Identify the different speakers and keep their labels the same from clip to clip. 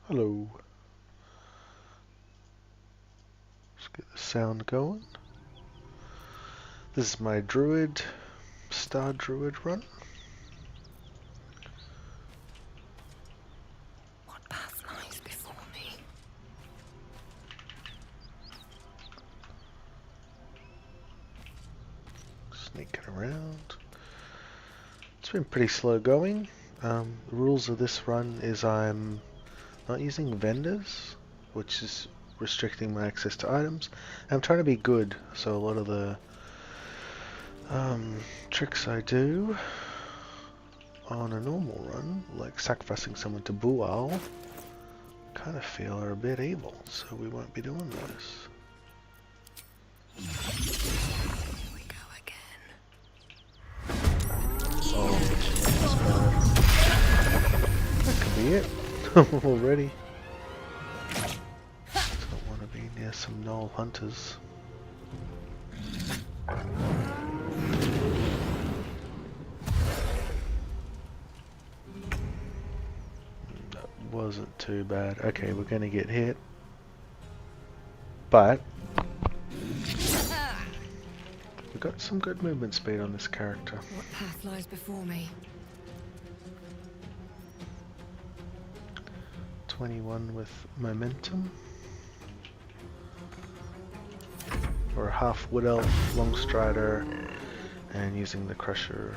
Speaker 1: Hello. Let's get the sound going. This is my Druid, Star Druid run.
Speaker 2: What path lies before me?
Speaker 1: Sneaking around. It's been pretty slow going. The rules of this run is I'm not using vendors, which is restricting my access to items. I'm trying to be good, so a lot of the tricks I do on a normal run, like sacrificing someone to Bual, kind of feel are a bit evil, so we won't be doing those.
Speaker 2: Here we go again.
Speaker 1: Oh, that could be it. Already. Don't want to be near some Gnoll hunters. That wasn't too bad. Okay, we're going to get hit. But we've got some good movement speed on this character.
Speaker 2: What path lies before me?
Speaker 1: 21 with momentum. For a half wood elf, long strider, and using the crusher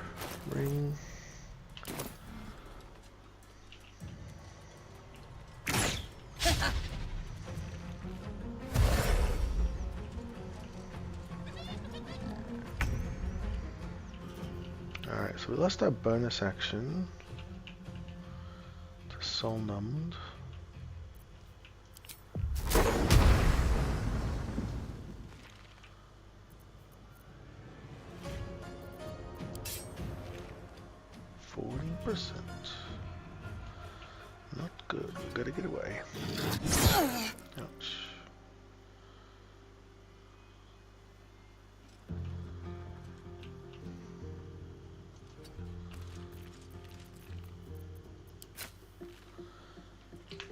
Speaker 1: ring. Alright, so we lost our bonus action to Soul Numbed. %. Not good. We gotta get away. Ouch.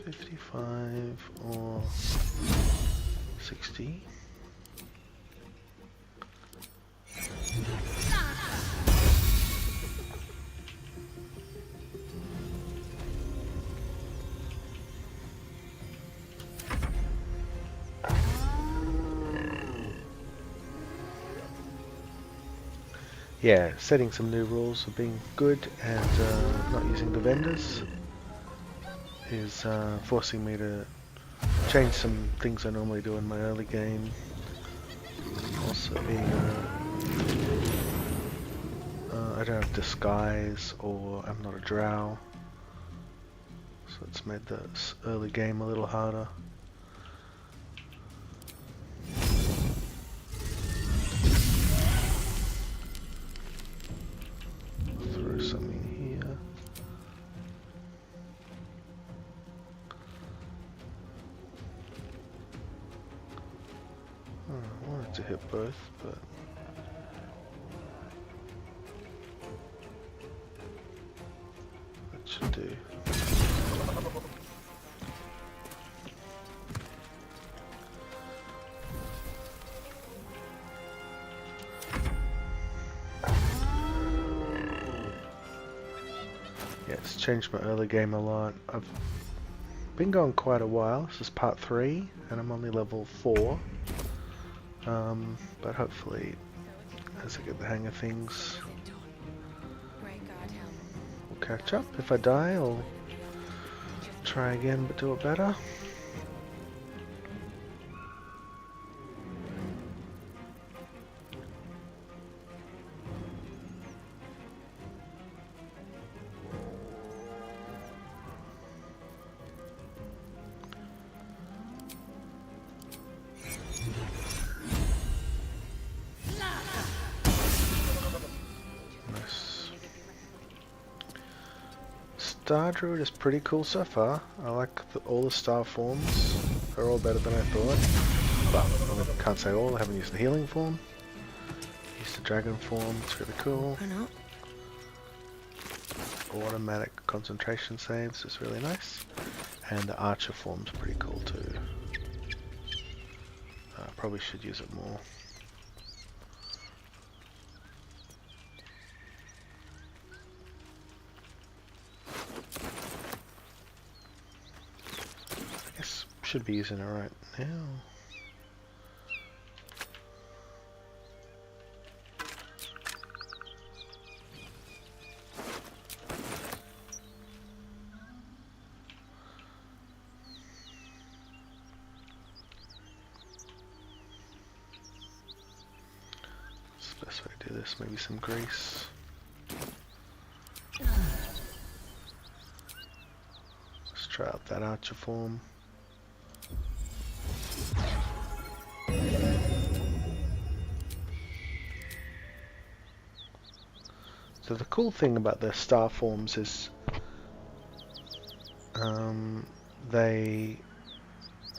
Speaker 1: $55 or 60. Yeah, setting some new rules of being good and not using the vendors is forcing me to change some things I normally do in my early game. Also being I don't have disguise or I'm not a drow, so it's made the early game a little harder. Throw something here. I wanted to hit both, but that should do. Yeah, it's changed my early game a lot. I've been going quite a while. This is part 3, and I'm only level 4. But hopefully, as I get the hang of things, we'll catch up. If I die, I'll try again, but do it better. Star Druid is pretty cool so far. I like all the star forms. They're all better than I thought. Well, I can't say all. I haven't used the healing form. Used the dragon form. It's really cool.
Speaker 2: Or not.
Speaker 1: Automatic concentration saves is really nice. And the archer form's pretty cool too. Probably should use it more. I guess should be using it right now. Best way to do this, maybe some grease. Let's try out that archer form. So the cool thing about the star forms is they...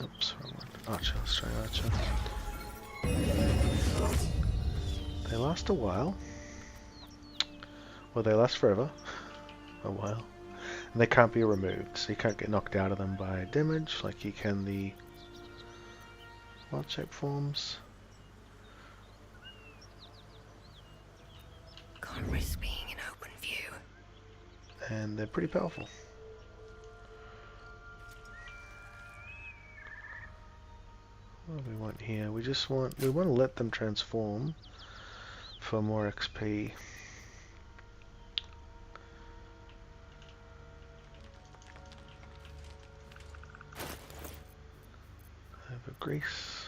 Speaker 1: Oops, wrong one. Archer, let's try archer. They last a while. Well, they last forever. A while. And they can't be removed, so you can't get knocked out of them by damage like you can the wild shape forms.
Speaker 2: Can't risk being in open view.
Speaker 1: And they're pretty powerful. What do we want here? We want to let them transform for more XP. I have a grease.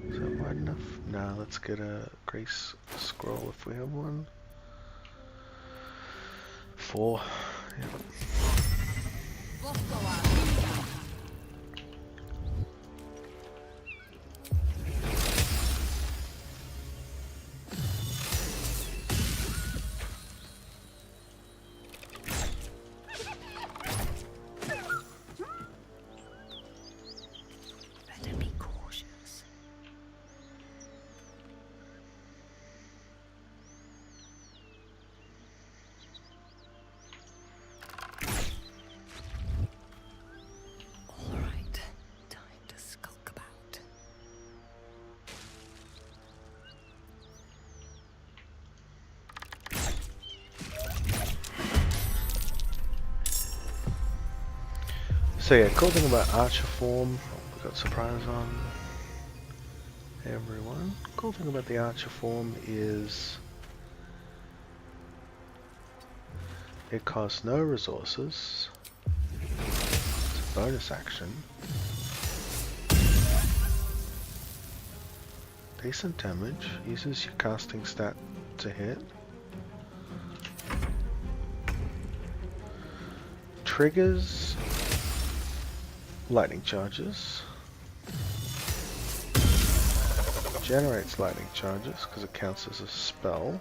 Speaker 1: Is that wide enough? No, let's get a grease scroll if we have one. 4. Yep. So yeah, cool thing about archer form, we got surprise on everyone. Cool thing about the archer form is it costs no resources. It's a bonus action. Decent damage, uses your casting stat to hit. Triggers lightning charges. Generates lightning charges because it counts as a spell.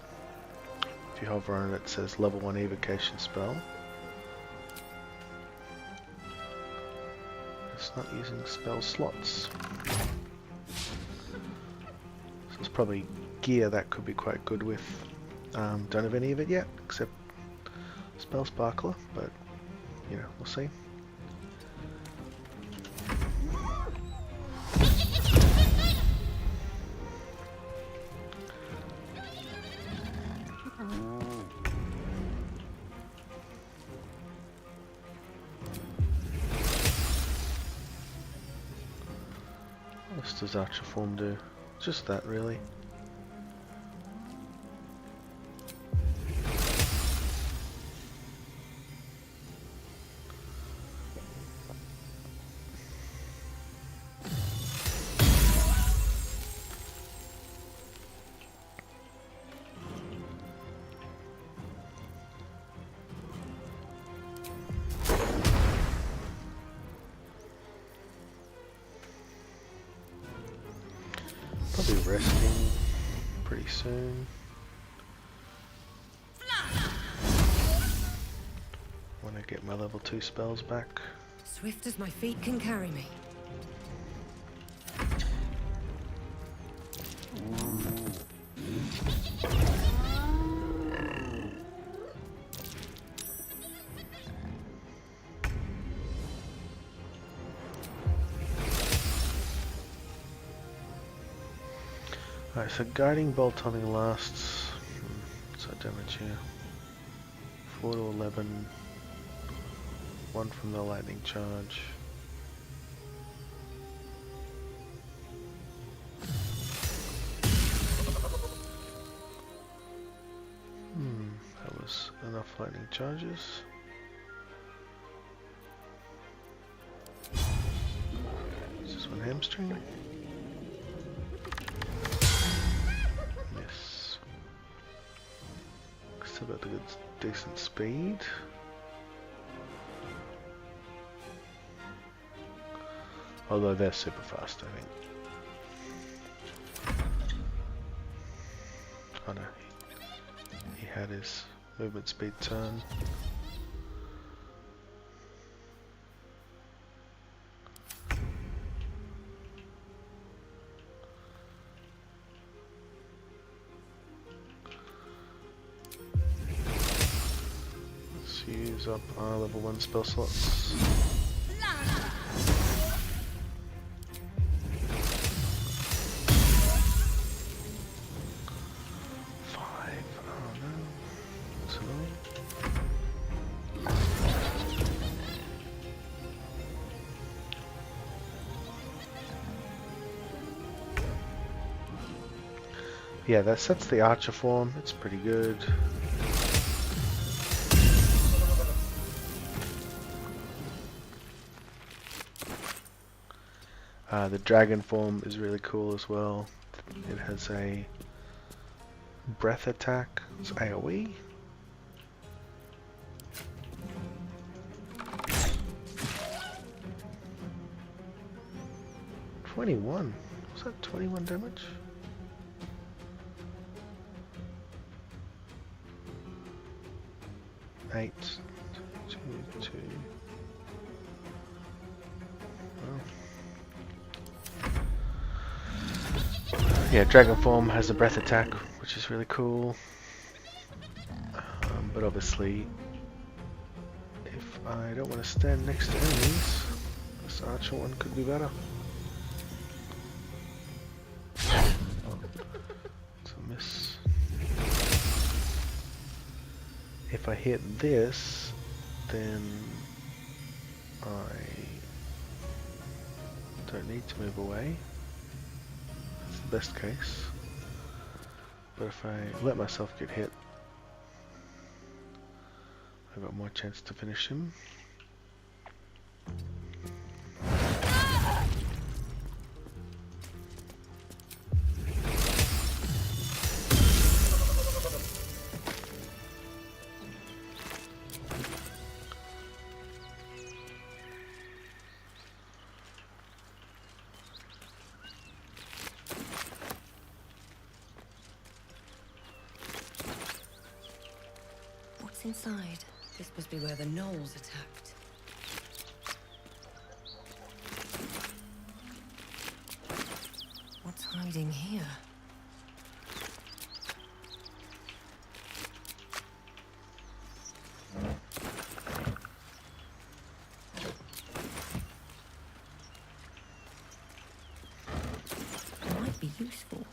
Speaker 1: If you hover on it, it says level 1 evocation spell. It's not using spell slots. So it's probably gear that could be quite good with. Don't have any of it yet, except Spell Sparkler, but you know, we'll see. What does Archer form do? Just that, really. Probably resting pretty soon. When I get my level 2 spells back.
Speaker 2: Swift as my feet can carry me.
Speaker 1: Alright, so guiding bolt only lasts. What's that damage here? 4 to 11. 1 from the lightning charge. That was enough lightning charges. Is this one hamstring? Yes. Still got the good, decent speed. Although they're super fast, I think. Oh no, he had his movement speed turn. Let's use up our level 1 spell slots. Yeah, that sets the archer form. It's pretty good. The dragon form is really cool as well. It has a breath attack. It's AoE. $21. Was that 21 damage? Eight, two. Yeah, Dragon Form has a breath attack, which is really cool. But obviously, if I don't want to stand next to enemies, this archer one could be better. Oh, it's a miss. If I hit this, then I don't need to move away. That's the best case. But if I let myself get hit, I've got more chance to finish him.
Speaker 2: Inside. This must be where the Gnolls attacked. What's hiding here? It might be useful.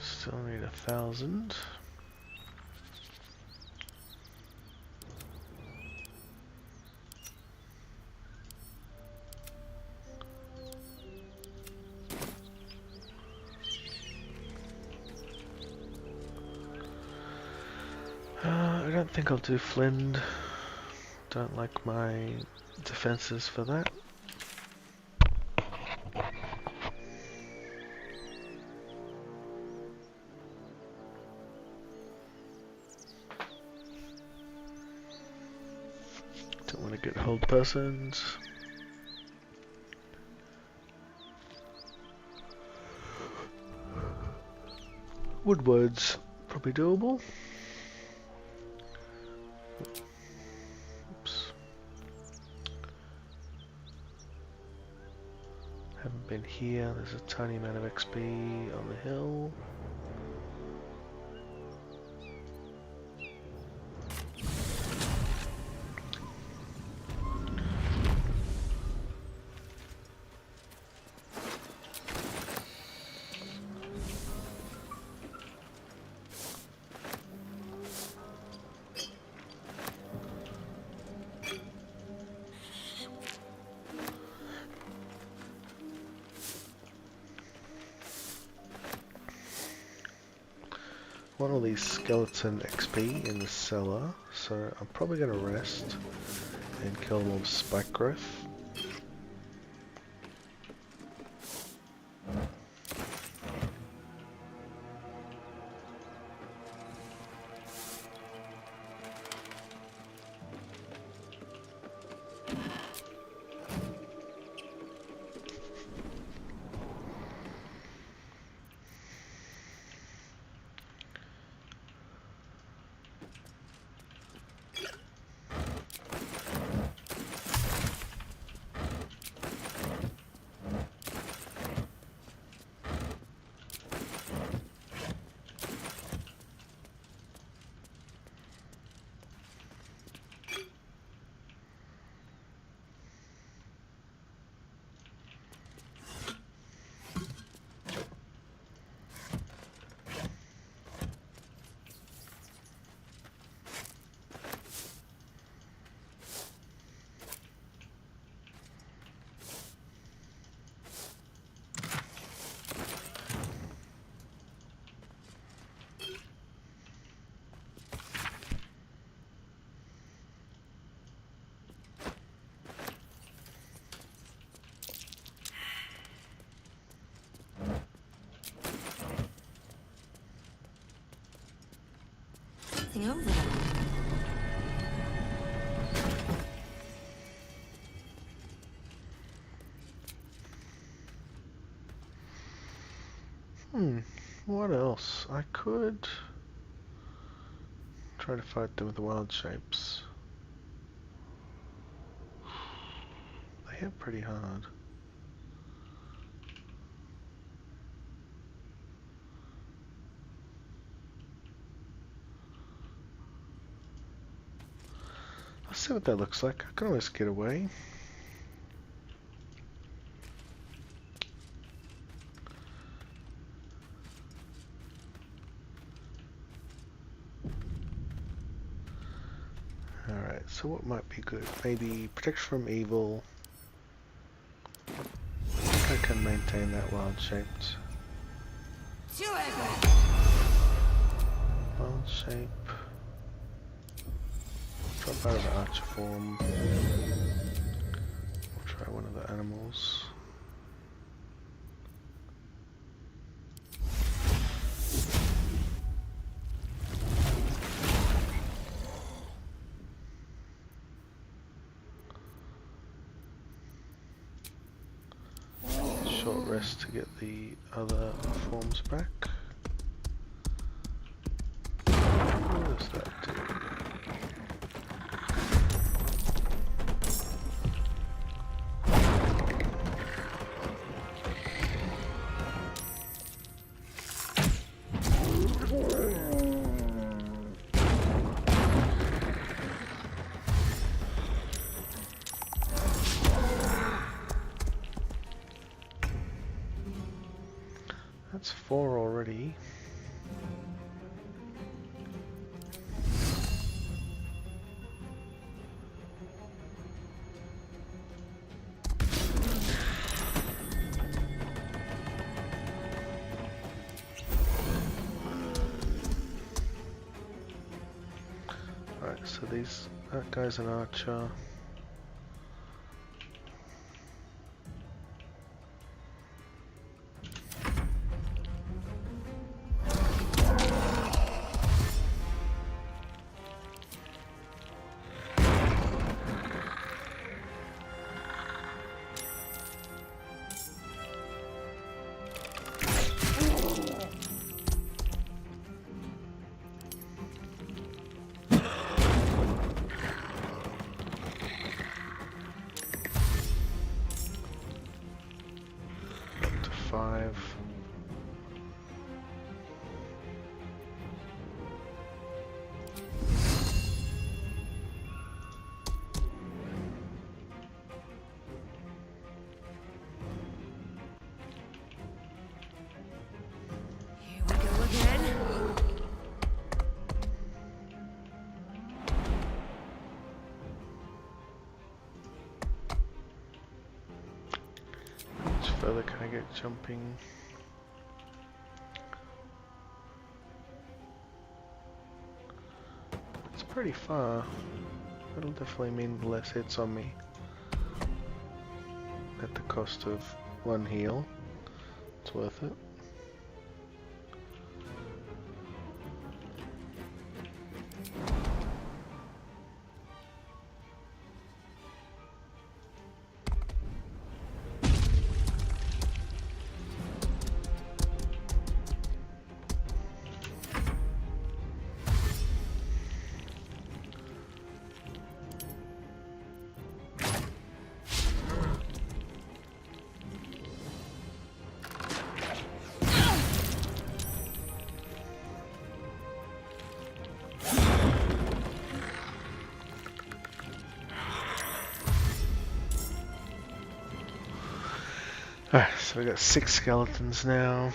Speaker 1: Still need 1,000. I don't think I'll do Flind. Don't like my defenses for that. Don't want to get hold persons. Woodwards, probably doable. Oops. Haven't been here. There's a tiny amount of XP on the hill. One of these skeleton XP in the cellar, so I'm probably going to rest and kill them with spike growth.
Speaker 2: Something over there.
Speaker 1: What else? I could try to fight them with the wild shapes. They hit pretty hard. I'll see what that looks like. I can always get away. Alright, so what might be good? Maybe protection from evil. I think I can maintain that wild shaped. Wild shape. Drop out of the archer form. We'll try one of the animals. Short rest to get the other forms back. What does that do? That's 4 already. Alright, so that guy's an archer. Further can I get jumping? It's pretty far. That'll definitely mean less hits on me. At the cost of 1 heal. It's worth it. Alright, so we got 6 skeletons now.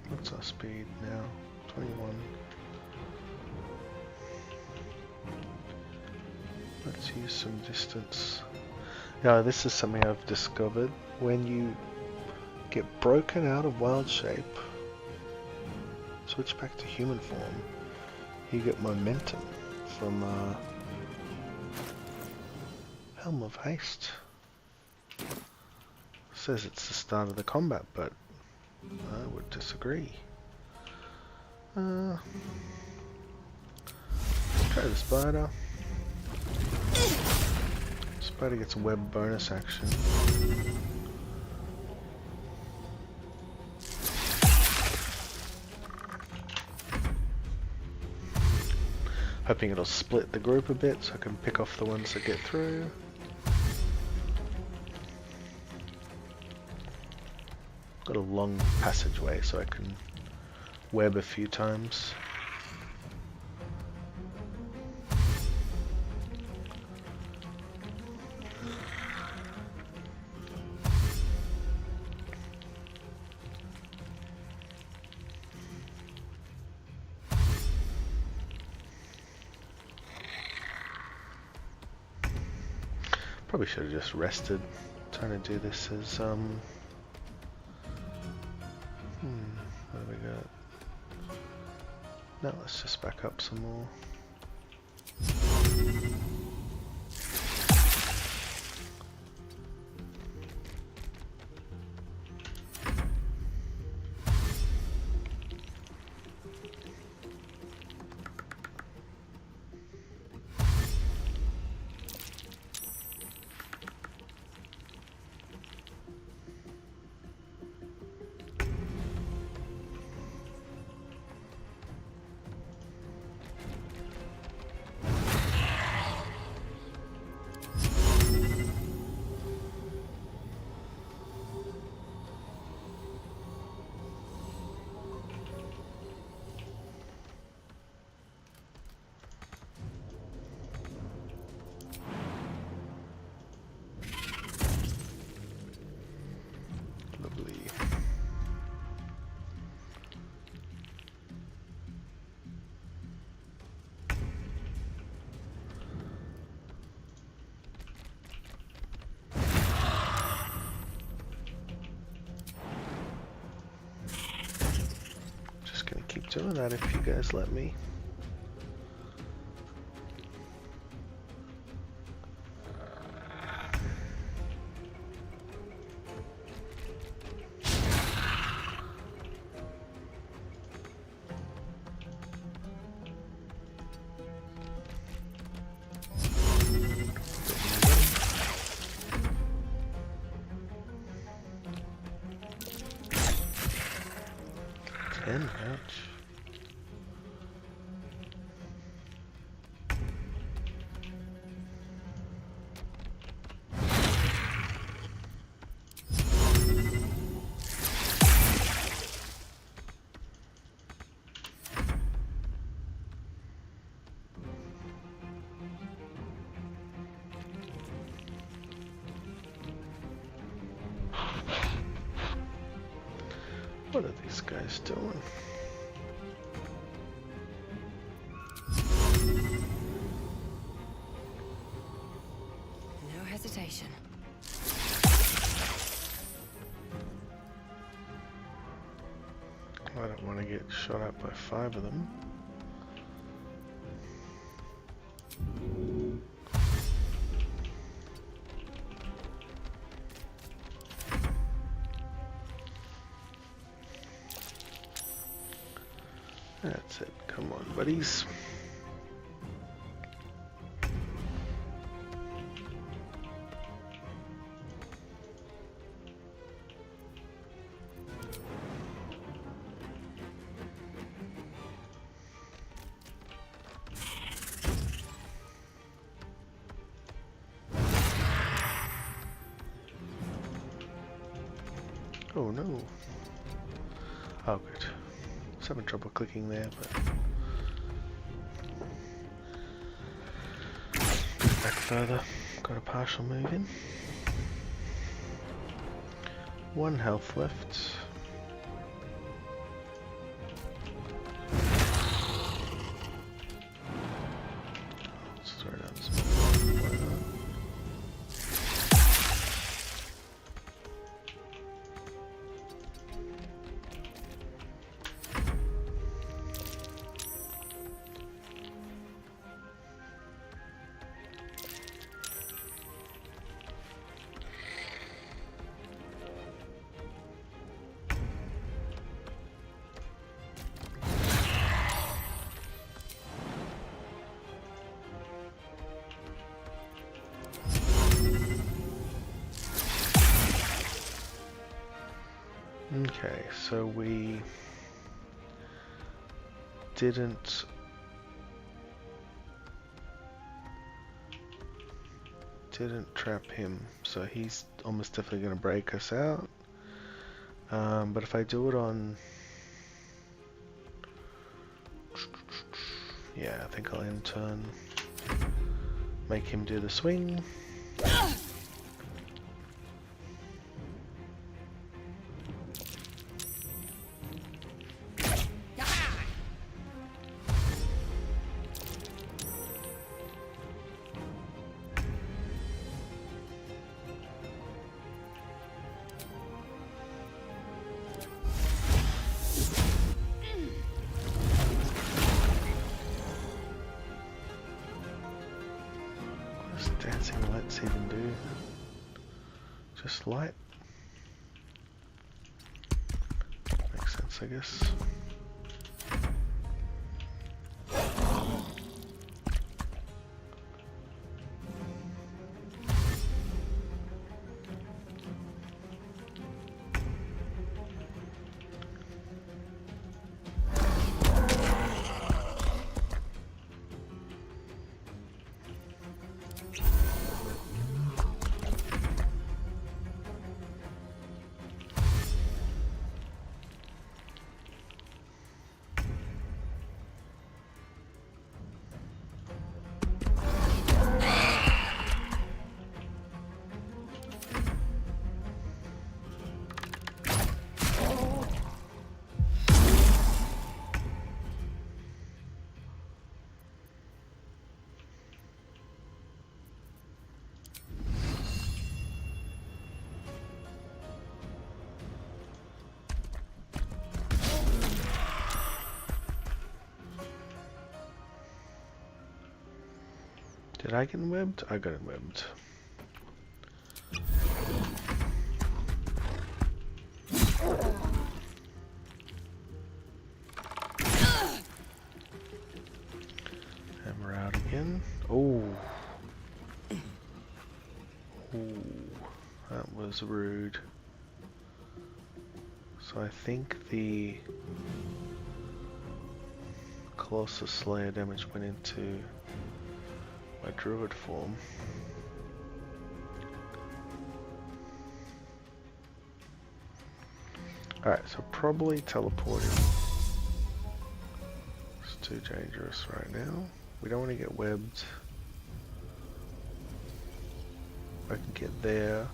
Speaker 1: What's our speed now? 21. Let's use some distance. Now this is something I've discovered. When you get broken out of wild shape, switch back to human form, you get momentum from Helm of Haste. Says it's the start of the combat, but I would disagree. Let's try the spider. Spider gets a web bonus action. Hoping it'll split the group a bit so I can pick off the ones that get through. Got a long passageway so I can web a few times. Probably should have just rested. Trying to do this as what do we got? No, let's just back up some more. doing that if you guys let me. Ouch. What are these guys doing?
Speaker 2: No hesitation.
Speaker 1: I don't want to get shot up by 5 of them. That's it. Come on, buddies. Oh no. Oh good. I was having trouble clicking there, but back further. Got a partial move in. 1 health left. Let's throw down some. Why not? Okay, so we didn't trap him, so he's almost definitely going to break us out. But if I do it on, yeah, I think I'll end turn, make him do the swing. Dancing lights even do? Just light? Makes sense, I guess. Did I get webbed? I got webbed. And we're out again. Oh. Ooh, that was rude. So I think the Colossus Slayer damage went into my Druid form. Alright, so probably teleporting. It's too dangerous right now. We don't want to get webbed. I can get there.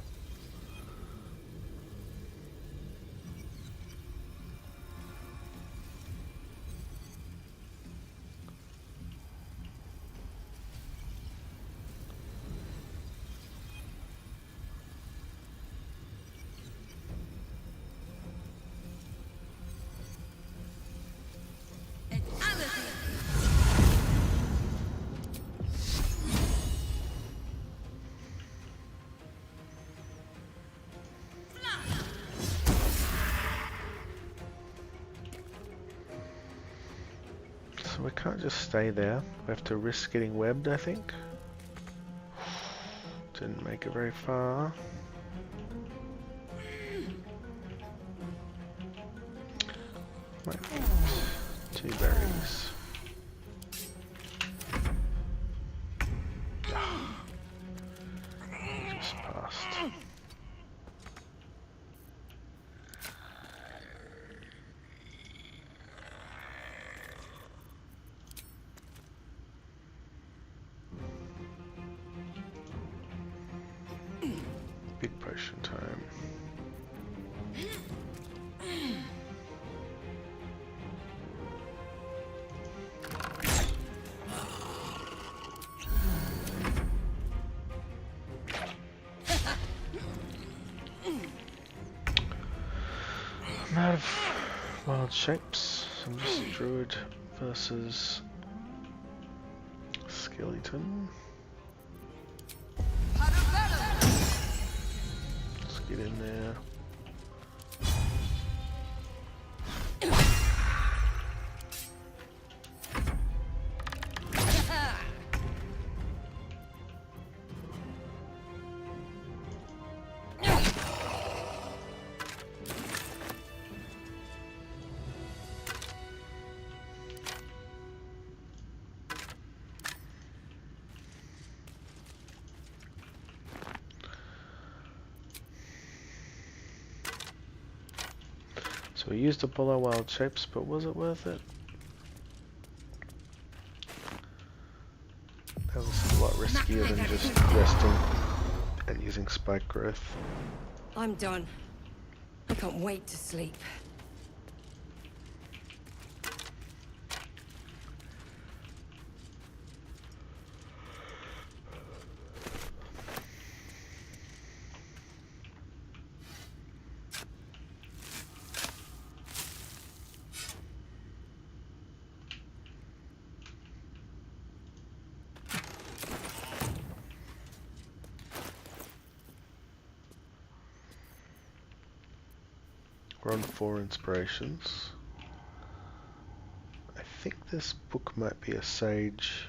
Speaker 1: So we can't just stay there. We have to risk getting webbed, I think. Didn't make it very far. Might need 2 berries. Just passed. Big potion time. I'm out of wild shapes. I'm just Druid versus Skeleton. Let's get in there. So we used up all our wild shapes, but was it worth it? That was a lot riskier than just resting and using spike growth.
Speaker 2: I'm done. I can't wait to sleep.
Speaker 1: We're on 4 inspirations. I think this book might be a sage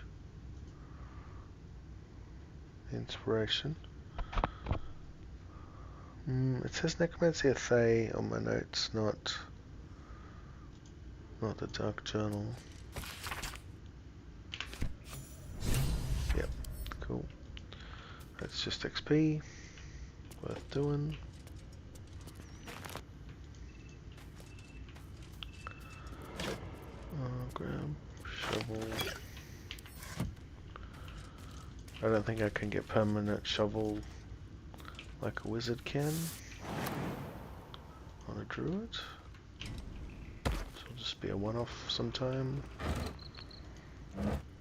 Speaker 1: inspiration. It says Necromancy of Thay on my notes, not the Dark Journal. Yep, cool. That's just XP, worth doing. Grab, shovel. I don't think I can get permanent shovel like a wizard can on a druid. So it'll just be a one-off sometime.
Speaker 3: Speak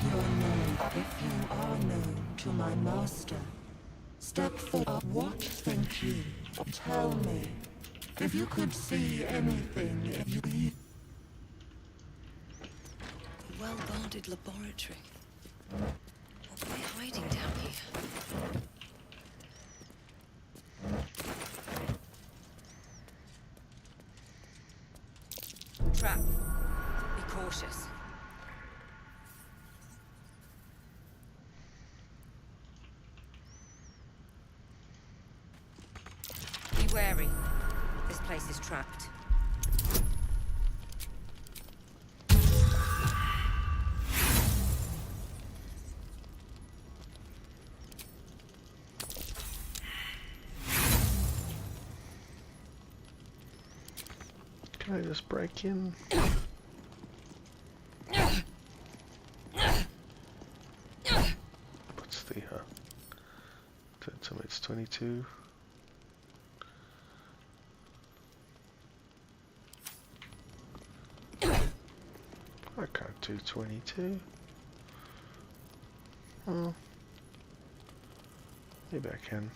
Speaker 3: your name if you are known to my master. Step forward. What think you? Tell me. If you could see anything, if you could...
Speaker 2: A well-guarded laboratory. What were they hiding down here? Trap. Be cautious. Be wary. This place is trapped.
Speaker 1: Can I just break in? What's the it's 22. I can't do 22. Oh, maybe I can.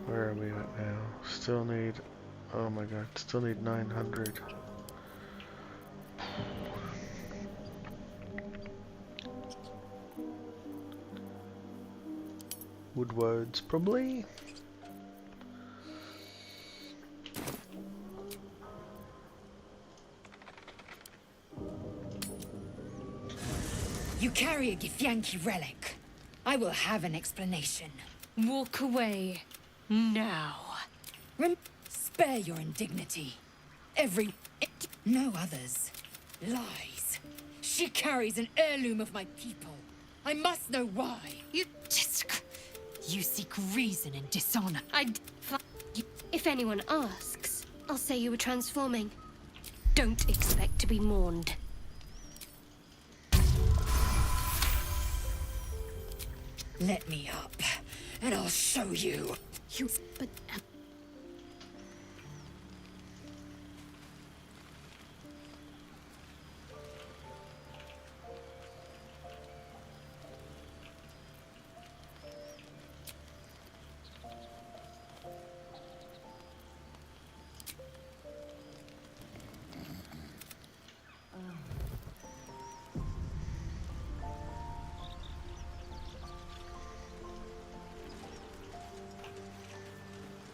Speaker 1: Where are we at now? Still need, oh my god, still need 900. Woads probably?
Speaker 4: You carry a Githyanki relic. I will have an explanation.
Speaker 5: Walk away. Now.
Speaker 4: Spare your indignity. No others. Lies. She carries an heirloom of my people. I must know why.
Speaker 5: You seek reason in dishonor.
Speaker 6: If anyone asks, I'll say you were transforming. Don't expect to be mourned.
Speaker 4: Let me up, and I'll show you.
Speaker 6: But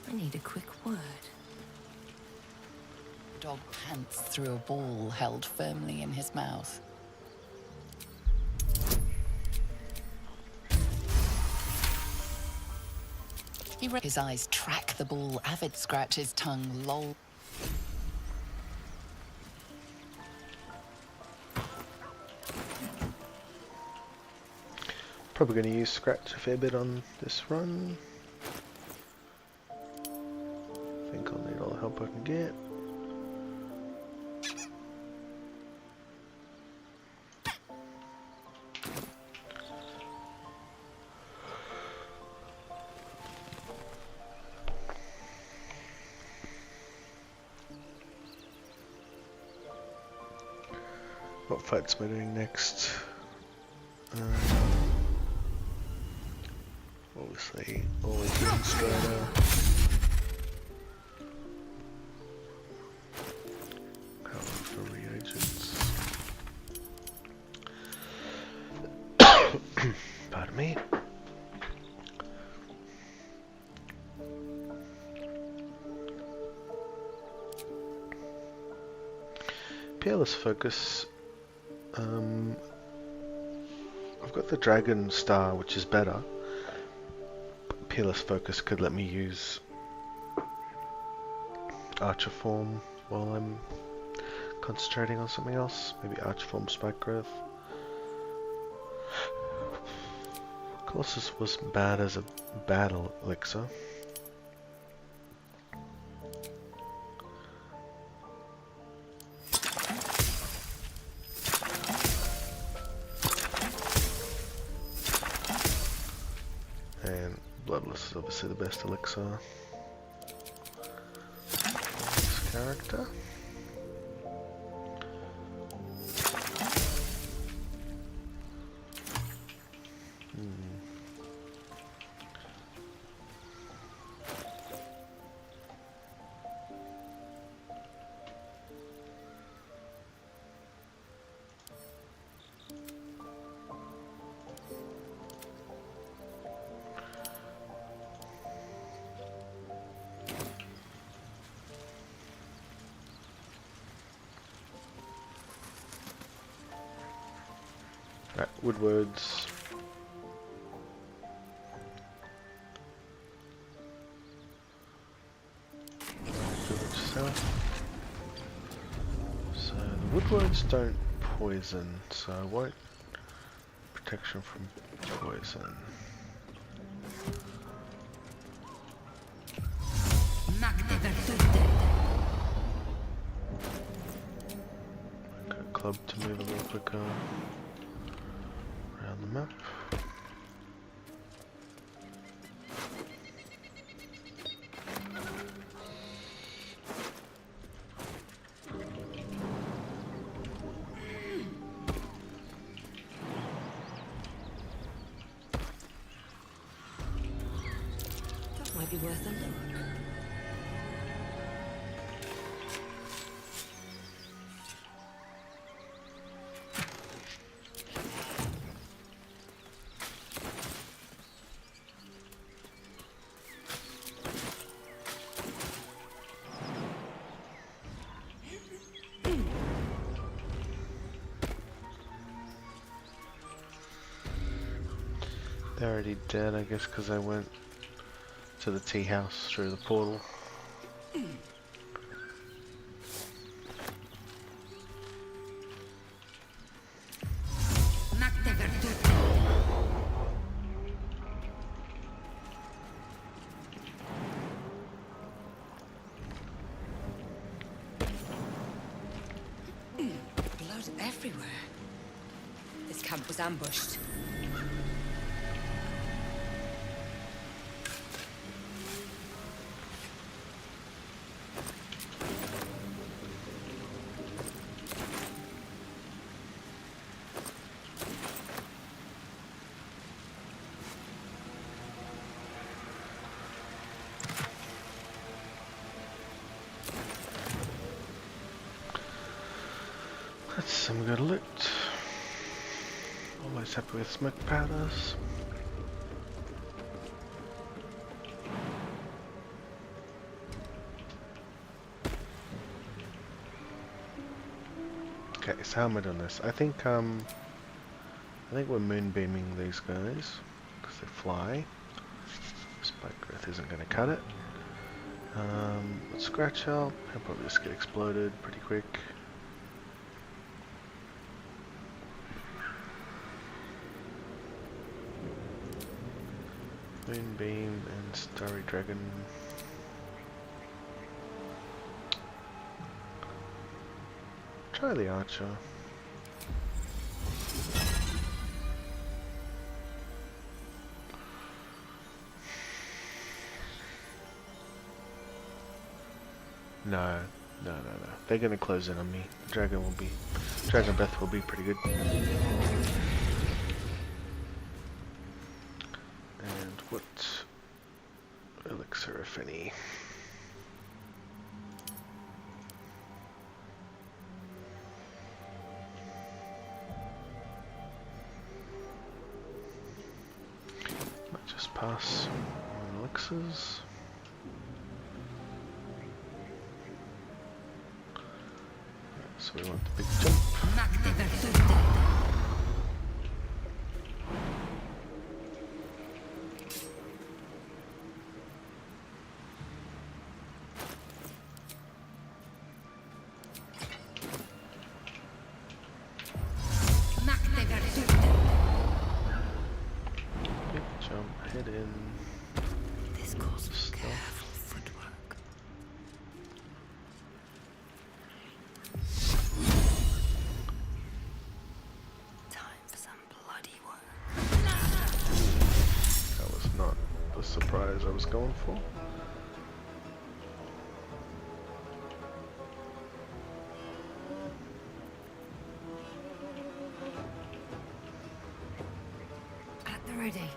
Speaker 5: I need a quick word.
Speaker 7: Dog pants through a ball held firmly in his mouth. His eyes track the ball, avid scratch his tongue, lol.
Speaker 1: Probably going to use Scratch a fair bit on this run. I think I'll need all the help I can get. What fights am I doing next? Obviously, always doing Strider. Cover for reagents. Pardon me. Peerless Focus. I've got the Dragon Star, which is better. Peerless Focus could let me use Archer Form while I'm concentrating on something else. Maybe Archer Form Spike Growth. Colossus was bad as a battle elixir. Bloodless is obviously the best elixir. This character. Woodwards. So the Woodwards don't poison, so I won't protection from poison. Got a club to move a little quicker. Around the map.
Speaker 2: That might be worth a look.
Speaker 1: They're already dead, I guess, because I went to the tea house through the portal.
Speaker 2: Blood everywhere. This camp was ambushed.
Speaker 1: That's some good loot. Always happy with smoke powders. Okay, so how am I doing this? I think we're moonbeaming these guys because they fly. Spike growth isn't going to cut it. Let's scratch help. He'll probably just get exploded pretty quick. Moonbeam and Starry Dragon. Try the Archer. No, No, no, no. They're gonna close in on me. Dragon breath will be pretty good. And what elixir, if any? Might just pass on elixirs. So we want the big jump. Big jump, head in.
Speaker 2: This calls for careful footwork. Time for some bloody work.
Speaker 1: That was not the surprise I was going for.
Speaker 4: At the ready.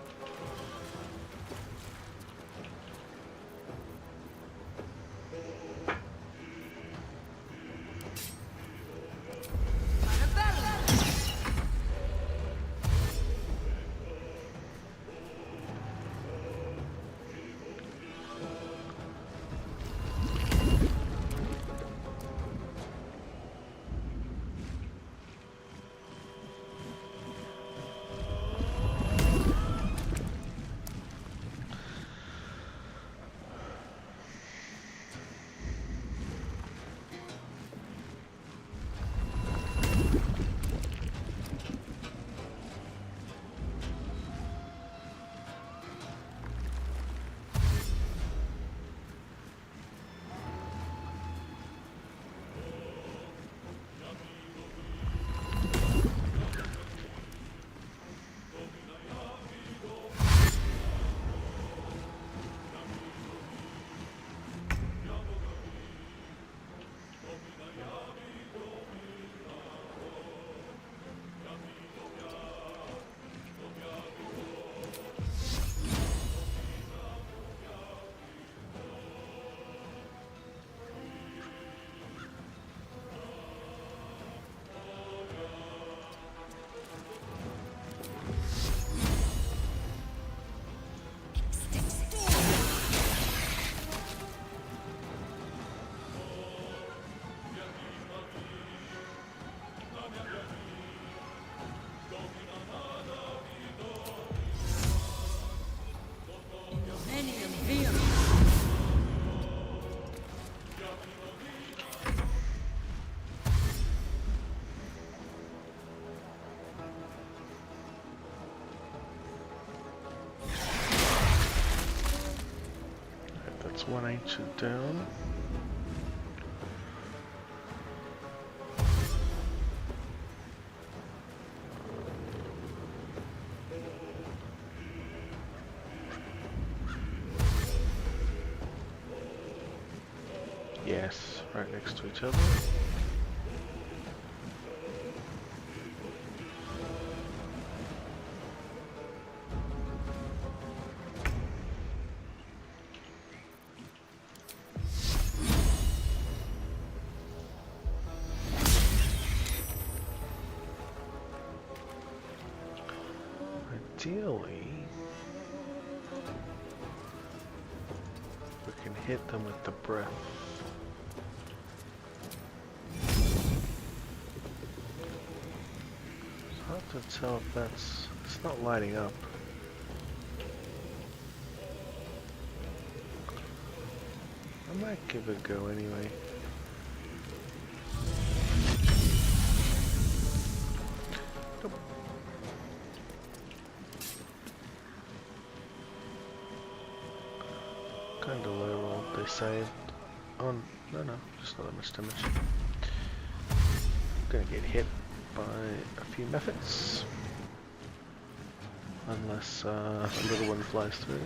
Speaker 1: One ancient down. Yes, right next to each other. Ideally, we can hit them with the breath. It's hard to tell if it's not lighting up. I might give it a go anyway. Kinda low roll, they say. Oh, no, just not that much damage. Gonna get hit by a few Mephits. Unless a little one flies through.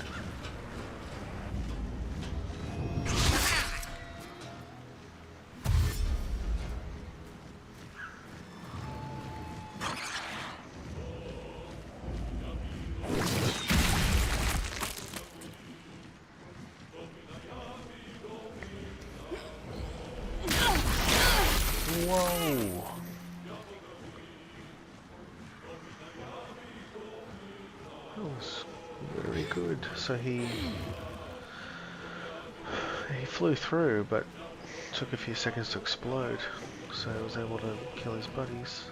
Speaker 1: was very good. So he flew through, but took a few seconds to explode. So I was able to kill his buddies.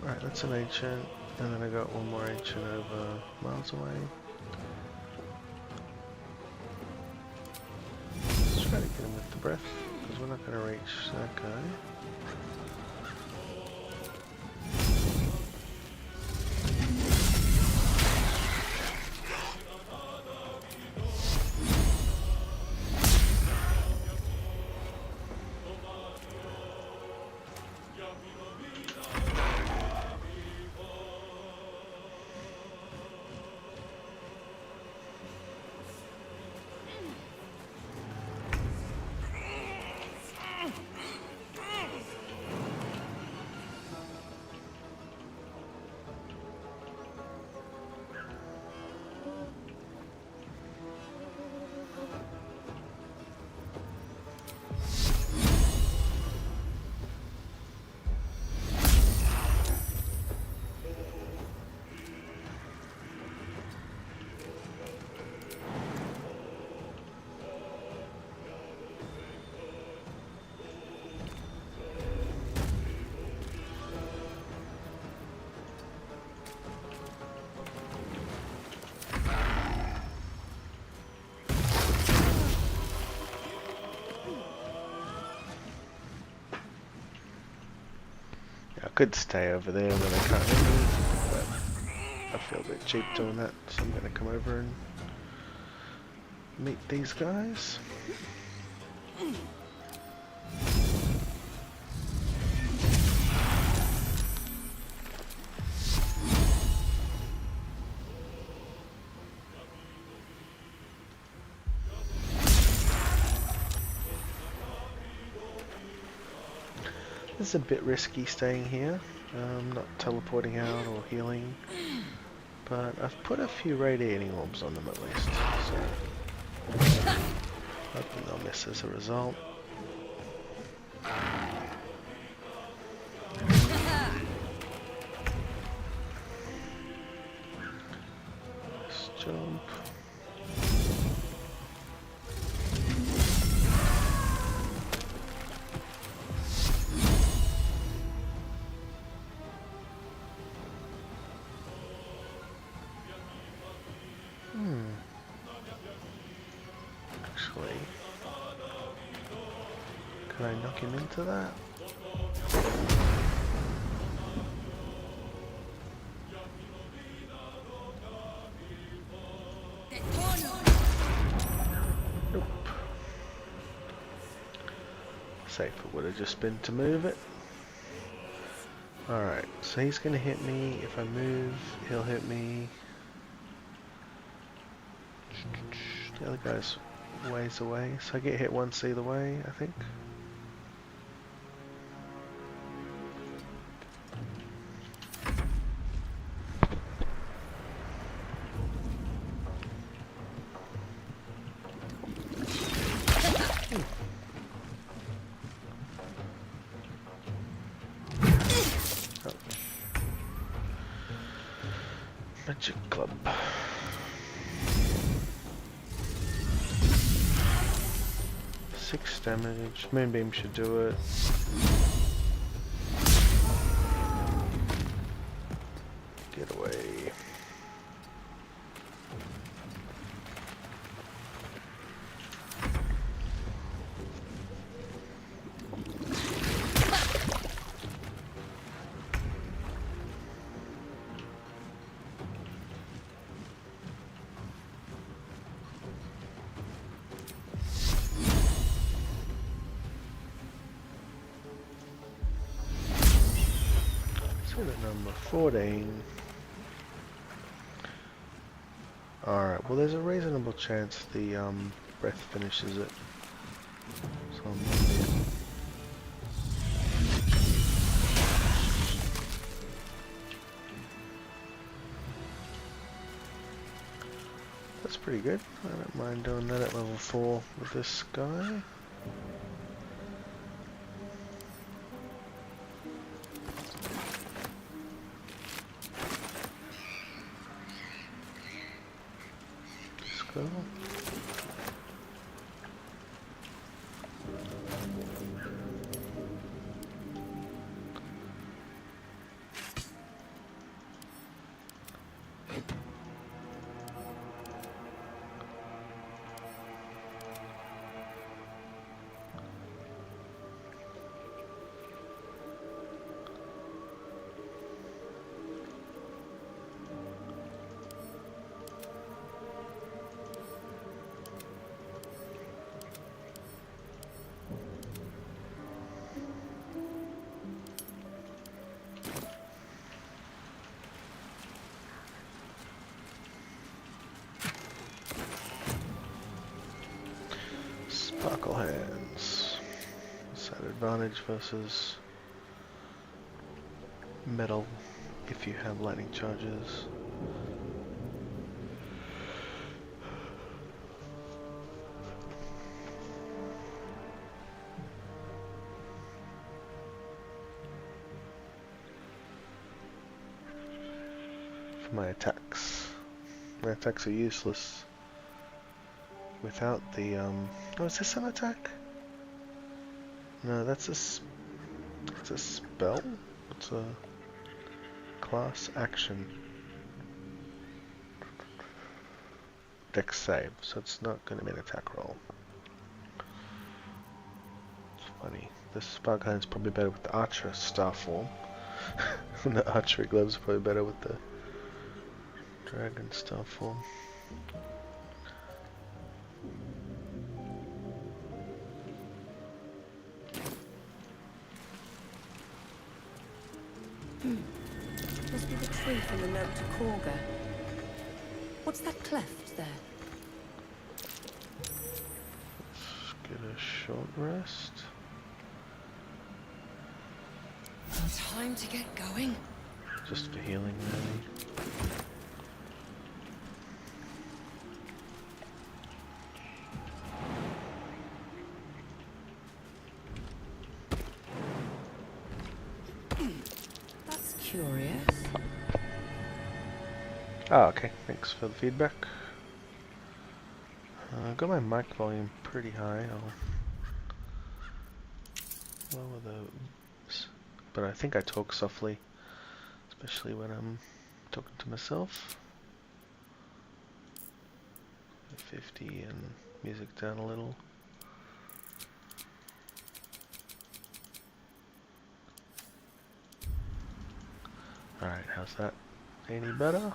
Speaker 1: Alright, that's an ancient, and then I got one more ancient over miles away. Let's try to get him with the breath, because we're not going to reach that guy. I could stay over there where they can't hit me, but I feel a bit cheap doing that, so I'm going to come over and meet these guys. This is a bit risky staying here, not teleporting out or healing, but I've put a few radiating orbs on them at least, so hoping they'll miss as a result. Let's jump. Actually, can I knock him into that? Nope. Safer would have just been to move it. Alright, so he's gonna hit me. If I move, he'll hit me. The other guy's ways away, so I get hit once either way, I think. Oh. Magic Club. 6 damage. Moonbeam should do it. Get away. At number 14. Alright, well there's a reasonable chance the breath finishes it. So that's pretty good. I don't mind doing that at level 4 with this guy. spell. Sparkle hands. What's that advantage versus metal if you have lightning charges? For my attacks. My attacks are useless without the oh, is this an attack? No, that's it's a spell. It's a class action. Dex save, so it's not going to be an attack roll. It's funny. The sparkle hand's probably better with the archer star form. And the archery gloves are probably better with the dragon star form.
Speaker 3: Must be the tree from the note to Kahga. What's that cleft there?
Speaker 1: Let's get a short rest.
Speaker 2: Time to get going.
Speaker 1: Just for healing, really.
Speaker 3: That's curious.
Speaker 1: Oh, okay. Thanks for the feedback. Got my mic volume pretty high. I'll lower those. But I think I talk softly, especially when I'm talking to myself. 50 and music down a little. Alright, how's that? Any better?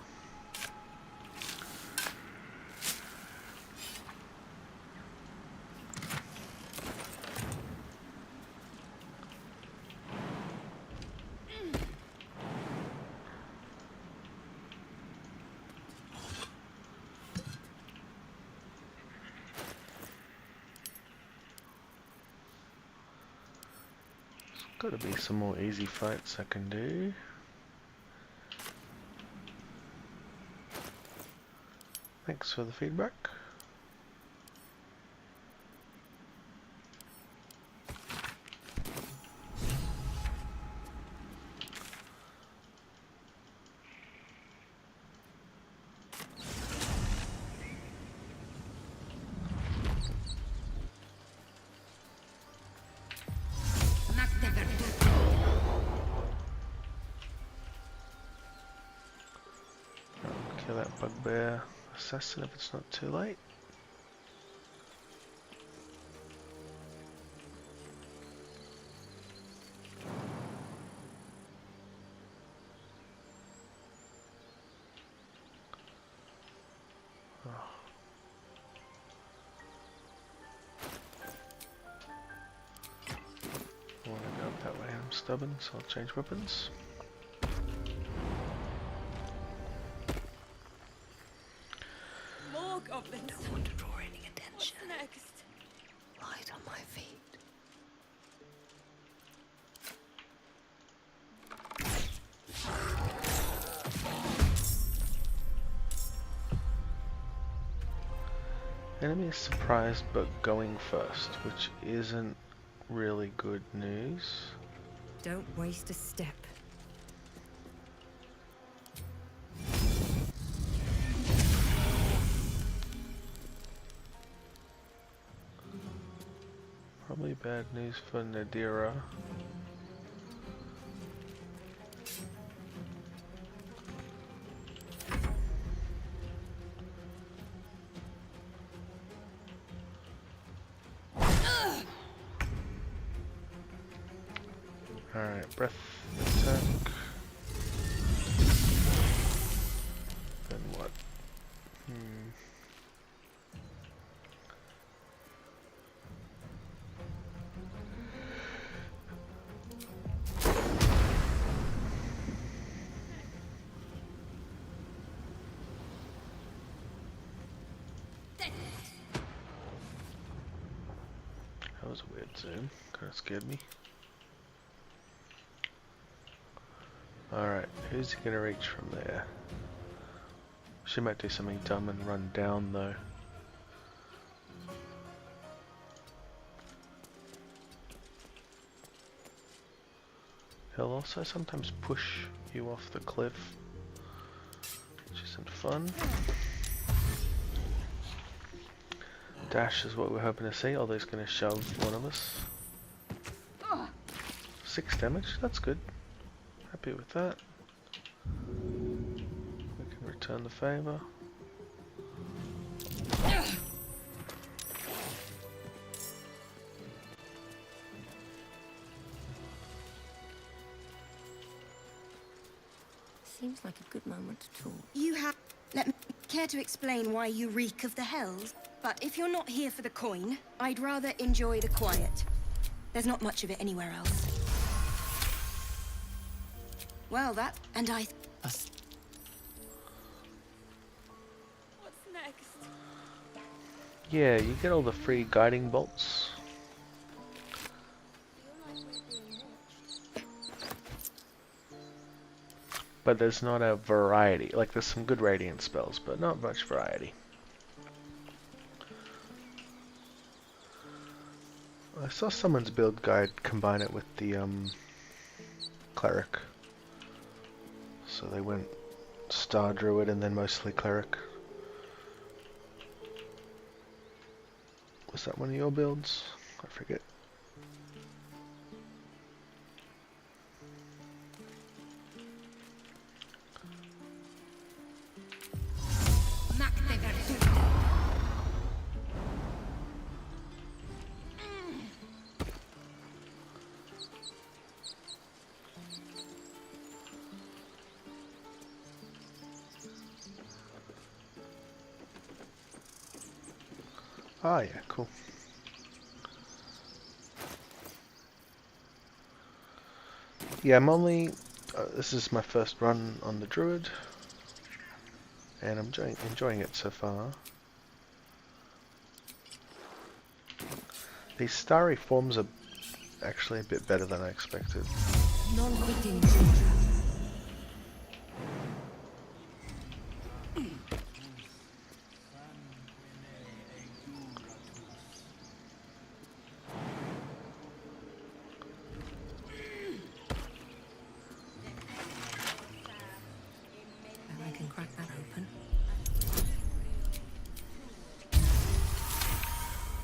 Speaker 1: Gotta be some more easy fights I can do. Thanks for the feedback. Kill that bugbear assassin if it's not too late. Oh. I want to go up that way. I'm stubborn, so I'll change weapons.
Speaker 3: Don't want to draw any attention.
Speaker 2: What's next?
Speaker 3: Right on my feet.
Speaker 1: Enemy is surprised but going first, which isn't really good news.
Speaker 3: Don't waste a step.
Speaker 1: bad news for Nadira. Alright, breath attack. Then what? That was a weird zoom, kinda scared me. Alright, who's he gonna reach from there? She might do something dumb and run down though. He'll also sometimes push you off the cliff, which isn't fun. Dash is what we're hoping to see, although he's gonna shove one of us. 6 damage, that's good. Happy with that. We can return the favor.
Speaker 3: Seems like a good moment to talk.
Speaker 8: You have... care to explain why you reek of the hells? But if you're not here for the coin, I'd rather enjoy the quiet. There's not much of it anywhere else. Well, that... and I...
Speaker 3: What's next?
Speaker 1: Yeah, you get all the free guiding bolts. But there's not a variety. Like, there's some good radiant spells, but not much variety. I saw someone's build guide combine it with the cleric. So they went Star Druid and then mostly cleric. Was that one of your builds? I forget. Ah, yeah, cool. Yeah, I'm only... this is my first run on the Druid, and I'm enjoying it so far. These starry forms are actually a bit better than I expected.
Speaker 3: Non-fitting.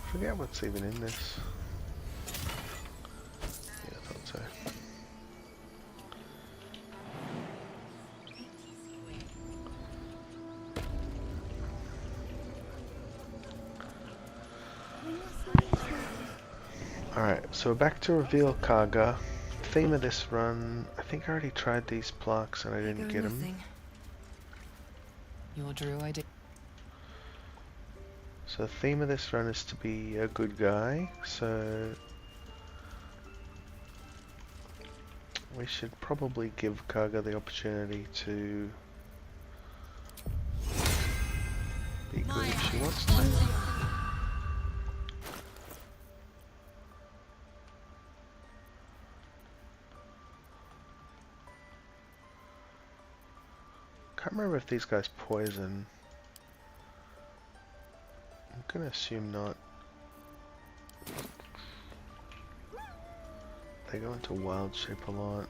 Speaker 1: I forget what's even in this. Yeah, I thought so. Alright, so we're back to reveal Kahga. Theme of this run, I think I already tried these plaques and I didn't get them.
Speaker 7: Your Druid.
Speaker 1: So the theme of this run is to be a good guy, so we should probably give Kahga the opportunity to be good if she wants to. Can't remember if these guys poison. I'm gonna assume not. They go into wild shape a lot.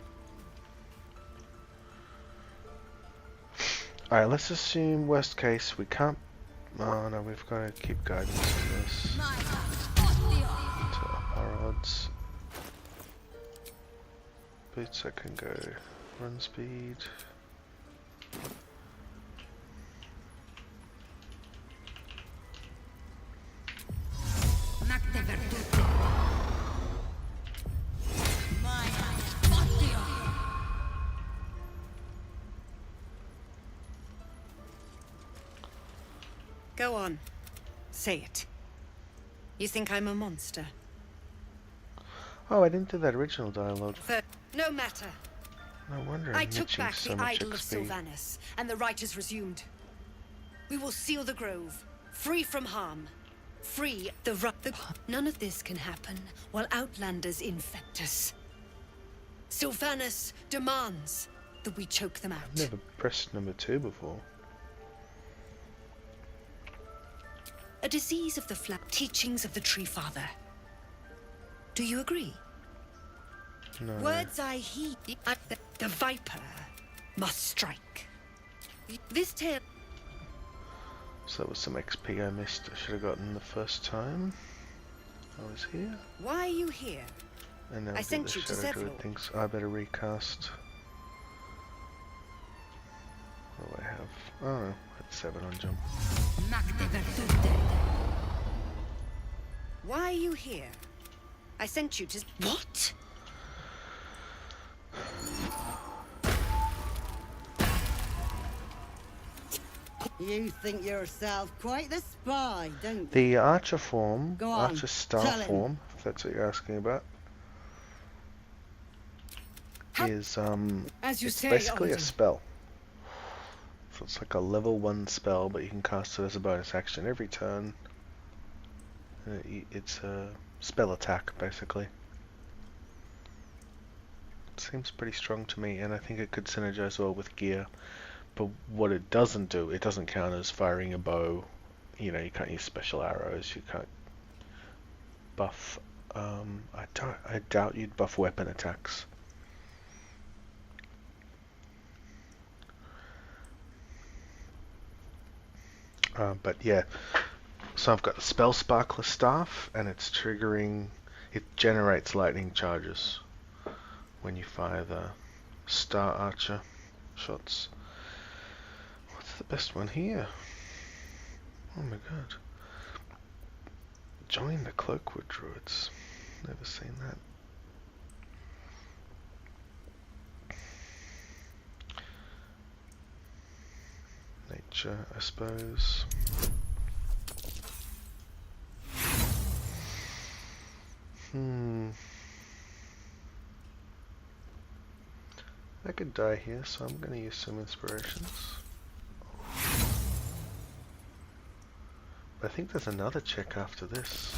Speaker 1: Alright, let's assume worst case we can't... Oh no, we've got to keep guidance on this. To up our odds. Woads. Boots I can go run speed.
Speaker 2: Go on. Say it. You think I'm a monster?
Speaker 1: Oh, I didn't do that original dialogue.
Speaker 2: No matter.
Speaker 1: No wonder
Speaker 2: I
Speaker 1: I'm
Speaker 2: took
Speaker 1: itching
Speaker 2: back
Speaker 1: so
Speaker 2: the
Speaker 1: much
Speaker 2: idol of
Speaker 1: XP.
Speaker 2: Sylvanas, and the rite is resumed. We will seal the grove, free from harm. Free the None of this can happen while Outlanders infect us. Sylvanas demands that we choke them out.
Speaker 1: I've never pressed number 2 before.
Speaker 2: A disease of the teachings of the Tree Father. Do you agree?
Speaker 1: No.
Speaker 2: Words I heed. The Viper must strike. This tale.
Speaker 1: So that was some XP I missed. I should have gotten the first time I was here.
Speaker 2: Why are you here?
Speaker 1: And now
Speaker 2: I sent you to
Speaker 1: Shadow Druid
Speaker 2: Zevlor.
Speaker 1: thinks I better recast. What do I have? Oh no, I had 7 on jump.
Speaker 2: Why are you here? I sent you to... What?
Speaker 9: You think yourself quite the spy, don't you?
Speaker 1: The archer form,
Speaker 9: Go on,
Speaker 1: archer star
Speaker 9: tell him.
Speaker 1: form, if that's what you're asking about, is
Speaker 2: As you
Speaker 1: it's
Speaker 2: say,
Speaker 1: basically a
Speaker 2: Alden.
Speaker 1: spell. So it's like a level 1 spell, but you can cast it as a bonus action every turn. It's a spell attack, basically. Seems pretty strong to me, and I think it could synergize well with gear. But what it doesn't do, it doesn't count as firing a bow. You know, you can't use special arrows. You can't buff. I doubt you'd buff weapon attacks. But yeah, so I've got the Spell Sparkler Staff, and it's triggering. It generates lightning charges when you fire the Star Archer shots. What's the best one here? Oh my god. Join the Cloakwood Druids. Never seen that. Nature, I suppose. I could die here, so I'm going to use some inspirations. But I think there's another check after this.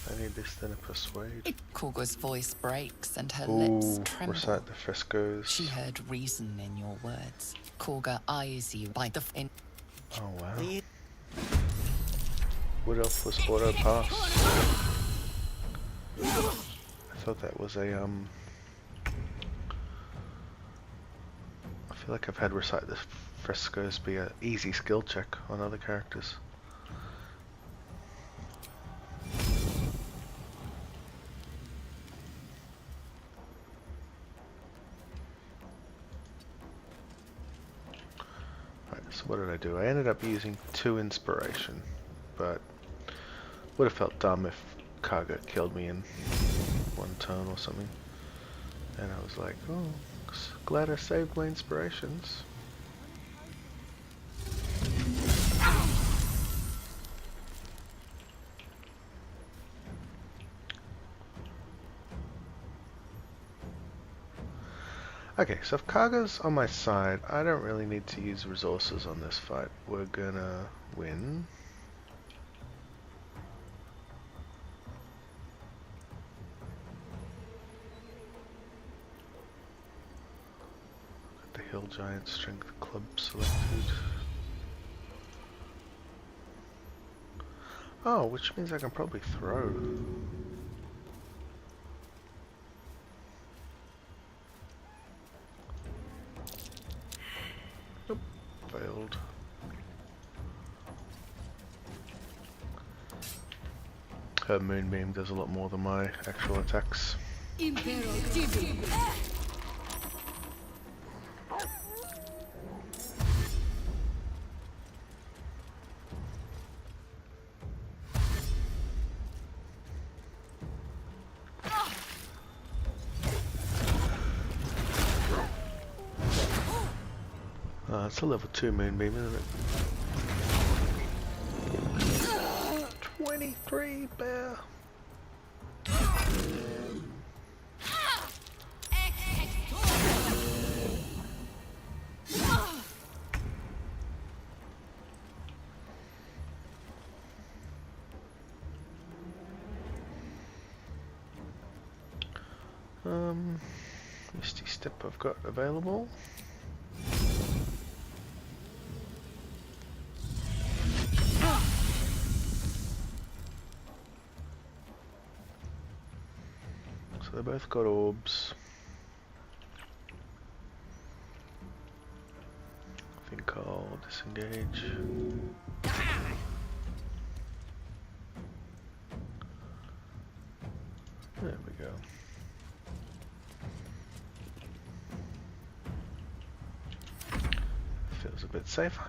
Speaker 1: I need this, then a persuade.
Speaker 7: Kahga's voice breaks and her
Speaker 1: Ooh,
Speaker 7: lips tremble.
Speaker 1: recite the frescoes.
Speaker 7: She heard reason in your words. Kahga eyes you by the
Speaker 1: Oh wow. Wood Elf was auto pass. I thought that was a I feel like I've had recite the frescoes be an easy skill check on other characters. So what did I do? I ended up using 2 inspiration, but would have felt dumb if Kahga killed me in 1 turn or something. And I was like, oh, glad I saved my inspirations. Okay, so if Kahga's on my side, I don't really need to use resources on this fight. We're gonna win. Got the Hill Giant Strength Club selected. Oh, which means I can probably throw. Failed. Her moonbeam does a lot more than my actual attacks. It's a level 2 moonbeam, isn't it? 23 bear. Misty Step I've got available. So they both got orbs. I think I'll disengage. There we go. Feels a bit safer.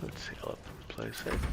Speaker 1: Let's heal up and play safe.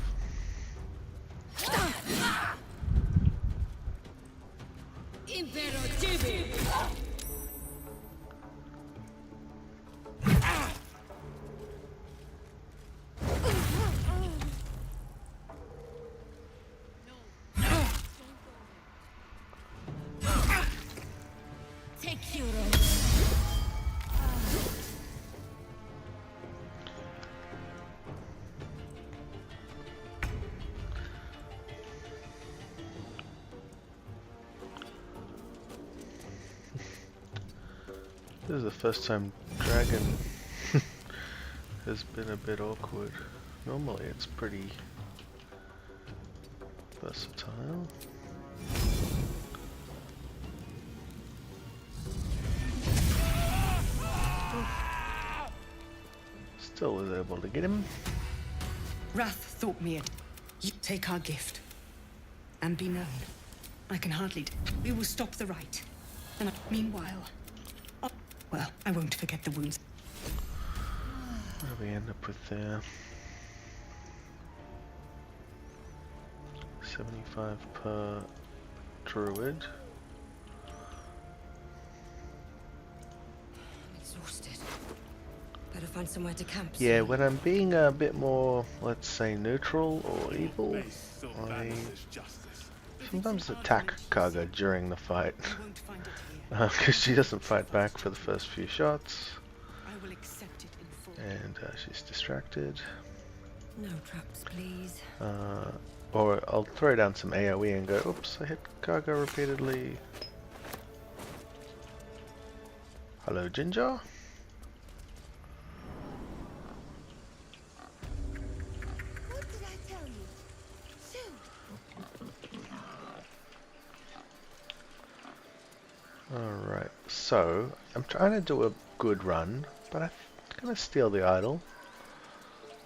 Speaker 1: This is the first time dragon has been a bit awkward. Normally it's pretty versatile. Still was able to get him.
Speaker 2: Wrath thought me it. You take our gift. And be known. I can hardly we will stop the rite. And meanwhile... well, I won't forget the wounds.
Speaker 1: What do we end up with there? 75 per Druid.
Speaker 2: I'm exhausted. Better find somewhere to camp.
Speaker 1: Yeah, when I'm being a bit more, let's say, neutral or evil, I sometimes attack Kahga during the fight. Because she doesn't fight back for the first few shots.
Speaker 2: I will accept it in full.
Speaker 1: And she's distracted.
Speaker 2: No traps, please.
Speaker 1: Or I'll throw down some AoE and go, oops, I hit Kahga repeatedly. Hello, Ginger?
Speaker 8: What did I tell you?
Speaker 1: Alright, so I'm trying to do a good run, but I'm gonna steal the idol.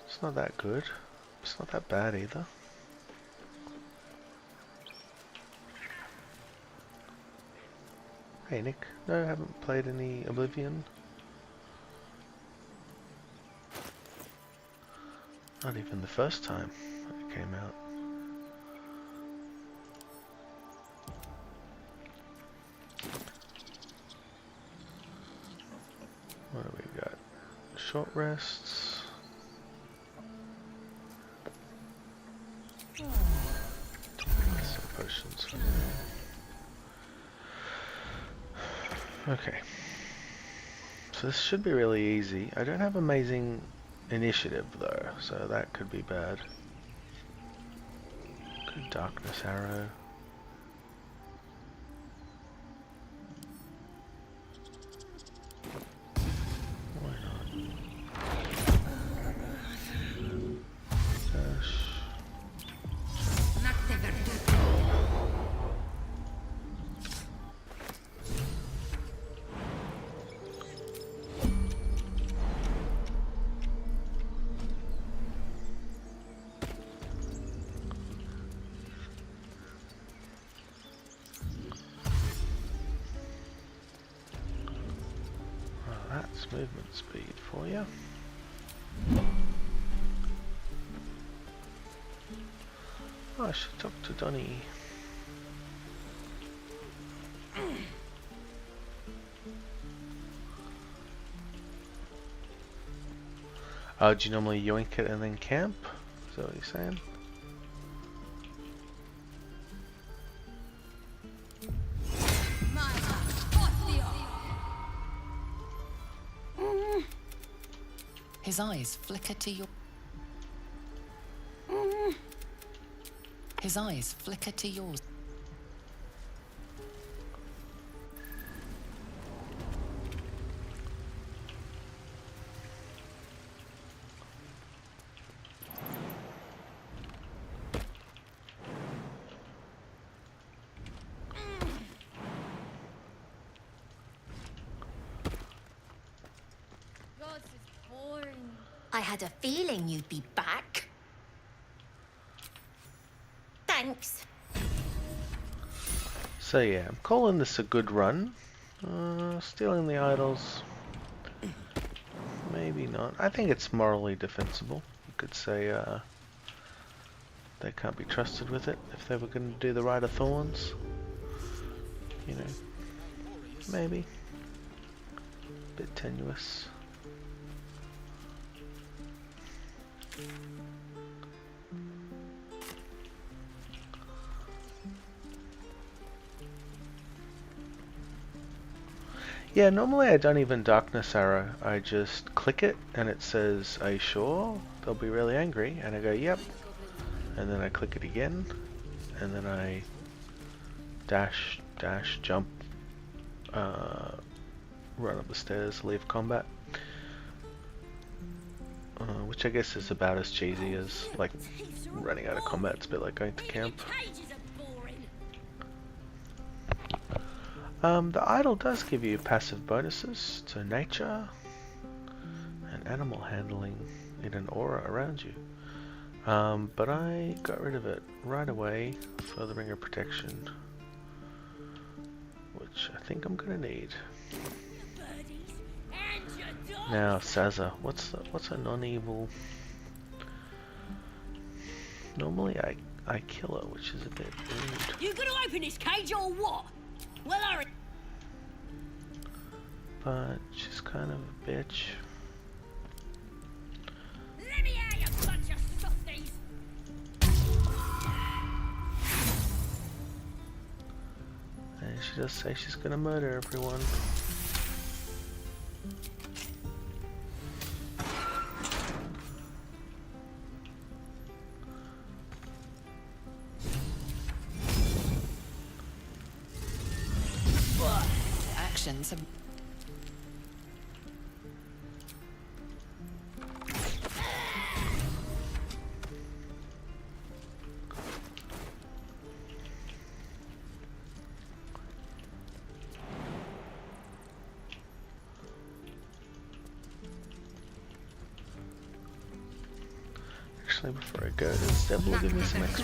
Speaker 1: It's not that good. It's not that bad either. Hey Nick, no, I haven't played any Oblivion. Not even the first time it came out. What do we got? Short rests. Some potions for now. Okay. So this should be really easy. I don't have amazing initiative though, so that could be bad. Good darkness arrow. Why not? Dash. That's movement speed for you. Oh, I should talk to Donnie. Oh, do you normally yoink it and then camp? Is that what you're saying?
Speaker 7: His eyes flicker to your... His eyes flicker to yours.
Speaker 6: I had a feeling you'd be back. Thanks.
Speaker 1: So yeah, I'm calling this a good run. Stealing the idols. Maybe not. I think it's morally defensible. You could say they can't be trusted with it if they were going to do the Rite of Thorns. You know, maybe. Bit tenuous. Yeah, normally I don't even darkness arrow. I just click it and it says, "Are you sure?" They'll be really angry, and I go, "Yep." And then I click it again, and then I dash, jump, run up the stairs, leave combat. Which I guess is about as cheesy as like running out of combat. It's a bit like going to camp. The idol does give you passive bonuses to nature and animal handling in an aura around you. But I got rid of it right away for the Ring of Protection, which I think I'm gonna need. Now, Sazza, what's a non-evil? Normally I kill her, which is a bit rude.
Speaker 2: You gonna open this cage or what? Well,
Speaker 1: But she's kind of a bitch.
Speaker 2: let me out, you bunch of softies!
Speaker 1: And she does say she's gonna murder everyone.
Speaker 7: Actions have...
Speaker 1: Actually, before I go, this devil will give me some XP.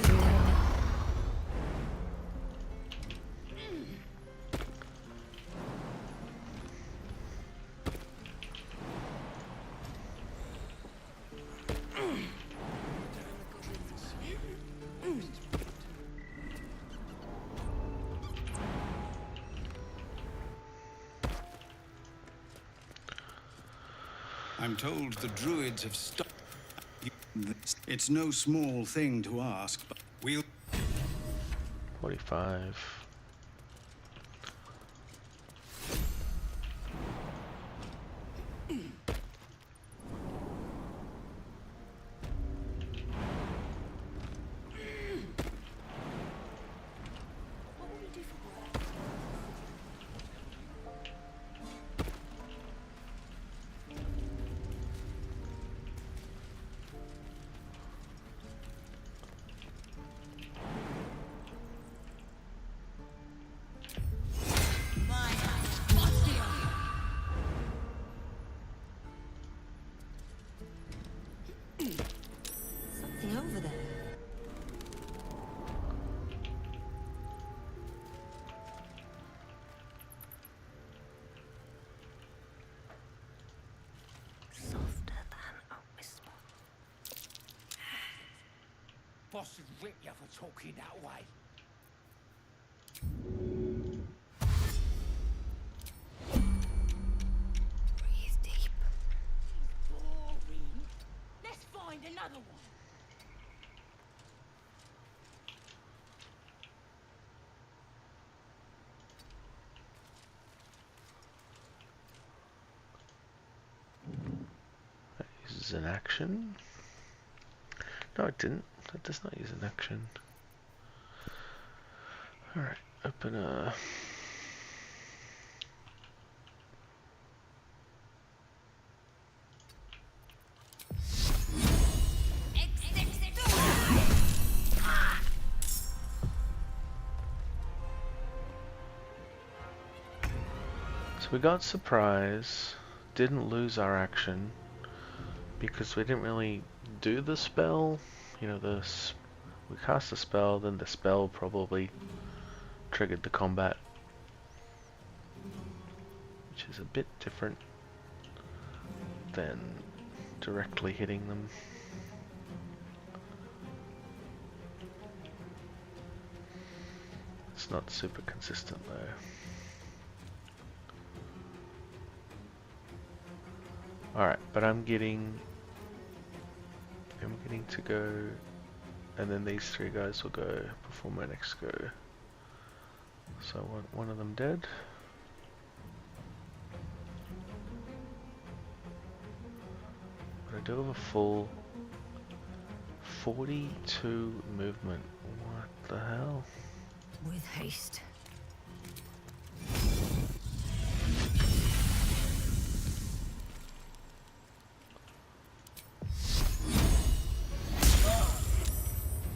Speaker 10: I'm told the Druids have stopped. It's no small thing to ask, but we'll...
Speaker 1: 45.
Speaker 3: Something over there. Softer than a whisper.
Speaker 11: Boss would rip you for talking that way.
Speaker 3: Breathe deep.
Speaker 11: Boring. Let's find another one.
Speaker 1: That uses an action. No, it didn't. That does not use an action. Alright, open a... So we got surprise, didn't lose our action, because we didn't really do the spell. You know, we cast the spell, then the spell probably triggered the combat, which is a bit different than directly hitting them. It's not super consistent though. Alright, but I'm getting to go, and then these three guys will go before my next go. So one of them dead. But I do have a full 42 movement. What the hell?
Speaker 3: With haste.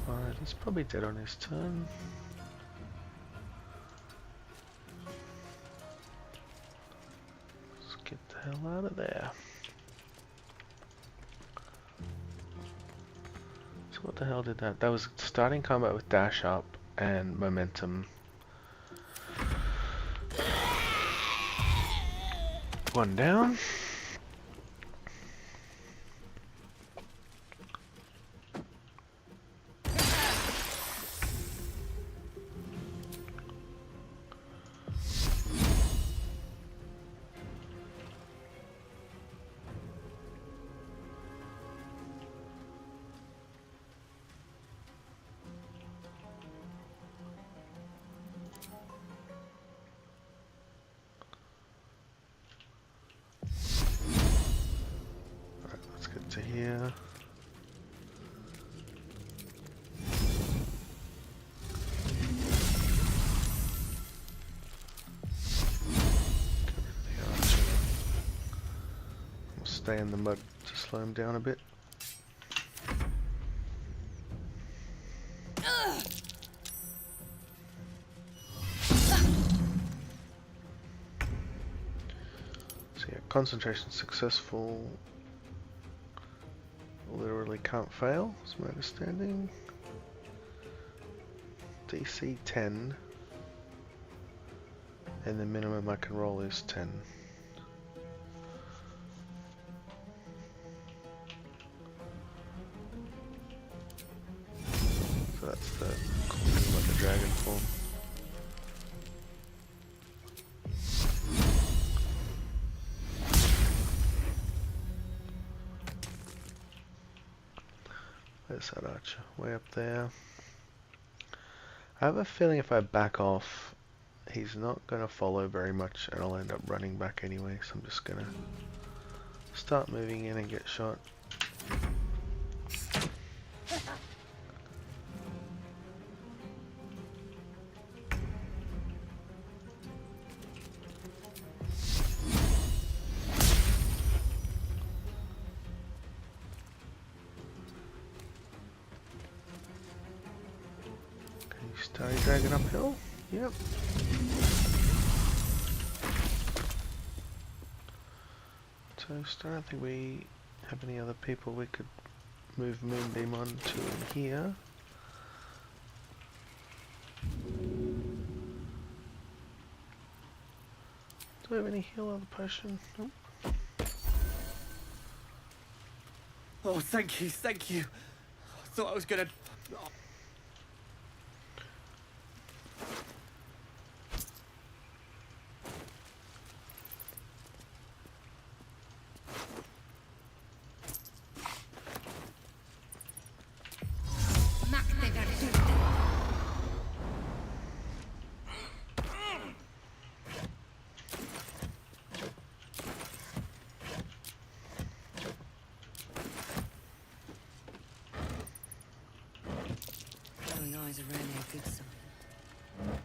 Speaker 1: Alright, he's probably dead on his turn. Let's get the hell out of there. So what the hell did that? That was starting combat with dash up and momentum. One down. To here. We'll stay in the mud to slow him down a bit. So yeah, concentration successful. Literally can't fail, is my understanding. DC 10. And the minimum I can roll is 10. So that's the like a dragon form. Where's that archer? Way up there. I have a feeling if I back off, he's not going to follow very much and I'll end up running back anyway, so I'm just going to start moving in and get shot. Starry Dragon uphill? Yep. So I don't think we have any other people we could move Moonbeam on to in here. Do we have any heal other potion? Nope.
Speaker 11: Oh, thank you, thank you. I thought I was gonna...
Speaker 8: Eyes are rarely a good sign.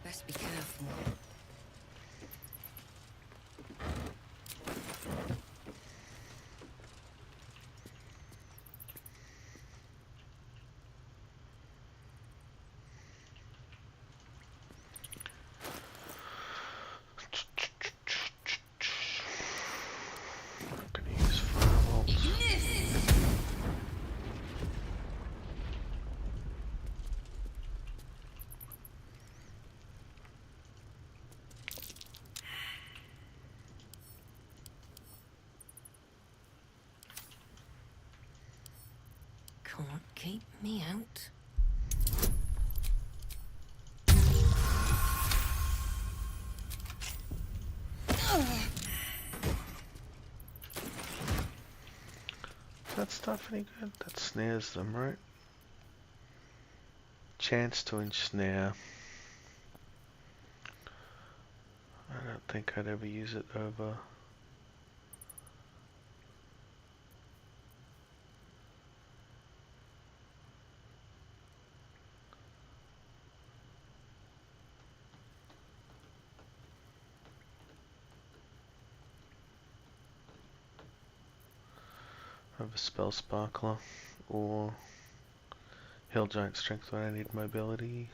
Speaker 8: Best be careful.
Speaker 1: I'm gonna use firebolts.
Speaker 5: Can't keep me out.
Speaker 1: Does that stuff any good? That snares them, right? Chance to ensnare. I don't think I'd ever use it over. Over Spell Sparkler or Hill Giant Strength when I need mobility.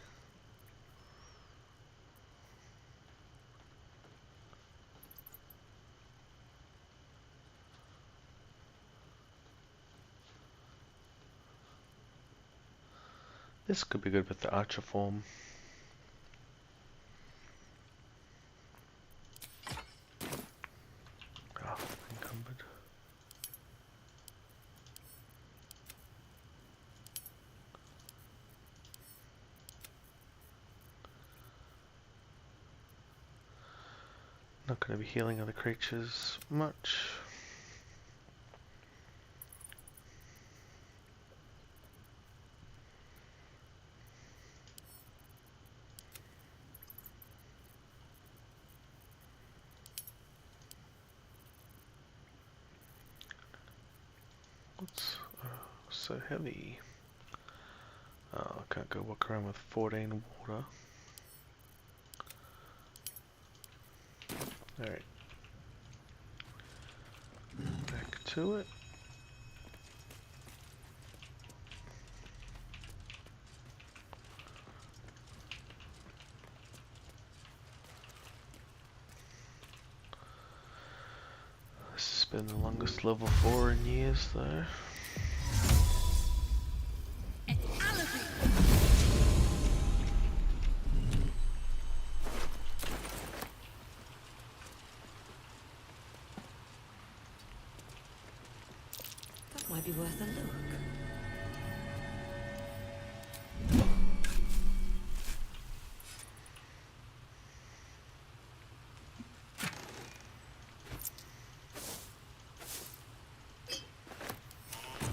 Speaker 1: This could be good with the Archer form. Oh, encumbered. Not going to be healing other creatures much. What's so heavy? Oh, I can't go walk around with 14 water. Alright. Back to it. This has been the longest level 4 in years though.
Speaker 3: Might be worth a look.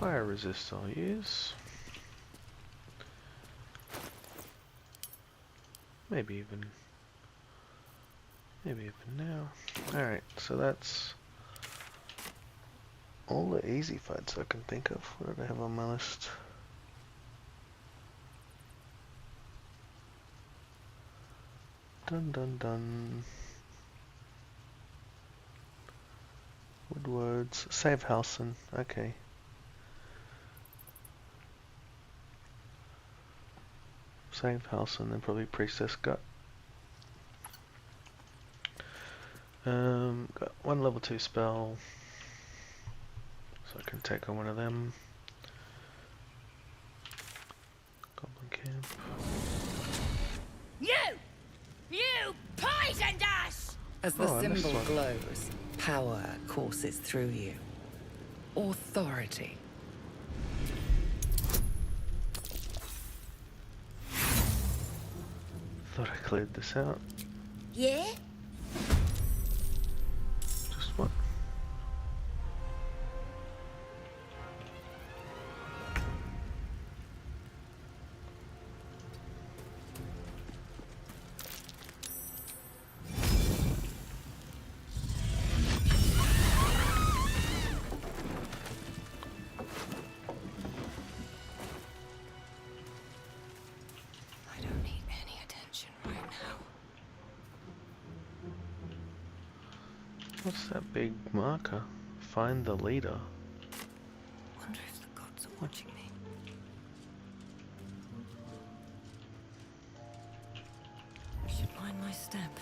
Speaker 1: Fire resist I'll use. Maybe even now. Alright, so that's all the easy fights I can think of. What did I have on my list? Dun dun dun. Woads. Save Halsin. Okay. Save Halsin, then probably Priestess Gut. Got one level 2 spell, so I can take on one of them. Goblin camp.
Speaker 4: You poisoned us!
Speaker 7: As the
Speaker 1: Oh, I missed
Speaker 7: symbol
Speaker 1: one.
Speaker 7: glows, power courses through you. Authority.
Speaker 1: Thought I cleared this out.
Speaker 8: Yeah?
Speaker 1: Just what?
Speaker 5: I don't need any attention right now.
Speaker 1: What's that big marker? Find the leader.
Speaker 5: Wonder if the gods are watching me. I should mind my step.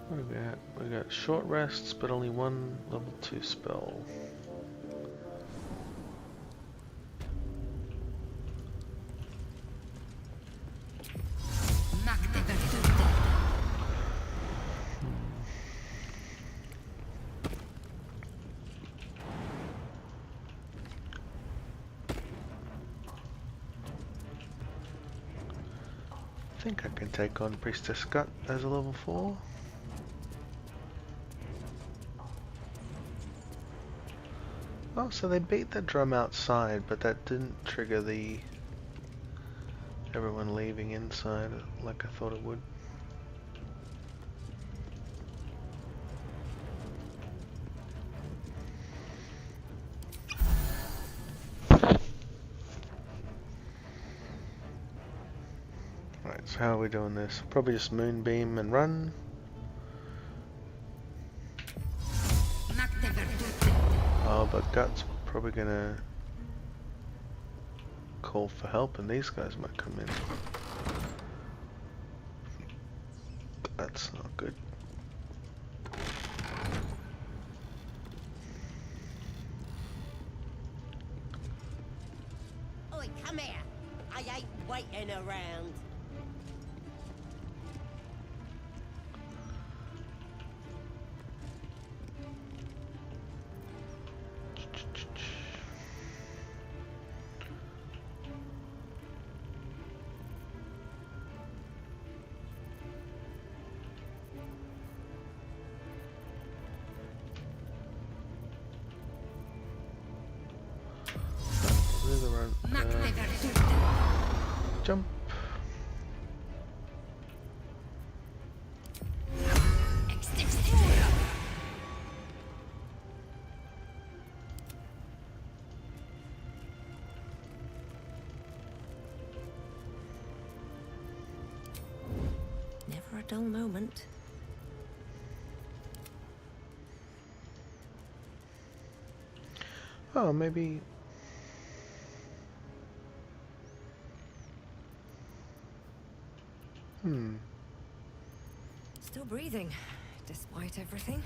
Speaker 1: What do we got? We got short rests, but only one level 2 spell. I think I can take on Priestess Gut as a level 4. Oh, so they beat the drum outside, but that didn't trigger the everyone leaving inside like I thought it would. Right, so how are we doing this? Probably just moonbeam and run. Oh, but Gut's probably gonna call for help and these guys might come in. That's not good.
Speaker 9: Oi, come here. I ain't waiting around.
Speaker 1: Jump.
Speaker 5: Never a dull moment.
Speaker 1: Oh, maybe.
Speaker 5: Still breathing, despite everything.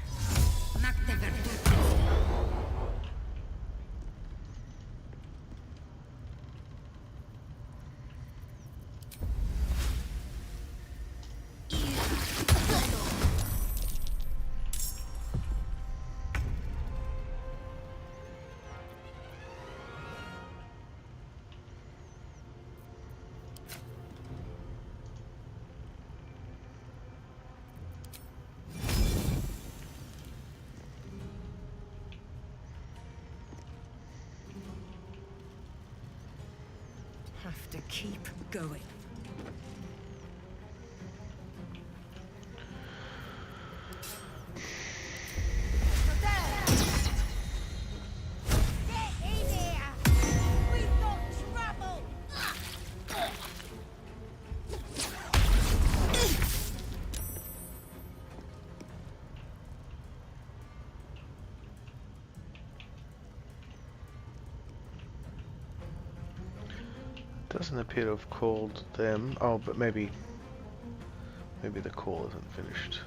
Speaker 3: have to keep going.
Speaker 1: Doesn't appear to have called them. Oh, but maybe the call isn't finished.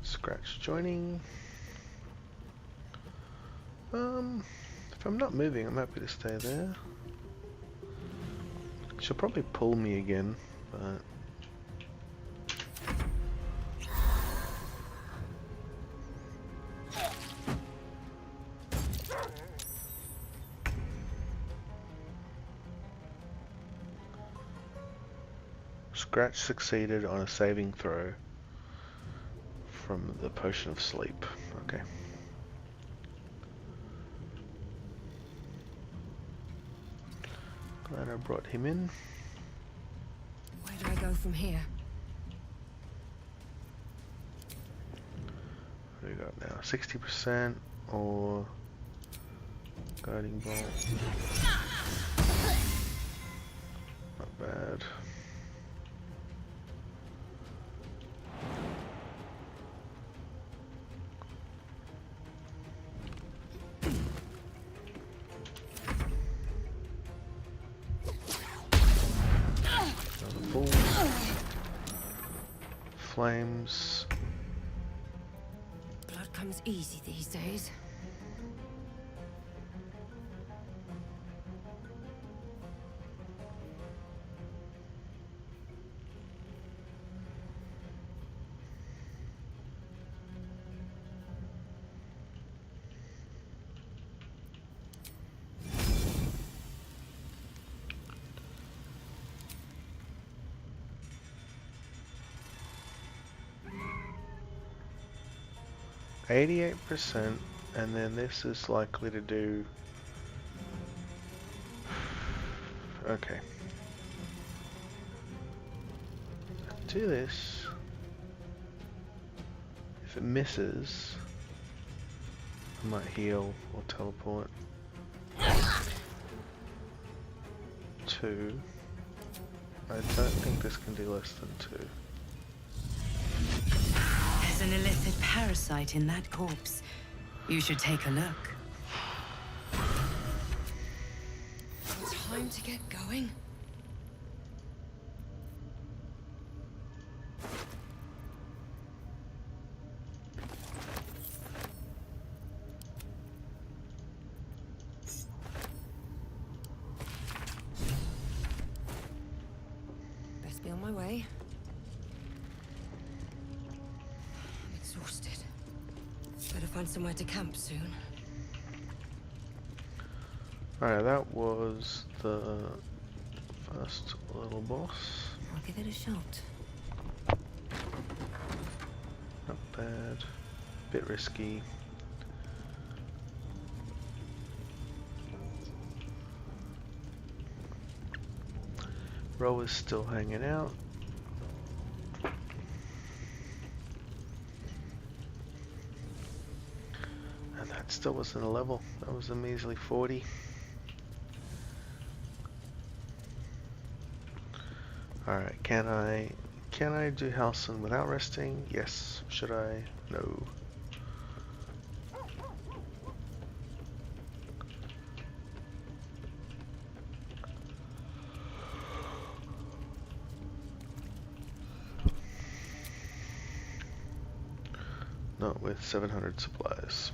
Speaker 1: Scratch joining. If I'm not moving, I'm happy to stay there. She'll probably pull me again, but Scratch succeeded on a saving throw from the Potion of Sleep. Okay. Glad I brought him in.
Speaker 3: Where do I go from here?
Speaker 1: What do we got now? 60% or Guiding Bolt? Not bad. Flames.
Speaker 3: Blood comes easy these days.
Speaker 1: %, and then this is likely to do. Okay. Do this. If it misses, I might heal or teleport. 2. I don't think this can do less than 2.
Speaker 5: There's an Illithid parasite in that corpse. You should take a look.
Speaker 3: Time to get going. Best be on my way. I'm exhausted. Better find somewhere to camp soon.
Speaker 1: Alright, that was the first little boss.
Speaker 3: I'll give it a shot.
Speaker 1: Not bad. Bit risky. Rower's still hanging out. And that still wasn't a level. That was a measly 40. Alright, can I do Halsin without resting? Yes. Should I? No. with 700 supplies.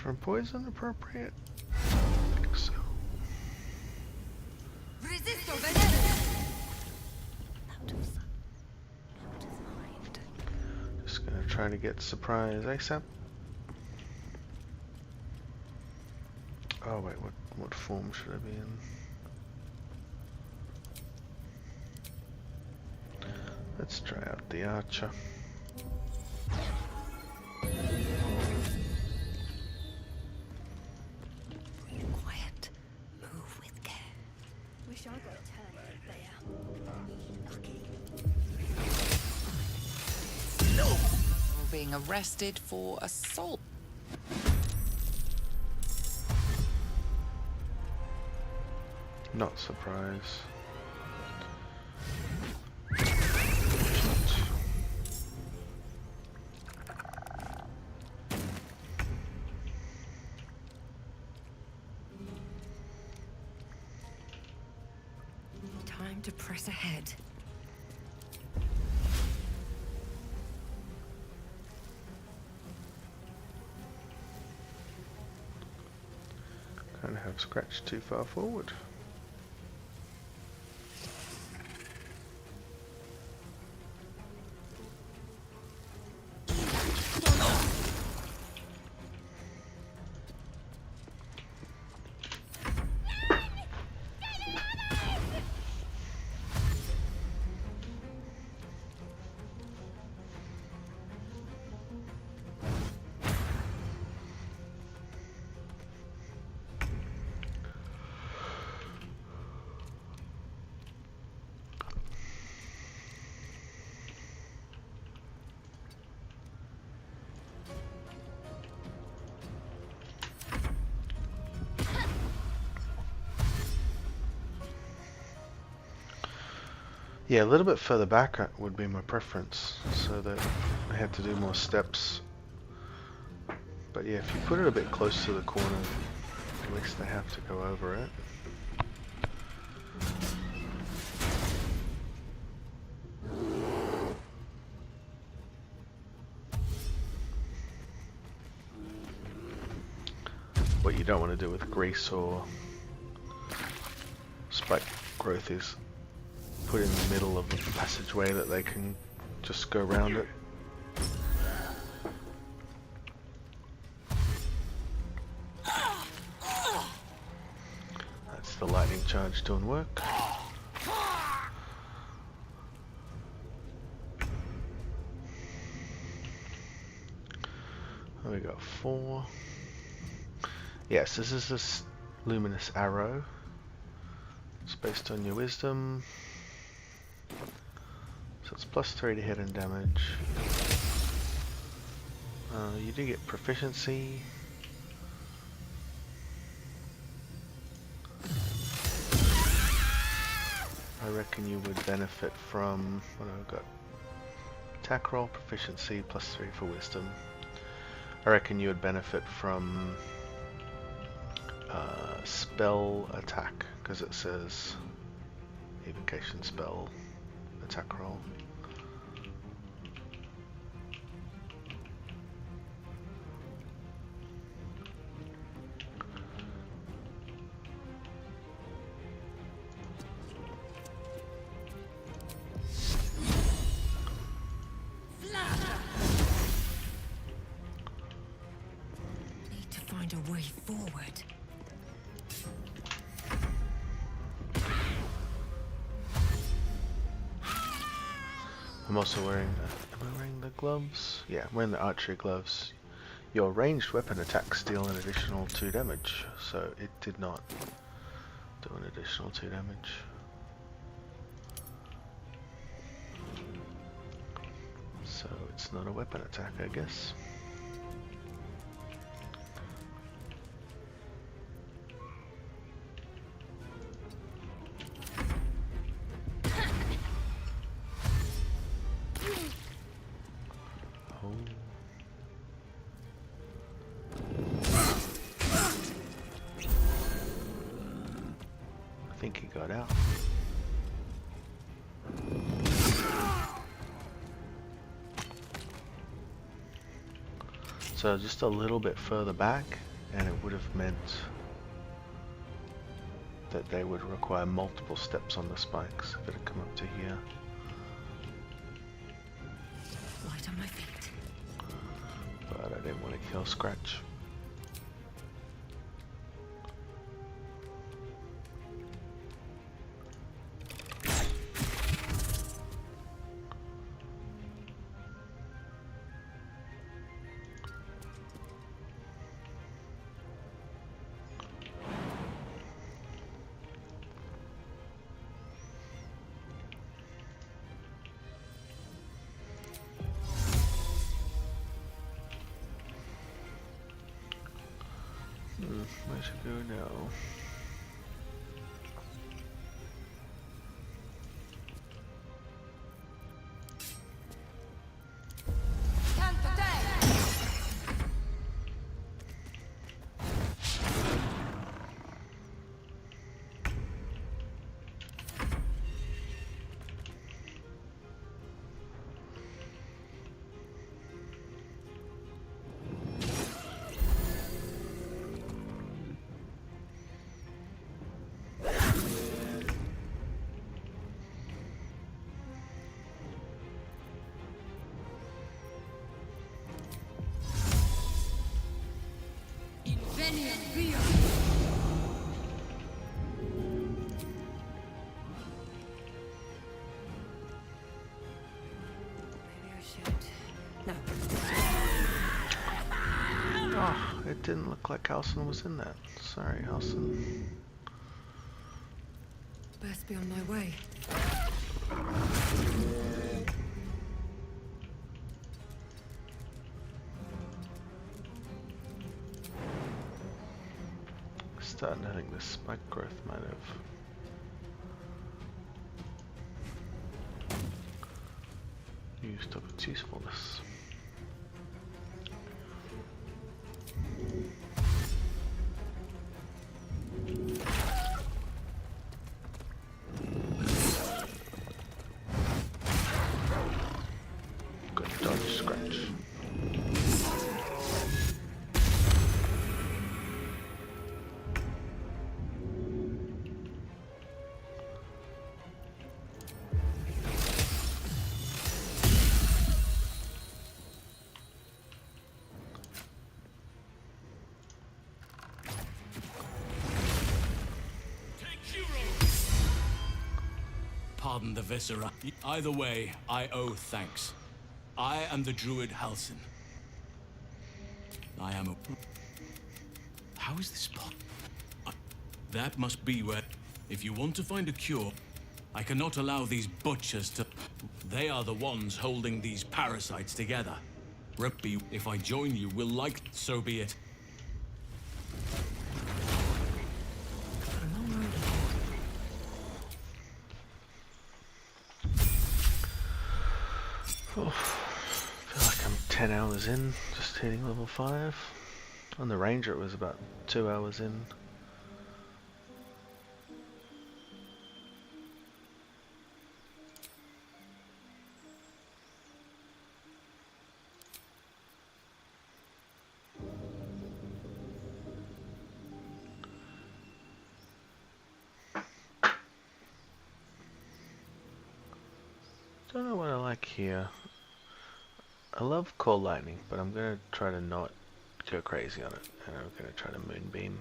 Speaker 1: From poison appropriate? I think so. Just gonna try to get surprise ASAP. Oh wait, what form should I be in? Let's try out the archer.
Speaker 7: Being arrested for assault.
Speaker 1: Not surprise.
Speaker 8: Time to press ahead.
Speaker 1: Can't have scratched too far forward. Yeah, a little bit further back would be my preference, so that I had to do more steps. But yeah, if you put it a bit close to the corner, at least I have to go over it. What you don't want to do with grease or spike growth is put in the middle of a passageway that they can just go around it. That's the lightning charge doing work. We got 4. Yes, this is this luminous arrow. It's based on your wisdom. So it's +3 to hit and damage. You do get proficiency. I reckon you would benefit from, what have I got? Attack roll, proficiency, +3 for wisdom. I reckon you would benefit from spell attack, because it says evocation spell attack roll.
Speaker 3: Need to find a way forward.
Speaker 1: I'm also wearing am I wearing the gloves? Yeah, I'm wearing the archery gloves. Your ranged weapon attacks deal an additional 2 damage, so it did not do an additional 2 damage. So it's not a weapon attack, I guess. I think he got out. So just a little bit further back, and it would have meant that they would require multiple steps on the spikes if it had come up to here.
Speaker 3: Light on my feet.
Speaker 1: But I didn't want to kill Scratch. Where should I go now? Oh, it didn't look like Halsin was in that. Sorry, Halsin.
Speaker 3: Best be on my way.
Speaker 1: Starting to think this spike growth might have used up its usefulness. Good dodge, Scratch.
Speaker 12: Pardon the viscera. Either way, I owe thanks. I am the Druid Halsin. I am a... How is this possible? That must be where... If you want to find a cure, I cannot allow these butchers to... They are the ones holding these parasites together. Rippy, if I join you, will like... So be it.
Speaker 1: Oh, I feel like I'm 10 hours in, just hitting level 5. On the Ranger it was about 2 hours in. Don't know what I like here. I love Core Lightning, but I'm going to try to not go crazy on it. And I'm going to try to Moonbeam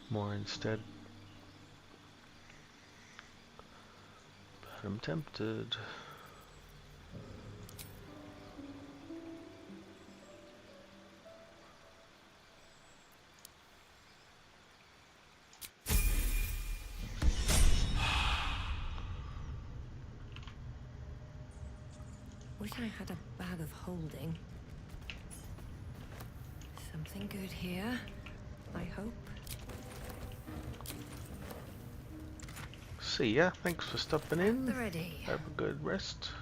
Speaker 1: more instead. But I'm tempted.
Speaker 3: Wish I had a bag of holding. Something good here, I hope.
Speaker 1: See ya. Thanks for stopping in.
Speaker 3: Ready.
Speaker 1: Have a good rest.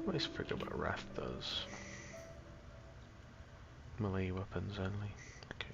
Speaker 1: Always forget what Wrath does. Melee weapons only. Okay.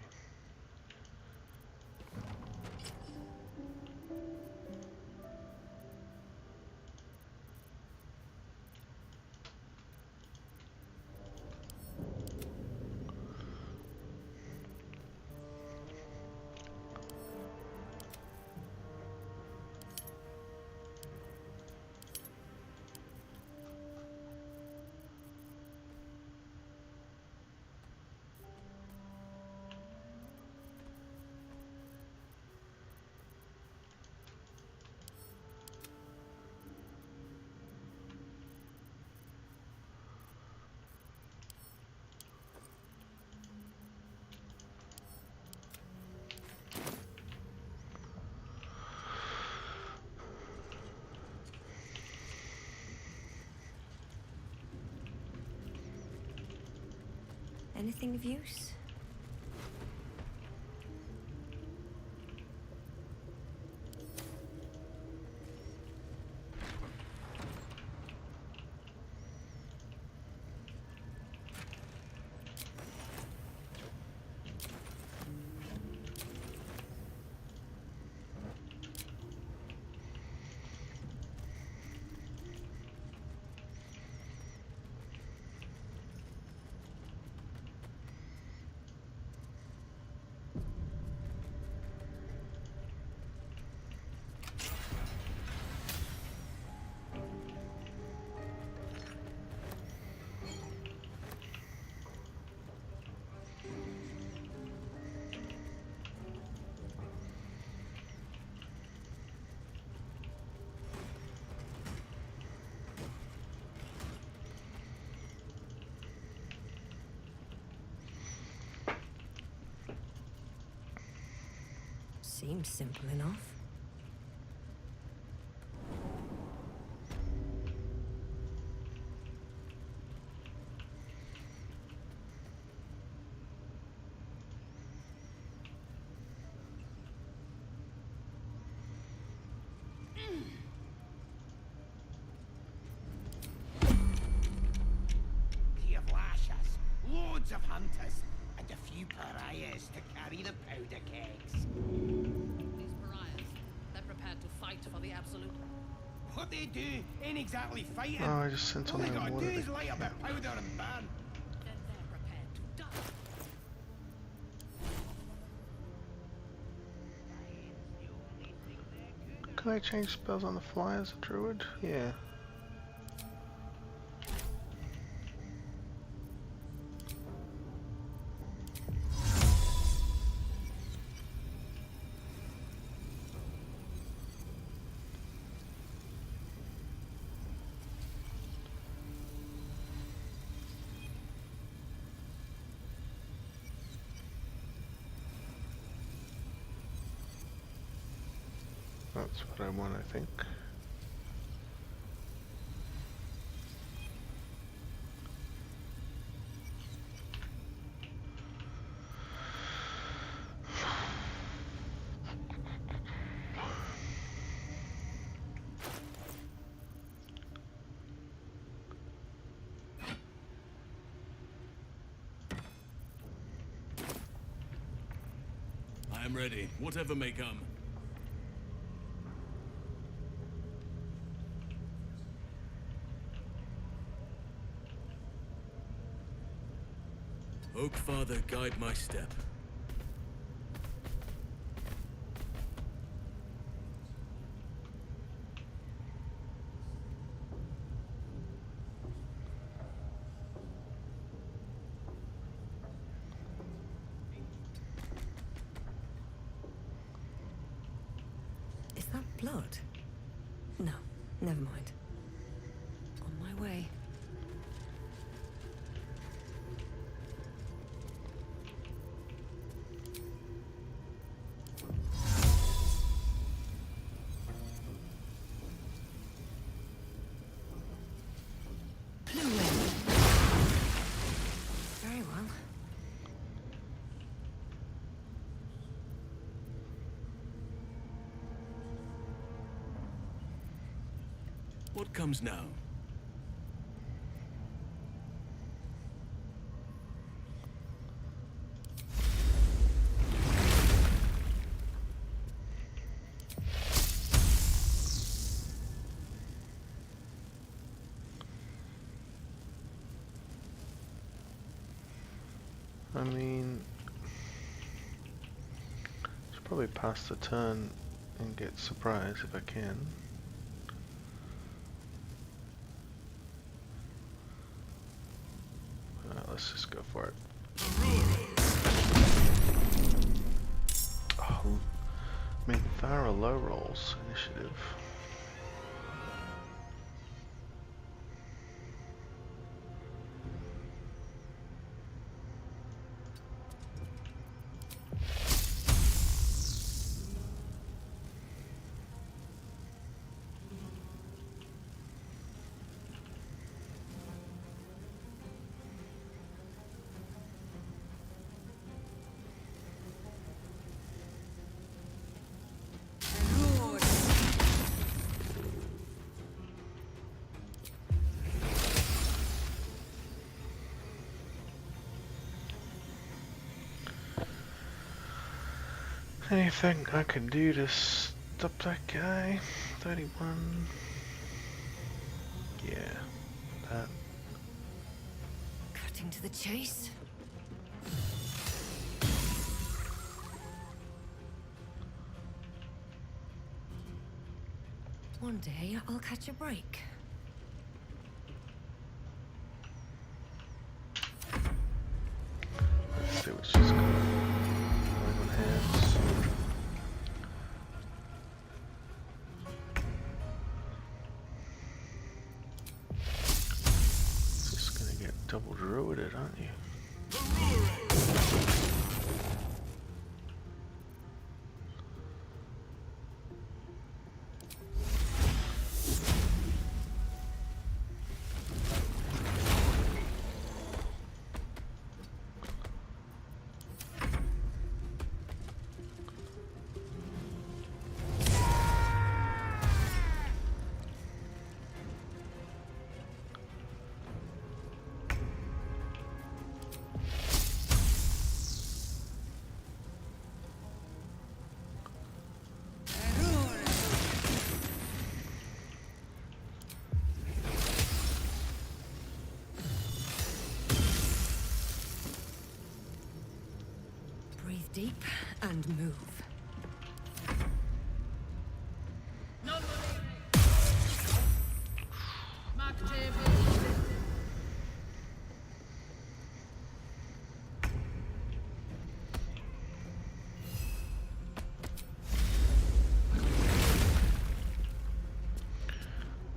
Speaker 3: Anything of use? Seems simple enough.
Speaker 13: Here lashes, loads of hunters, and a few pariahs to carry the powder kegs.
Speaker 14: These pariahs, they're prepared to fight for the absolute.
Speaker 13: What they do ain't exactly fighting.
Speaker 1: Oh, I just sent
Speaker 13: All they
Speaker 1: on
Speaker 13: gotta do
Speaker 1: water.
Speaker 13: is light up a powder and burn.
Speaker 14: Then they're prepared to die.
Speaker 1: Can I change spells on the fly as a druid? Yeah. That's what I want, I think.
Speaker 12: I'm ready, whatever may come. Oak Father, guide my step.
Speaker 3: Is that blood? No, never mind. On my way. Very well.
Speaker 12: What comes now?
Speaker 1: I mean, should probably pass the turn and get surprised if I can. Let's just go for it. Oh, Minthara low rolls initiative. Anything I can do to stop that guy? 31. Yeah, that.
Speaker 3: Cutting to the chase. One day I'll catch a break.
Speaker 1: Let's see what's just going on hands. Just gonna get double druided, aren't you?
Speaker 3: Deep and move.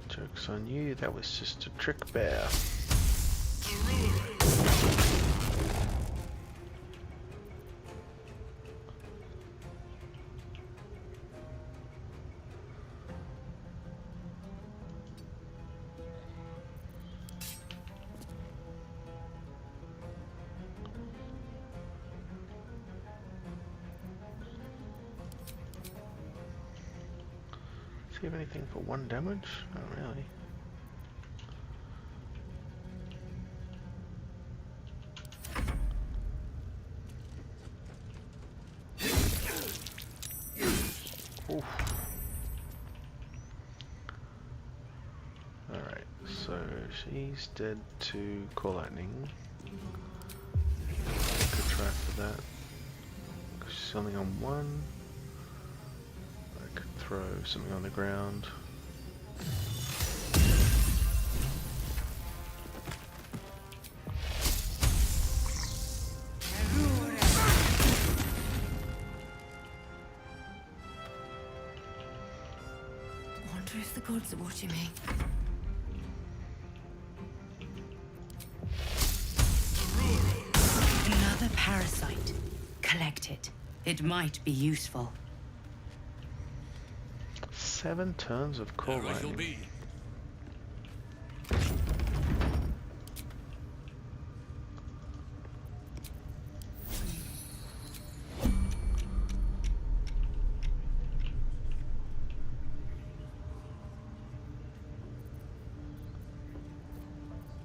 Speaker 1: Joke's on you, that was just a trick bear. Do you have anything for 1 damage? Not really. So she's dead to Core Lightning. Good try for that. She's only on one. I could throw something on the ground.
Speaker 5: Wonder if the gods are watching me. Another parasite. Collect it. It might be useful.
Speaker 1: 7 turns of Core
Speaker 12: There I shall
Speaker 1: Lightning.
Speaker 12: be.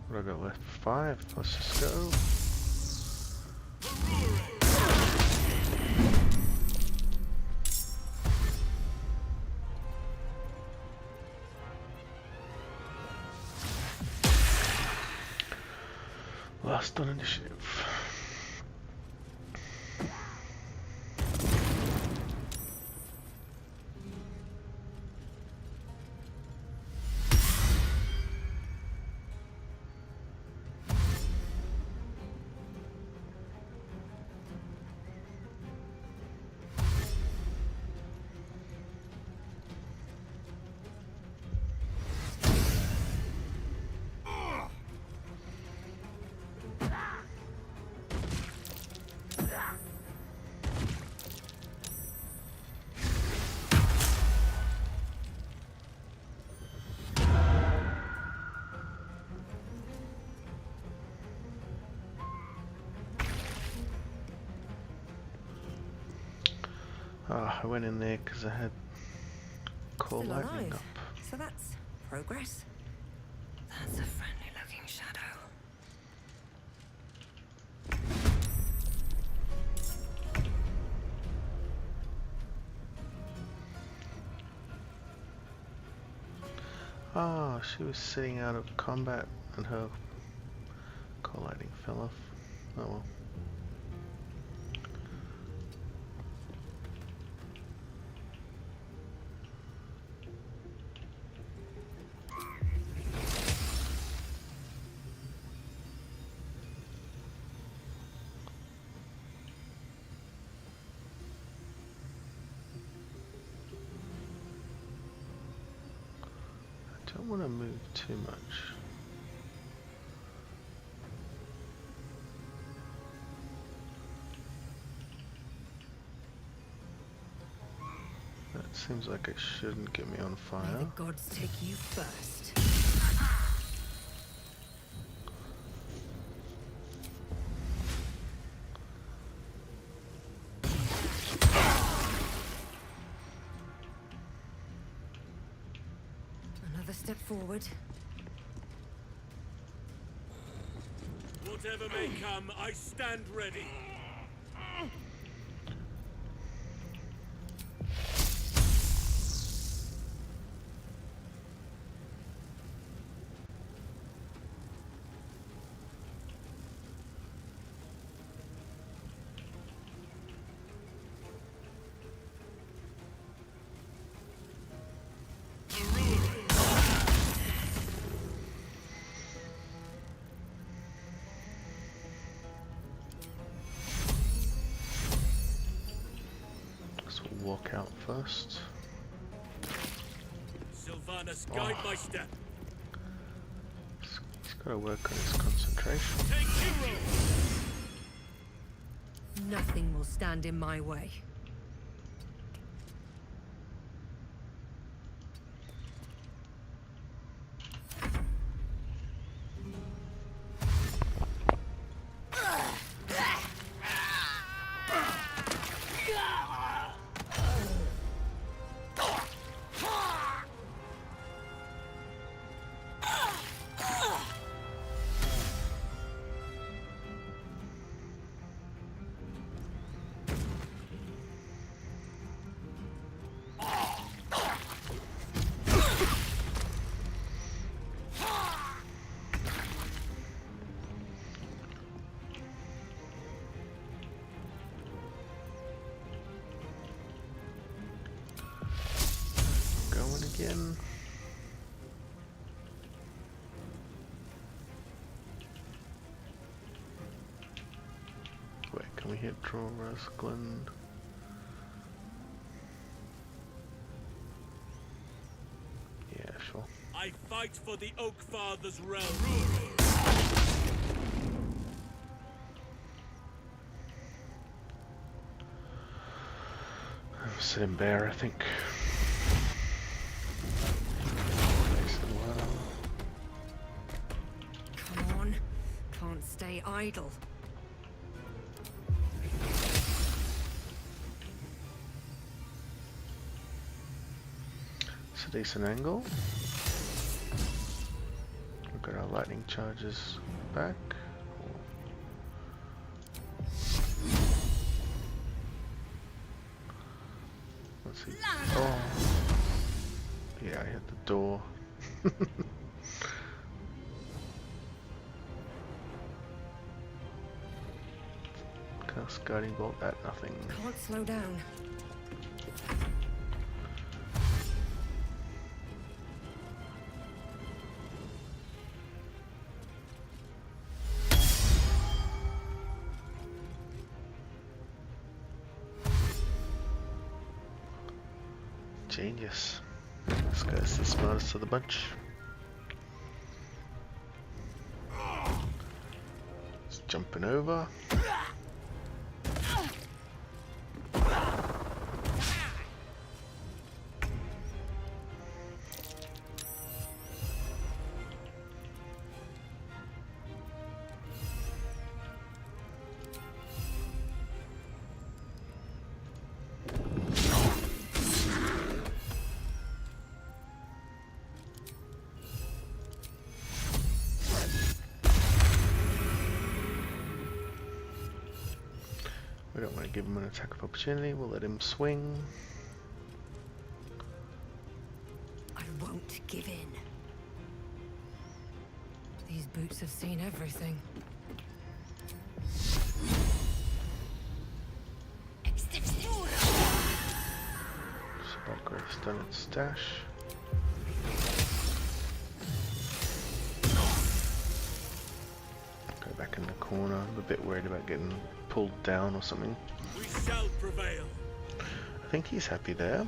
Speaker 1: What have I got left? 5. Let's just go. Last on initiative. I went in there because I had Core
Speaker 3: Still
Speaker 1: Lightning
Speaker 3: alive.
Speaker 1: up.
Speaker 3: So that's progress. That's a friendly looking shadow.
Speaker 1: Oh, she was sitting out of combat and her Core Lightning fell off. Oh well. I don't want to move too much. That seems like it shouldn't get me on
Speaker 3: May
Speaker 1: fire.
Speaker 3: the gods take you first. Another step forward.
Speaker 12: Whatever may come, I stand ready.
Speaker 1: Walk out first.
Speaker 12: Sylvanas, guide my step.
Speaker 1: He's got to work on his concentration.
Speaker 12: Take hero.
Speaker 3: Nothing will stand in my way.
Speaker 1: hit Dror, Razglin. Yeah, sure.
Speaker 12: I fight for the Oak Father's realm.
Speaker 1: I'm sitting bear, I think.
Speaker 3: Come on. Can't stay idle.
Speaker 1: It's a decent angle. We've got our lightning charges back. Let's see. Oh, yeah, I hit the door. Cast guiding bolt at nothing.
Speaker 3: Can't slow down.
Speaker 1: Genius. This guy's the smartest of the bunch. It's jumping over. We don't want to give him an attack of opportunity, we'll let him swing.
Speaker 3: I won't give in. These boots have seen everything.
Speaker 1: Subclass done its stash. Go back in the corner. I'm a bit worried about getting pulled down or something.
Speaker 12: We shall prevail.
Speaker 1: I think he's happy there.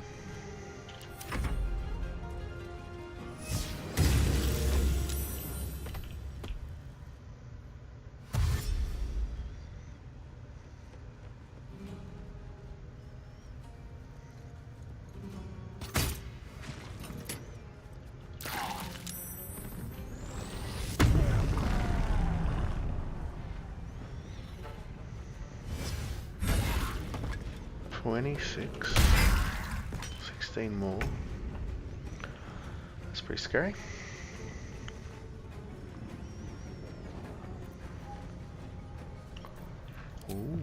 Speaker 1: $26, 16 more. That's pretty scary. Ooh.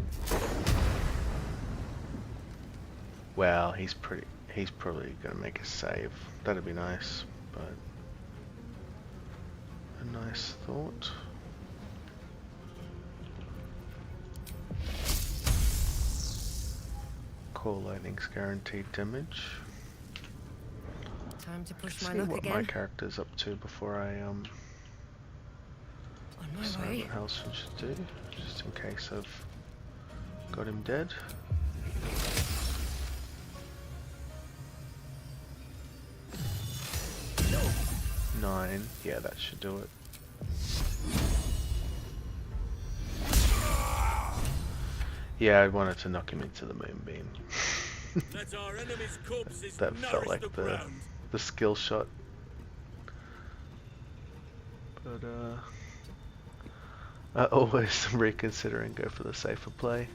Speaker 1: Well, he's probably gonna make a save. That'd be nice, but a nice thought. Core lightning's guaranteed damage.
Speaker 3: Time to push
Speaker 1: See
Speaker 3: my luck
Speaker 1: what
Speaker 3: again.
Speaker 1: my character's up to before I
Speaker 3: On my
Speaker 1: decide
Speaker 3: way.
Speaker 1: what Halsin should do, just in case I've got him dead. Nine, yeah, that should do it. Yeah, I wanted to knock him into the moonbeam.
Speaker 12: Let our enemy's corpses
Speaker 1: That felt like the skill shot. But I always reconsider and go for the safer play.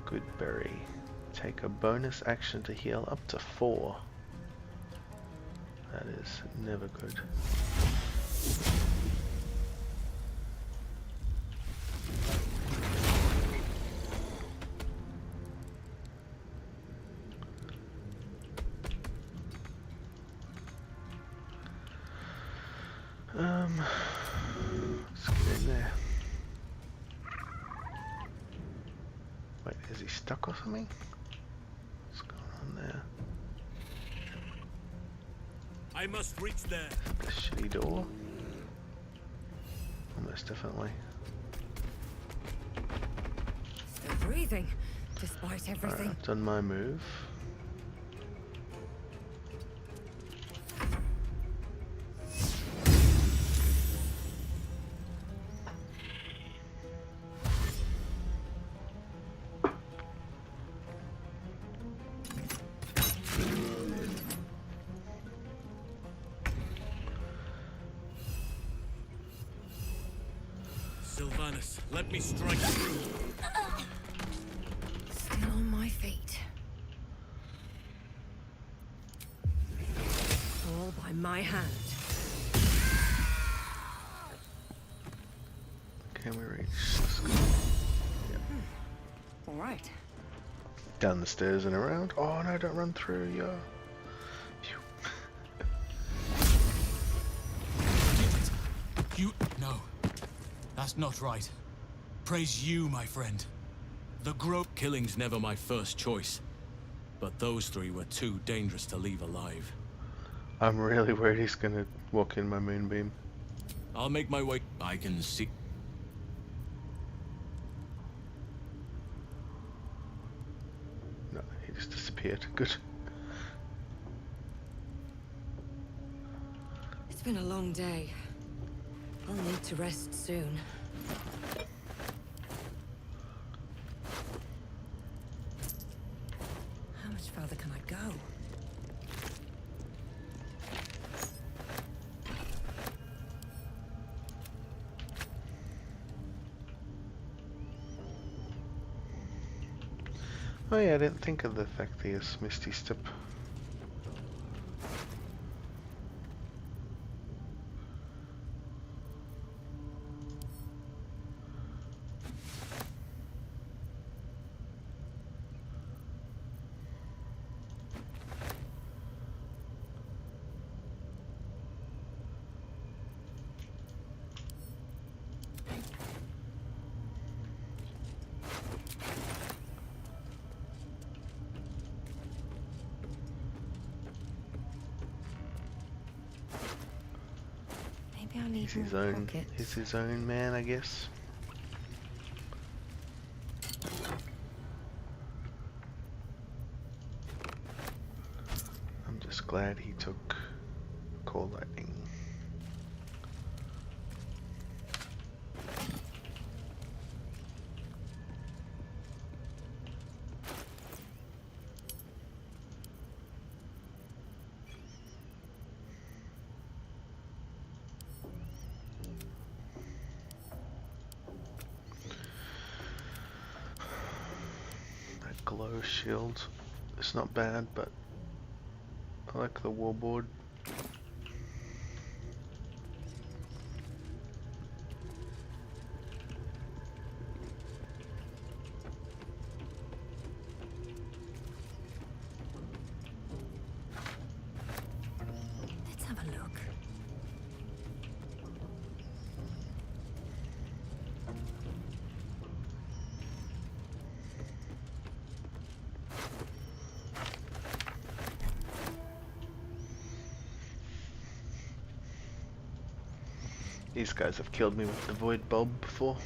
Speaker 1: Good berry. Take a bonus action to heal up to 4. That is never good. Let's get in there. Wait, is he stuck or something? What's going on there?
Speaker 12: I must reach there.
Speaker 1: The shitty door. Almost definitely.
Speaker 3: Still breathing, despite everything.
Speaker 1: Alright, I've done my move.
Speaker 12: Sylvanas, let me strike through.
Speaker 3: Still on my feet. All by my hand.
Speaker 1: Can we reach this guy? Yep.
Speaker 3: All right.
Speaker 1: Down the stairs and around. Oh no, don't run through, yeah.
Speaker 12: You... No. That's not right. Praise you, my friend. The killing's never my first choice. But those three were too dangerous to leave alive.
Speaker 1: I'm really worried he's gonna walk in my moonbeam.
Speaker 12: I'll make my way. I can see.
Speaker 1: No, he just disappeared. Good.
Speaker 3: It's been a long day. I'll need to rest soon. How much further can I go?
Speaker 1: Oh yeah, I didn't think of the fact he has Misty Step.
Speaker 3: Maybe I need more pockets.
Speaker 1: He's his own man, I guess. I'm just glad he took Core Lightning. Glow shield. It's not bad, but I like the wallboard.
Speaker 3: Let's have a look.
Speaker 1: These guys have killed me with the void bulb before.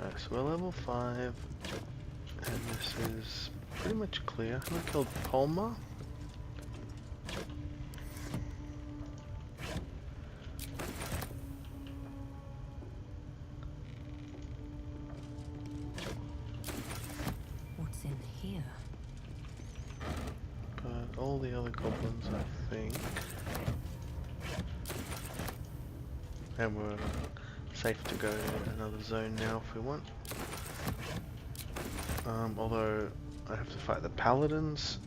Speaker 1: Alright, so we're level 5, and this is pretty much clear. I killed Polma.
Speaker 3: What's in here?
Speaker 1: But all the other goblins, I think. And we're safe to go to another zone now if we want. Although I have to fight the paladins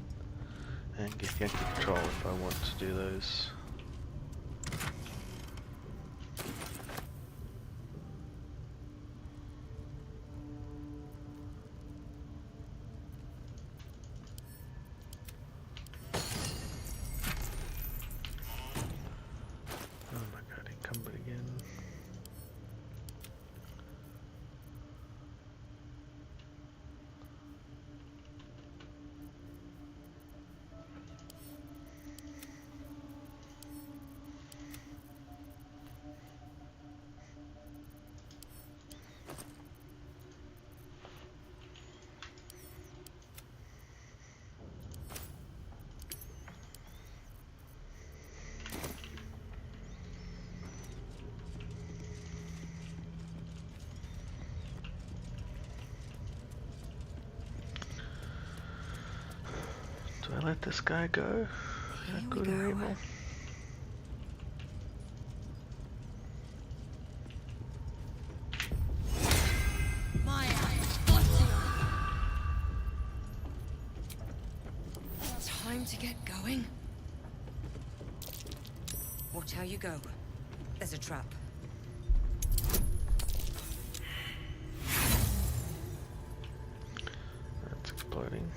Speaker 1: and Githyanki Patrol if I want to do those. let this guy go? Is that good or evil?
Speaker 8: Time to get going. Watch how you go. There's a trap.
Speaker 1: That's exploding.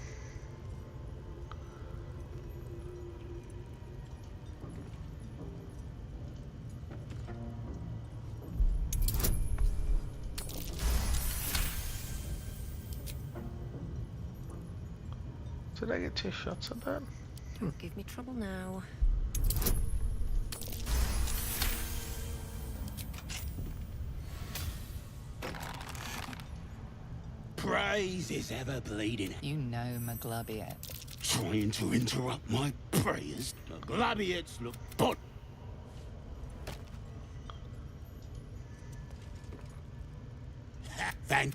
Speaker 1: Did I get 2 shots at that?
Speaker 8: Don't give me trouble now.
Speaker 13: Praise is ever bleeding.
Speaker 7: You know Maglabiet.
Speaker 13: Trying to interrupt my prayers. Maglabiets look but. Thank.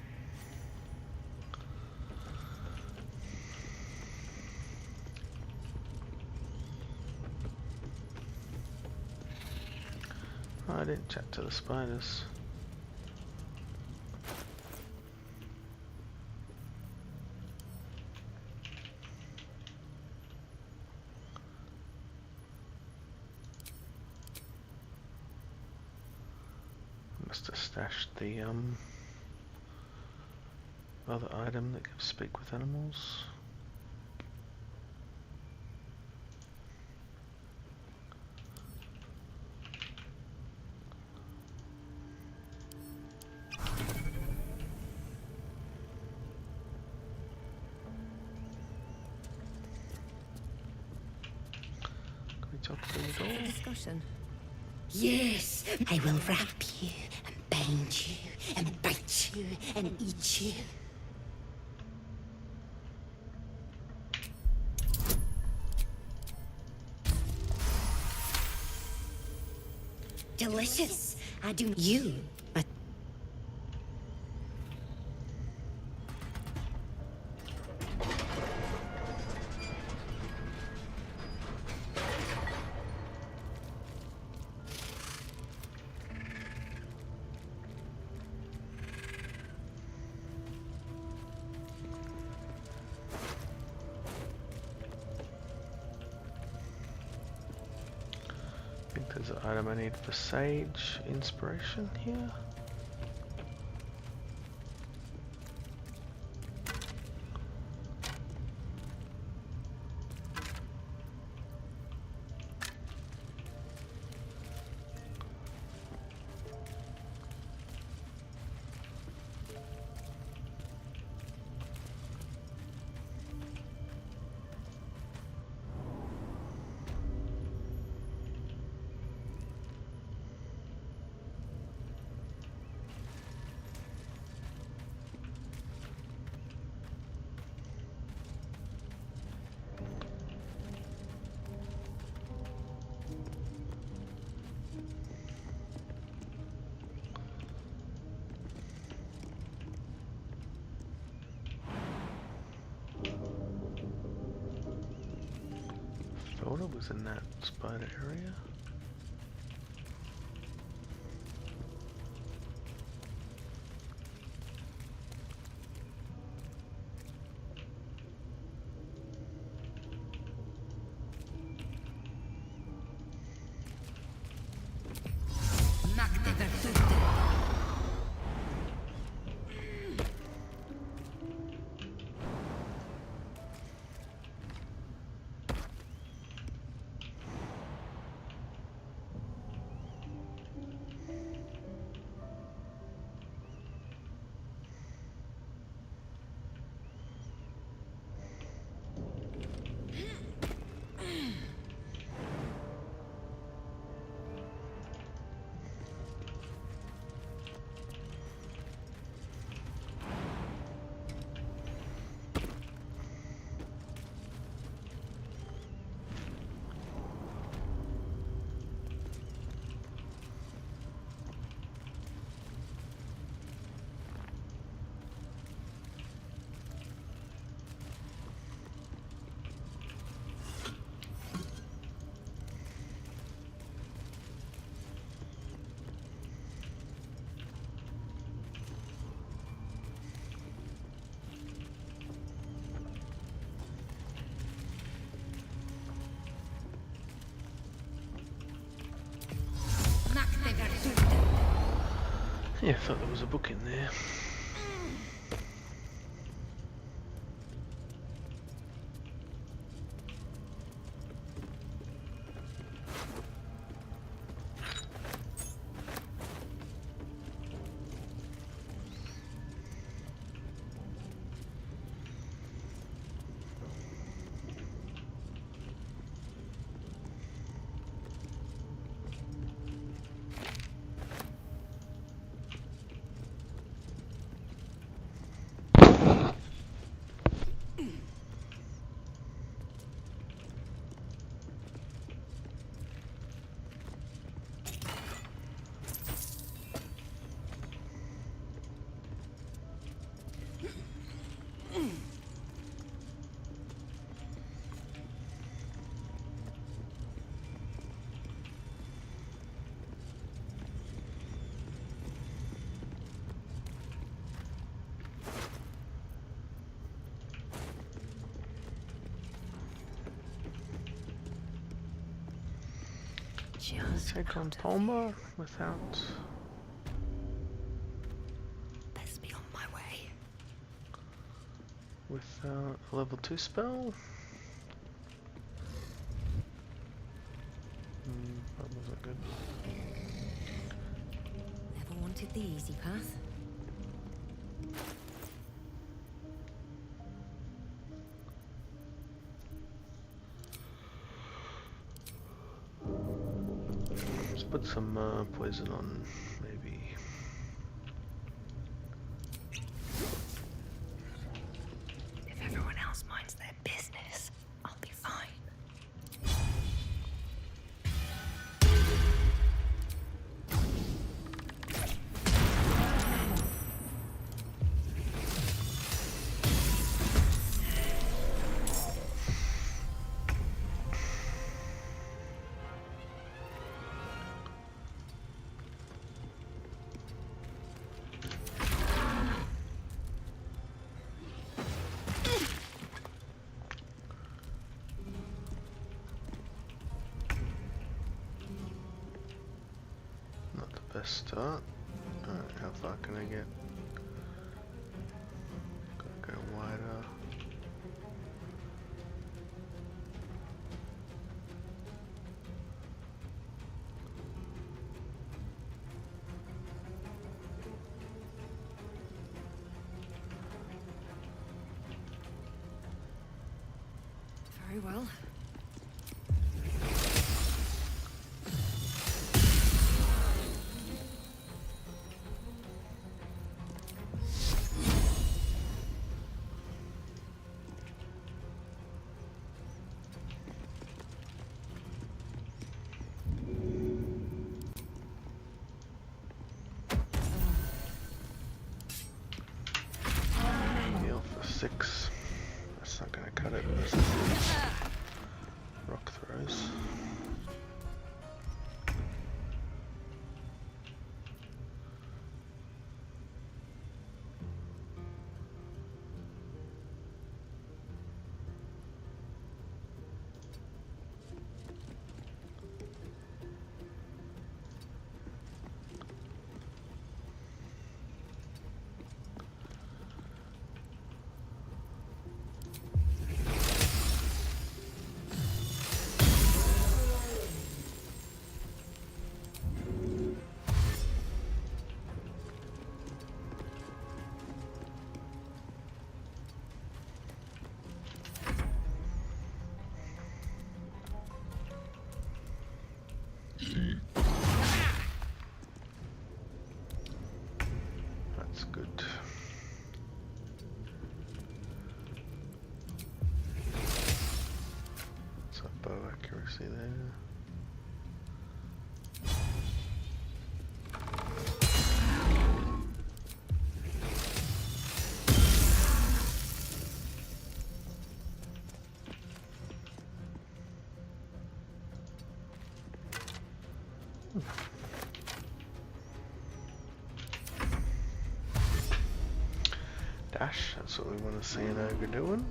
Speaker 1: Oh, I didn't chat to the spiders. Must have stashed the other item that gives speak with animals.
Speaker 8: Discussion.
Speaker 15: Yes, I will wrap you and bind you and bite you and eat you. Delicious. I do you, but
Speaker 1: I think there's an item I need for Sage Inspiration here. I thought it was in that spider area. Yeah, I thought there was a book in there. Take on Polma without.
Speaker 8: Best be on my way.
Speaker 1: Without a level 2 spell. That wasn't good.
Speaker 8: Never wanted the easy path.
Speaker 1: Let's put some poison on, maybe.
Speaker 8: If everyone else minds their business, I'll be fine.
Speaker 1: Best start. Alright, how far can I get? Gotta go wider.
Speaker 8: Very well.
Speaker 1: Heal for 6. That's not gonna cut it. This is rock throws. That's good. What's up, bow accuracy there? Dash, that's what we want to see an ogre doing.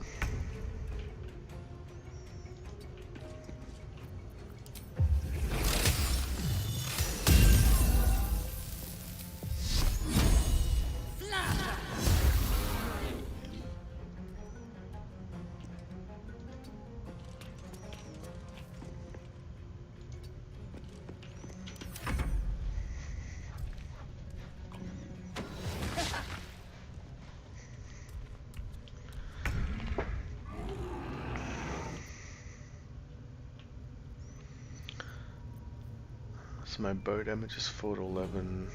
Speaker 1: So my bow damage is 4 to 11.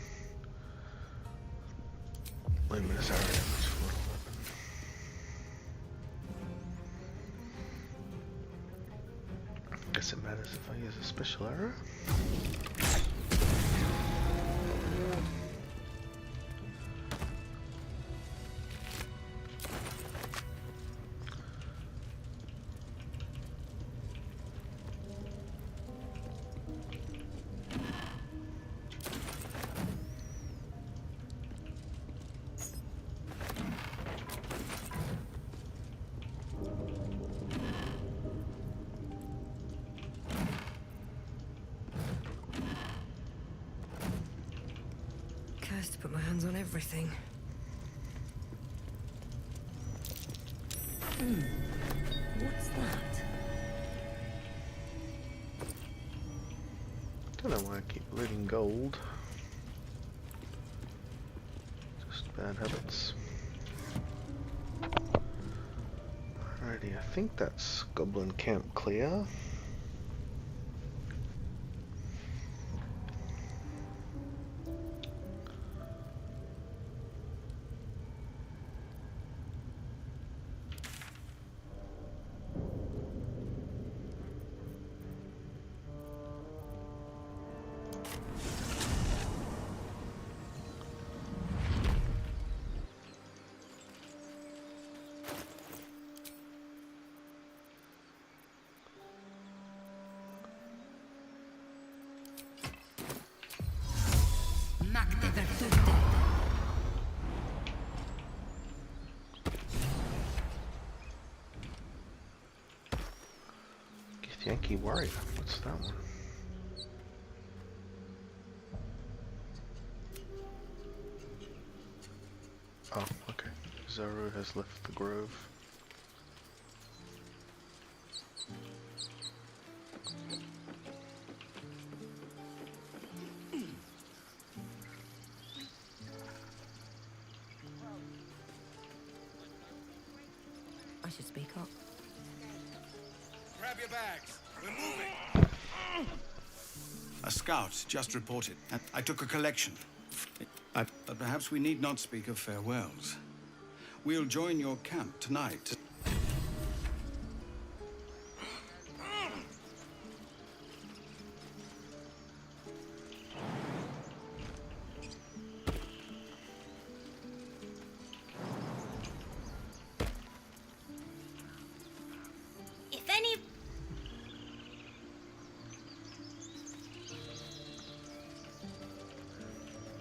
Speaker 1: Luminous arrow damage 4 to 11. Guess it matters if I use a special arrow.
Speaker 3: To put my hands on everything. What's that?
Speaker 1: Don't know why I keep looting gold. Just bad habits. Alrighty, I think that's Goblin Camp clear. Githyanki Warrior, what's that one? Oh, okay. Zoro has left the grove.
Speaker 3: I should speak up.
Speaker 10: Grab your bags. We're moving. A scout just reported, and I took a collection. But perhaps we need not speak of farewells. We'll join your camp tonight.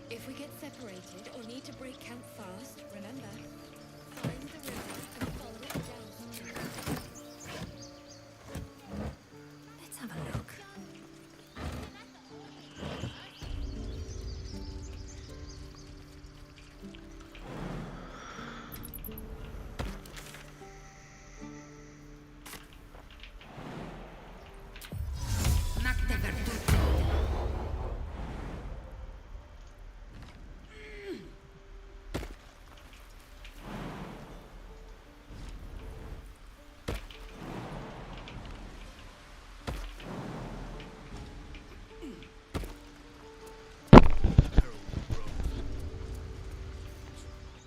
Speaker 4: If we get separated or need to break camp fast, remember, find the river and follow it downstream.
Speaker 3: Let's have a look.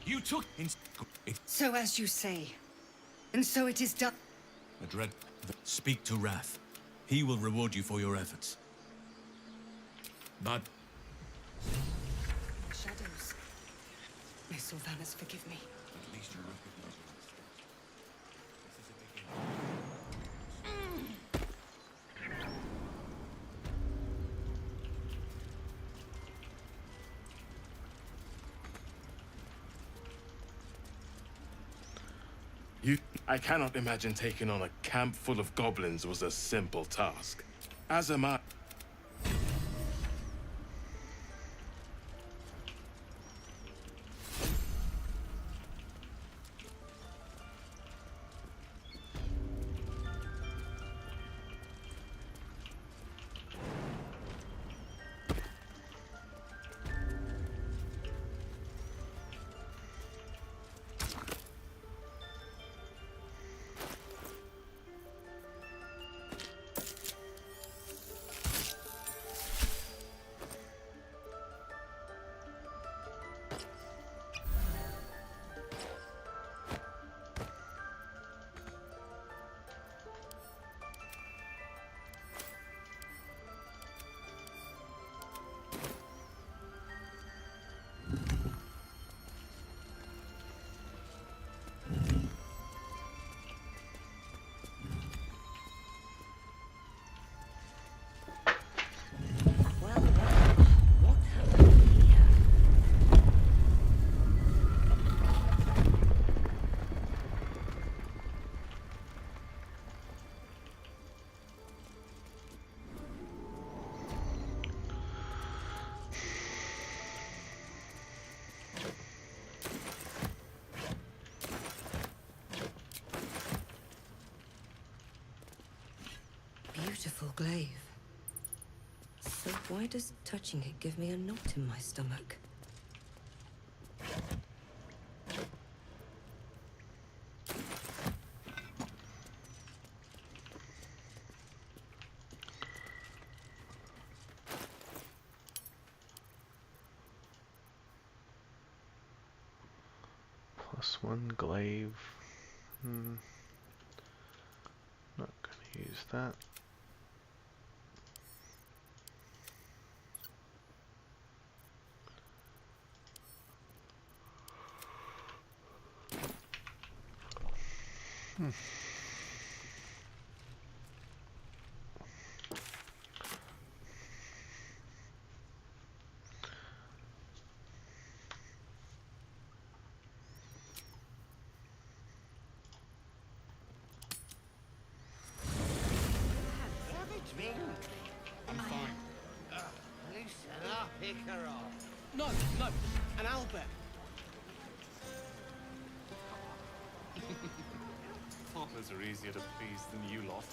Speaker 12: You took in.
Speaker 2: So as you say, and so it is done.
Speaker 12: Madred, speak to Wrath. He will reward you for your efforts. But
Speaker 2: Shadows. May Sylvanas forgive me.
Speaker 12: at least you recognize me. This is a beginning.
Speaker 16: I cannot imagine taking on a camp full of goblins was a simple task. As am I.
Speaker 3: glaive. So why does touching it give me a knot in my stomach?
Speaker 1: +1 glaive. Not gonna use that.
Speaker 13: I'm fine. Loosen up, Icaro.
Speaker 11: No, an Albert.
Speaker 16: Partners are easier to please than you lot.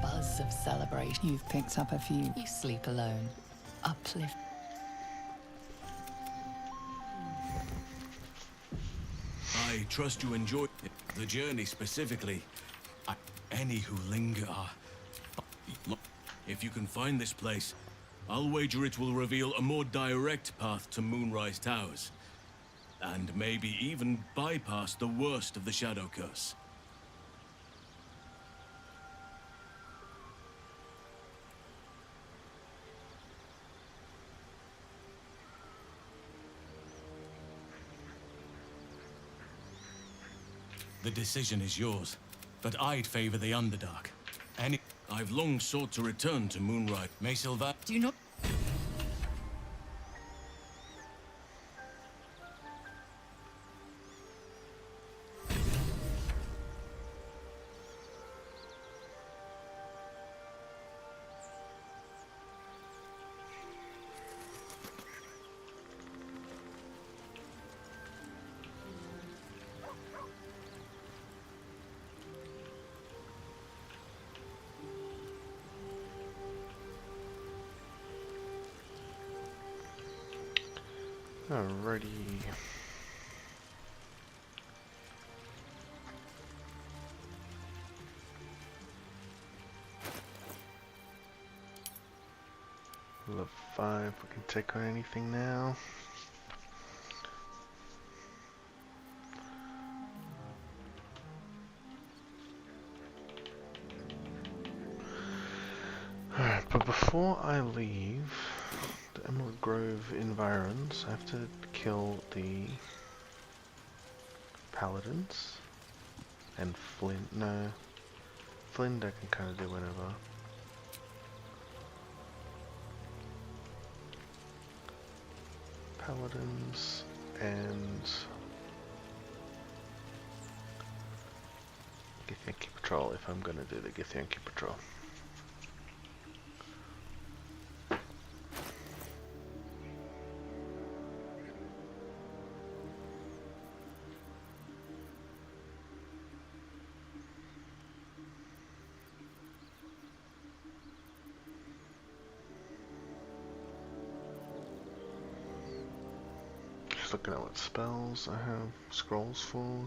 Speaker 7: Buzz of celebration. You've picked up a few. You sleep alone. Uplift.
Speaker 12: I trust you enjoy the journey specifically. Any who linger are... Look, if you can find this place, I'll wager it will reveal a more direct path to Moonrise Towers. And maybe even bypass the worst of the Shadow Curse. The decision is yours, but I'd favor the Underdark. I've long sought to return to Moonrise. May Sylva...
Speaker 7: Do you not...
Speaker 1: Alrighty. Level 5, we can take on anything now. Alright, but before I leave the Emerald Grove environs, I have to kill the Paladins and Flint. No, Flint I can kind of do whenever. Paladins and Githyanki Patrol if I'm going to do the Githyanki Patrol. Just looking at what spells I have scrolls for.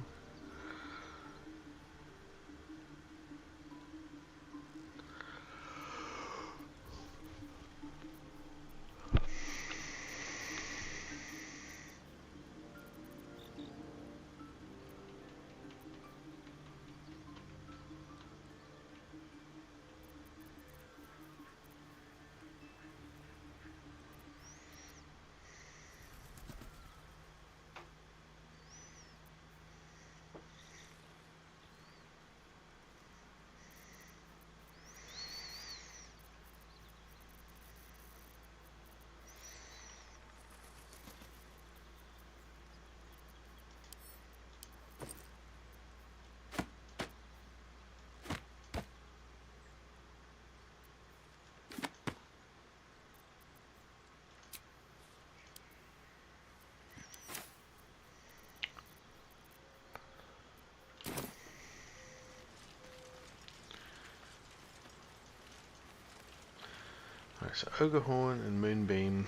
Speaker 1: Alright, so Ogre Horn and Moonbeam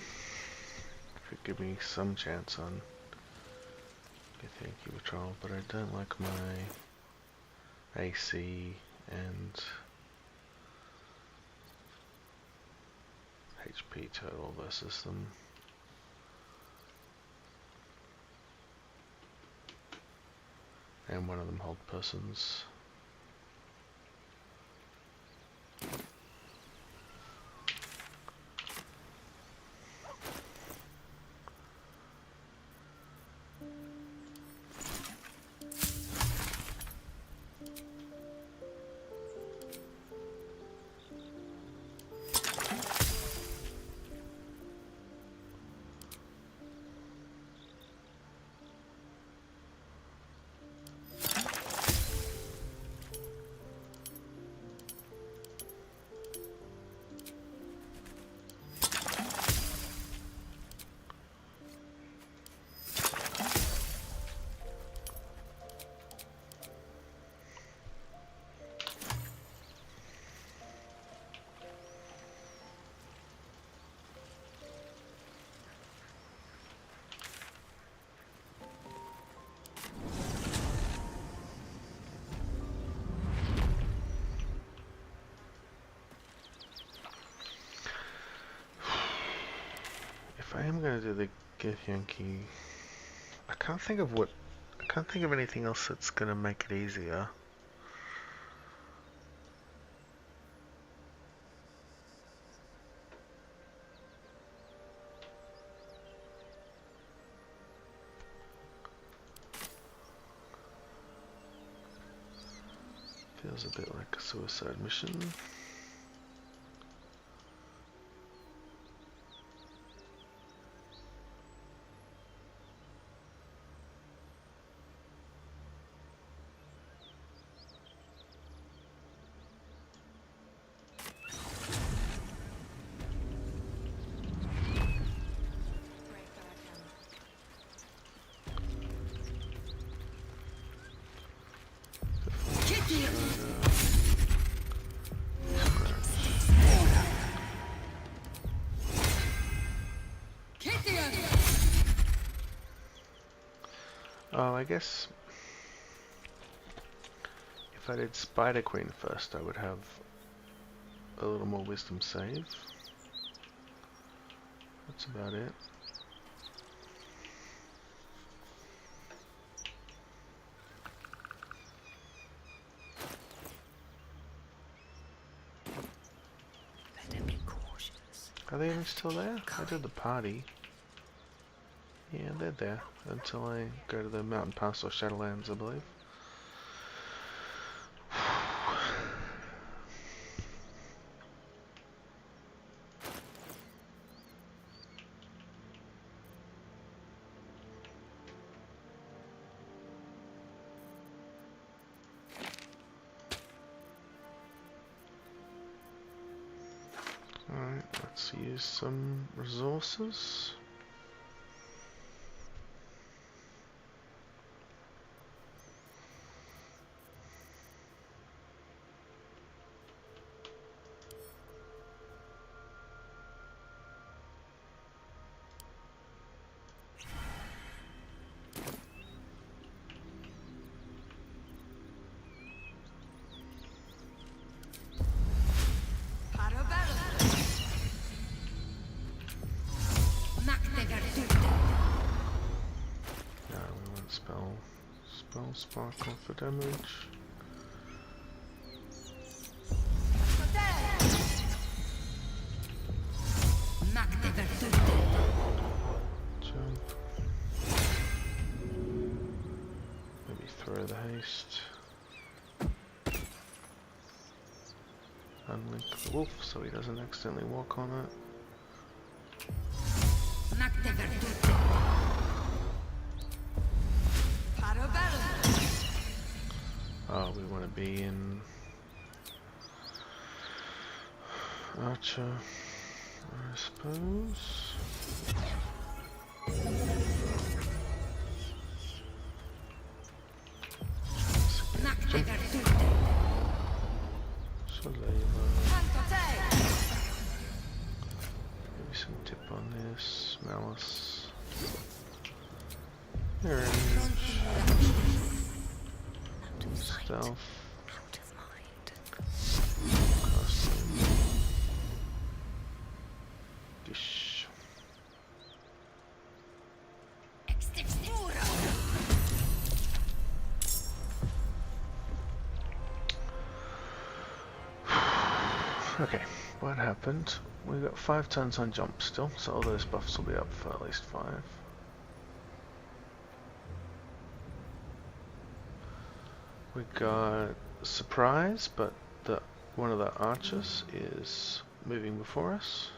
Speaker 1: could give me some chance on Githyanki Patrol, but I don't like my AC and HP total versus them. And one of them hold persons. If I am going to do the Githyanki, I can't think of anything else that's going to make it easier. Feels a bit like a suicide mission. Oh, I guess if I did Spider Queen first, I would have a little more wisdom save. That's about it.
Speaker 15: Better be cautious.
Speaker 1: Are they even still there? I did the party. Yeah, they're there until I go to the Mountain Pass or Shadowlands, I believe. Alright, let's use some resources. Sparkle for damage. Jump. Maybe throw the haste. Unlink the wolf so he doesn't accidentally walk on it. Oh, we want to be in Archer, I suppose. me some tip on this. Malice. There it is. Stealth. Gish. Okay, what happened? We got 5 turns on jump still, so all those buffs will be up for at least 5. We got surprise, but one of the archers is moving before us.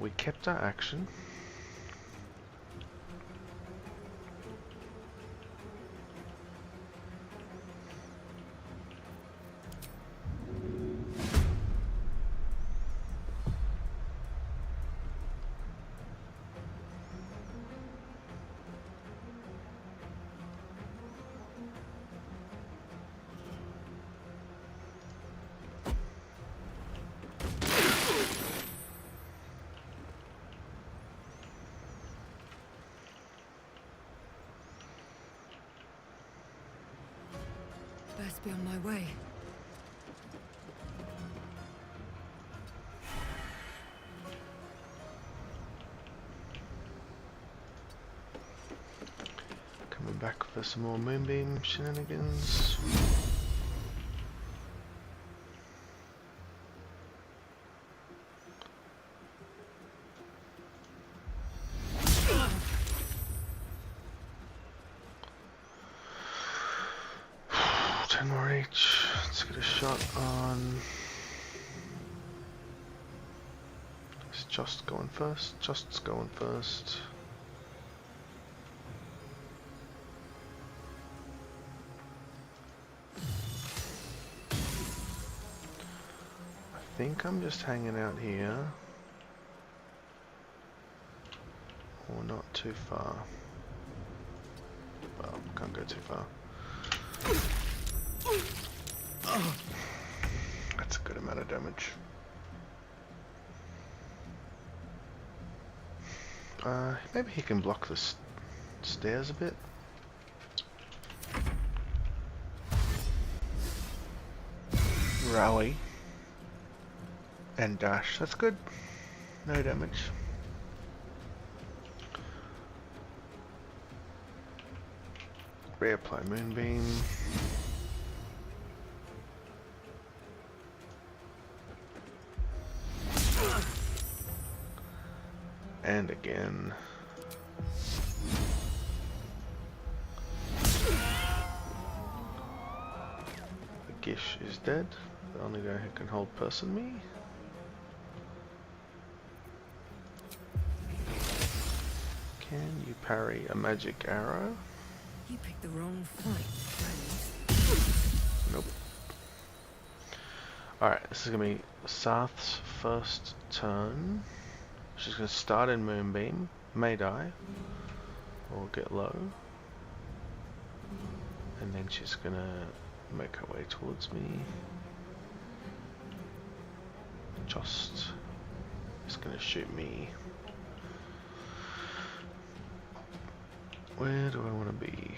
Speaker 1: We kept our action.
Speaker 3: Best be on my way.
Speaker 1: Coming back for some more moonbeam shenanigans. More each. Let's get a shot on. Is Just going first? Just's going first. I think I'm just hanging out here. Or not too far. Well, can't go too far. That's a good amount of damage. Maybe he can block the stairs a bit. Rally. And dash. That's good. No damage. Reapply Moonbeam. And again. The Gish is dead. The only guy who can hold person me. Can you parry a magic arrow?
Speaker 3: You picked the wrong fight, friend.
Speaker 1: Nope. Alright, this is gonna be Sarth's first turn. She's going to start in Moonbeam, may die, or get low, and then she's going to make her way towards me. Just is going to shoot me. Where do I want to be?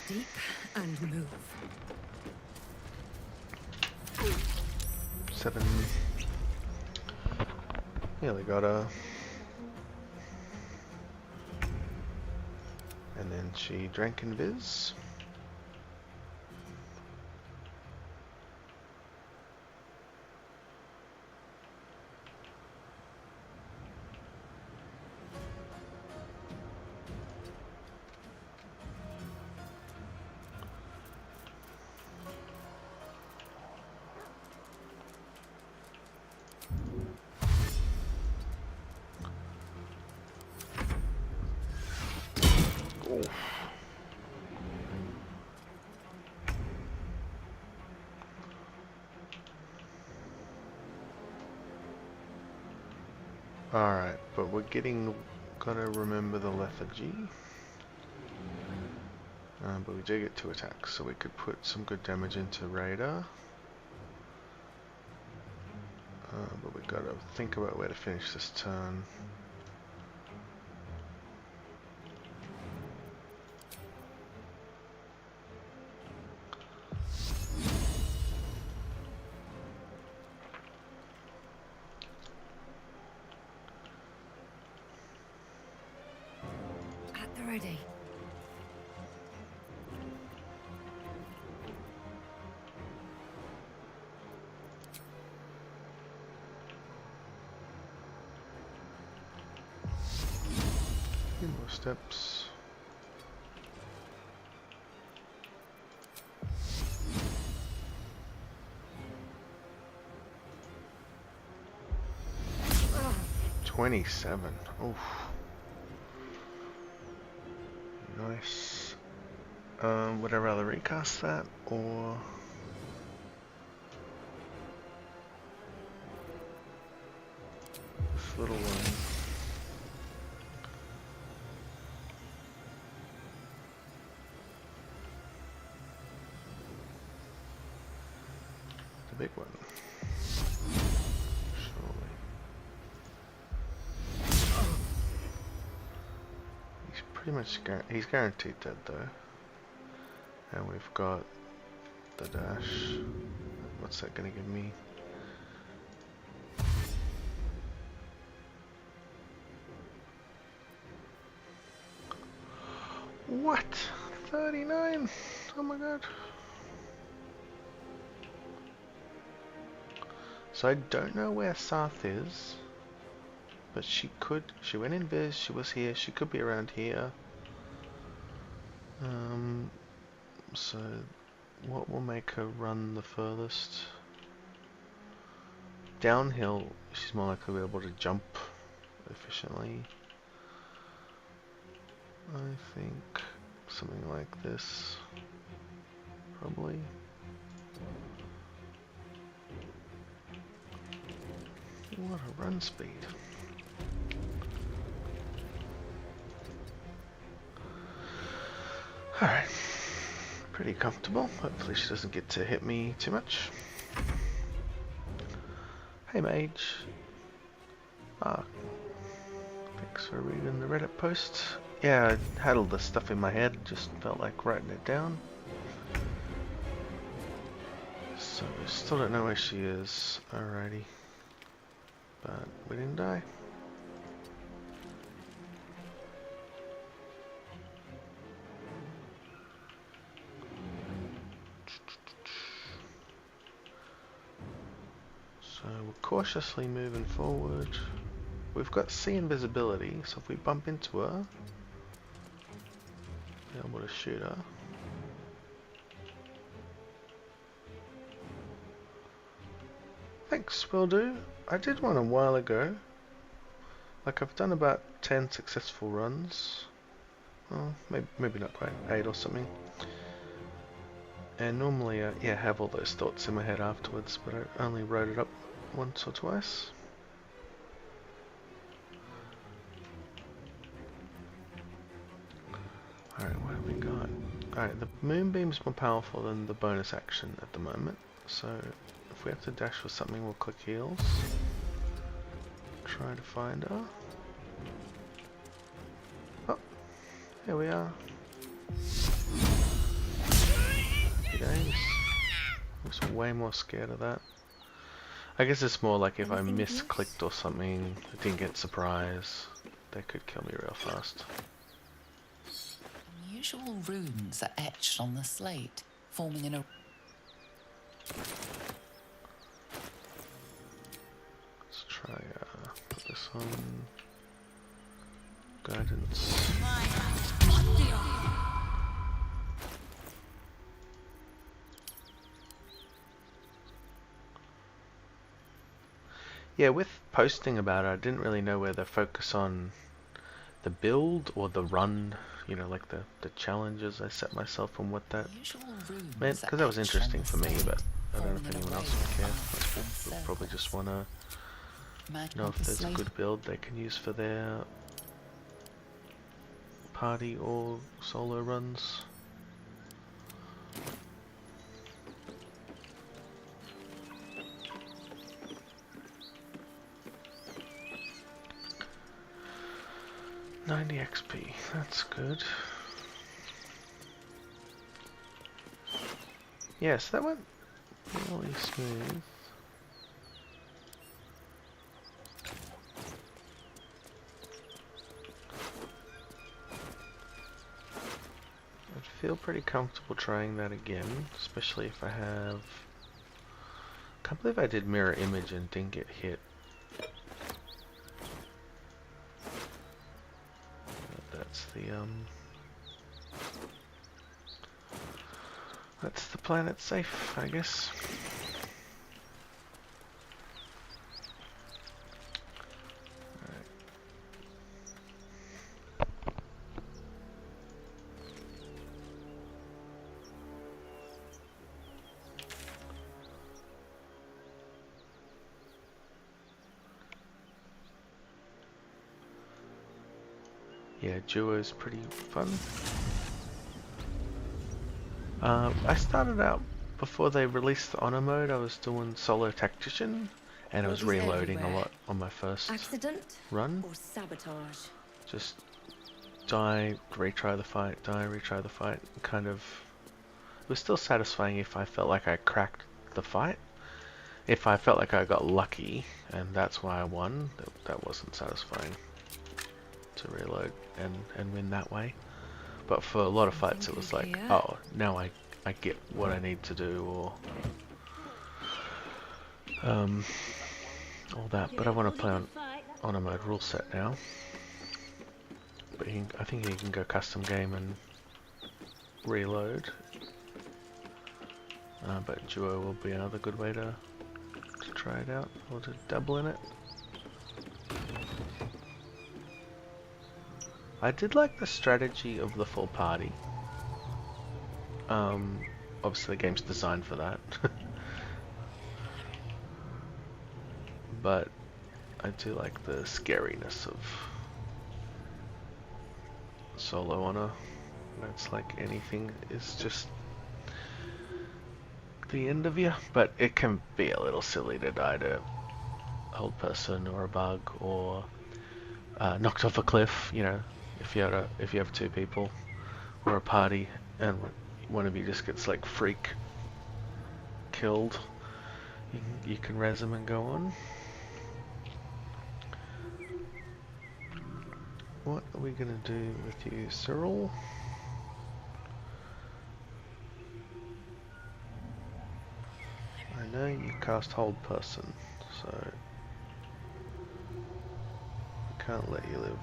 Speaker 3: Deep and move.
Speaker 1: 7. Nearly got her. And then she drank invis. Alright, but we're gotta remember the lethargy. But we do get 2 attacks, so we could put some good damage into Raider. But we gotta think about where to finish this turn.
Speaker 4: At the ready.
Speaker 1: Few more steps. Oh. 27. Oof. Nice. Would I rather recast that or this little one? Big one. Surely. He's pretty much he's guaranteed dead though. And we've got the dash. What's that gonna give me? What? 39? Oh my god. So I don't know where Sarth is, but she went in Viz, she was here, she could be around here. So what will make her run the furthest? Downhill, she's more likely to be able to jump efficiently. I think something like this, probably. What a run speed. Alright. Pretty comfortable. Hopefully she doesn't get to hit me too much. Hey mage. Thanks for reading the Reddit post. Yeah, I had all this stuff in my head, just felt like writing it down. So we still don't know where she is. Alrighty. But we didn't die. So we're cautiously moving forward. We've got sea invisibility, so if we bump into her, be able to shoot her. Thanks, will do. I did one a while ago. Like I've done about 10 successful runs. Well, maybe not quite, 8 or something. And normally I have all those thoughts in my head afterwards, but I only wrote it up once or twice. Alright, what have we got? Alright, the moonbeam's more powerful than the bonus action at the moment, so if we have to dash for something, we'll click heals. Try to find her. Oh, here we are. Happy days. I was way more scared of that. I guess it's more like if I misclicked or something, I didn't get surprise, they could kill me real fast.
Speaker 7: Unusual runes are etched on the slate, forming in a...
Speaker 1: Let's try put this on guidance. Yeah, with posting about it, I didn't really know whether to focus on the build or the run, you know, like the challenges I set myself and what that meant, because that was interesting for me, but I don't know if anyone else would care. We'll probably just want to know if there's a good build they can use for their party or solo runs. $90 XP, that's good. Yes, that went really smooth. I'd feel pretty comfortable trying that again, especially if I have... I can't believe I did mirror image and didn't get hit. That's the planet safe, I guess. Alright. Yeah, duo's pretty fun. I started out, before they released the honor mode, I was doing solo tactician, and I was reloading a lot on my first run.
Speaker 8: Or sabotage.
Speaker 1: Just die, retry the fight, die, retry the fight. Kind of, it was still satisfying if I felt like I cracked the fight. If I felt like I got lucky, and that's why I won, that wasn't satisfying to reload and win that way. But for a lot of fights it was like, oh, now I get what I need to do, or all that. But I want to play on honor mode rule set now. But I think you can go custom game and reload. But duo will be another good way to try it out, or to dabble in it. I did like the strategy of the full party. Obviously the game's designed for that. But I do like the scariness of solo honor. It's like anything is just the end of you, but it can be a little silly to die to hold person or a bug, or knocked off a cliff, you know. If you have two people or a party and one of you just gets like freak killed, you can res them and go on. What are we gonna do with you, Cyril? I know you cast hold person, so I can't let you live.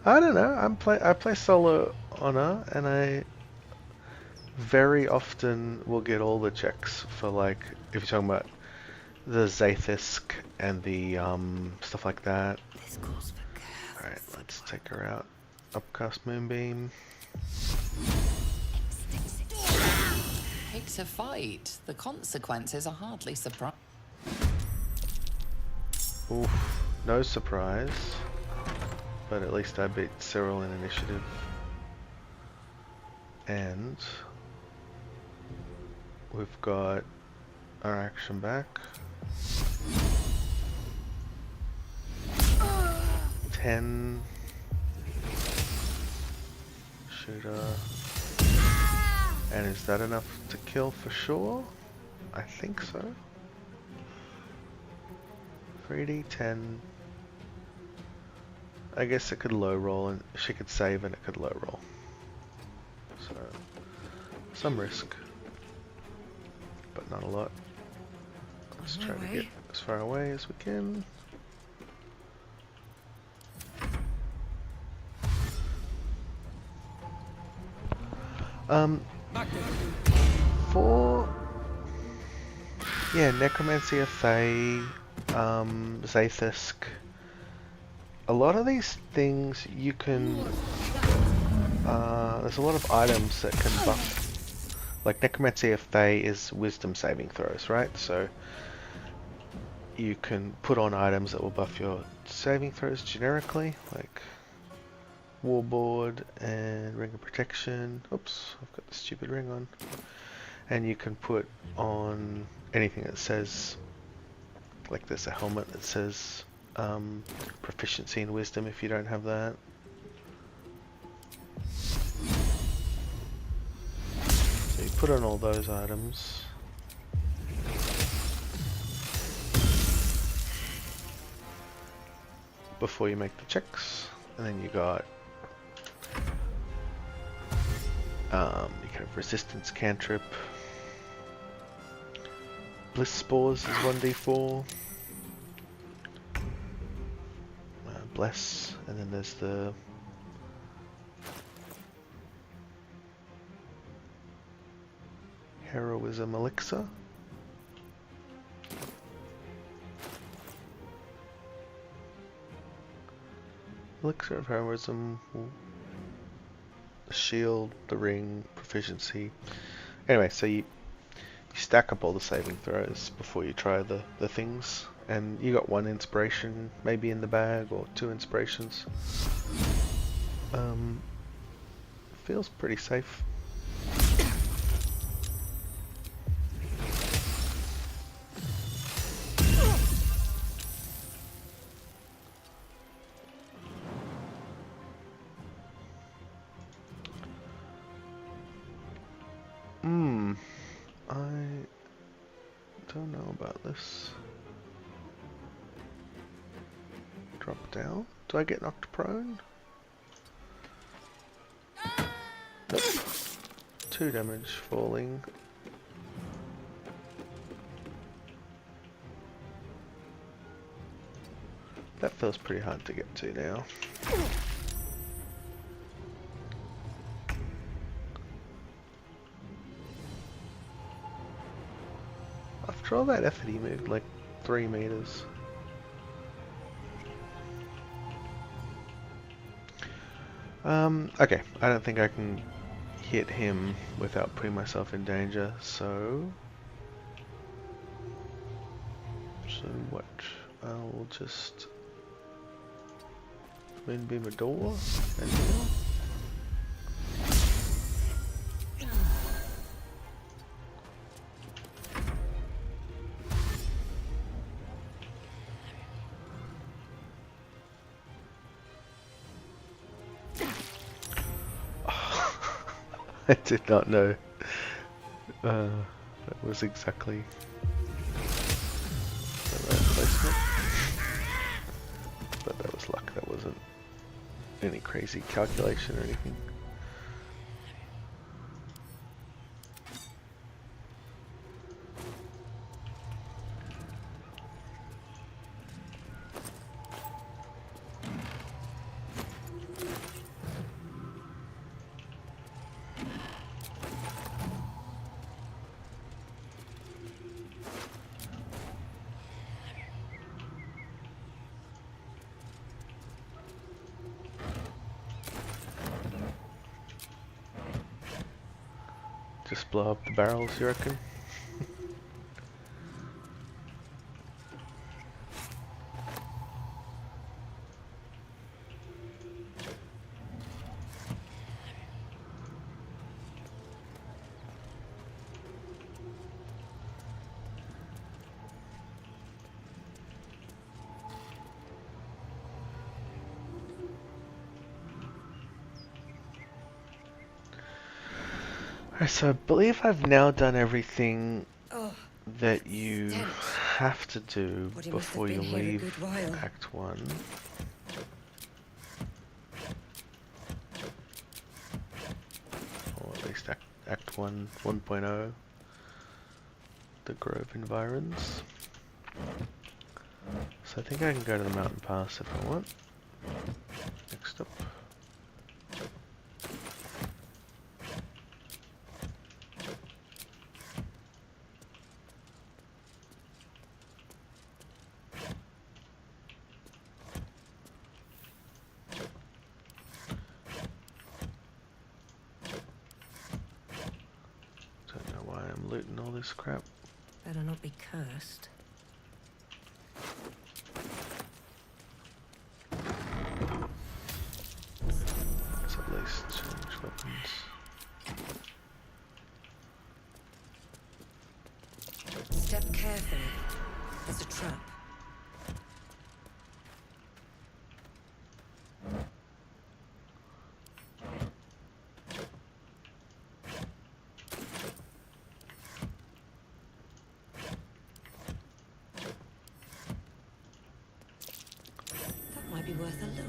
Speaker 1: I don't know. I play solo honor, and I very often will get all the checks for, like, if you're talking about the Zaithisk and the stuff like that. Alright, let's take her out. Upcast Moonbeam.
Speaker 7: Takes a fight. The consequences are hardly surprising.
Speaker 1: Oof, no surprise. But at least I beat Cyril in initiative. And we've got our action back. 10. Shooter. And is that enough to kill for sure? I think so. 3d10. I guess it could low roll, and she could save and it could low roll. So, some risk. But not a lot. Let's try to get as far away as we can. For... yeah, Necromancy of Fae, Zaithisk, a lot of these things you can... there's a lot of items that can buff. Like Necromancy of Fae is wisdom saving throws, right? So you can put on items that will buff your saving throws generically, like Warboard and Ring of Protection. Oops, I've got the stupid ring on. And you can put on anything that says, like there's a helmet that says proficiency in wisdom if you don't have that. So you put on all those items. Before you make the checks, and then you got you can have resistance cantrip. Bliss spores is 1d4. Bless, and then there's the heroism elixir. Elixir of heroism, the shield, the ring, proficiency. Anyway, so you stack up all the saving throws before you try the things, and you got 1 inspiration maybe in the bag, or 2 inspirations. Feels pretty safe. I don't know about this. Drop down? Do I get knocked prone? Nope. 2 damage falling. That feels pretty hard to get to now. After all that effort, he moved like 3 meters. Okay, I don't think I can hit him without putting myself in danger, so what? I'll just Moonbeam a door and heal. I did not know that was exactly the right placement, but that was luck. That wasn't any crazy calculation or anything. Just blow up the barrels, you reckon? Alright, so I believe I've now done everything that you have to do before you leave Act 1. Or at least Act 1 1.0. The Grove Environs. So I think I can go to the Mountain Pass if I want. Next up. I'm looting all this crap.
Speaker 3: Better not be cursed.
Speaker 1: Let's at least change weapons.
Speaker 3: Step carefully. There's a trap. That might be worth a look.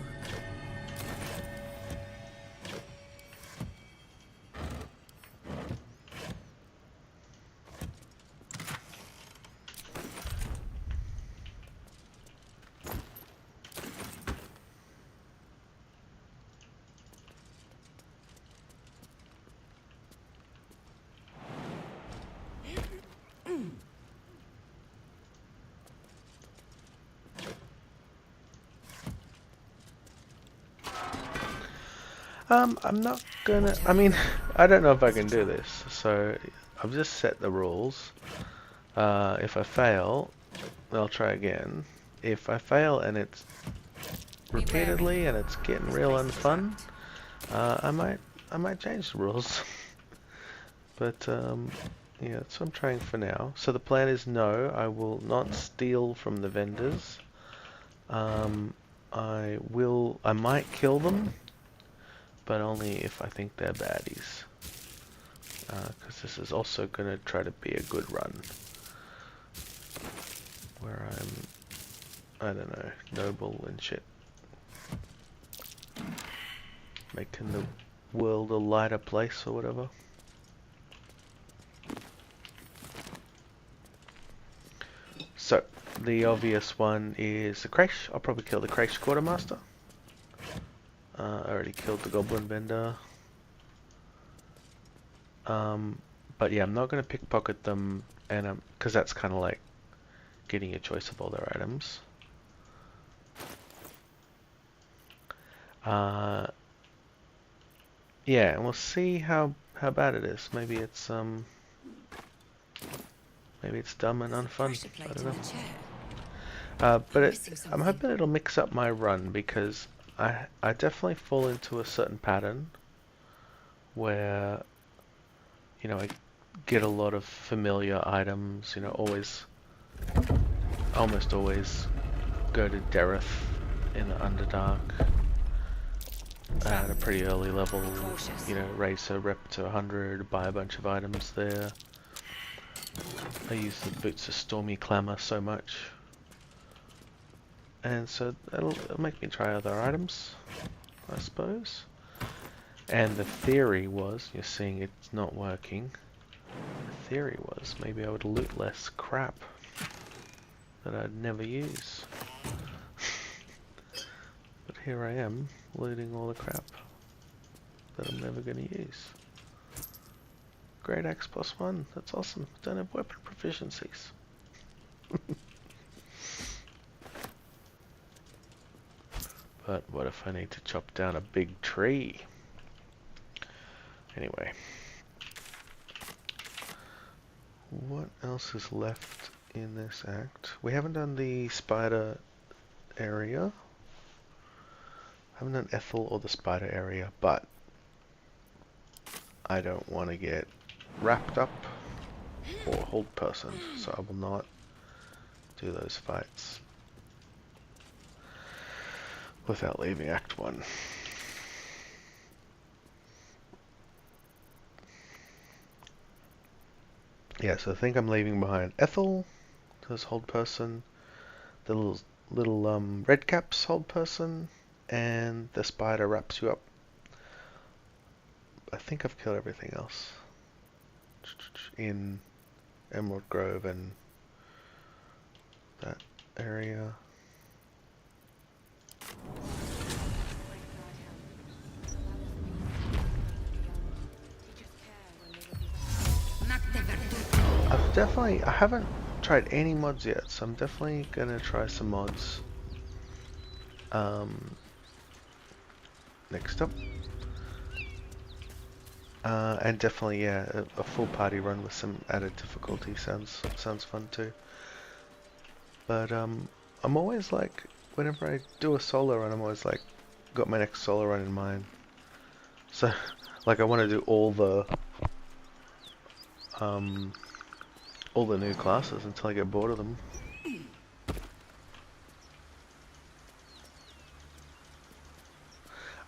Speaker 1: I'm not gonna, I mean, I don't know if I can do this, so I've just set the rules. If I fail, I'll try again. If I fail and it's repeatedly and it's getting real unfun, I might change the rules. But yeah, that's what I'm trying for now. So the plan is no, I will not steal from the vendors. I might kill them, but only if I think they're baddies. Because this is also going to try to be a good run. Where I'm, I don't know, noble and shit. Making the world a lighter place or whatever. So, the obvious one is the Creche. I'll probably kill the Creche Quartermaster. I already killed the Goblin Vendor. But yeah, I'm not going to pickpocket them, and because that's kind of like getting a choice of all their items. Yeah, and we'll see how bad it is. Maybe it's dumb and unfun. I don't know. But I'm hoping it'll mix up my run, because I definitely fall into a certain pattern where, you know, I get a lot of familiar items, you know, almost always go to Dereth in the Underdark at a pretty early level, you know, raise her rep to 100, buy a bunch of items there. I use the Boots of Stormy Clamour so much. And so it'll make me try other items, I suppose. And the theory was, you're seeing it's not working, the theory was maybe I would loot less crap that I'd never use. But here I am, looting all the crap that I'm never going to use. Great Axe +1, that's awesome. Don't have weapon proficiencies. But what if I need to chop down a big tree? Anyway. What else is left in this act? We haven't done the spider area. Haven't done Ethel or the spider area, but I don't want to get wrapped up or hold person, so I will not do those fights without leaving Act 1. Yeah, so I think I'm leaving behind Ethel, does hold person, the little red caps hold person, and the spider wraps you up. I think I've killed everything else in Emerald Grove and that area. I haven't tried any mods yet, so I'm definitely gonna try some mods. Next up. And definitely, yeah, a full party run with some added difficulty sounds fun too. But I'm always like, whenever I do a solo run, I'm always like, got my next solo run in mind. So, like, I want to do all the new classes until I get bored of them.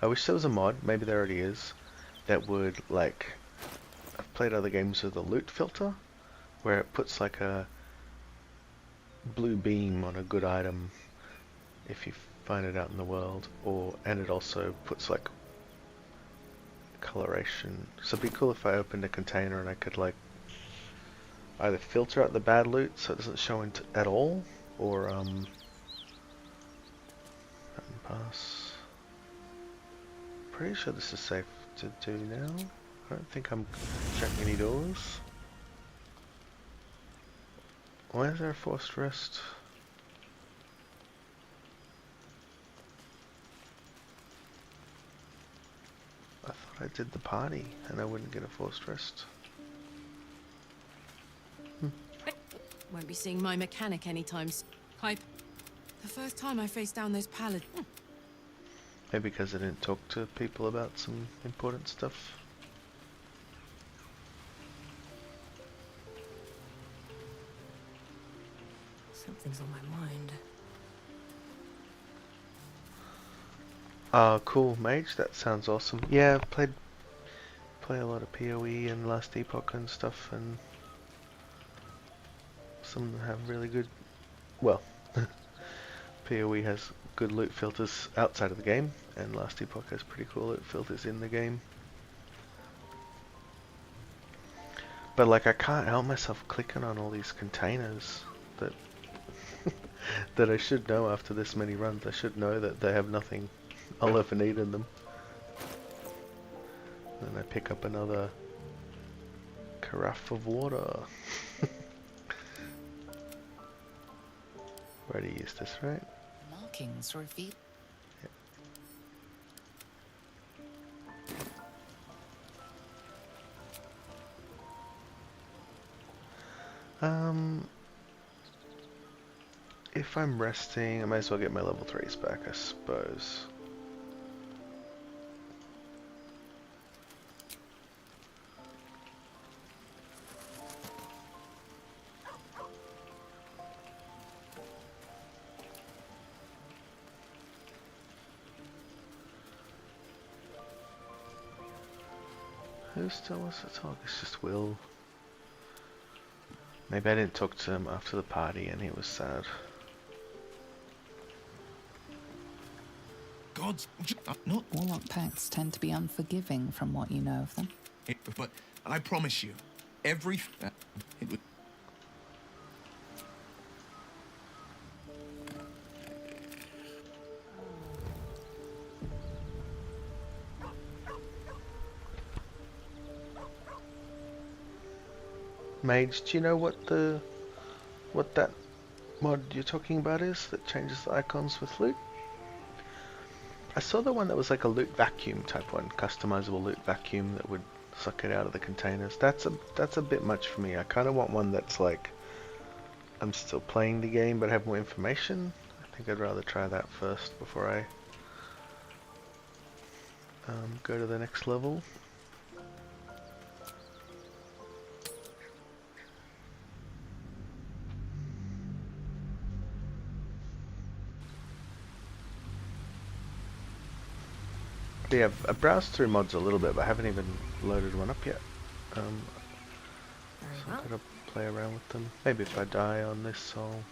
Speaker 1: I wish there was a mod, maybe there already is, that would, like, I've played other games with a loot filter, where it puts like a blue beam on a good item if you find it out in the world, and it also puts like coloration. So it'd be cool if I opened a container and I could like either filter out the bad loot so it doesn't show at all, or button pass. Pretty sure this is safe to do now. I don't think I'm checking any doors. Why is there a forced rest? I thought I did the party and I wouldn't get a forced rest.
Speaker 3: Won't be seeing my mechanic anytime soon. The first time I faced down those paladins.
Speaker 1: Maybe because I didn't talk to people about some important stuff.
Speaker 3: Something's on my mind.
Speaker 1: Cool, Mage, that sounds awesome. Yeah, I've play a lot of PoE and Last Epoch and stuff, and some of them have really good, well, PoE has good loot filters outside of the game, and Last Epoch has pretty cool loot filters in the game. But like, I can't help myself clicking on all these containers that that I should know after this many runs. I should know that they have nothing I'll ever need in them. Then I pick up another carafe of water. Already used this, right?
Speaker 7: Markings reveal.
Speaker 1: If I'm resting, I might as well get my level 3s back, I suppose. Who still wants to talk? It's just Will. Maybe I didn't talk to him after the party and he was sad.
Speaker 17: Gods, not
Speaker 7: Warlock pacts tend to be unforgiving from what you know of them.
Speaker 17: but I promise you, every it would.
Speaker 1: Mage, do you know what that mod you're talking about is that changes the icons with loot? I saw the one that was like a loot vacuum type one, customizable loot vacuum that would suck it out of the containers. That's a bit much for me. I kind of want one that's like, I'm still playing the game but have more information. I think I'd rather try that first before I go to the next level. Yeah, I've browsed through mods a little bit, but I haven't even loaded one up yet. So I've got to play around with them. Maybe if I die on this, I'll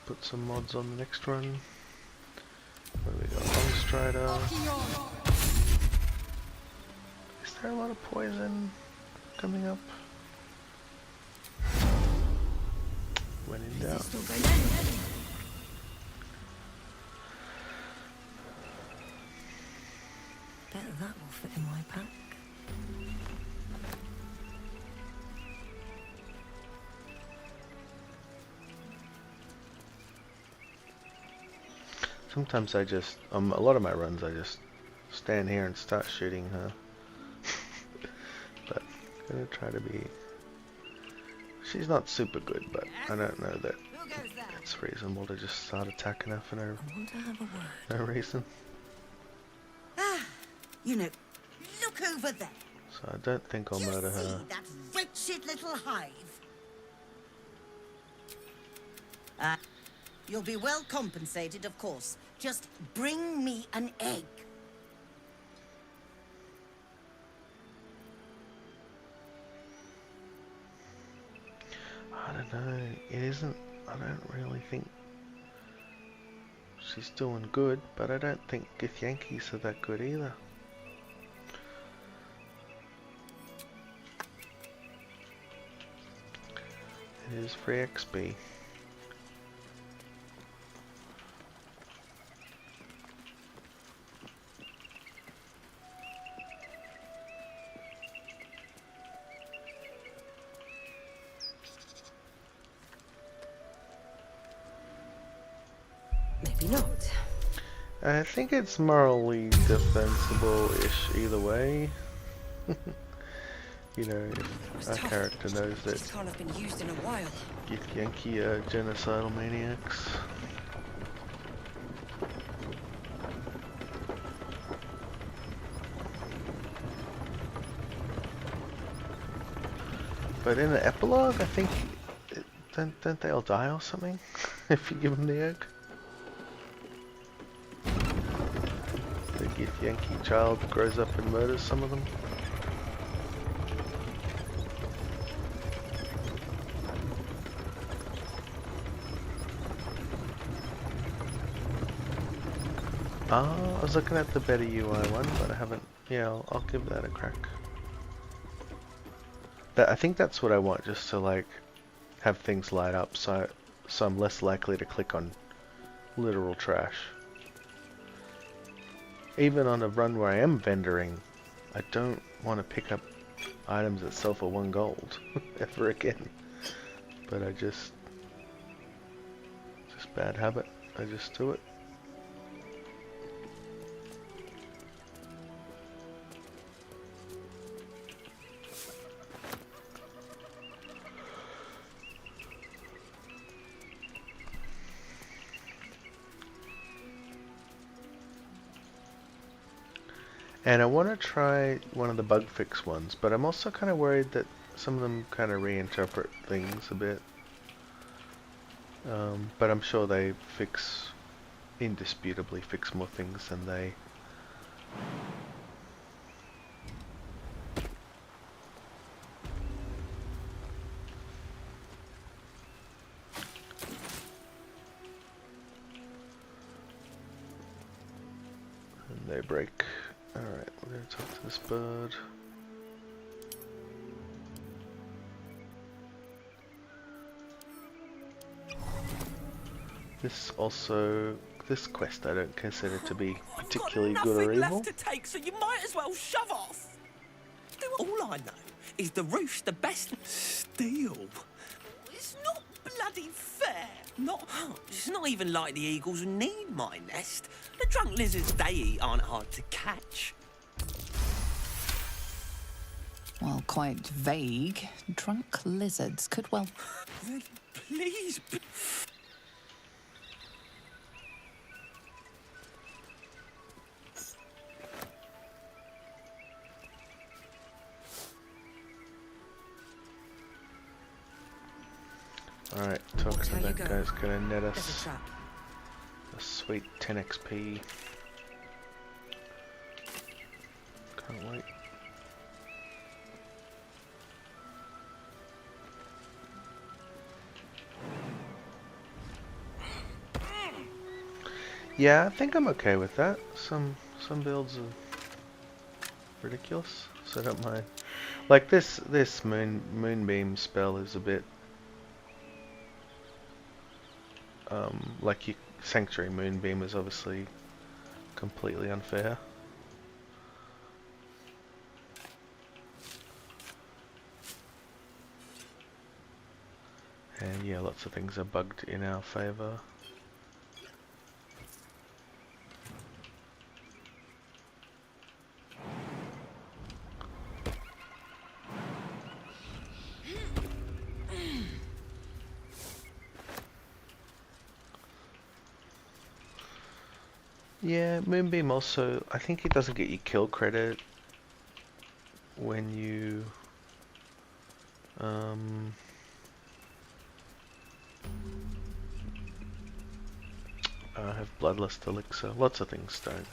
Speaker 1: put some mods on the next run. What do we got? Longstrider. Is there a lot of poison coming up? When in doubt.
Speaker 3: Bet that will fit in my pack.
Speaker 1: Sometimes I just, a lot of my runs I just stand here and start shooting her. gonna try to be... She's not super good, but I don't know that it's reasonable to just start attacking her for no reason.
Speaker 9: Ah, you know, look over there.
Speaker 1: So I don't think I'll murder her.
Speaker 9: See that wretched little hive? You'll be well compensated, of course. Just bring me an egg.
Speaker 1: I don't know, it isn't, I don't really think she's doing good, but I don't think Githyanki's are that good either. It is free XP.
Speaker 9: Maybe not.
Speaker 1: I think it's morally defensible-ish either way. You know, if our character knows that
Speaker 9: Can't have been used in a while.
Speaker 1: Githyanki are genocidal maniacs. But in the epilogue, I think, don't they all die or something if you give them the egg? The Githyanki child grows up and murders some of them. I was looking at the better UI one, but I haven't. Yeah, I'll give that a crack. I think that's what I want, just to like have things light up, so I'm less likely to click on literal trash. Even on a run where I am vendoring, I don't want to pick up items that sell for 1 gold ever again. But I just bad habit. I just do it. And I want to try one of the bug fix ones, but I'm also kind of worried that some of them kind of reinterpret things a bit. But I'm sure they indisputably fix more things than they... And they break. Alright, we're going to talk to this bird. This quest I don't consider to be particularly good or evil.
Speaker 11: Left to take, so you might as well shove off. All I know is the roof's the best steel. It's not bloody fair. It's not even like the eagles need my nest. The drunk lizards they eat aren't hard to catch.
Speaker 7: Well, quite vague. Drunk lizards could well...
Speaker 11: Please.
Speaker 1: Alright, talking to that guy's gonna net us a sweet 10 XP. Can't wait. Yeah, I think I'm okay with that. Some builds are ridiculous, so I don't mind. Like this moonbeam spell is a bit like your Sanctuary Moonbeam is obviously completely unfair. And yeah, lots of things are bugged in our favour. Yeah, Moonbeam also, I think it doesn't get you kill credit when you have Bloodlust Elixir. Lots of things don't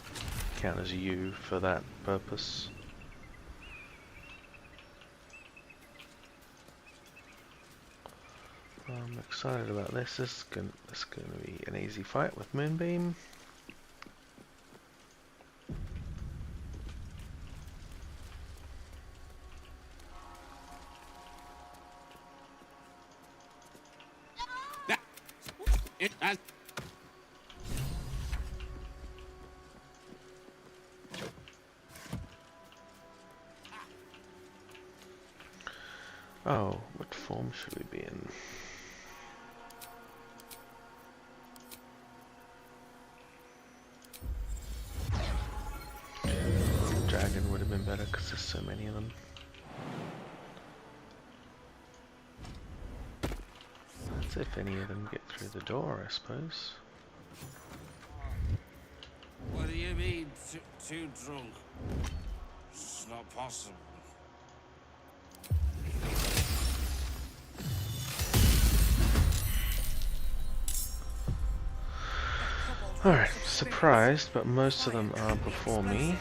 Speaker 1: count as you for that purpose. I'm excited about this. This is going to be an easy fight with Moonbeam. Oh, what form should we be in? Dragon would have been better because there's so many of them. That's if any of them get through the door, I suppose.
Speaker 18: What do you mean, too drunk? It's not possible.
Speaker 1: Alright, surprised, but most of them are before me.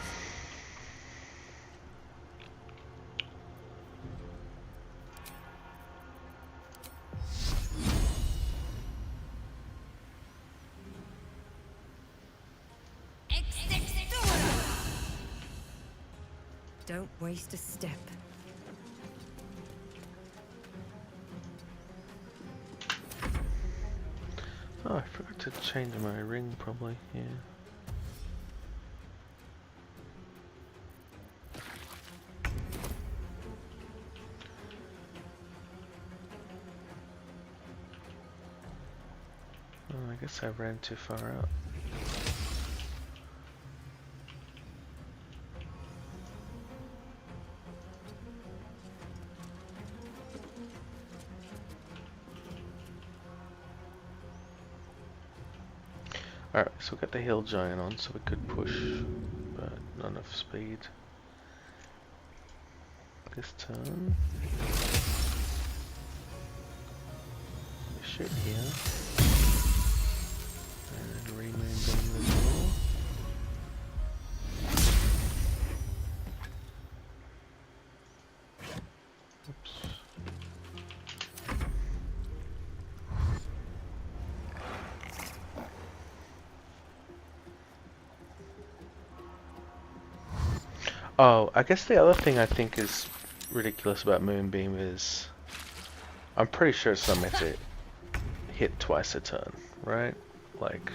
Speaker 2: Don't waste a step.
Speaker 1: Oh, I forgot to change my ring probably, yeah. Oh, I guess I ran too far out. Alright, so we've got the hill giant on, so we could push, but not enough speed. This turn. We shoot here. And re-moonbeam the door. Oops. Oh, I guess the other thing I think is ridiculous about Moonbeam is I'm pretty sure it's not meant to hit twice a turn, right? Like,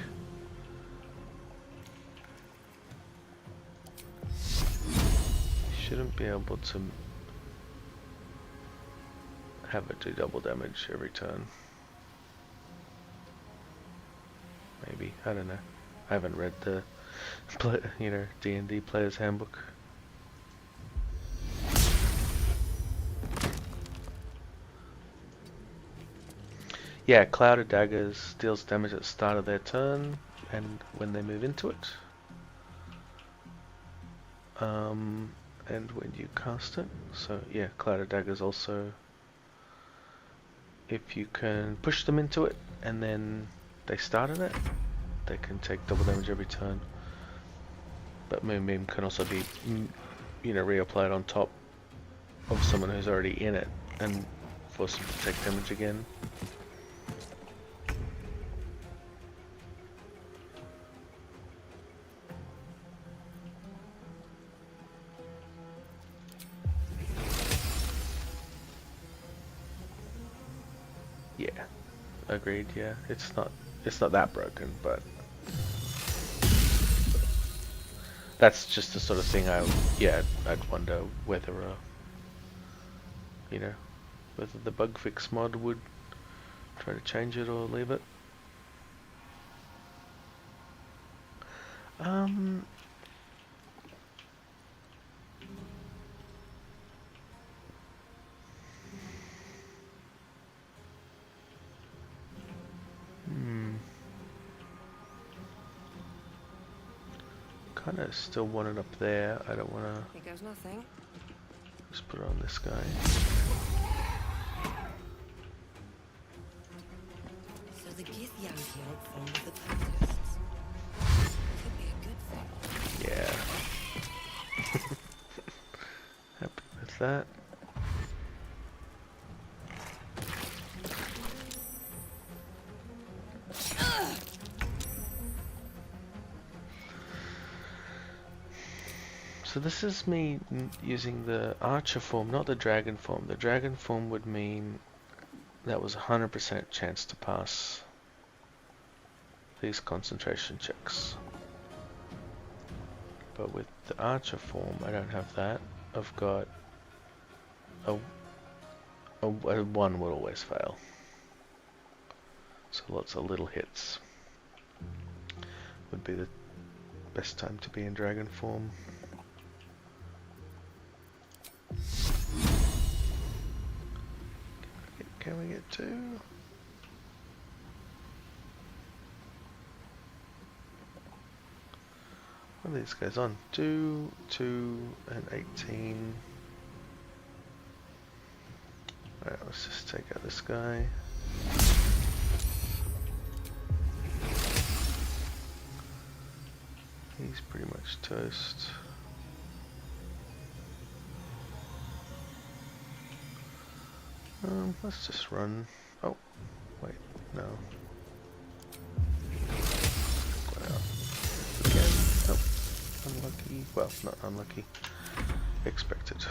Speaker 1: you shouldn't be able to have it do double damage every turn. Maybe, I don't know. I haven't read the D&D Player's Handbook. Yeah, Clouded Daggers deals damage at the start of their turn and when they move into it. And when you cast it. So yeah, Clouded Daggers also, if you can push them into it and then they started it, they can take double damage every turn. But Moonbeam can also be, reapplied on top of someone who's already in it and force them to take damage again. Yeah, agreed. Yeah, it's not that broken, but that's just the sort of thing I'd wonder whether whether the bug fix mod would try to change it or leave it. Kind of still want it up there. I don't want to.
Speaker 3: Here goes nothing.
Speaker 1: Just put it on this guy.
Speaker 3: So the Githyanki aren't fond of the protests. Could be a good thing.
Speaker 1: Yeah. Happy with that. So this is me using the archer form, not the dragon form. The dragon form would mean that was 100% chance to pass these concentration checks. But with the archer form, I don't have that. I've got a 1 would always fail. So lots of little hits would be the best time to be in dragon form. Can we get 2? What are these guys on? 2, 2, and 18. Alright, let's just take out this guy. He's pretty much toast. Let's just run. Oh, wait, no. Again. Nope. Unlucky. Well, not unlucky. Expected.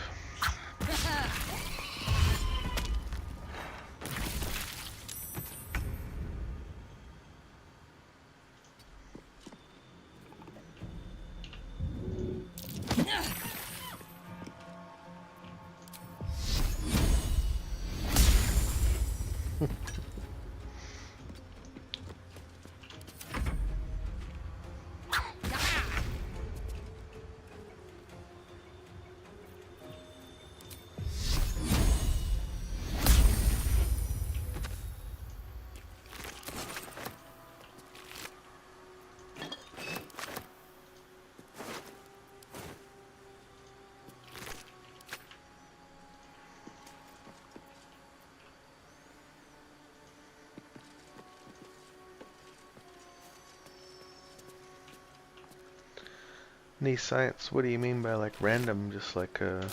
Speaker 1: Knee science, what do you mean by like random? Just like a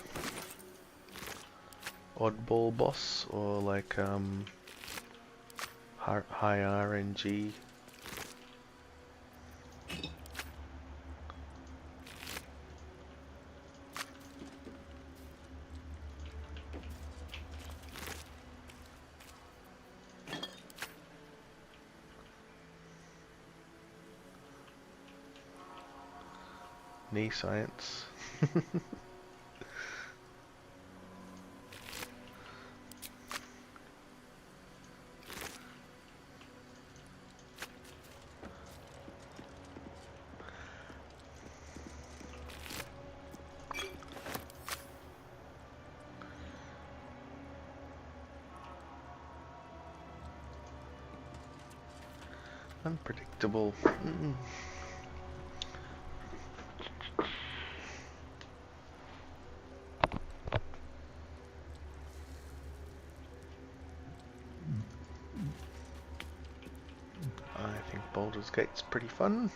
Speaker 1: oddball boss, or like high RNG? Knee science. Unpredictable. I think Baldur's Gate's pretty fun.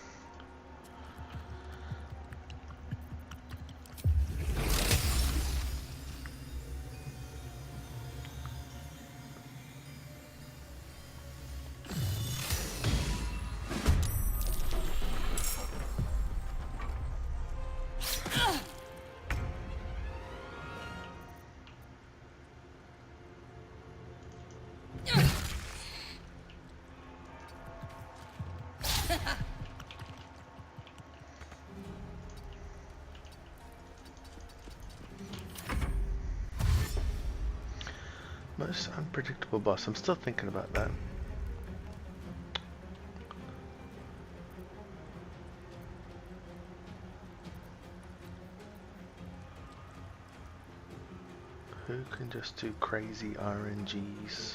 Speaker 1: Most unpredictable boss. I'm still thinking about that. Who can just do crazy RNGs?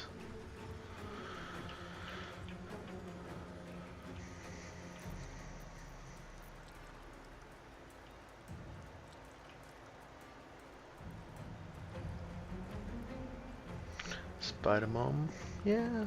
Speaker 1: Spider Mom, yeah.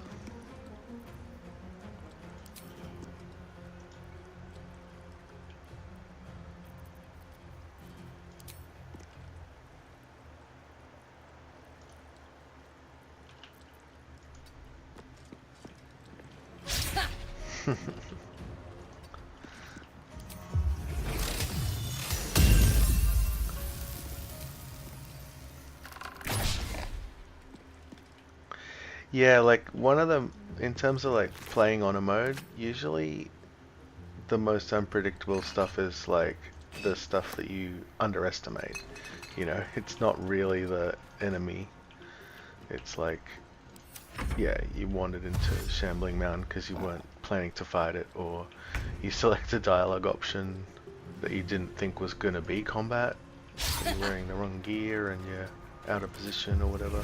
Speaker 1: Yeah, like one of them, in terms of like playing on a mode, usually the most unpredictable stuff is like the stuff that you underestimate. You know, it's not really the enemy. It's like, yeah, you wandered into Shambling Mountain because you weren't planning to fight it, or you select a dialogue option that you didn't think was gonna be combat. So you're wearing the wrong gear and you're out of position or whatever.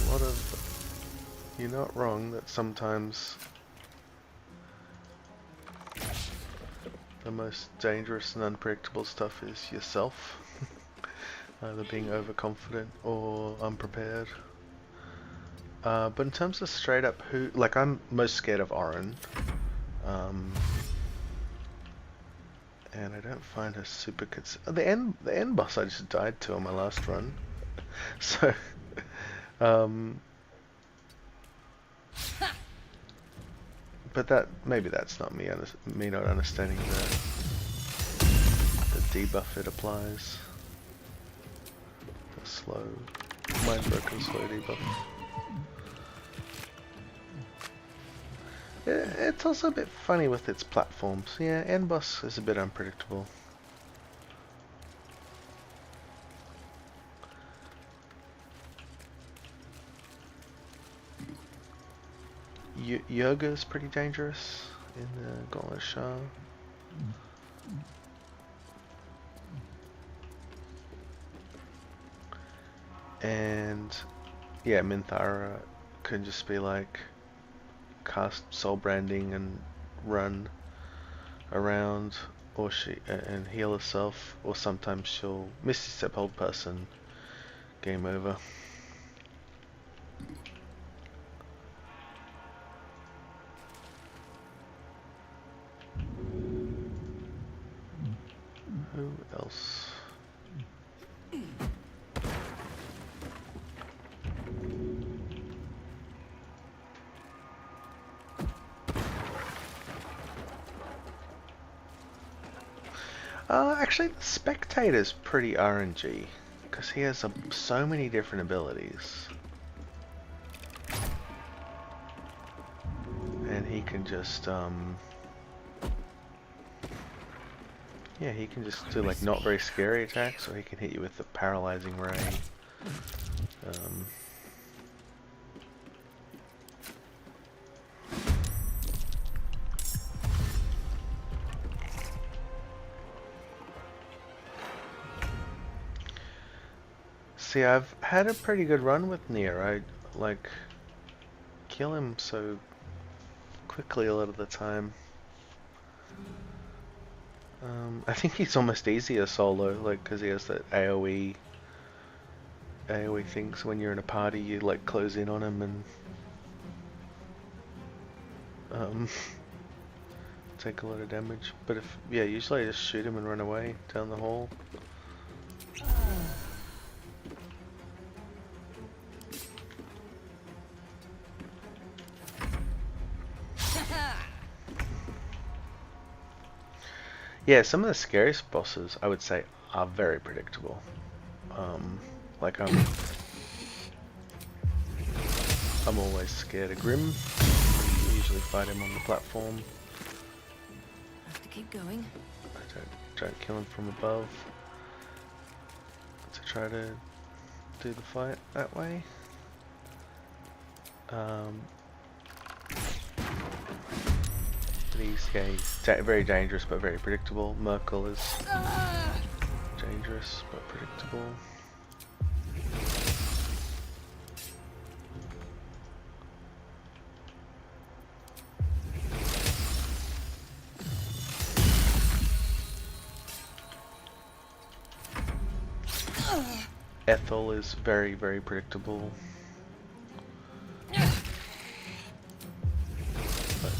Speaker 1: A lot of, you're not wrong that sometimes the most dangerous and unpredictable stuff is yourself. Either being overconfident or unprepared. But in terms of straight up who, like I'm most scared of Orin. And I don't find her super the end boss I just died to on my last run. So but that maybe that's not me not understanding the debuff it applies. The slow, mind broken slow debuff. It's also a bit funny with its platforms. Yeah, end boss is a bit unpredictable. Yoga is pretty dangerous in the Gauntlet Shah. And yeah, Minthara can just be like cast soul branding and run around, or and heal herself, or sometimes she'll Misty Step hold person, game over. Who else? Actually, the Spectator's pretty RNG, because he has so many different abilities. And he can just, yeah, he can just do like not very scary attacks, or he can hit you with the paralyzing ray. See, I've had a pretty good run with Nier. I like kill him so quickly a lot of the time. I think he's almost easier solo, like, because he has that AoE things. When you're in a party, you like close in on him and take a lot of damage. But if, yeah, usually I just shoot him and run away down the hall. Yeah, some of the scariest bosses, I would say, are very predictable. Like I'm always scared of Grym. I usually fight him on the platform.
Speaker 3: Have to keep going.
Speaker 1: I don't kill him from above. To try to do the fight that way. He's very dangerous but very predictable. Merkel is dangerous but predictable. Ethel is very, very predictable. But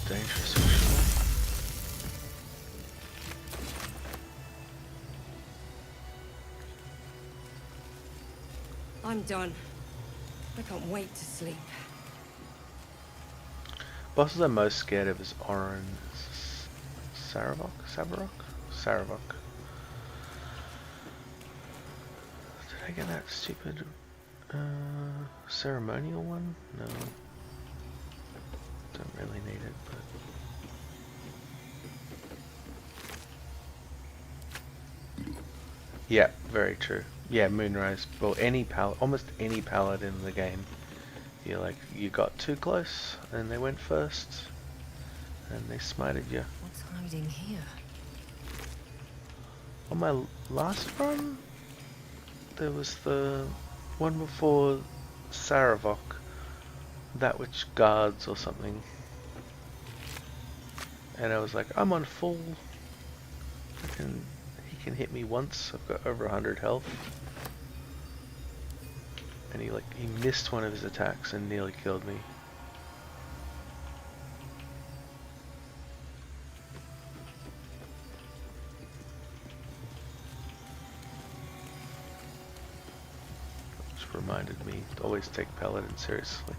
Speaker 1: dangerous for sure.
Speaker 4: I'm done. I can't wait to sleep.
Speaker 1: Bosses I'm most scared of is Orin Saravok? Saravok. Did I get that stupid ceremonial one? No. Don't really need it, but yeah, very true. Yeah, Moonrise. Well, almost any paladin in the game. You're like, you got too close, and they went first, and they smited you.
Speaker 4: What's hiding here?
Speaker 1: On my last run, there was the one before Saravok, that which guards or something, and I was like, I'm on full. He can hit me once. I've got over 100 health. And he missed one of his attacks and nearly killed me. Which reminded me to always take Paladin seriously.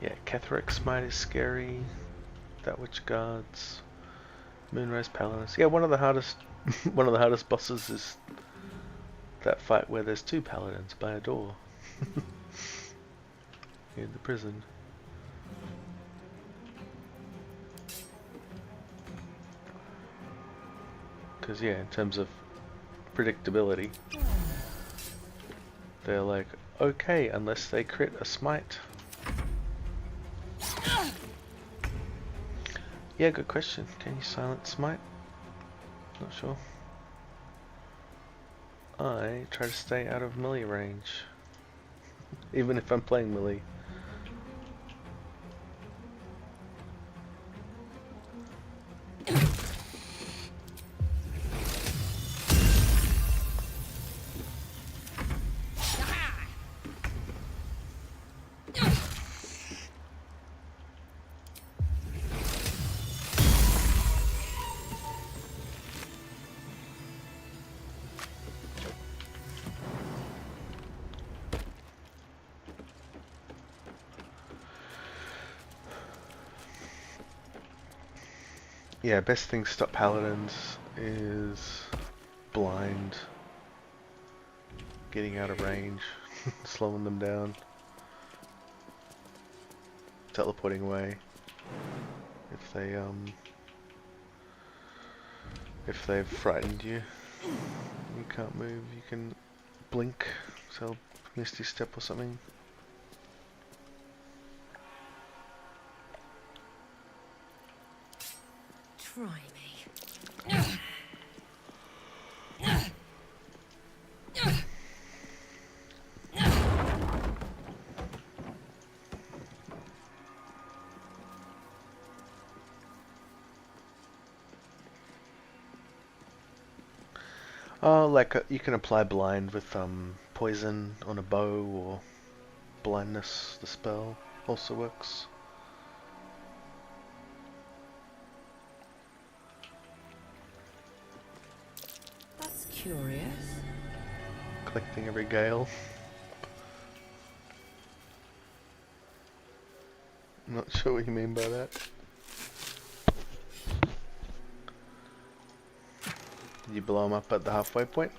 Speaker 1: Yeah, Ketheric Smite is scary. That which guards. Moonrise Paladins. Yeah, one of the hardest bosses is that fight where there's two paladins by a door. In the prison. Because yeah, in terms of predictability, they're like, okay, unless they crit a smite. Yeah, good question. Can you silent smite? Not sure. I try to stay out of melee range. Even if I'm playing melee. Yeah, best thing to stop paladins is blind, getting out of range, slowing them down, teleporting away. If they've frightened you, you can't move, you can blink, so Misty Step or something.
Speaker 4: Try me.
Speaker 1: You can apply blind with poison on a bow, or blindness, the spell also works.
Speaker 4: That's curious.
Speaker 1: Collecting every gale. I'm not sure what you mean by that. Did you blow him up at the halfway point?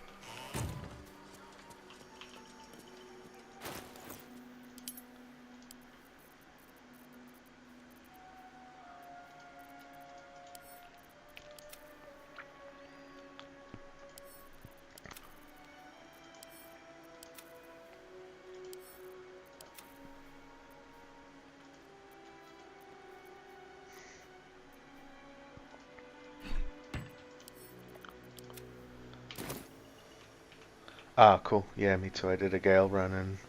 Speaker 1: Ah, cool. Yeah, me too. I did a Gale run and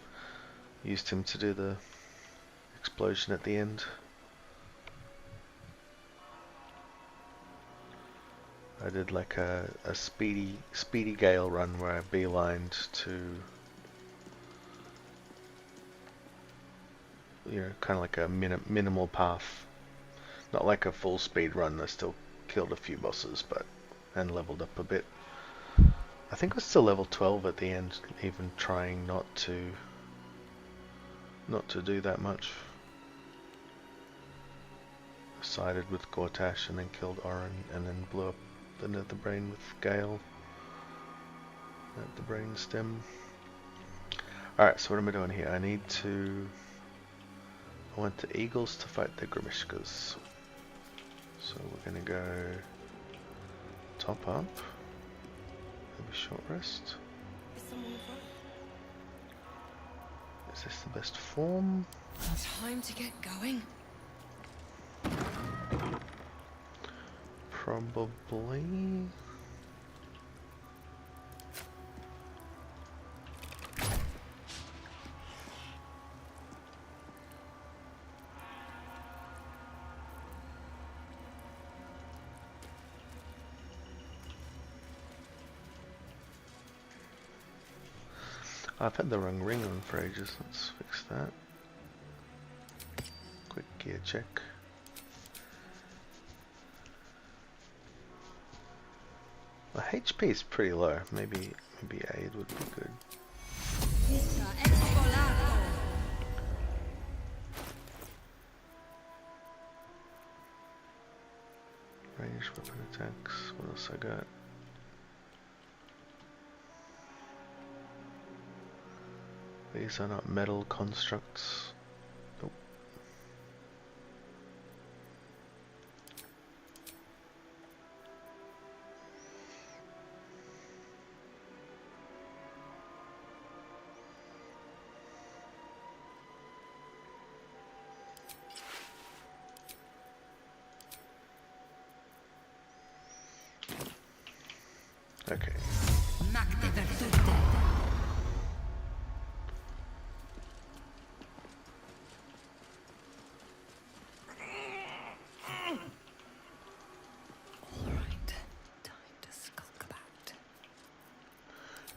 Speaker 1: used him to do the explosion at the end. I did like a speedy gale run where I beelined to, you know, kind of like a minimal path. Not like a full speed run. I still killed a few bosses, but and leveled up a bit. I think I was still level 12 at the end, even trying not to do that much. I sided with Gortash and then killed Orin and then blew up the nether brain with Gale at the brain stem. Alright, so what am I doing here? I want the eagles to fight the Gremishkas. So we're gonna go top up, maybe short rest. Is this the best form?
Speaker 4: Time to get going.
Speaker 1: Probably. I've had the wrong ring on for ages. Let's fix that. Quick gear check. My HP is pretty low. Maybe aid would be good. Ranged weapon attacks. What else I got? These are not metal constructs. Nope. Okay.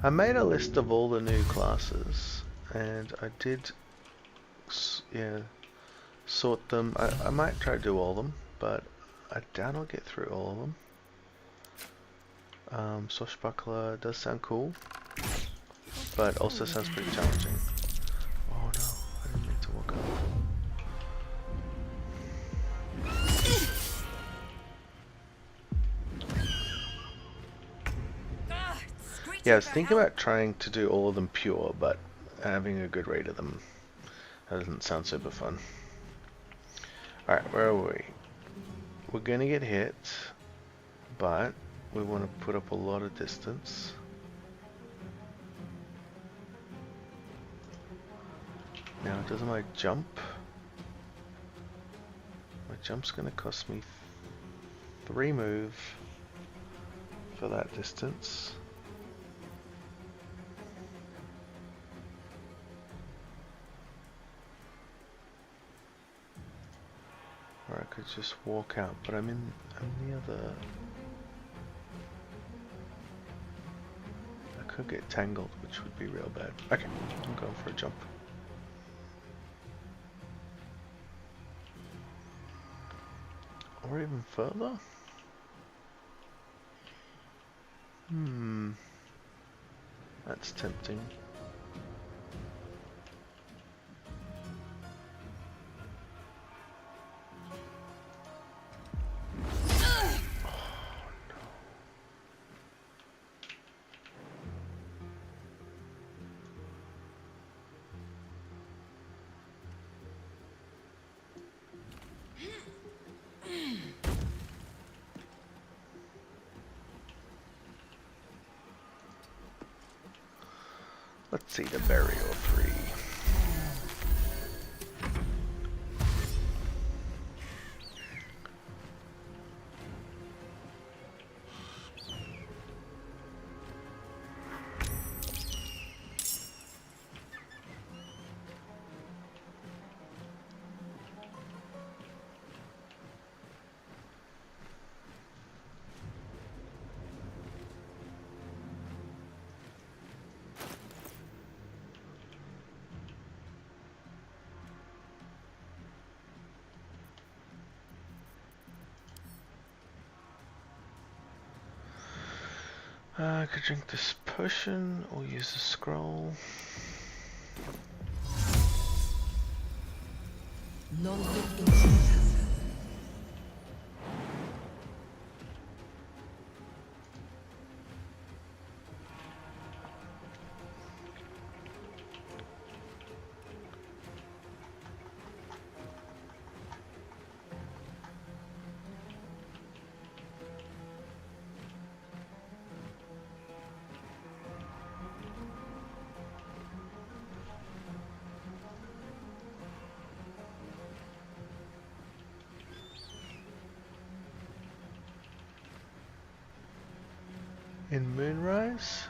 Speaker 1: I made a list of all the new classes, and I did, sort them. I might try to do all of them, but I doubt I'll get through all of them. Swashbuckler does sound cool, but also sounds pretty challenging. Oh no, I didn't mean to walk up. Yeah, I was thinking about trying to do all of them pure, but having a good rate of them, that doesn't sound super fun. Alright, where are we? We're gonna get hit, but we want to put up a lot of distance. Now, doesn't my jump? My jump's gonna cost me 3 move for that distance. Or I could just walk out, but I'm the other. I could get tangled, which would be real bad. Okay, I'm going for a jump. Or even further? That's tempting. Let's see the burial 3. I could drink this potion or use a scroll. In Moonrise?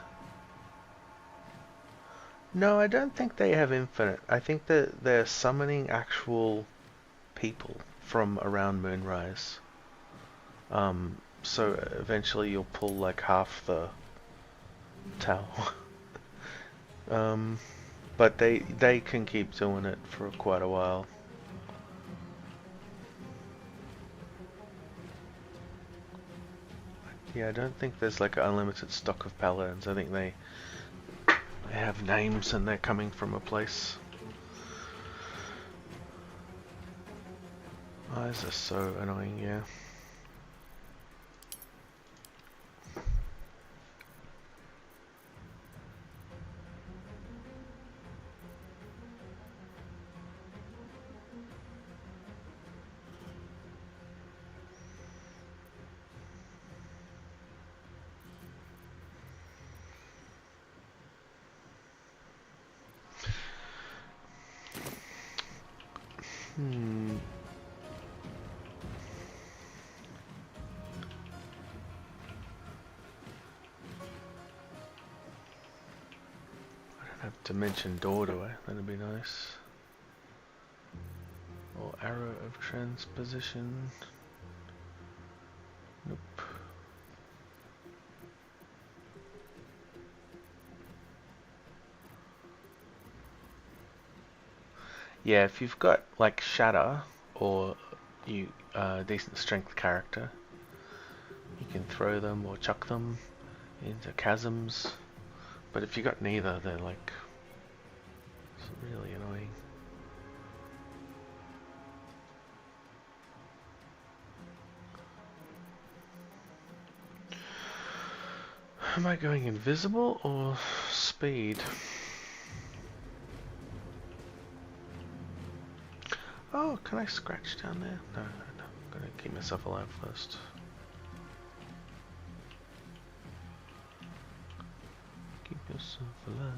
Speaker 1: No, I don't think they have infinite. I think that they're summoning actual people from around Moonrise. So eventually you'll pull like half the tower. But they can keep doing it for quite a while. Yeah, I don't think there's like an unlimited stock of paladins. I think they have names and they're coming from a place. Eyes are so annoying, yeah. To mention Dror, do I? That'd be nice. Or arrow of transposition. Nope. Yeah, if you've got like Shatter or you decent strength character, you can throw them or chuck them into chasms. But if you got neither, they're like really annoying. Am I going invisible or speed? Oh, can I scratch down there? No, I'm gonna keep myself alive first. Keep yourself alive.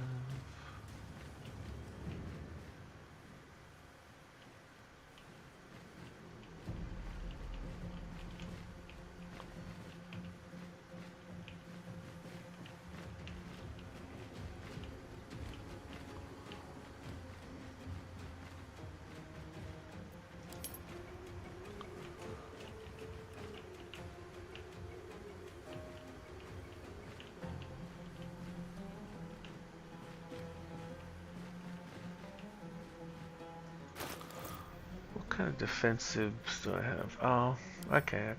Speaker 1: What kind of defensives do I have? Oh, okay.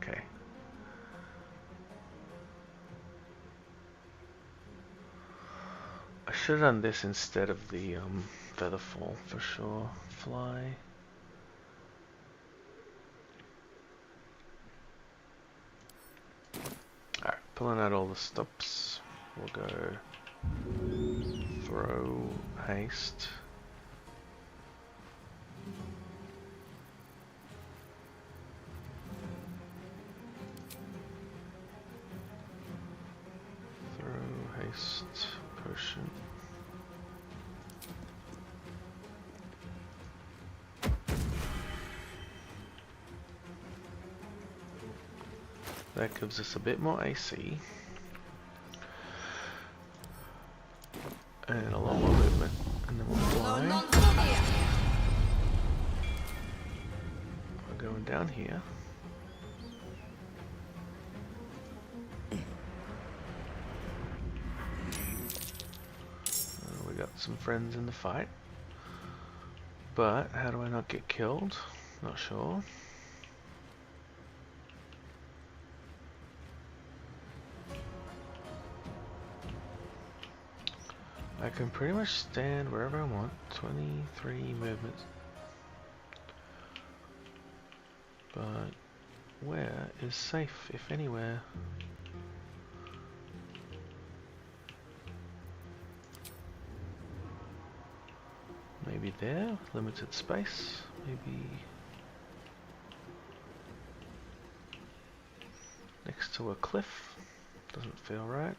Speaker 1: I should have done this instead of the Featherfall for sure. Fly. Alright, pulling out all the stops. We'll go throw, haste. Potion. That gives us a bit more AC and a lot more movement, and then we'll fly. We're going down here. Some friends in the fight, but how do I not get killed? Not sure. I can pretty much stand wherever I want. 23 movements. But where is safe, if anywhere? Maybe there, limited space. Maybe next to a cliff. Doesn't feel right.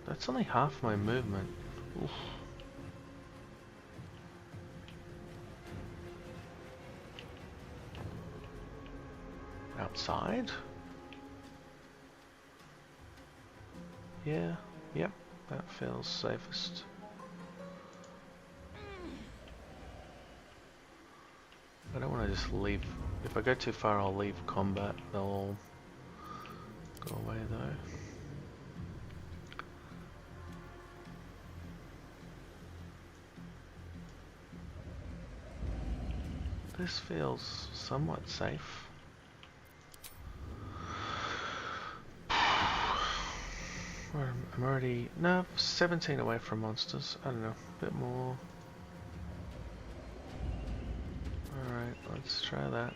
Speaker 1: That's only half my movement. Oof. Outside? Yeah, yep, that feels safest. I don't want to just leave. If I go too far, I'll leave combat. They'll all go away though. This feels somewhat safe. I'm already, no, 17 away from monsters. I don't know, a bit more. Alright, let's try that.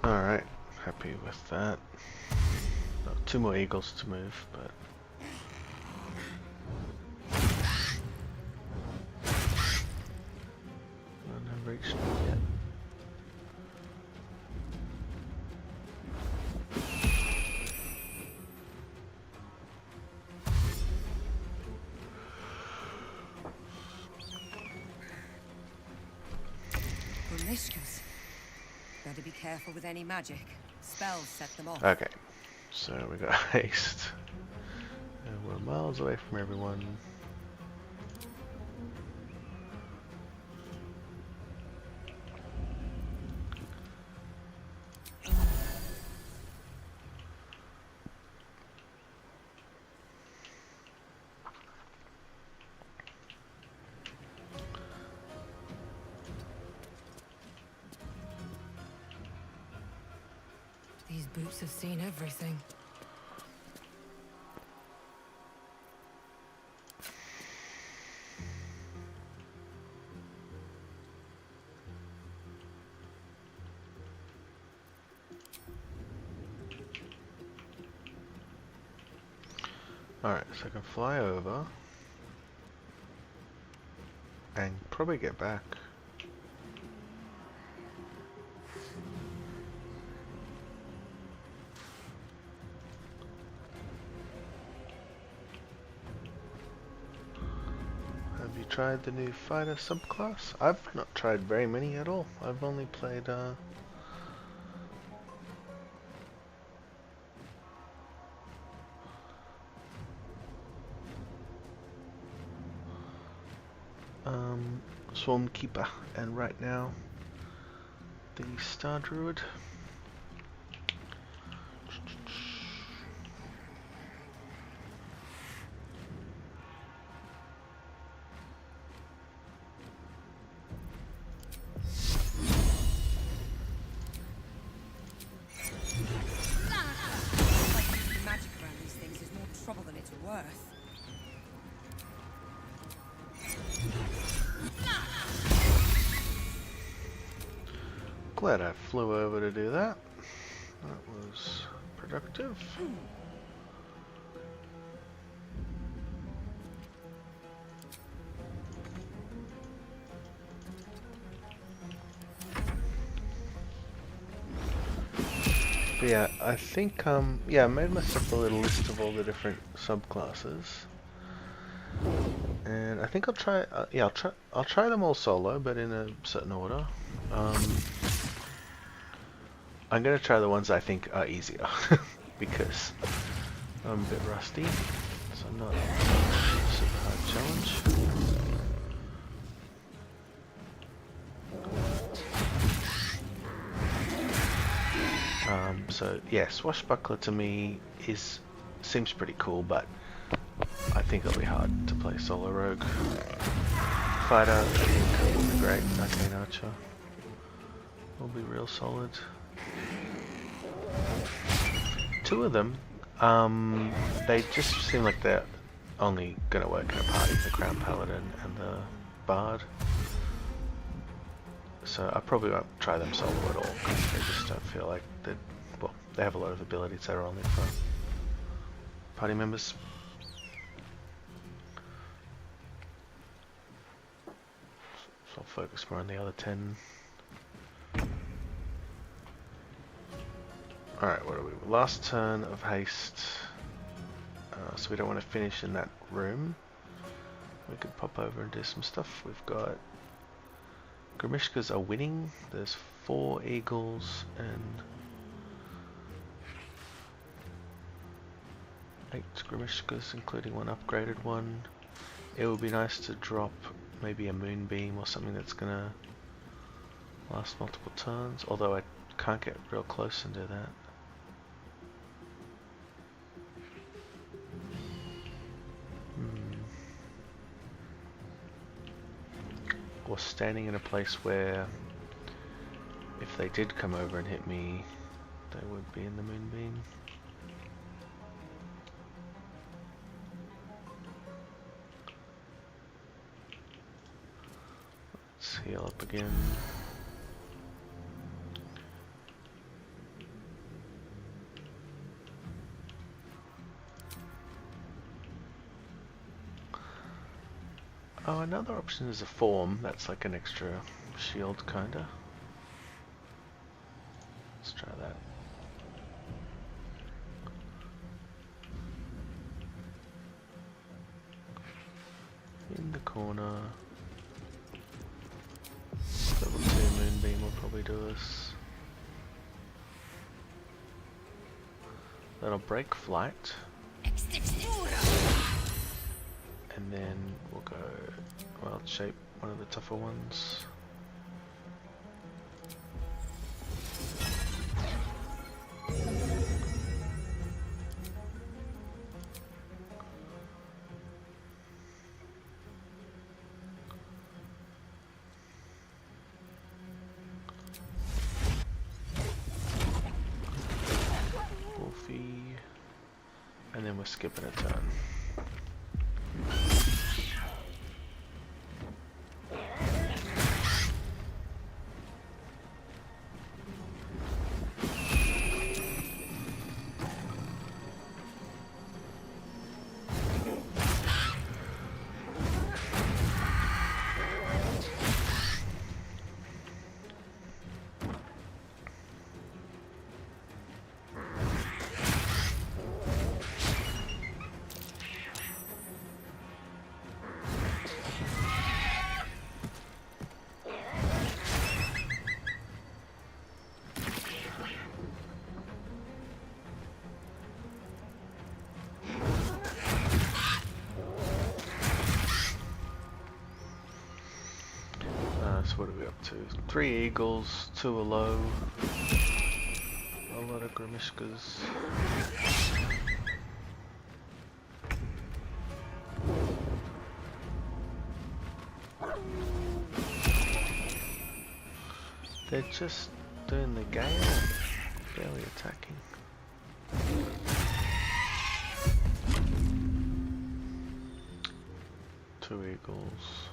Speaker 1: Alright, happy with that. Got 2 more eagles to move, but I haven't reached them yet.
Speaker 19: Gremishkas. Better be careful with any magic. Spells set them off.
Speaker 1: Okay, so we got haste. And we're miles away from everyone.
Speaker 4: These boots have seen everything.
Speaker 1: Alright, so I can fly over and probably get back. Have you tried the new fighter subclass? I've not tried very many at all. I've only played Swarm Keeper, and right now the Star Druid.
Speaker 19: Magic around these things is more trouble than it's worth.
Speaker 1: Glad I flew over to do that. That was productive. But yeah, I think yeah, I made myself a little list of all the different subclasses. And I think I'll try. Yeah, I'll try them all solo, but in a certain order. I'm gonna try the ones I think are easier because I'm a bit rusty, so not a super hard challenge. So yeah, Swashbuckler to me seems pretty cool, but I think it'll be hard to play solo rogue. Fighter, I think will be great. Arcane Archer will be real solid. Two of them, they just seem like they're only gonna work in a party, the Crown Paladin and the Bard. So I probably won't try them solo at all, because they just don't feel like they have a lot of abilities that are only for party members. So I'll focus more on the other 10. Alright, what are we? Last turn of haste. So we don't want to finish in that room. We could pop over and do some stuff. We've got Gremishkas are winning. There's 4 eagles and 8 Gremishkas, including one upgraded one. It would be nice to drop maybe a moonbeam or something that's gonna last multiple turns, although I can't get real close and do that. Or standing in a place where if they did come over and hit me, they would be in the moonbeam. Let's heal up again. Oh, another option is a form. That's like an extra shield, kinda. Let's try that. In the corner. Level 2 moonbeam will probably do us. That'll break flight. And then we'll go wild shape, one of the tougher ones. Wolfie. And then we're skipping a turn. What are we up to? 3 eagles, 2 are low. A lot of Gremishkas. They're just doing the gale, barely attacking. Two eagles.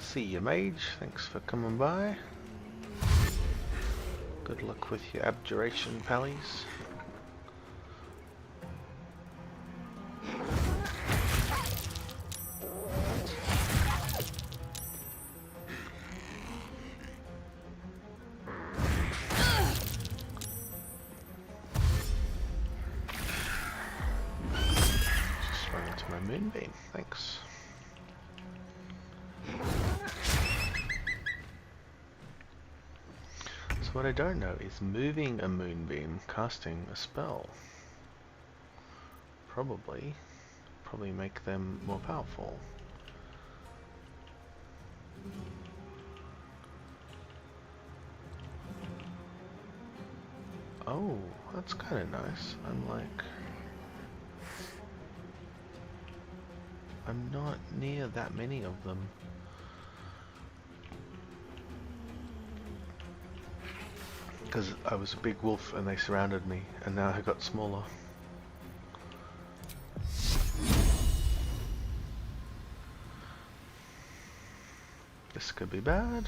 Speaker 1: See you, mage. Thanks for coming by. Good luck with your abjuration, pallies. Just run into my moonbeam. Thanks. So what I don't know is moving a moonbeam, casting a spell. Probably make them more powerful. Oh, that's kind of nice. I'm not near that many of them. Because I was a big wolf and they surrounded me, and now I got smaller. This could be bad.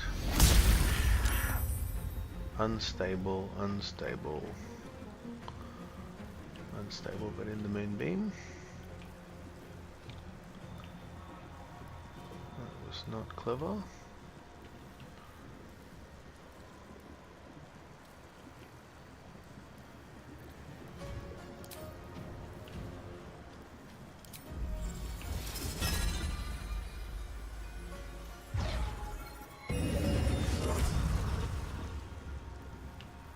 Speaker 1: Unstable, unstable. Unstable, but in the moonbeam. That was not clever.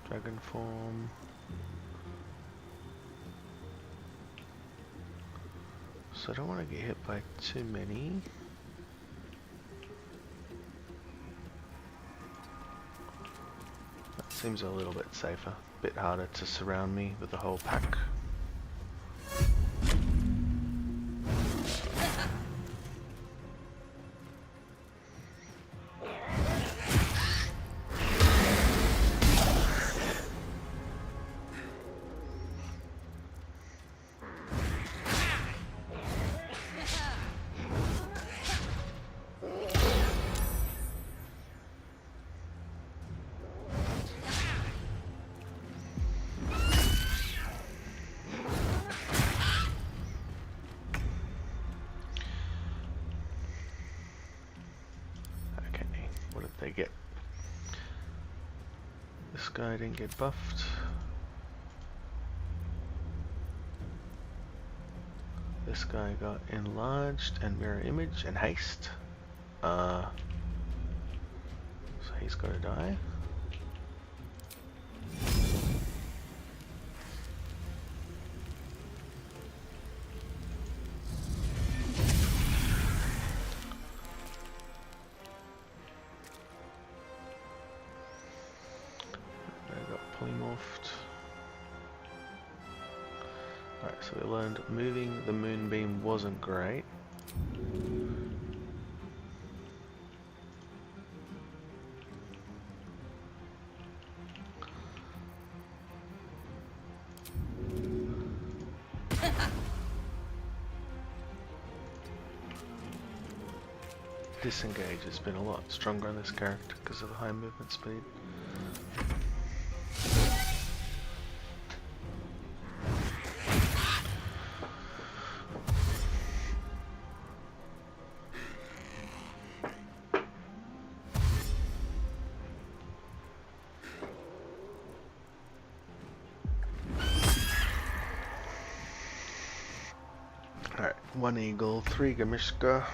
Speaker 1: Dragon form. So I don't want to get hit by too many. That seems a little bit safer. A bit harder to surround me with the whole pack. They get. This guy didn't get buffed. This guy got enlarged and mirror image and haste. So he's got to die. Alright, so we learned moving the moonbeam wasn't great. Disengage has been a lot stronger on this character because of the high movement speed. Alright, 1 eagle, 3 Gremishka.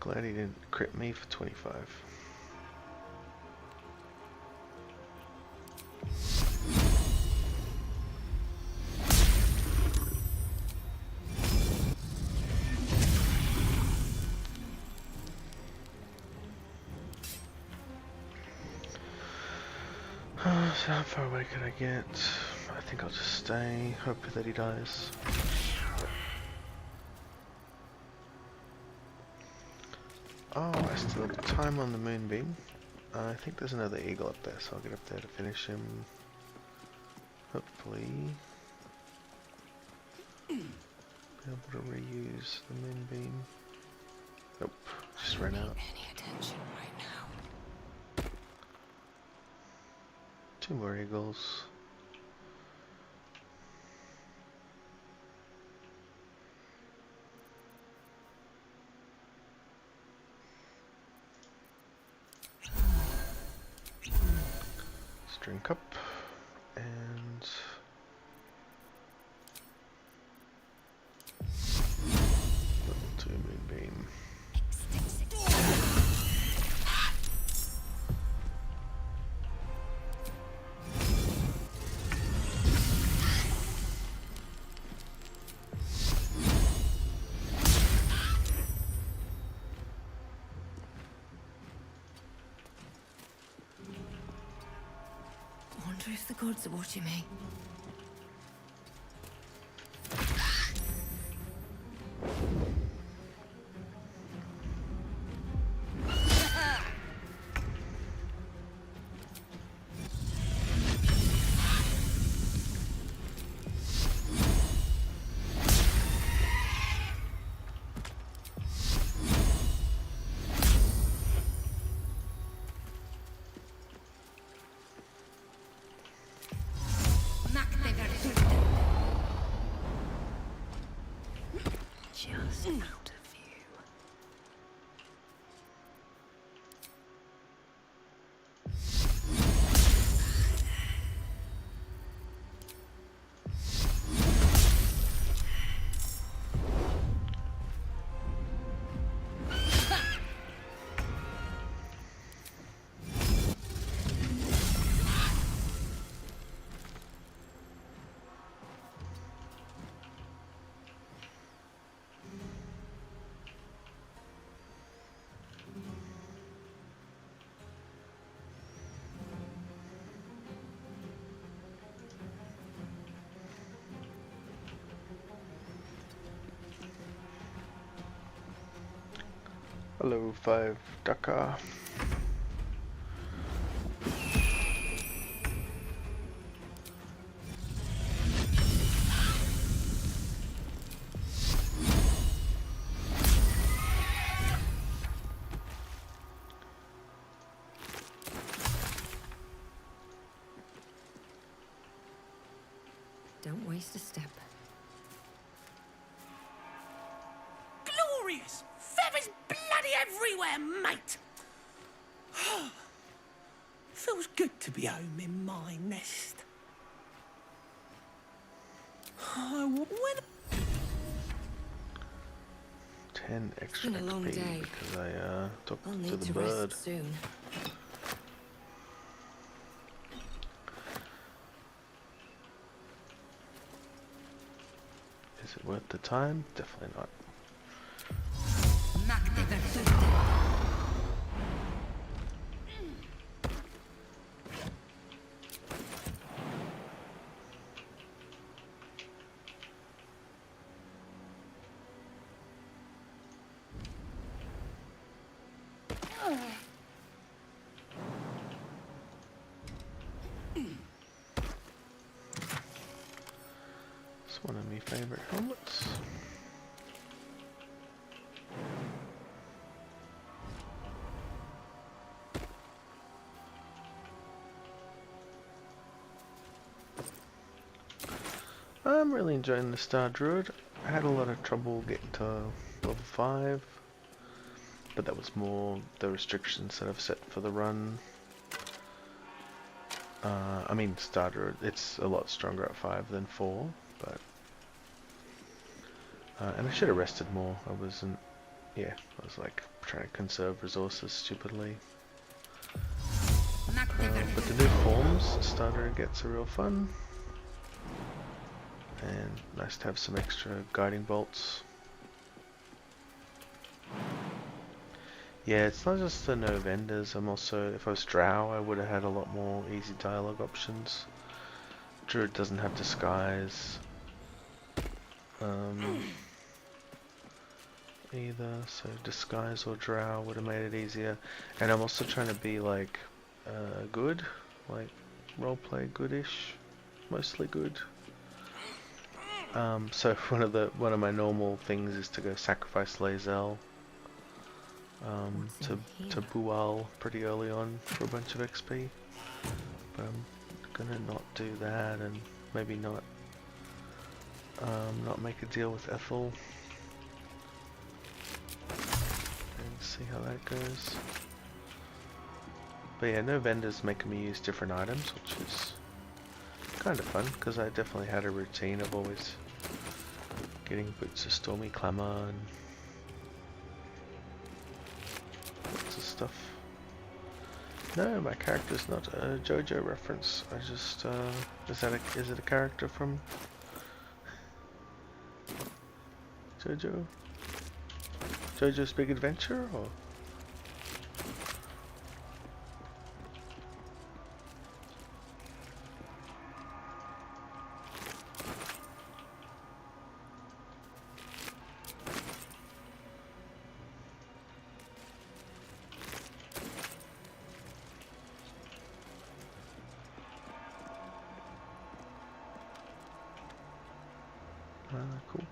Speaker 1: Glad he didn't crit me for 25. So how far away can I get? I think I'll just stay, hope that he dies. Oh, I still have time on the moonbeam. I think there's another eagle up there, so I'll get up there to finish him. Hopefully be able to reuse the moonbeam. Nope, just ran out.
Speaker 4: Any attention right now?
Speaker 1: 2 more eagles. Drink up and level 2 moonbeam.
Speaker 4: I wonder if the gods are watching me. Just out of view.
Speaker 1: Hello, 5 Daka.
Speaker 4: Don't waste a step.
Speaker 11: Glorious! Feathers bloody everywhere, mate! Feels good to be home in my nest. When
Speaker 1: 10 extra
Speaker 4: been a long
Speaker 1: XP
Speaker 4: day.
Speaker 1: because I took
Speaker 4: I'll
Speaker 1: to
Speaker 4: need
Speaker 1: the
Speaker 4: to
Speaker 1: bird.
Speaker 4: rest soon.
Speaker 1: Is it worth the time? Definitely not. It's one of my favorite helmets. I'm really enjoying the Star Druid. I had a lot of trouble getting to level 5, but that was more the restrictions that I've set for the run. I mean, Star Druid, it's a lot stronger at 5 than 4, but and I should have rested more. I wasn't yeah, I was like trying to conserve resources stupidly. But the new forms, Star Druid gets are real fun. And nice to have some extra guiding bolts. Yeah, it's not just the no vendors, I'm also, if I was Drow, I would have had a lot more easy dialogue options. Druid doesn't have disguise either, so disguise or Drow would have made it easier. And I'm also trying to be like good, like roleplay goodish, mostly good. So one of my normal things is to go sacrifice Lae'zel to Bual pretty early on for a bunch of XP, but I'm gonna not do that, and maybe not make a deal with Ethel and see how that goes. But yeah, no vendors making me use different items, which is kind of fun, because I definitely had a routine of always getting boots of Stormy Clamour and lots of stuff. No, my character's not a JoJo reference. I just is it a character from JoJo? JoJo's Big Adventure, or? Cool.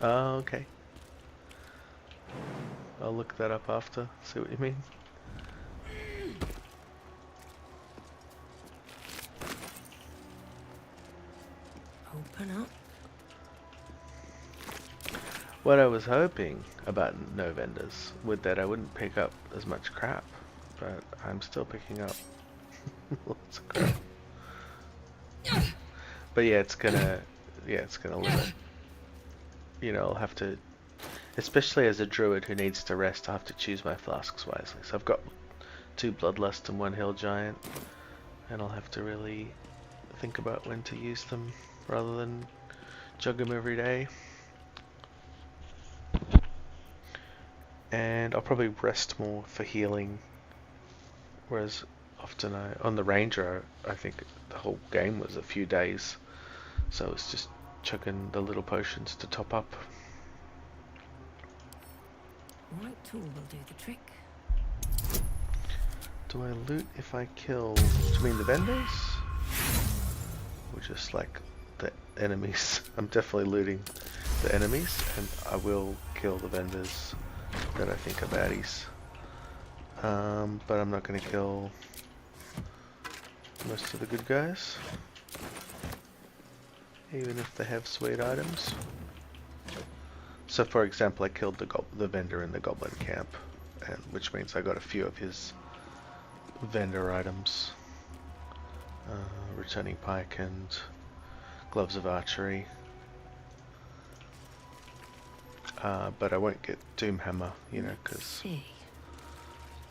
Speaker 1: Okay. I'll look that up after, see what you mean.
Speaker 8: Open up.
Speaker 1: What I was hoping about no vendors would that I wouldn't pick up as much crap, but I'm still picking up lots of crap. But yeah, it's gonna limit. You know, I'll have to, especially as a druid who needs to rest, I have to choose my flasks wisely. So I've got 2 Bloodlust and 1 Hill Giant, and I'll have to really think about when to use them rather than jug them every day. And I'll probably rest more for healing, whereas often on the Ranger, I think the whole game was a few days, so it's just chugging the little potions to top up.
Speaker 8: Right tool will do the trick.
Speaker 1: Do I loot if I kill? Do you mean the vendors? Or just like the enemies? I'm definitely looting the enemies, and I will kill the vendors that I think are baddies. But I'm not going to kill most of the good guys, even if they have sweet items. So for example, I killed the vendor in the goblin camp, and which means I got a few of his vendor items. Returning pike and gloves of archery. But I won't get Doomhammer, you know, because he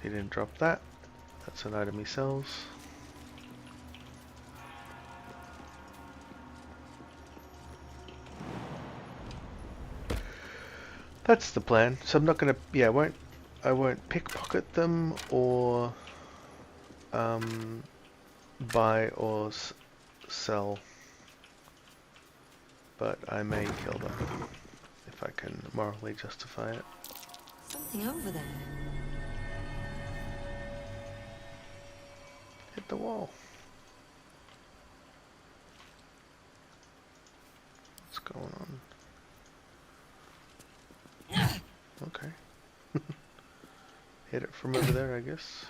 Speaker 1: didn't drop that. That's an item he sells. That's the plan. So I'm not gonna, yeah, I won't pickpocket them or buy or sell, but I may kill them if I can morally justify it.
Speaker 8: Something over there.
Speaker 1: Hit the wall. What's going on? Okay. Hit it from over there, I guess.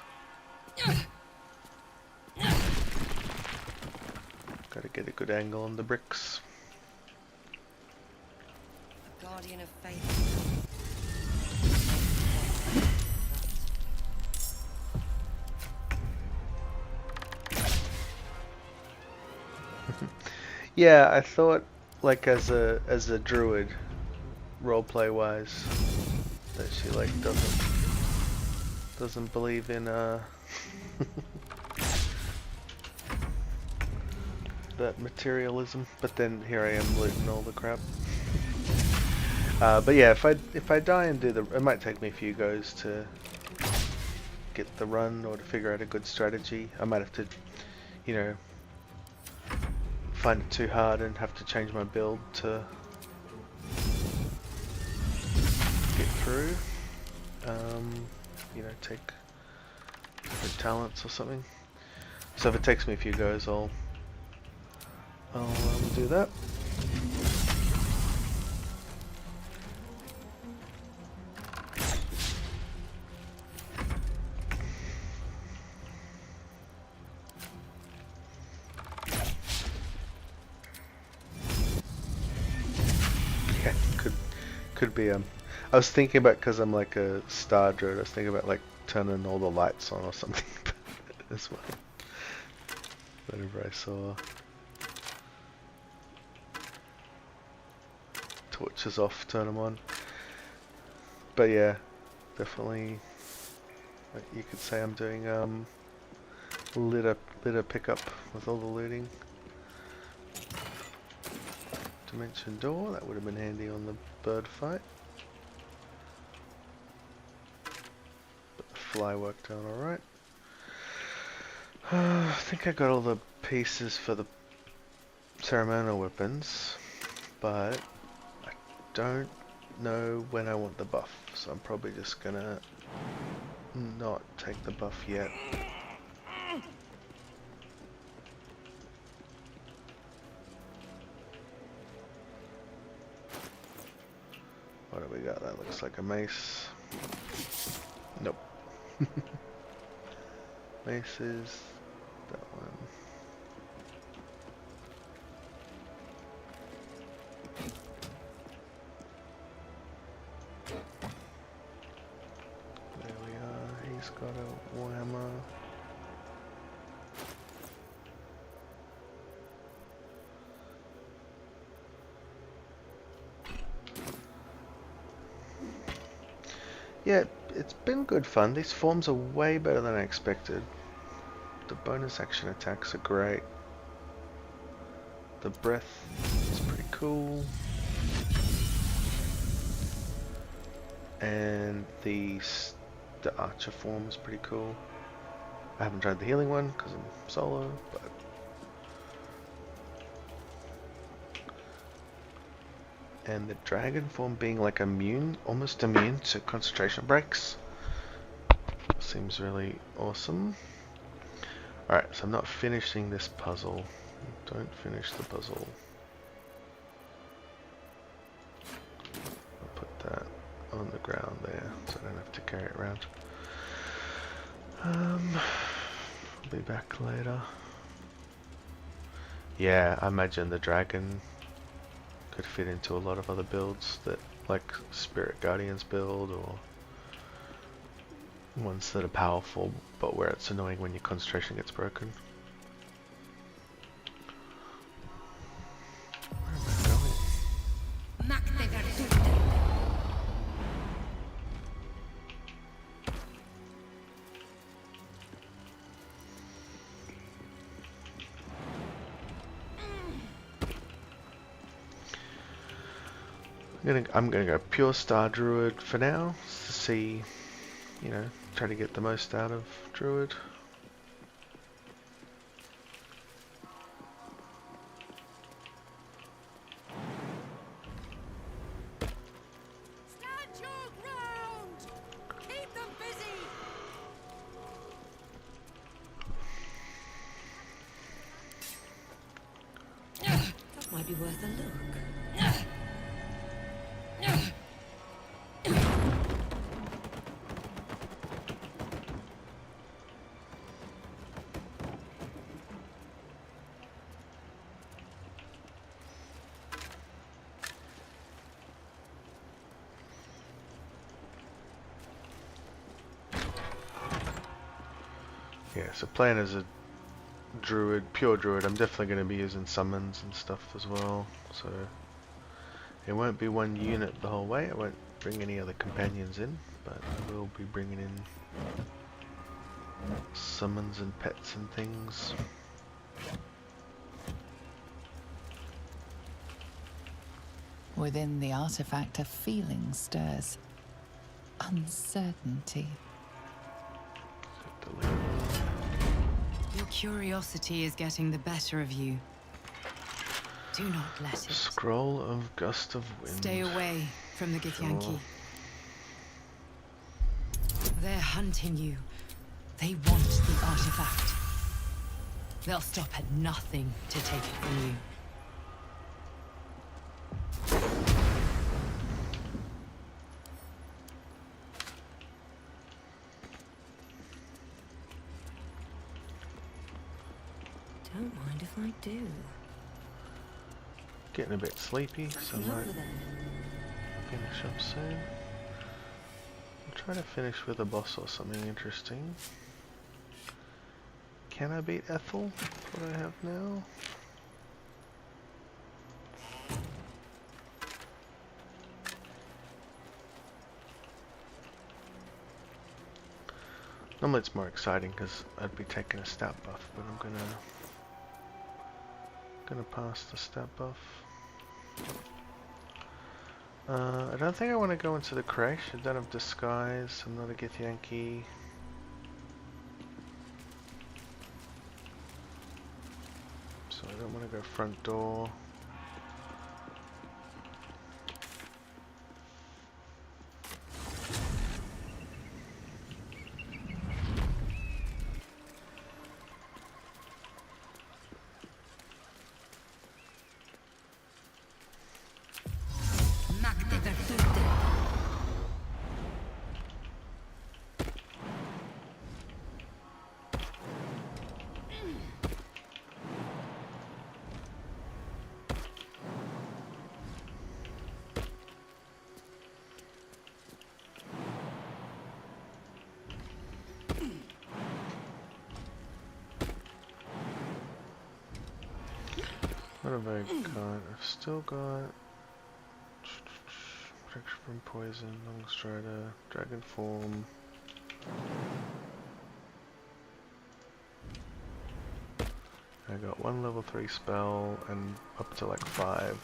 Speaker 1: Gotta get a good angle on the bricks.
Speaker 8: Guardian of Faith.
Speaker 1: Yeah, I thought, like, as a druid, roleplay wise that she like doesn't believe in that materialism, but then here I am looting all the crap. But yeah, if I die and do it might take me a few goes to get the run or to figure out a good strategy. I might have to, you know, find it too hard and have to change my build to get through. You know, take different talents or something. So if it takes me a few goes, I'll do that. Yeah, could be I was thinking about, because I'm like a Star Druid, I was thinking about like turning all the lights on or something as well. Whenever I saw torches off, turn them on. But yeah, definitely, like you could say I'm doing litter pickup with all the looting. Dimension door, that would have been handy on the bird fight. But the fly worked out alright. I think I got all the pieces for the ceremonial weapons, but I don't know when I want the buff, so I'm probably just gonna not take the buff yet. What do we got? That looks like a mace. Nope. Maces. That one. There we are. He's got a warhammer. Yeah, it's been good fun. These forms are way better than I expected. The bonus action attacks are great. The breath is pretty cool. And the archer form is pretty cool. I haven't tried the healing one because I'm solo, but and the dragon form being like immune, almost immune to concentration breaks, seems really awesome. Alright, so I'm not finishing this puzzle. Don't finish the puzzle. I'll put that on the ground there so I don't have to carry it around. I'll be back later. Yeah, I imagine the dragon could fit into a lot of other builds that like Spirit Guardians build, or ones that are powerful but where it's annoying when your concentration gets broken. Where am I going? I'm gonna go pure Star Druid for now to see, you know, try to get the most out of Druid.
Speaker 4: Stand your ground! Keep them busy!
Speaker 2: That might be worth a look.
Speaker 1: Yeah, so playing as a druid, pure druid, I'm definitely going to be using summons and stuff as well, so It won't be one unit the whole way. I won't bring any other companions in, but I will be bringing in summons and pets and things.
Speaker 7: Within the artifact, a feeling stirs. Uncertainty.
Speaker 5: Your curiosity is getting the better of you. Do not let it.
Speaker 1: Scroll of Gust of Wind.
Speaker 5: Stay away from the Githyanki.
Speaker 1: Sure.
Speaker 5: They're hunting you. They want the artifact. They'll stop at nothing to take it from you.
Speaker 8: Don't mind if I do.
Speaker 1: Getting a bit sleepy, so I might finish up soon. I'll try to finish with a boss or something interesting. Can I beat Ethel? What I have now? Normally it's more exciting because I'd be taking a stat buff, but I'm gonna pass the stat buff. I don't think I want to go into the Creche. I don't have disguise. I'm not a Githyanki. So I don't want to go front door. What have I got? I've still got protection from poison, long strider, dragon form. I got one level 3 spell and up to like 5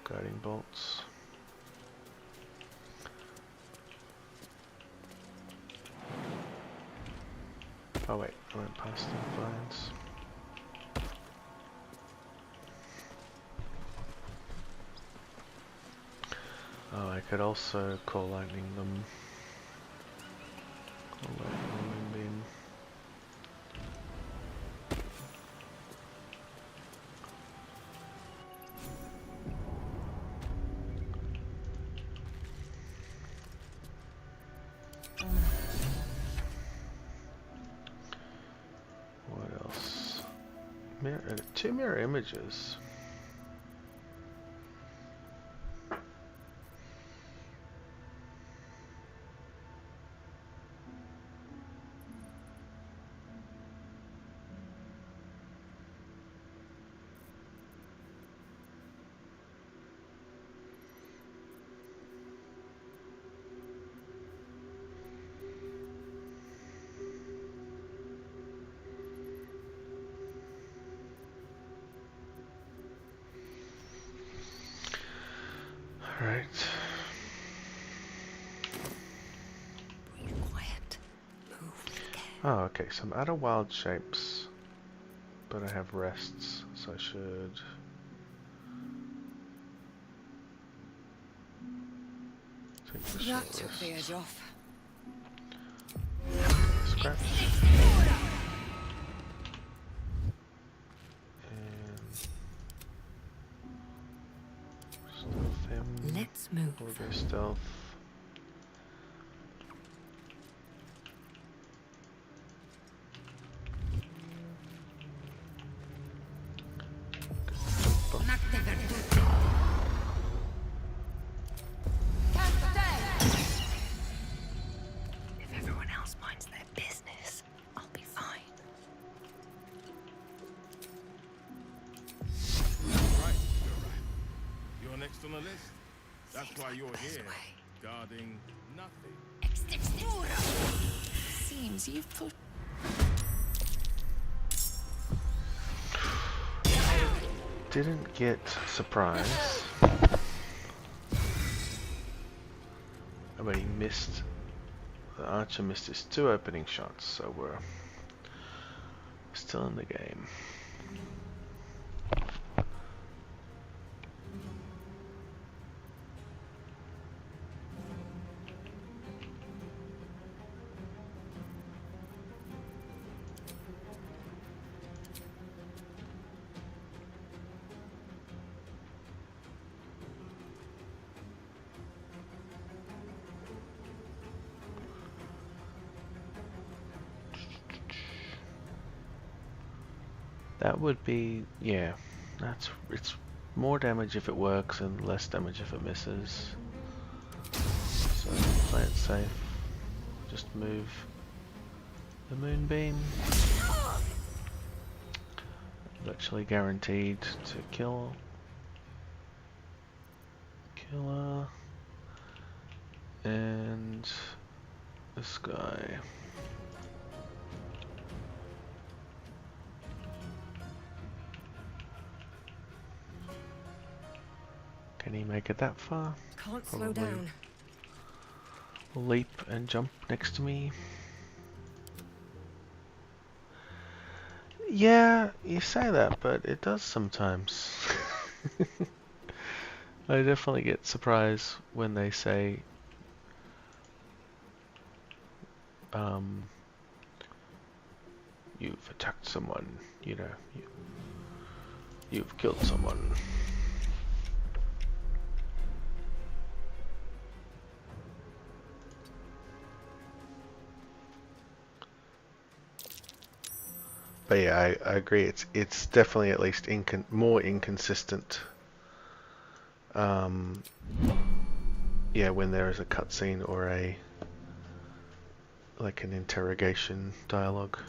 Speaker 1: guiding bolts. Oh wait, I went past the vines. Oh, I could also call lightning them. Call lightning beam. What else? Two mirror images. Right. Oh, okay, so I'm out of wild shapes, but I have rests, so I should... take the short
Speaker 19: That took the edge off.
Speaker 1: Scratch. Stealth him.
Speaker 8: Let's move.
Speaker 1: We'll go stealth.
Speaker 8: If everyone else minds their business, I'll be fine.
Speaker 10: Right.
Speaker 16: next on the list. That's why you're here, guarding nothing.
Speaker 7: Seems you've put...
Speaker 1: Didn't get surprise. But he missed. The archer missed his 2 opening shots, so we're still in the game. That would be, yeah, it's more damage if it works and less damage if it misses. So play it safe. Just move the moonbeam. Virtually guaranteed to kill killer and this guy. Can he make it that far?
Speaker 19: Can't slow down.
Speaker 1: Leap and jump next to me. Yeah, you say that, but it does sometimes. I definitely get surprised when they say you've attacked someone, you know, you've killed someone. But yeah, I agree. It's definitely at least more inconsistent. Yeah, when there is a cutscene or like an interrogation dialogue.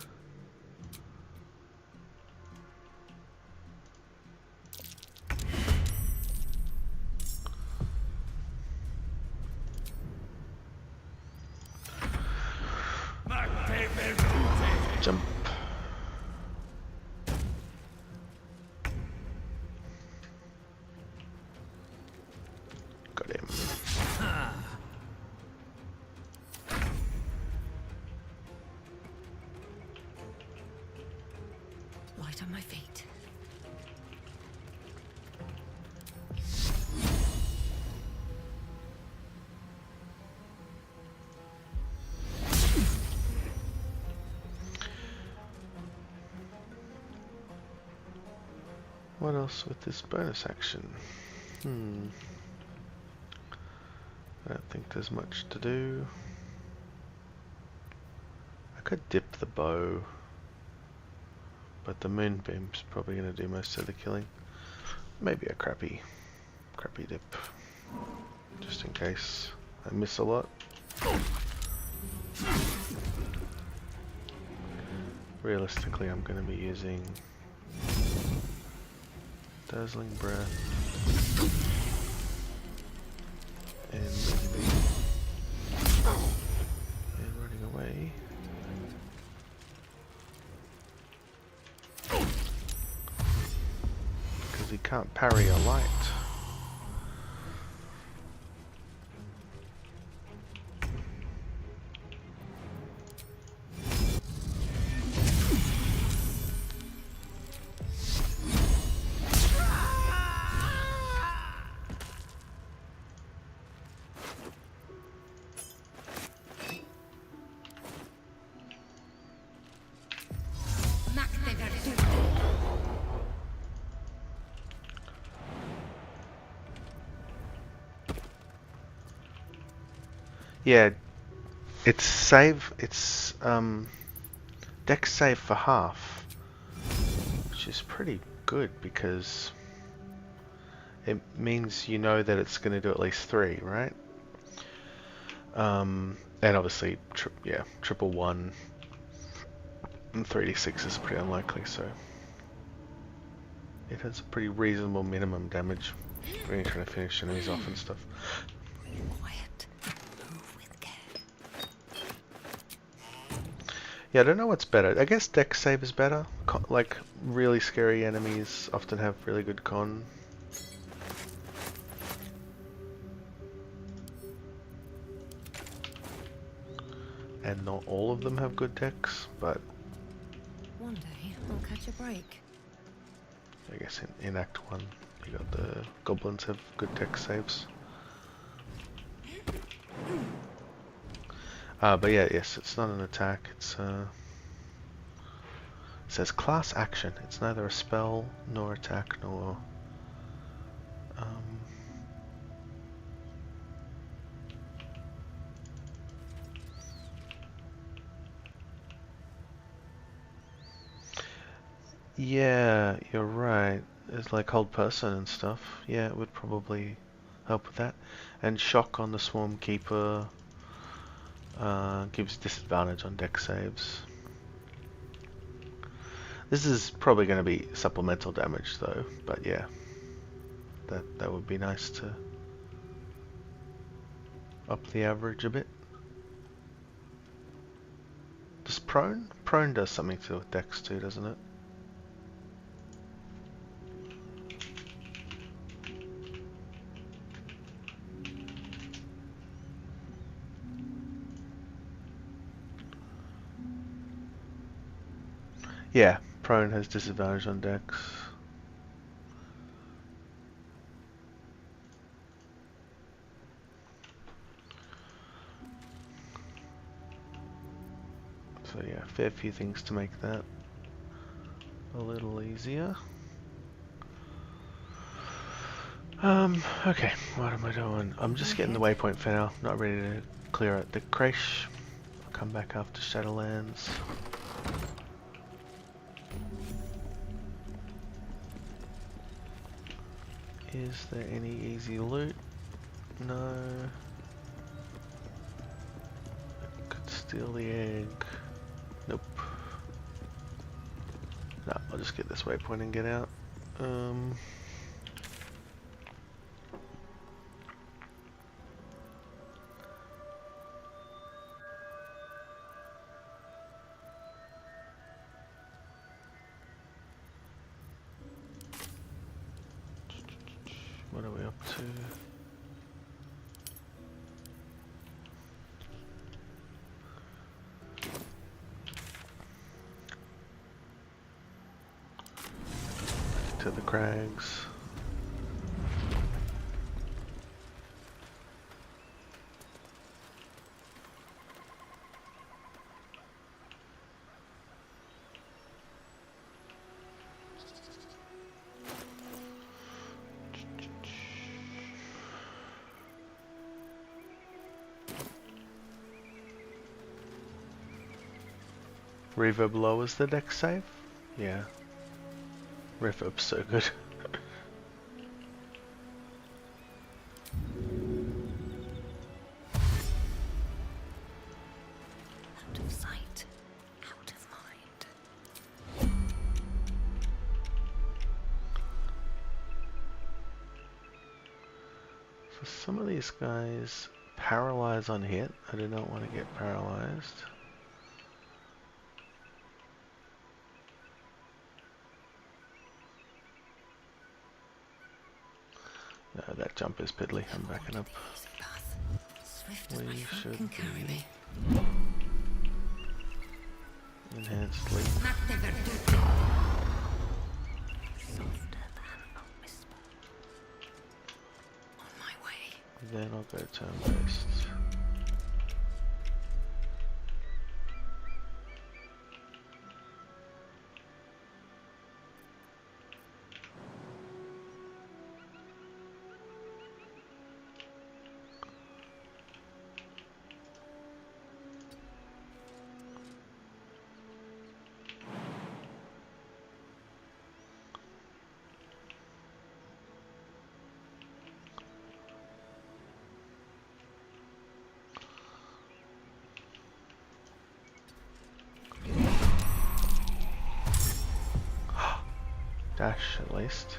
Speaker 1: Jump. Got him.
Speaker 19: Light on my feet.
Speaker 1: What else with this bonus action? I don't think there's much to do. I could dip the bow, but the moonbeam's probably going to do most of the killing. Maybe a crappy dip, just in case I miss a lot. Realistically, I'm going to be using Dazzling Breath and running away. Because he can't parry a light. Yeah, it's dex save for half, which is pretty good because it means you know that it's going to do at least 3, right? And obviously, triple 1 and 3d6 is pretty unlikely, so it has a pretty reasonable minimum damage Really trying to finish enemies off and stuff. Yeah, I don't know what's better. I guess dex save is better. Like, really scary enemies often have really good con. And not all of them have good dex, but
Speaker 19: One day, I'll catch a break.
Speaker 1: I guess in Act 1 you got the goblins have good dex saves. But yeah, yes, it's not an attack, it's it says class action. It's neither a spell, nor attack, nor yeah, you're right. It's like hold person and stuff. Yeah, it would probably help with that. And shock on the swarm keeper gives disadvantage on dex saves. This is probably going to be supplemental damage though, but yeah, that would be nice to up the average a bit. Does prone? Prone does something to do with dex too, doesn't it? Yeah, prone has disadvantage on dex. So yeah, fair few things to make that a little easier. Okay, what am I doing? I'm just getting the waypoint for now, not ready to clear out the Creche. I'll come back after Shadowlands. Is there any easy loot? No. I could steal the egg. Nope. No, I'll just get this waypoint and get out. What are we up to? To the crags. Reverb lowers the dex save? Yeah. Reverb's so good.
Speaker 2: Out of sight, out of mind.
Speaker 1: For some of these guys, paralyze on hit. I do not want to get paralyzed. No, that jump is piddly. I'm backing up. We should be enhanced leap. Then I'll go turn-based. Dash at least.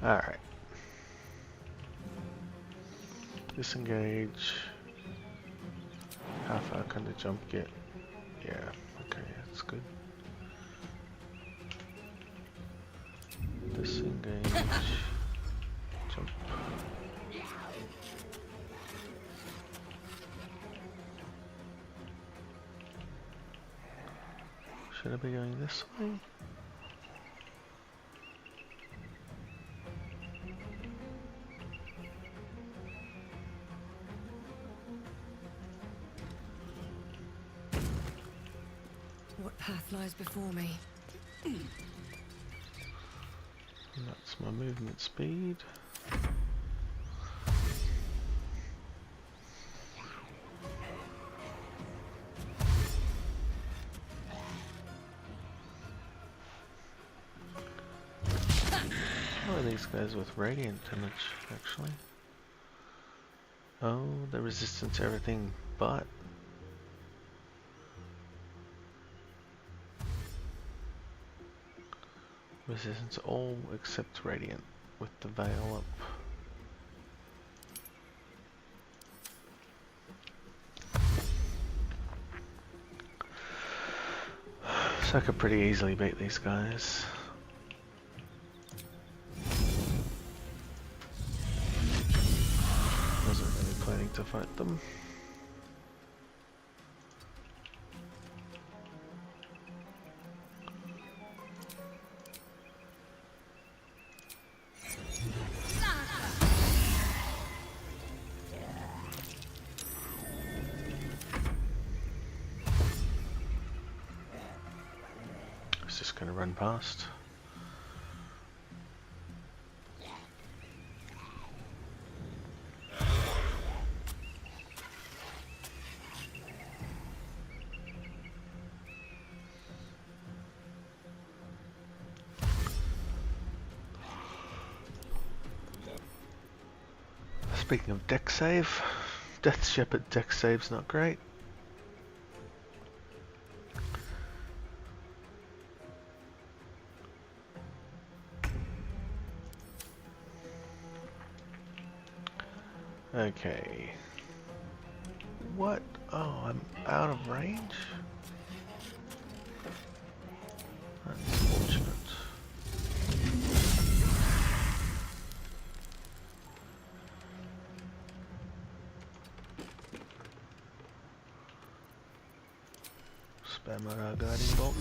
Speaker 1: Alright. Disengage. How far can the jump get? Yeah, okay, that's good. Disengage. Jump. Should I be going this way?
Speaker 3: What path lies before me?
Speaker 1: And that's my movement speed. How are these guys with radiant damage, actually? Oh, they're resistant to everything but. Resistant to all except radiant with the veil up. So I could pretty easily beat these guys. Wasn't really planning to fight them. Just gonna run past. Speaking of deck save, Death Shepherd deck save's not great. Okay. What? Oh, I'm out of range? That's fortunate. Spam our guiding bolt.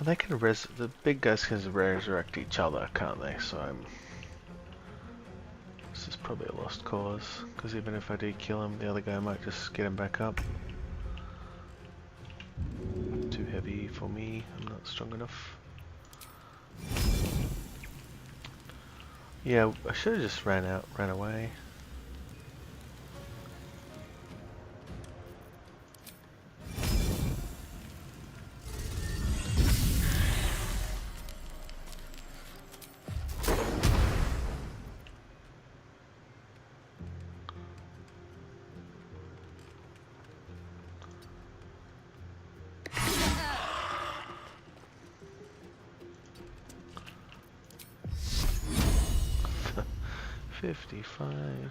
Speaker 1: They can the big guys can resurrect each other, can't they? So this is probably a lost cause, because even if I do kill him, the other guy might just get him back up. Too heavy for me, I'm not strong enough. Yeah, I should have just ran away. $55.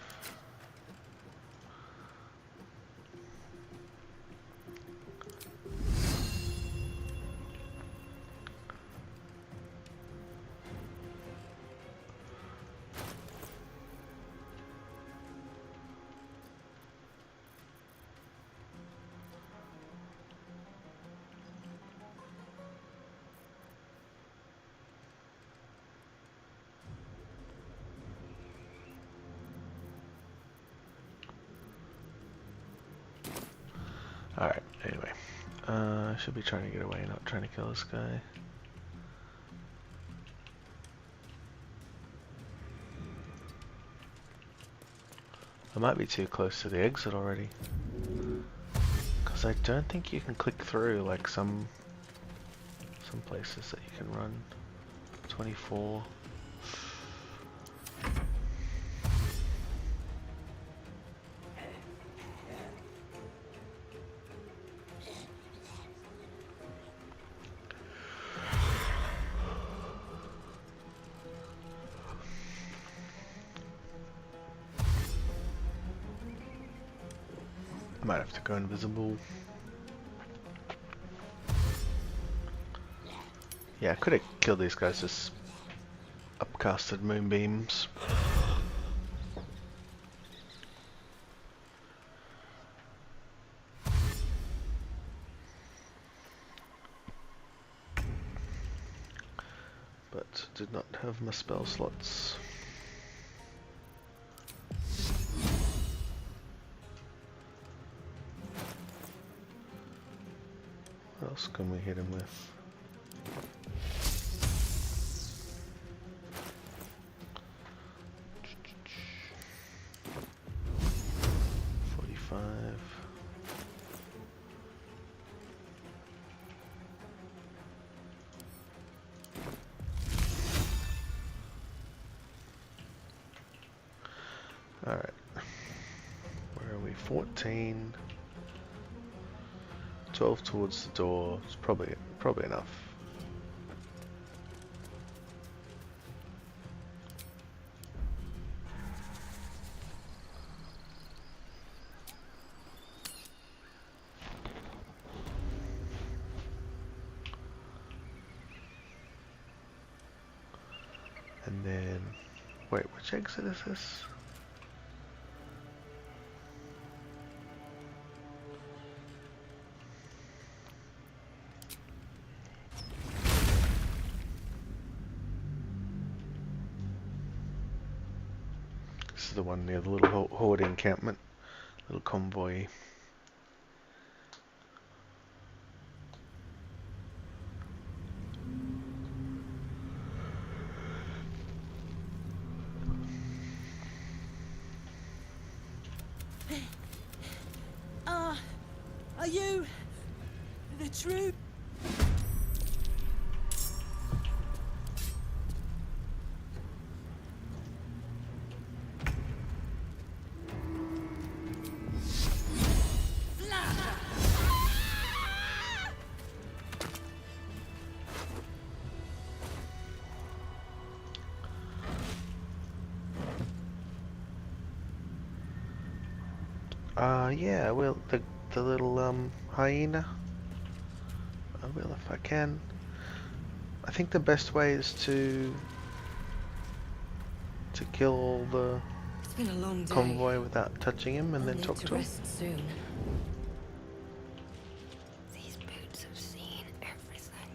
Speaker 1: Alright, anyway. I should be trying to get away, not trying to kill this guy. I might be too close to the exit already. Because I don't think you can click through like some places that you can run. 24. Might have to go invisible. Yeah, I could have killed these guys just upcasted moonbeams. But did not have my spell slots. What else can we hit him with? Alright. Where are we? 14. 12 towards the door. It's probably enough. And then, wait, which exit is this? This is the one near the little horde encampment, little convoy.
Speaker 11: Are you the true?
Speaker 1: Yeah, I will. The little hyena. I will if I can. I think the best way is to kill all the
Speaker 4: It's been a long day.
Speaker 1: convoy without touching him, and
Speaker 4: I'll
Speaker 1: then
Speaker 4: need
Speaker 1: talk
Speaker 4: to
Speaker 1: to him.
Speaker 4: rest soon.
Speaker 6: These boots have seen everything.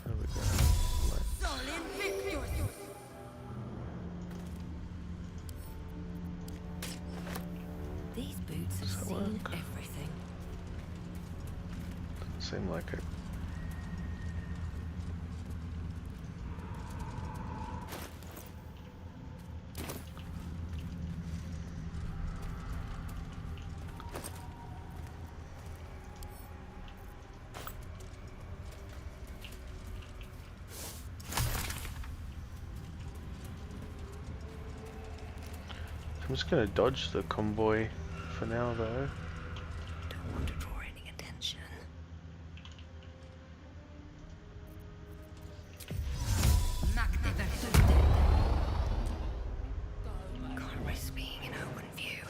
Speaker 1: There we go.
Speaker 4: These boots have seen everything.
Speaker 1: Doesn't seem like it. I'm just gonna dodge the convoy for now, though.
Speaker 6: Don't want to draw any attention. Can't risk being in open view.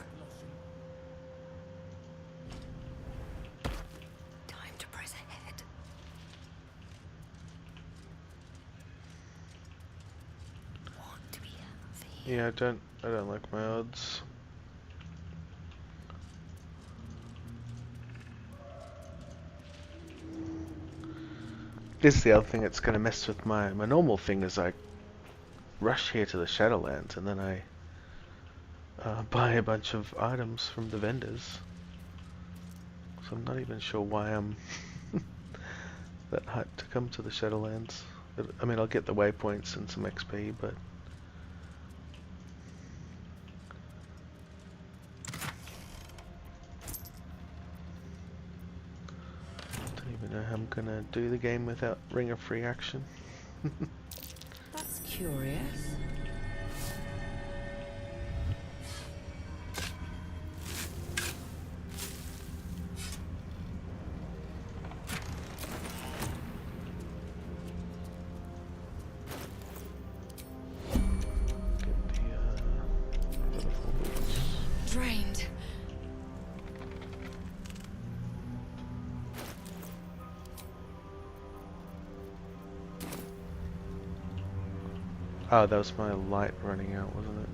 Speaker 6: Time to press ahead. Want to be healthy.
Speaker 1: Yeah, I don't like my odds. This is the other thing that's going to mess with my normal thing is I rush here to the Shadowlands and then I buy a bunch of items from the vendors. So I'm not even sure why I'm that hyped to come to the Shadowlands. I mean, I'll get the waypoints and some XP, but don't even know how I'm gonna do the game without Ring of Free Action.
Speaker 5: That's curious.
Speaker 4: Drained.
Speaker 1: Oh, that was my light running out, wasn't it?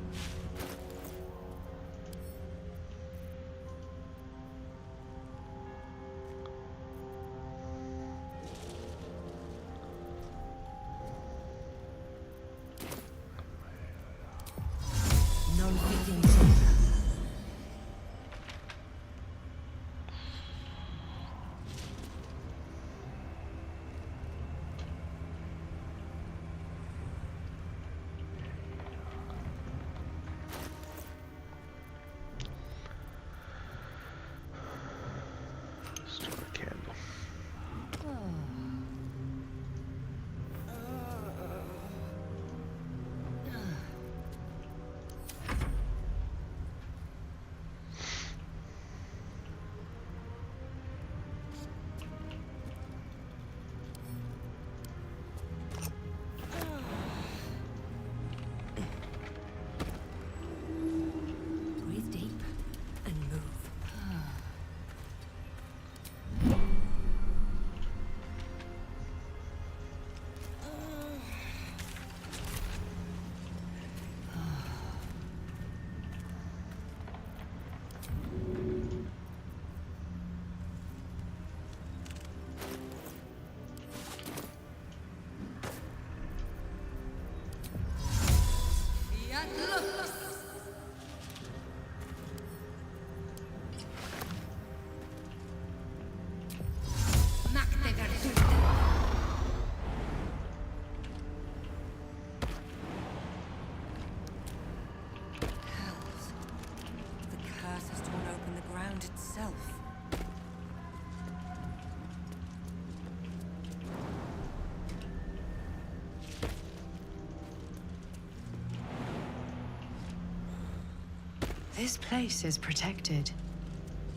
Speaker 5: This place is protected.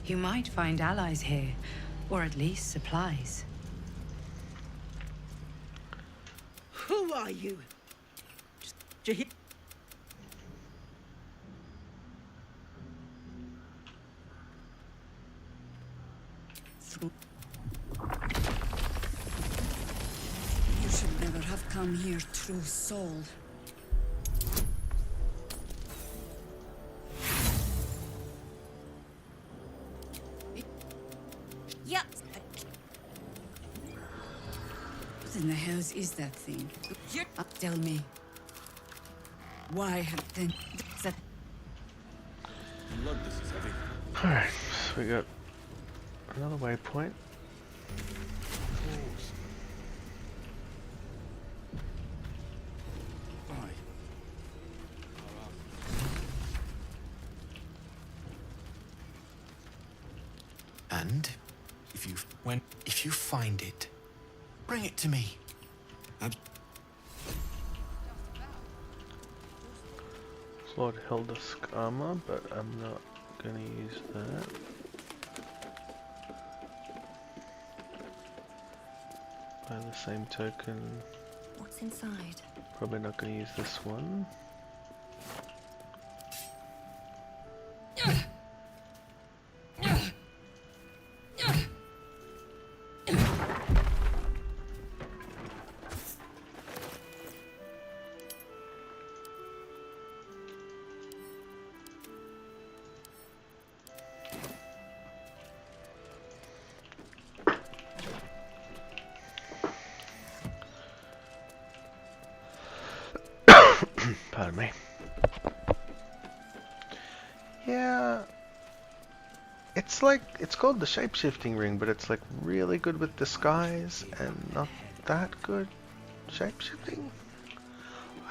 Speaker 5: You might find allies here, or at least supplies.
Speaker 9: Who are you?
Speaker 19: You should never have come here, true soul.
Speaker 8: Yep.
Speaker 19: What in the hells is that thing? Tell me. Why have then that?
Speaker 16: Look, this is heavy.
Speaker 1: Alright, so we got another waypoint.
Speaker 20: And if you find it, bring it to me.
Speaker 1: Lord Heldusk armor, but I'm not gonna use that. By the same token,
Speaker 8: What's inside?
Speaker 1: probably not gonna use this one. Pardon me. Yeah, it's like, it's called the shapeshifting ring, but it's like really good with disguise and not that good shapeshifting.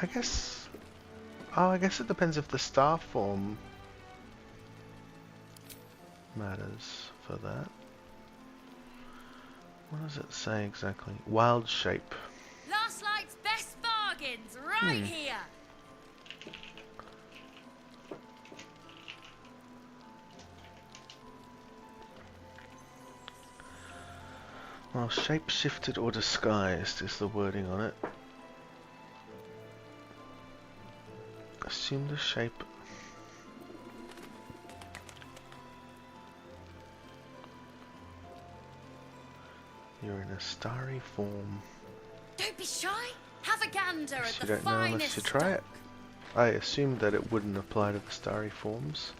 Speaker 1: I guess. Oh, I guess it depends if the star form matters for that. What does it say exactly? Wild shape.
Speaker 21: Last night's best bargains right here.
Speaker 1: Well, shape-shifted or disguised is the wording on it. Assume the shape. You're in a starry form.
Speaker 21: Don't be shy. Have a gander at
Speaker 1: You
Speaker 21: the
Speaker 1: don't know unless
Speaker 21: finest
Speaker 1: you try it. I assumed that it wouldn't apply to the starry forms,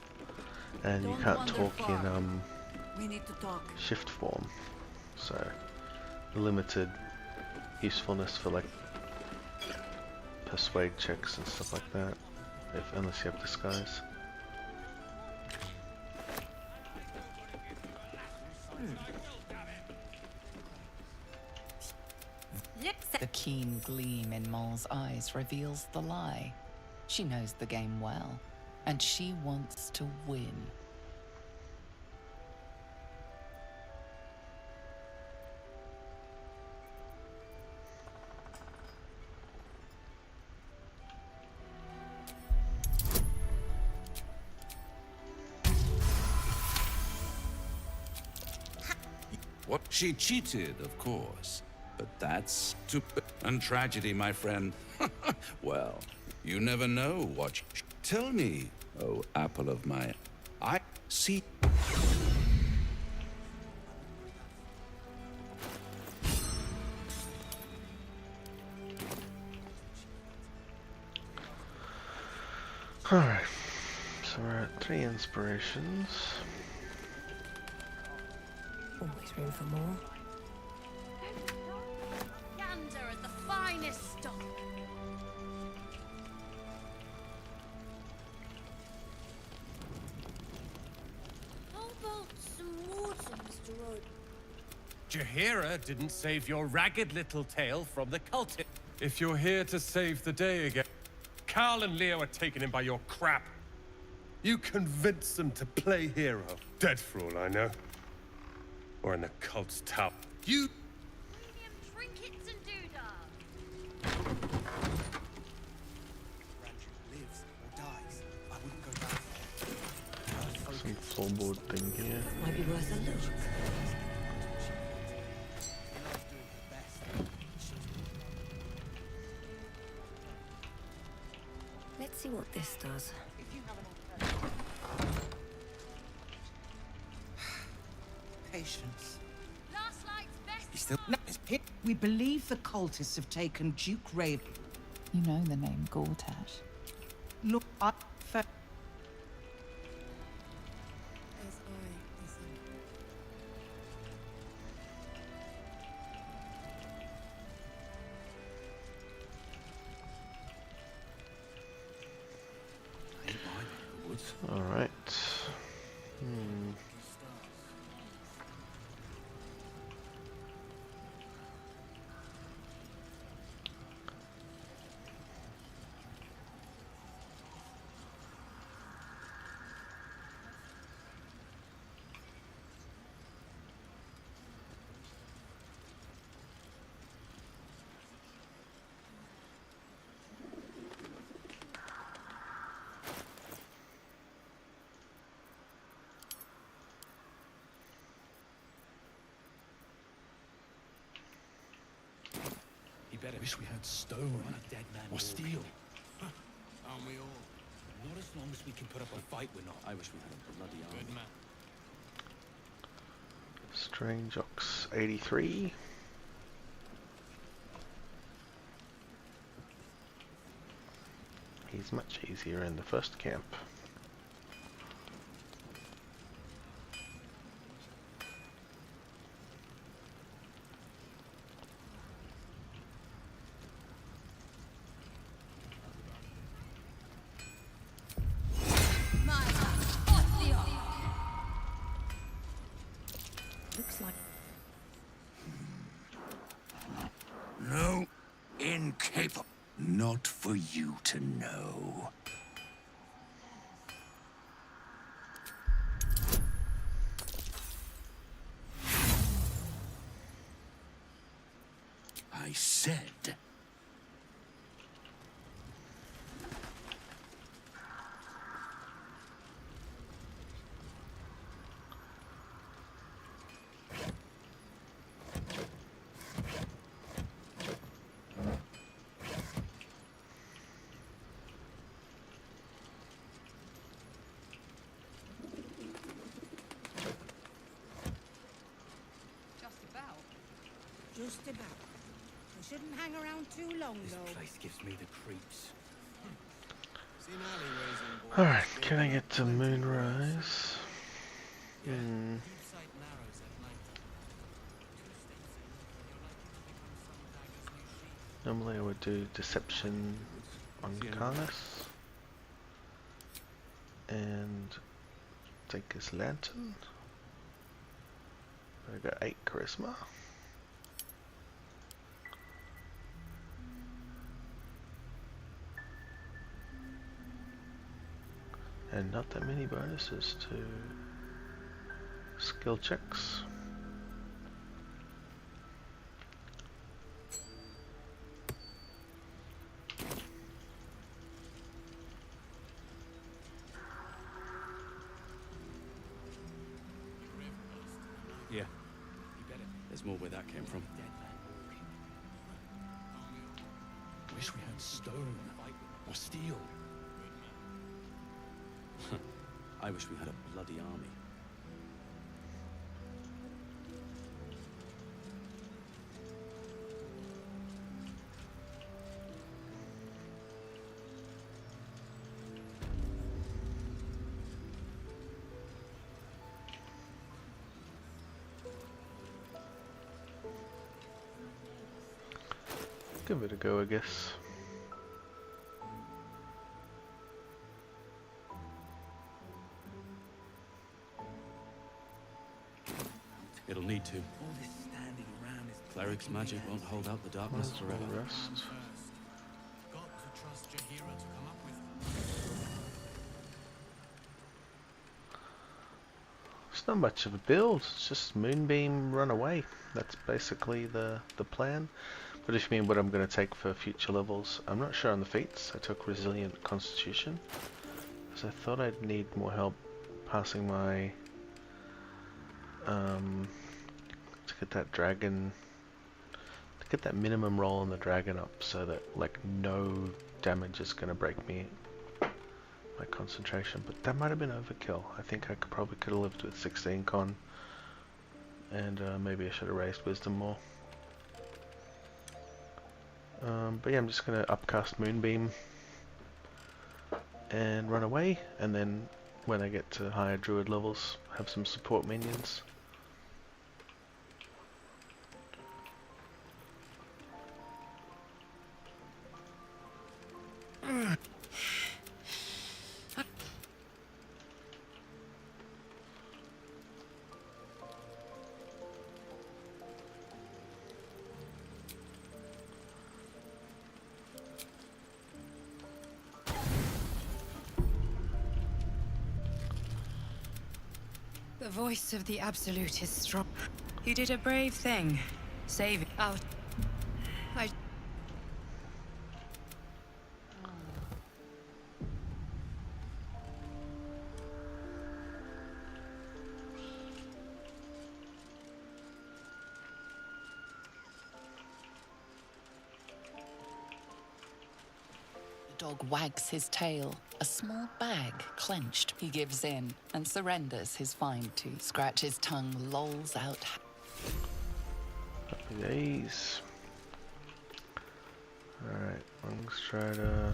Speaker 1: and you can't talk in
Speaker 19: We need to talk.
Speaker 1: shift form, so limited usefulness for like persuade checks and stuff like that, unless you have disguise.
Speaker 7: The keen gleam in Moll's eyes reveals the lie. She knows the game well, and she wants to win.
Speaker 18: What? She cheated, of course. But that's stupid and tragedy, my friend. Well, you never know what. Tell me, oh apple of my. I see.
Speaker 1: Alright, so we're at 3 inspirations.
Speaker 21: Always room for more. Gander at the finest stock.
Speaker 22: How about some water, Mr. Rod?
Speaker 23: Jaheira didn't save your ragged little tail from the cultist. If you're here to save the day again, Carl and Leo are taken in by your crap. You convinced them to play hero. Dead for all I know. Or in the cult's tower. You...
Speaker 21: Premium trinkets and doodahs.
Speaker 1: Some floorboard thing here.
Speaker 21: Might be worth a look. Let's see what this does.
Speaker 13: Patience.
Speaker 21: Last night's best.
Speaker 13: You still... No, we believe the cultists have taken Duke Raven.
Speaker 7: You know the name Gortash.
Speaker 13: Look,
Speaker 1: Alright.
Speaker 12: Better. Wish we had stone or steel.
Speaker 18: Aren't we all?
Speaker 12: Not as long as we can put up a fight, we're not. I wish we had a bloody army. Good man.
Speaker 1: Strange Ox 83. He's much easier in the first camp.
Speaker 3: like...
Speaker 13: No, incapable. Not for you to know. I said.
Speaker 22: Just about. We shouldn't hang around too long, though.
Speaker 11: This place gives me the creeps.
Speaker 1: Alright, can I get to Moonrise? Normally I would do Deception on Carnus and take his Lantern. I got 8 Charisma. And not that many bonuses to skill checks.
Speaker 14: Yeah. There's more where that came from.
Speaker 11: Wish we had stone or steel.
Speaker 14: I wish we had a bloody army.
Speaker 1: Give it a go, I guess.
Speaker 14: It'll need to. Cleric's magic won't hold out the darkness forever.
Speaker 1: Rest. It's not much of a build, it's just Moonbeam, run away. That's basically the plan. But if you mean what I'm going to take for future levels, I'm not sure on the feats. I took Resilient Constitution, because I thought I'd need more help passing my... to get that dragon... to get that minimum roll on the dragon up, so that like no damage is going to break me my concentration. But that might have been overkill. I think I probably could have lived with 16 con, and maybe I should have raised wisdom more. But yeah, I'm just going to upcast Moonbeam and run away, and then when I get to higher druid levels, have some support minions.
Speaker 5: The voice of the Absolute is strong. You did a brave thing. Saving out.
Speaker 7: The dog wags his tail, a small bag clenched. He gives in and surrenders his fine tooth. Scratch his tongue, lolls out.
Speaker 1: Happy days. Alright, let's try to...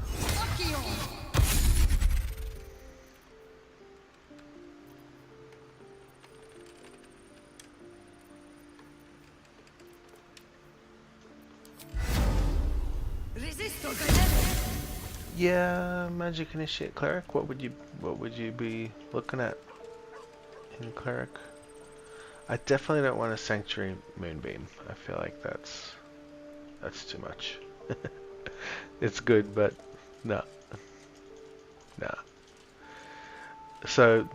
Speaker 1: Yeah, Magic Initiate Cleric. What would you be looking at in Cleric? I definitely don't want a Sanctuary Moonbeam. I feel like that's too much. It's good, but no. Nah. So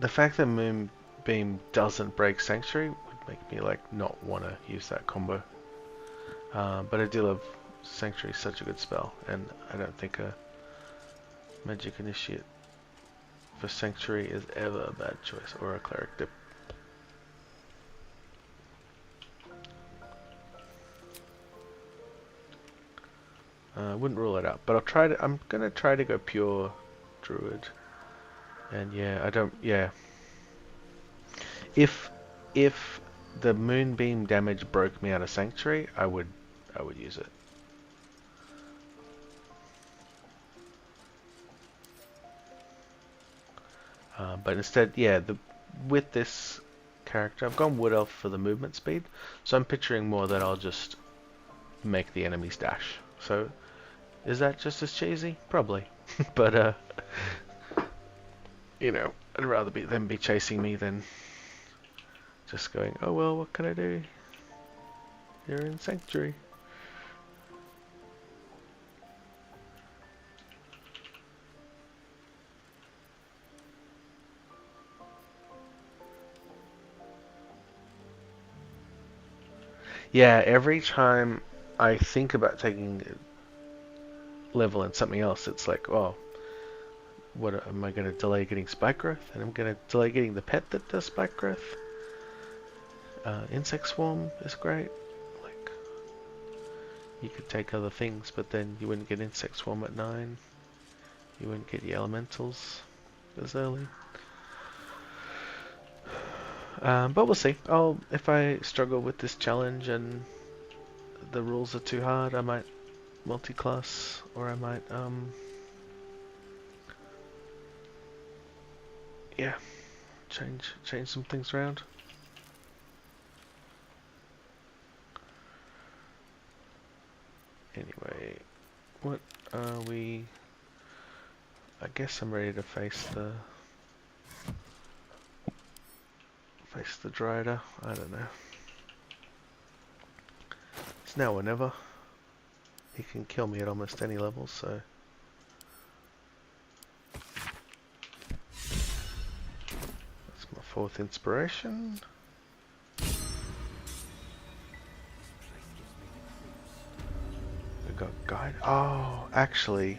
Speaker 1: the fact that Moonbeam doesn't break Sanctuary would make me like not want to use that combo. But I do love Sanctuary, such a good spell, and I don't think a Magic Initiate for Sanctuary is ever a bad choice, or a Cleric Dip. I wouldn't rule it out, but I'm gonna try to go pure Druid. And yeah, I don't. Yeah. If the Moonbeam damage broke me out of Sanctuary, I would use it. But instead, yeah, with this character, I've gone Wood Elf for the movement speed, so I'm picturing more that I'll just make the enemies dash. So, is that just as cheesy? Probably. But, you know, I'd rather them be chasing me than just going, oh well, what can I do? You're in Sanctuary. Yeah, every time I think about taking level in something else, it's like, oh, what am I going to delay getting spike growth? And I'm going to delay getting the pet that does spike growth. Insect Swarm is great. Like, you could take other things, but then you wouldn't get Insect Swarm at 9. You wouldn't get your Elementals as early. But we'll see. If I struggle with this challenge and the rules are too hard, I might multi-class, or I might, yeah, change some things around. Anyway, what are we? I guess I'm ready to face the Drider. I don't know. It's now or never. He can kill me at almost any level, so. That's my 4th inspiration. We got guide. Oh, actually,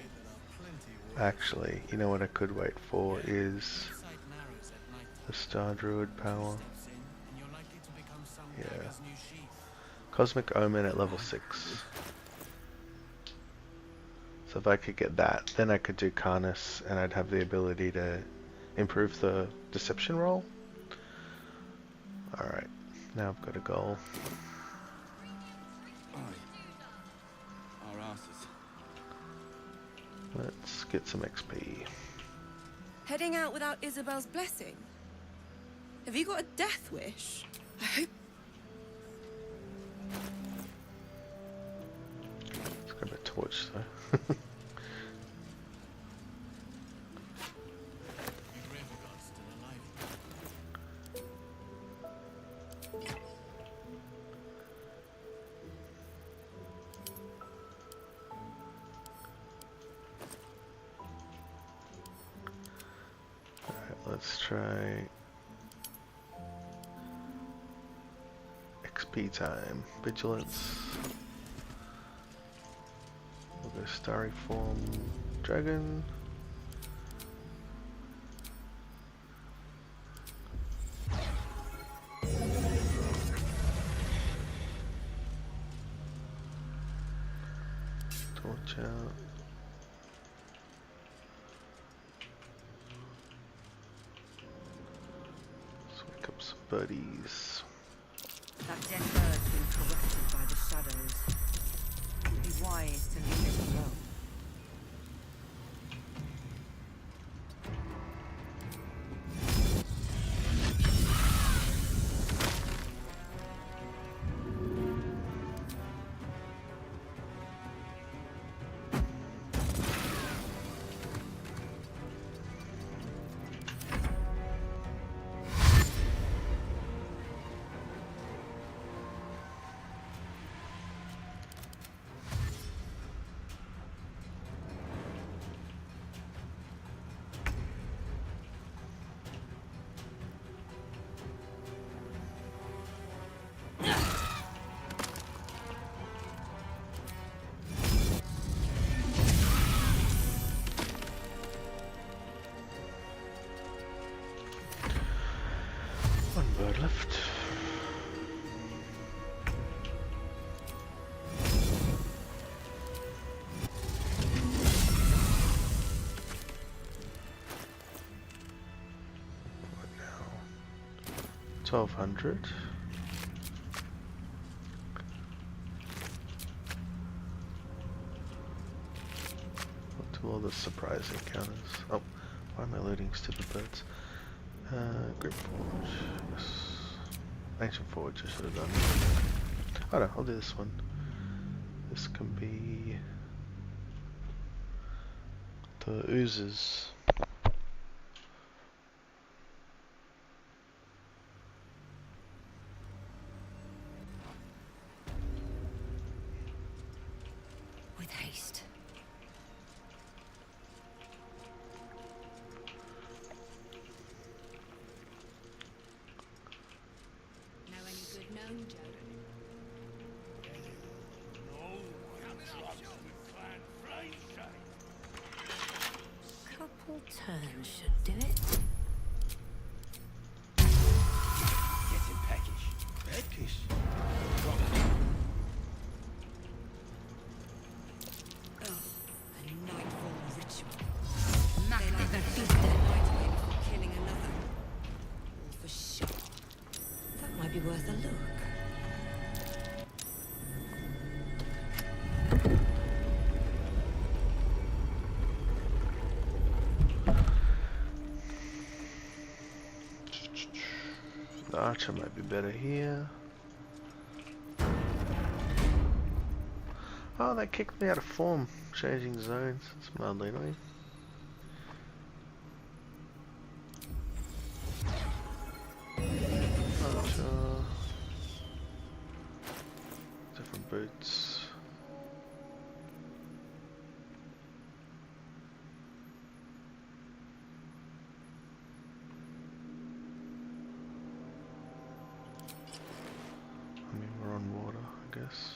Speaker 1: you know what I could wait for is the Star Druid power. Yeah. Cosmic Omen at level 6. So if I could get that, then I could do Karnas, and I'd have the ability to improve the deception roll. Alright, now I've got a goal.
Speaker 14: Our asses.
Speaker 1: Let's get some XP.
Speaker 3: Heading out without Isabel's blessing? Have you got a death wish? I hope.
Speaker 1: Let's grab a torch though. Let's try XP time. Vigilance. We'll go Starry Form Dragon. Torch out. Buddies.
Speaker 10: That dead bird's been corrupted by the shadows. It would be wise to leave it alone.
Speaker 1: Load lift. What now? 1200. What do all the surprise encounters? Oh, why am I loading stupid birds? Grip Forge, yes. Ancient Forge I should have done. Oh no, I'll do this one. This can be the oozes.
Speaker 10: With haste.
Speaker 21: Couple turns should do it.
Speaker 13: Getting peckish. Peckish?
Speaker 10: A nightfall ritual. They like to feast their night away before killing another. All for show. That might be worth a look.
Speaker 1: The archer might be better here. Oh, they kicked me out of form. Changing zones. It's mildly annoying. Archer. Different boots. I mean, we're on water, I guess.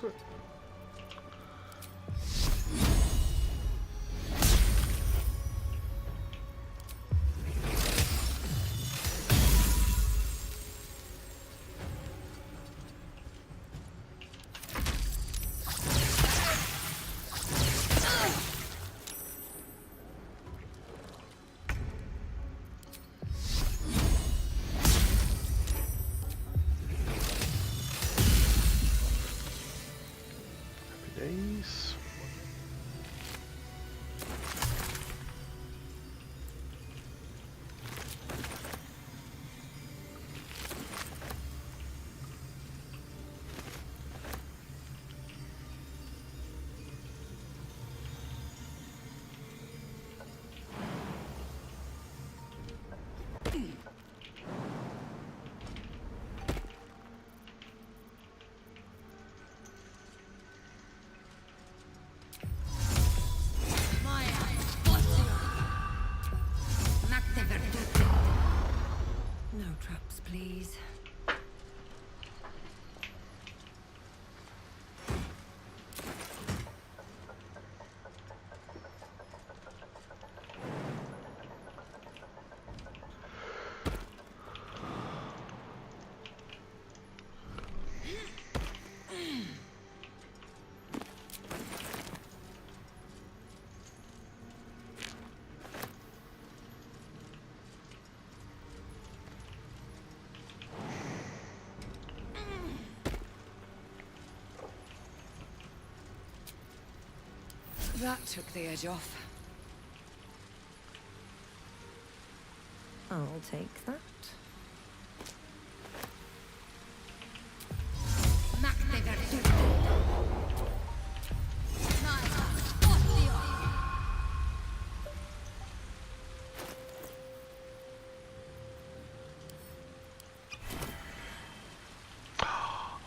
Speaker 1: to it. Days.
Speaker 10: No traps, please.
Speaker 19: That took the edge off.
Speaker 10: I'll take that.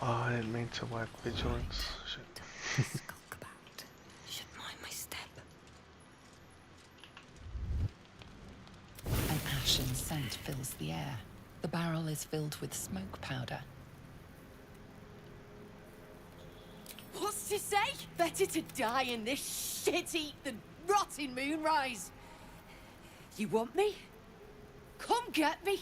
Speaker 1: Oh, I didn't mean to wipe vigilance. Shit.
Speaker 10: Should mind my step.
Speaker 7: An ashen scent fills the air. The barrel is filled with smoke powder.
Speaker 3: What's to say? Better to die in this shit-eat than rot in Moonrise. You want me? Come get me.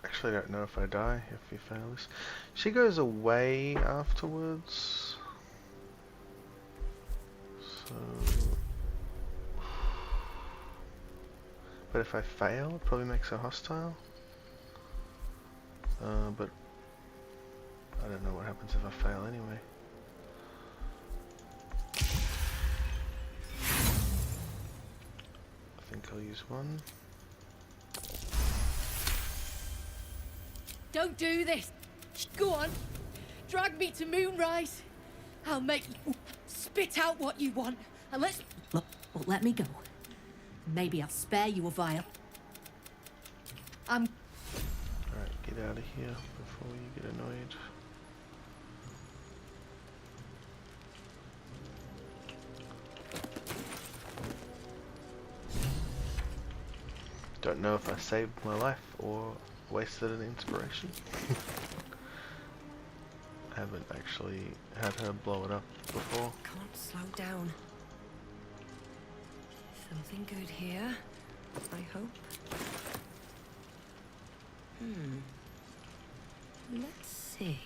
Speaker 1: Actually, I don't know if I die if we fail this. She goes away afterwards. So, but if I fail, it probably makes her hostile. But I don't know what happens if I fail anyway. I think I'll use one.
Speaker 3: Don't do this. Go on. Drag me to Moonrise. I'll make you spit out what you want. And let's... Look, well, let me go. Maybe I'll spare you a vial.
Speaker 1: Alright, get out of here before you get annoyed. Don't know if I saved my life or wasted an inspiration. I haven't actually had her blow it up before.
Speaker 10: Can't slow down. Something good here, I hope. Let's see.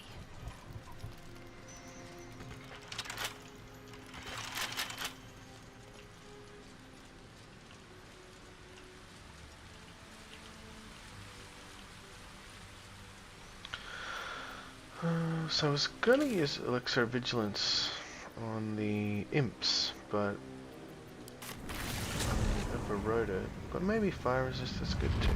Speaker 1: So I was gonna use Elixir of Vigilance on the imps, but I overrode it. But maybe fire resist is good too.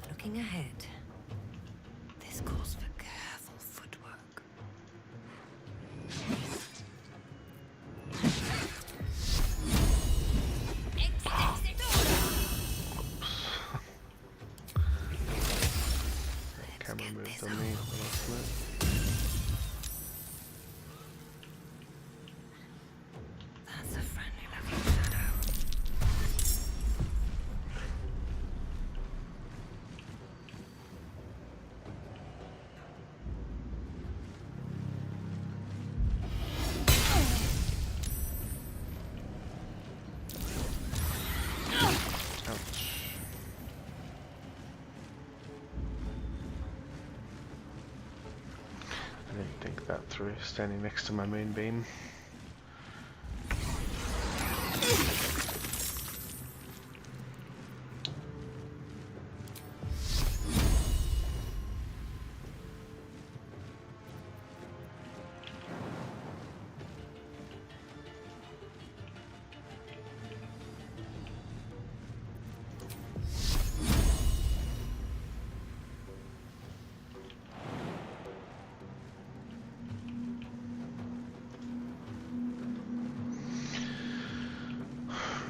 Speaker 10: Looking ahead, this calls for careful footwork.
Speaker 1: Camera moved on me.
Speaker 10: That's a friendly looking shadow.
Speaker 1: I didn't think that through, standing next to my moonbeam.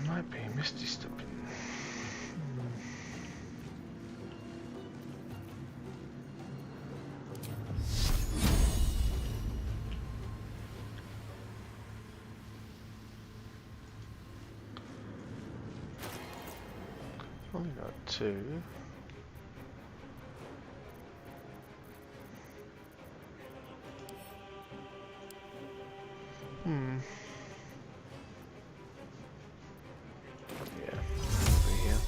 Speaker 1: Might be misty stepping. Only got two. Yeah, over here.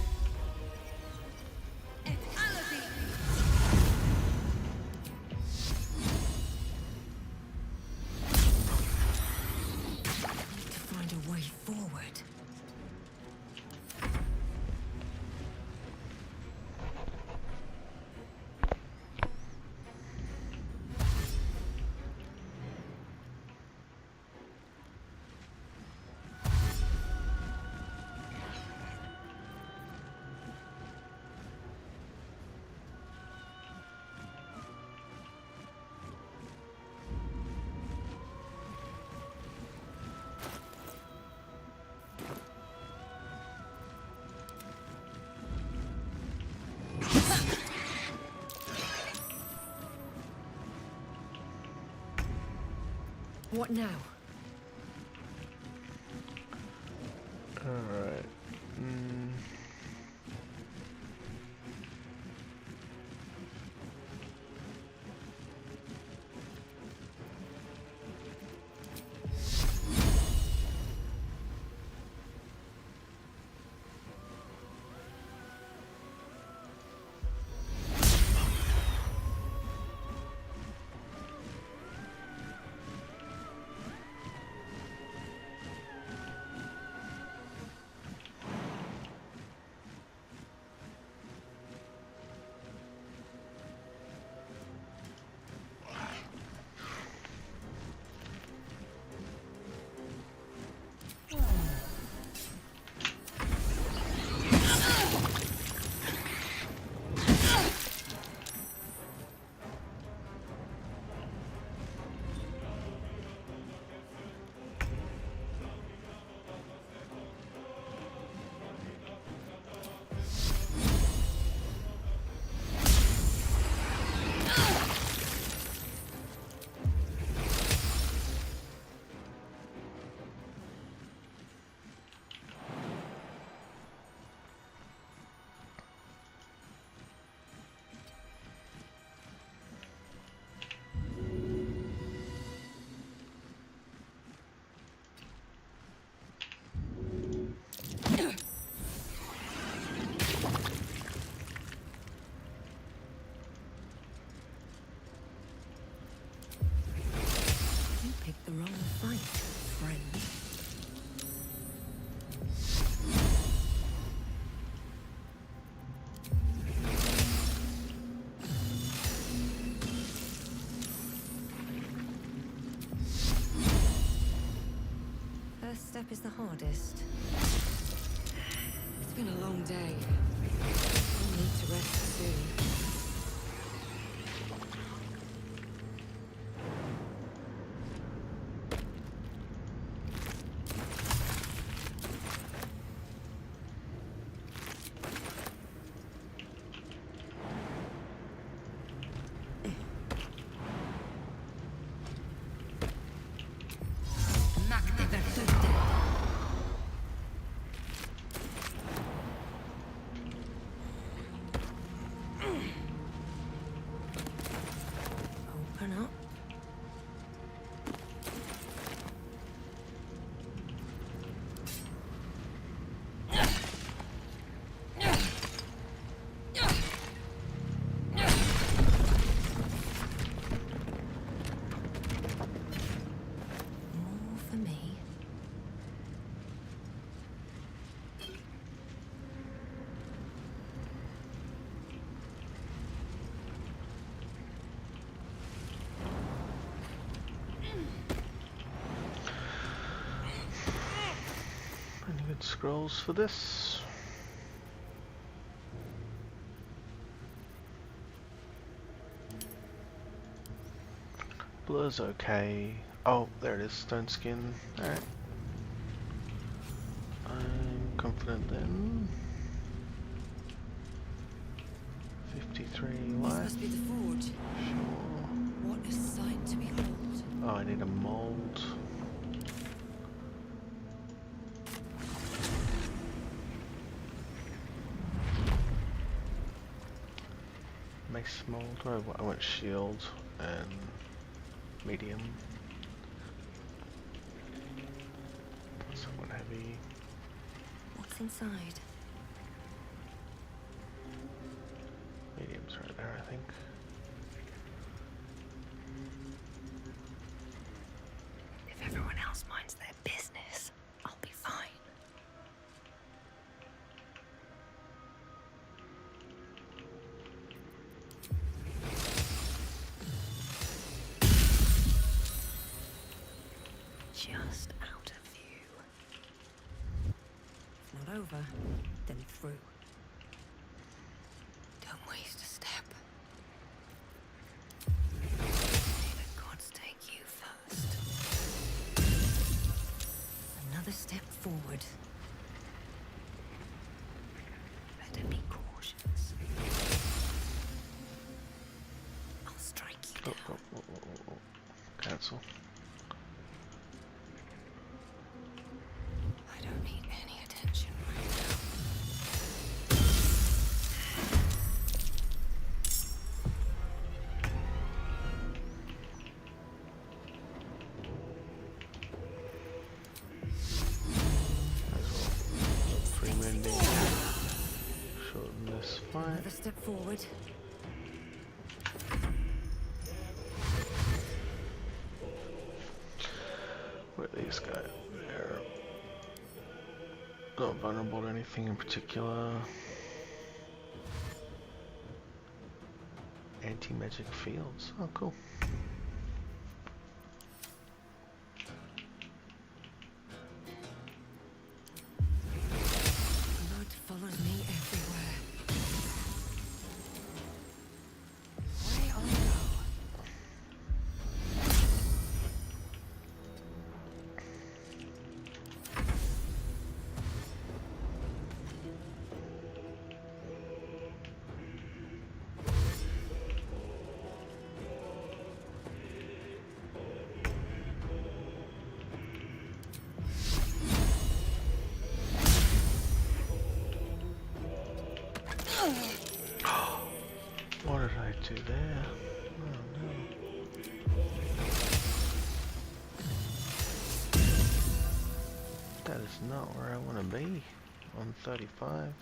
Speaker 10: To find a way forward. What now?
Speaker 1: Alright.
Speaker 10: is the hardest? It's been a long day. I'll need to rest soon. Open up. More for me.
Speaker 1: Any good scrolls for this? Blur's okay. Oh, there it is, stone skin. Alright. I'm confident then. 53
Speaker 10: This
Speaker 1: life.
Speaker 10: must be the forge.
Speaker 1: Sure.
Speaker 10: What a sight to behold.
Speaker 1: Oh, I need a mold. Mace mold. I want shield and medium. Someone heavy.
Speaker 10: What's inside?
Speaker 1: Medium's right there, I think.
Speaker 10: If everyone else minds their business, I'll be fine. Just out of view. If not over, then through. Don't waste a step. May the gods take you first. Another step forward. Better be cautious. I'll strike you down.
Speaker 1: Cancel.
Speaker 10: I don't need any attention right now.
Speaker 1: Pre-mending. Shorten this fight.
Speaker 10: Another step forward.
Speaker 1: Where are these guys? They're not vulnerable to anything in particular. Anti-magic fields. Oh, cool.
Speaker 10: Blood follows me everywhere. Where I go.
Speaker 1: What did I do there? Oh no. That is not where I want to be on 35.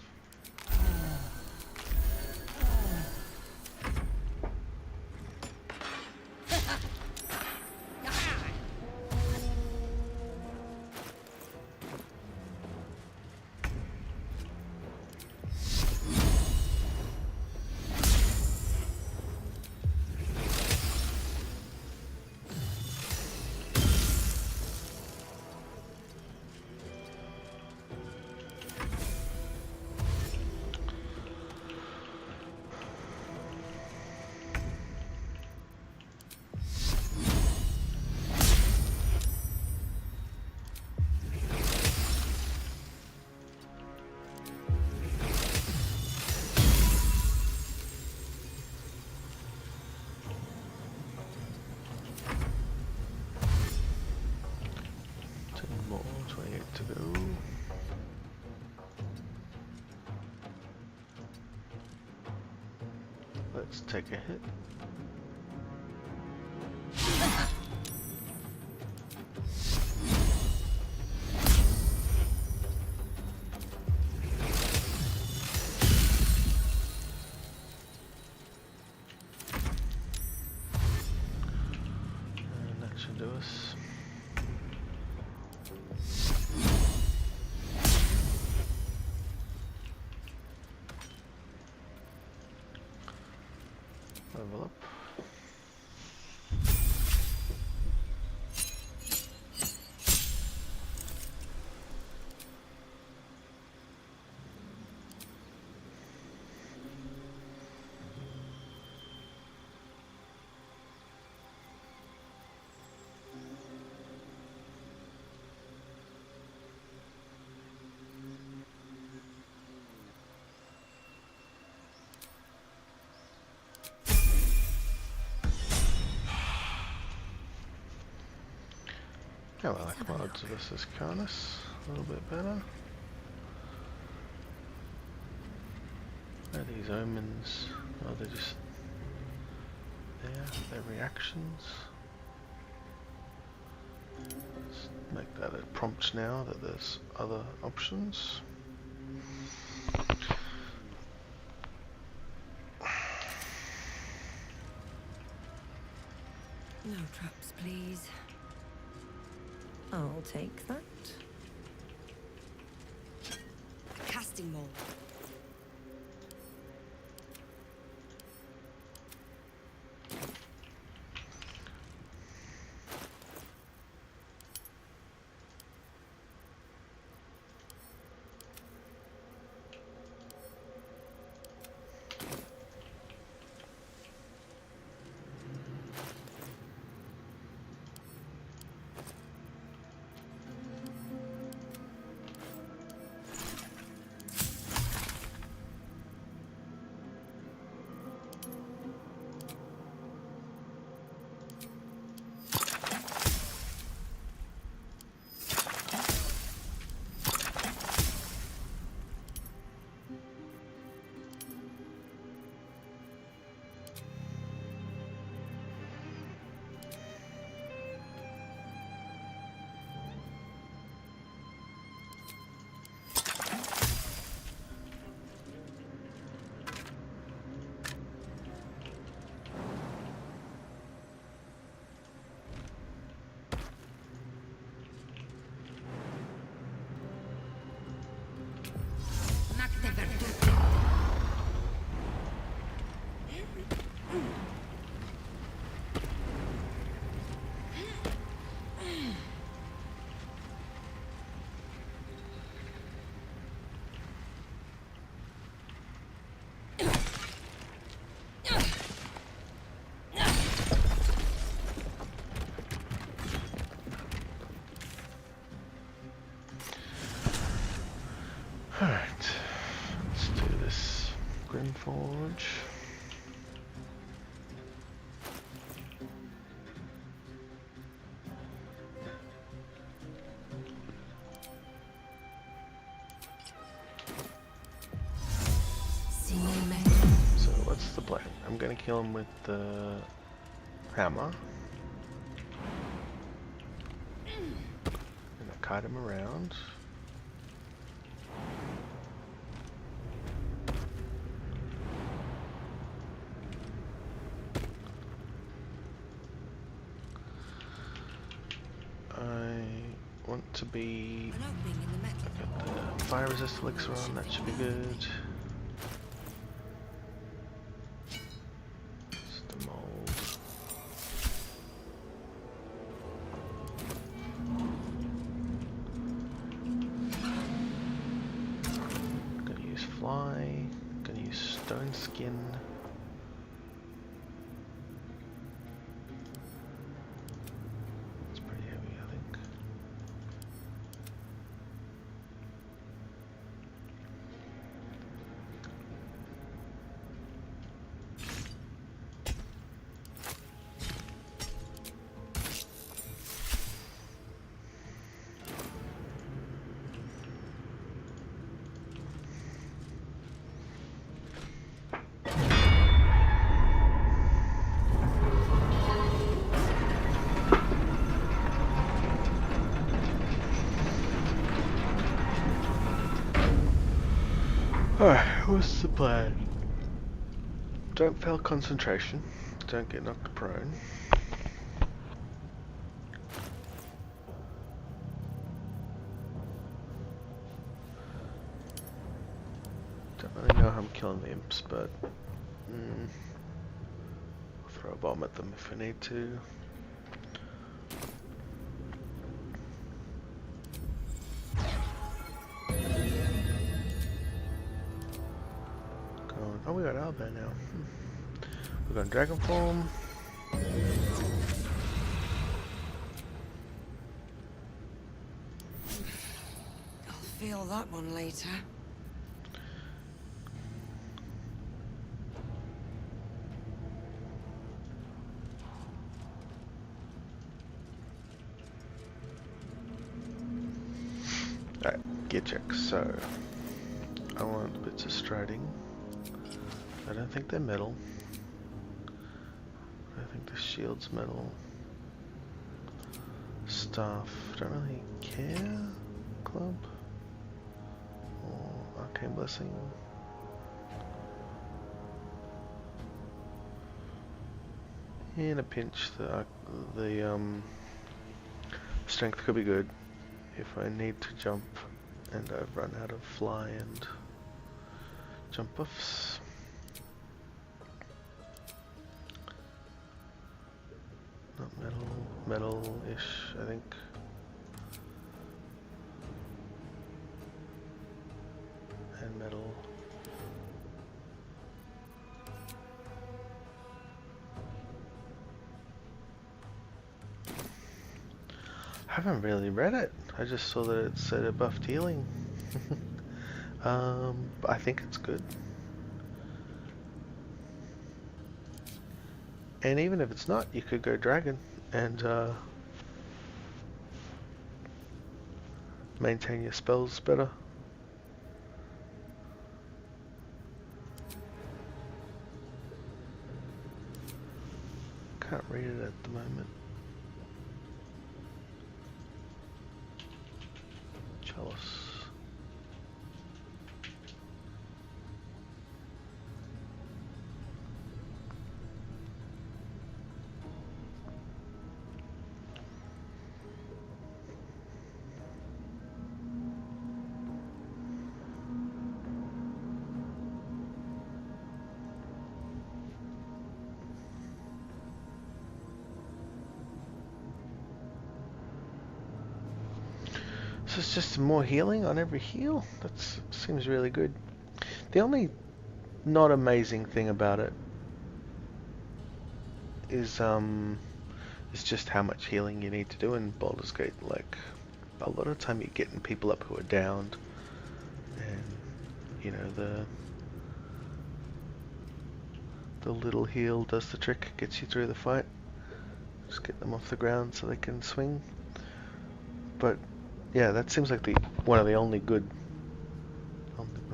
Speaker 1: Let's take a hit. And that should do us. Level up. Yeah, well, I like Woads versus Karnas a little bit better. Are these omens? Oh, they're just there, their reactions. Let's make that a prompt now that there's other options.
Speaker 10: No traps, please. I'll take that. A casting mold.
Speaker 1: Alright, let's do this Grym Forge. So what's the plan? I'm gonna kill him with the hammer. And I kite him around. To be I've got the fire resist elixir on, that should be good. It's the mold. Gonna use fly, gonna use stone skin. Alright, what's the plan? Don't fail concentration. Don't get knocked prone. Don't really know how I'm killing the imps, but I'll throw a bomb at them if we need to. Oh, we got Owlbear now. We've got Dragon Form.
Speaker 19: I'll feel that one later.
Speaker 1: Alright, gear check. So, I want bits of striding. I don't think they're metal. I think the shield's metal. Staff, don't really care. Club. Or Arcane Blessing. In a pinch, the strength could be good if I need to jump and I've run out of fly and jump buffs. Not metal-ish, I think. And metal. I haven't really read it. I just saw that it said it buffed healing. I think it's good. And even if it's not, you could go dragon and maintain your spells better. Can't read it at the moment. Chalice. So it's just more healing on every heal? That seems really good. The only not amazing thing about it is just how much healing you need to do in Baldur's Gate. Like, a lot of time you're getting people up who are downed, and you know, the little heal does the trick, gets you through the fight. Just get them off the ground so they can swing. But yeah, that seems like one of the only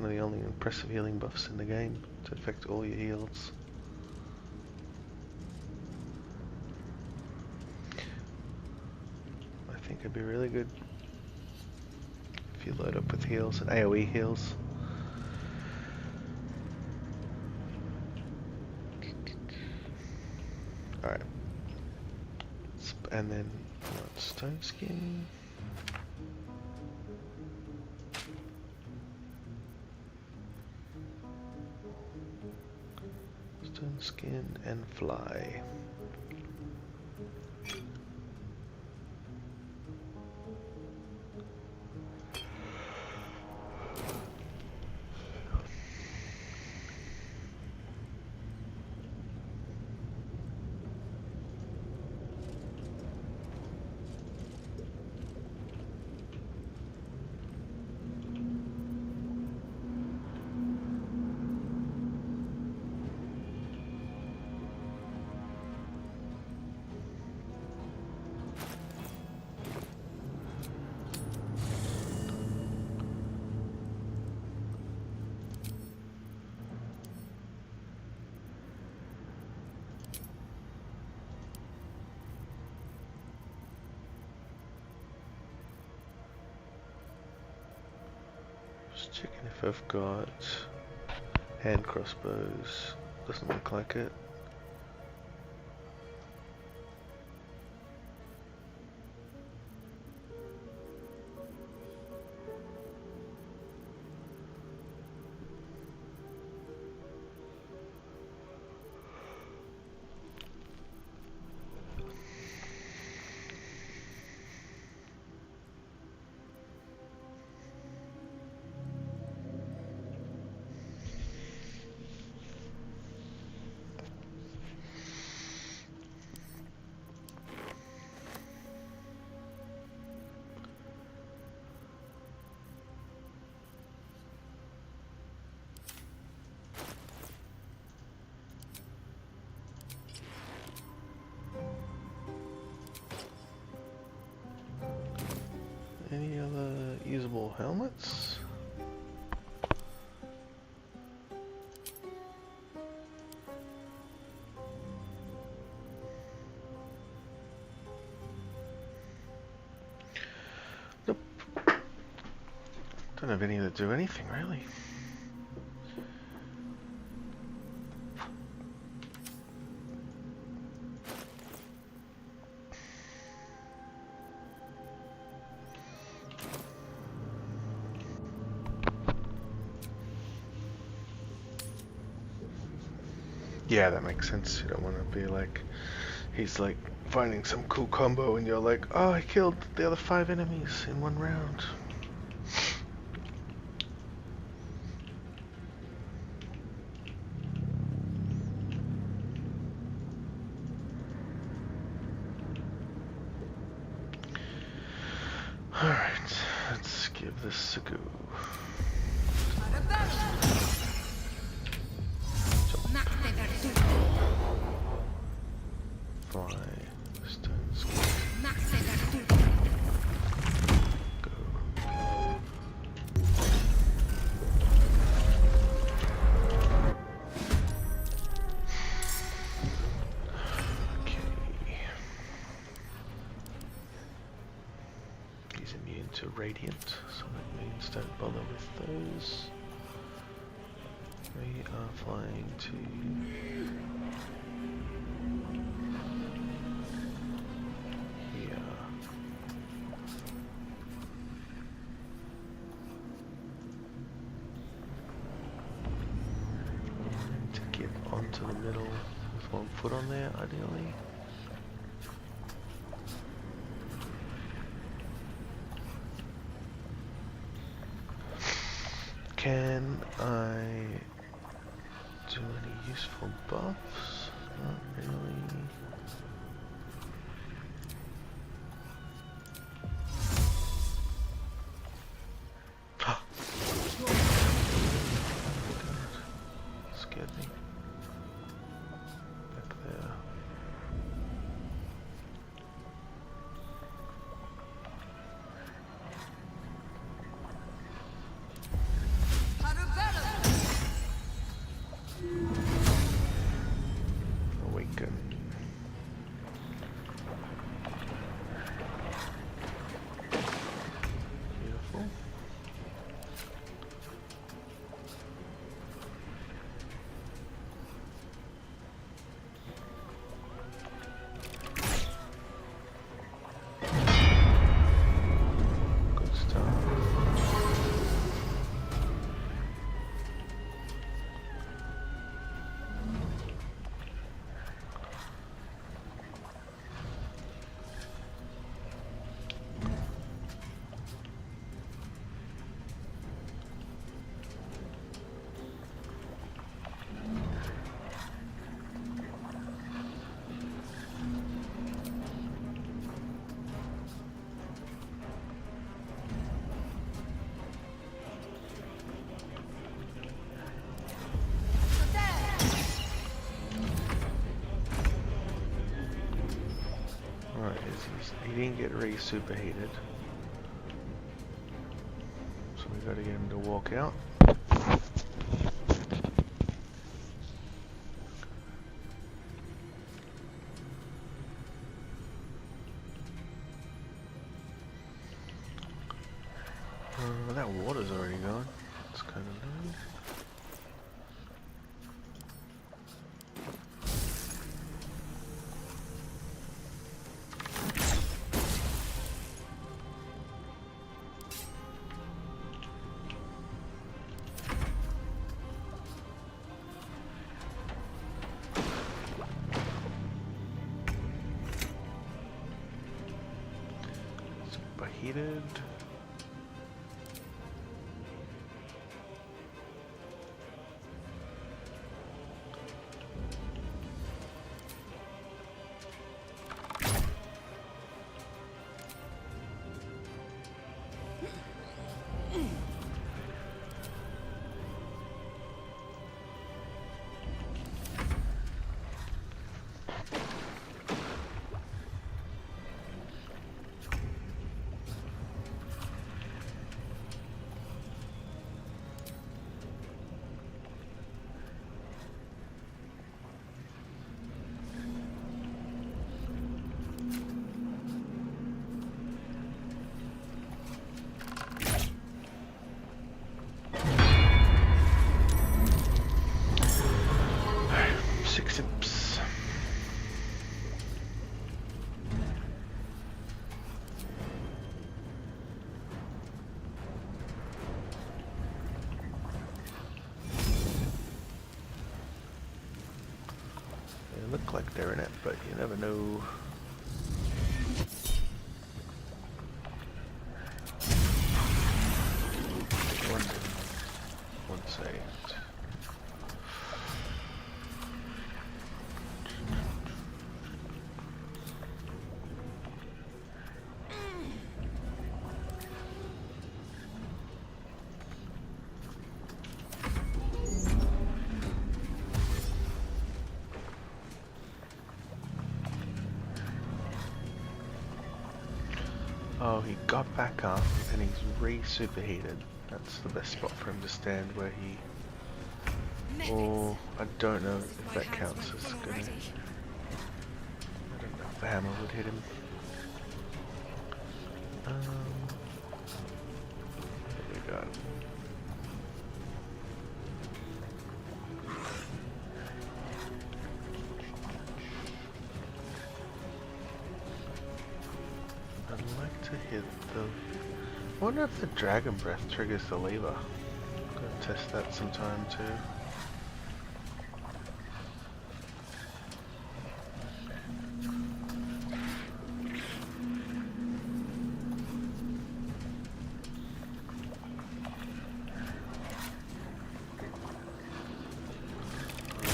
Speaker 1: impressive healing buffs in the game to affect all your heals. I think it'd be really good if you load up with heals and AoE heals. Alright. And then stone skin. Stone skin and fly. Checking if I've got Hand crossbows. Doesn't look like it. Any other usable helmets? Nope. Don't have any that do anything really. Yeah, that makes sense. You don't want to be like, he's like finding some cool combo and you're like, oh, I killed the other 5 enemies in 1 round. Alright, let's give this a go. To radiant, so that means don't bother with those. We are flying to here. To get onto the middle with 1 foot on there, ideally. Can I do any useful buffs? Not really. Scared me. Back there. He didn't get really superheated, so we gotta get him to walk out. That water's already gone. It's kind of low. Superheated. Look like they're in it, but you never know. One second. Oh, he got back up and he's re-superheated. That's the best spot for him to stand where he... Oh, I don't know if that counts as gonna... I don't know if the hammer would hit him. What do we got? To hit the... I wonder if the Dragon Breath triggers the lever. I'm gonna test that sometime too.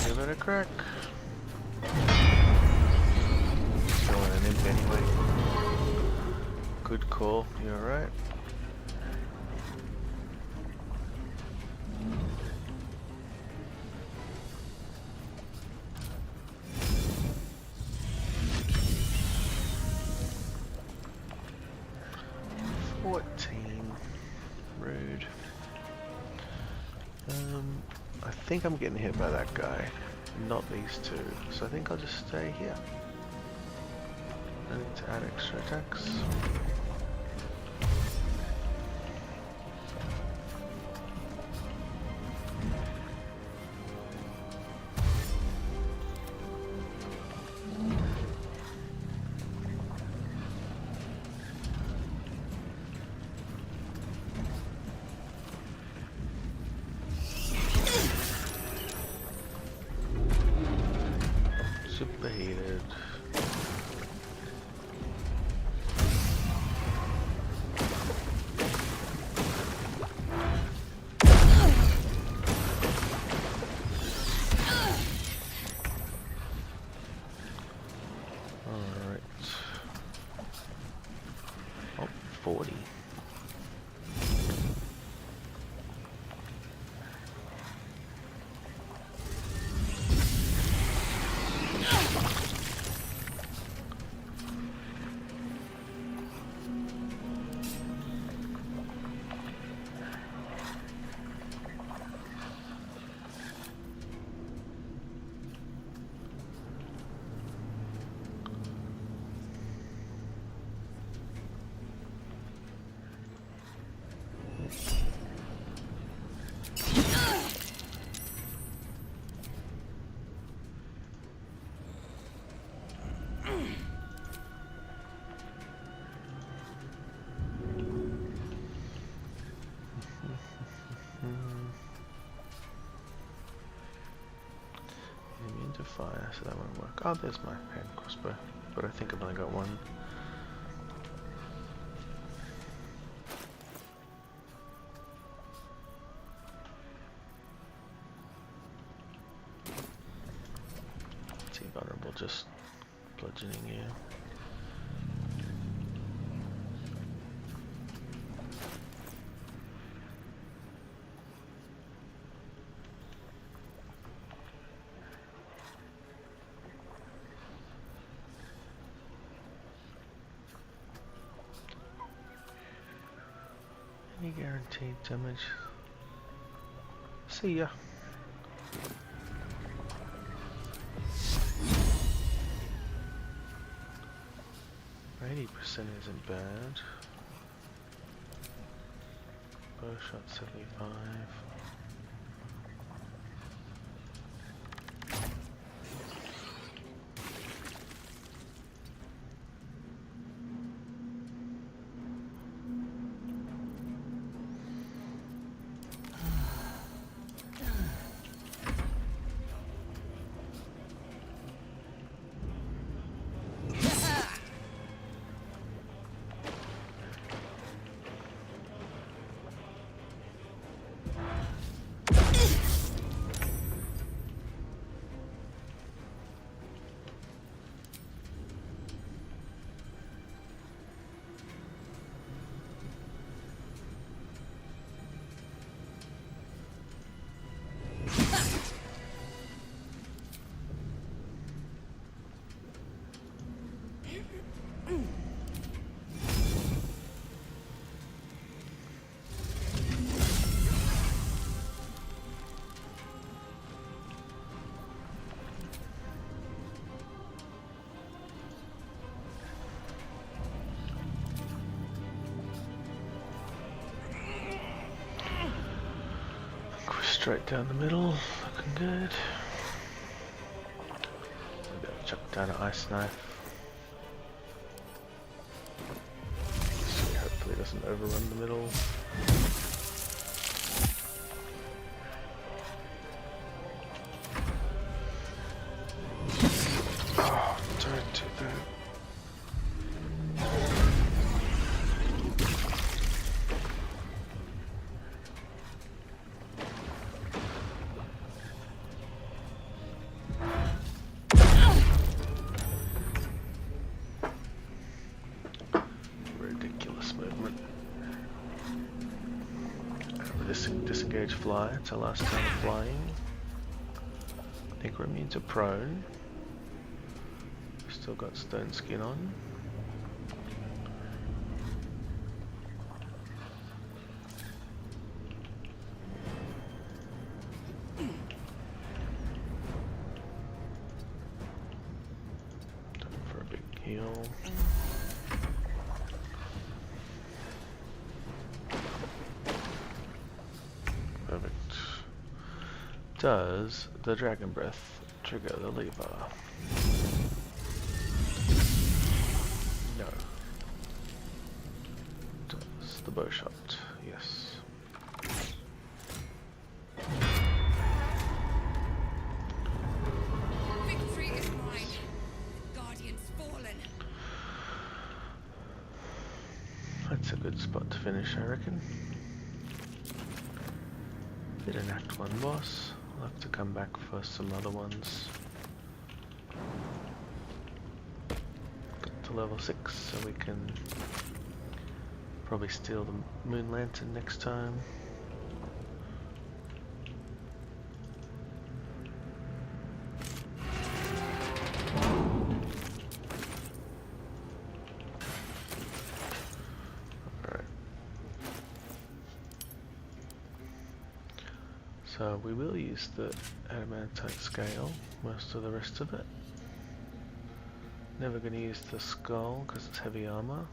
Speaker 1: Give it a crack. Still in an imp anyway. Good call, you alright? Rude. I think I'm getting hit by that guy, not these two, so I think I'll just stay here. I need to add extra attacks. Superheated. Alright. Oh, 40. Immune to fire, so that won't work. Oh, there's my hand crossbow, but I think I've only got one. vulnerable, just bludgeoning you. Any guaranteed damage? See ya. 80% isn't bad. Bow shot 75. Straight down the middle, looking good. Maybe I'll chuck down an ice knife. So hopefully it doesn't overrun the middle. Oh, don't do that. Disengage fly, it's our last time of flying. I think we're immune to prone. Still got stone skin on. Time for a big heal. Does the Dragon Breath trigger the lever? No. Does the bow shot? Yes.
Speaker 4: Victory is mine. The Guardian's fallen.
Speaker 1: That's a good spot to finish, I reckon. Did an Act 1 boss. I'll have to come back for some other ones. Got to level 6 so we can probably steal the Moon Lantern next time. So we will use the adamantite scale, most of the rest of it. Never going to use the skull because it's heavy armor.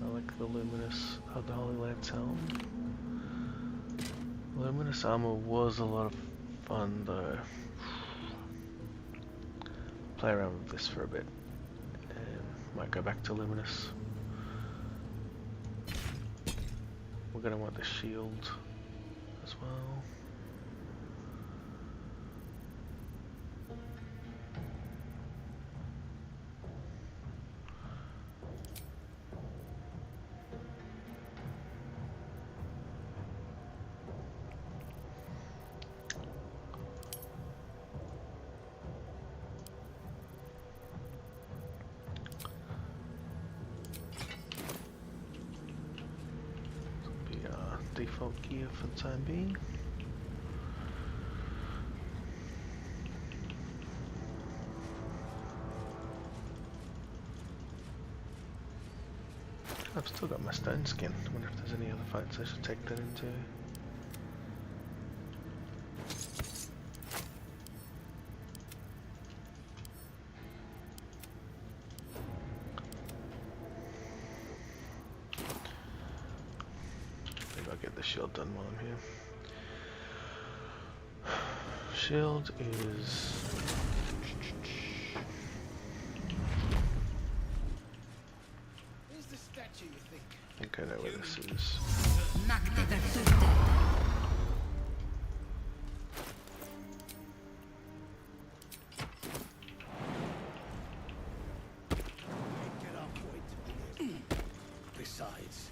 Speaker 1: I like the luminous of the Holy Lance helm. Luminous armor was a lot of fun though. Play around with this for a bit and might go back to luminous. We're going to want the shield as well. default gear for the time being. I've still got my stone skin. I wonder if there's any other fights I should take that into. Maybe I'll get the shield done while I'm here. Shield is... I think I know where this is.
Speaker 13: Besides,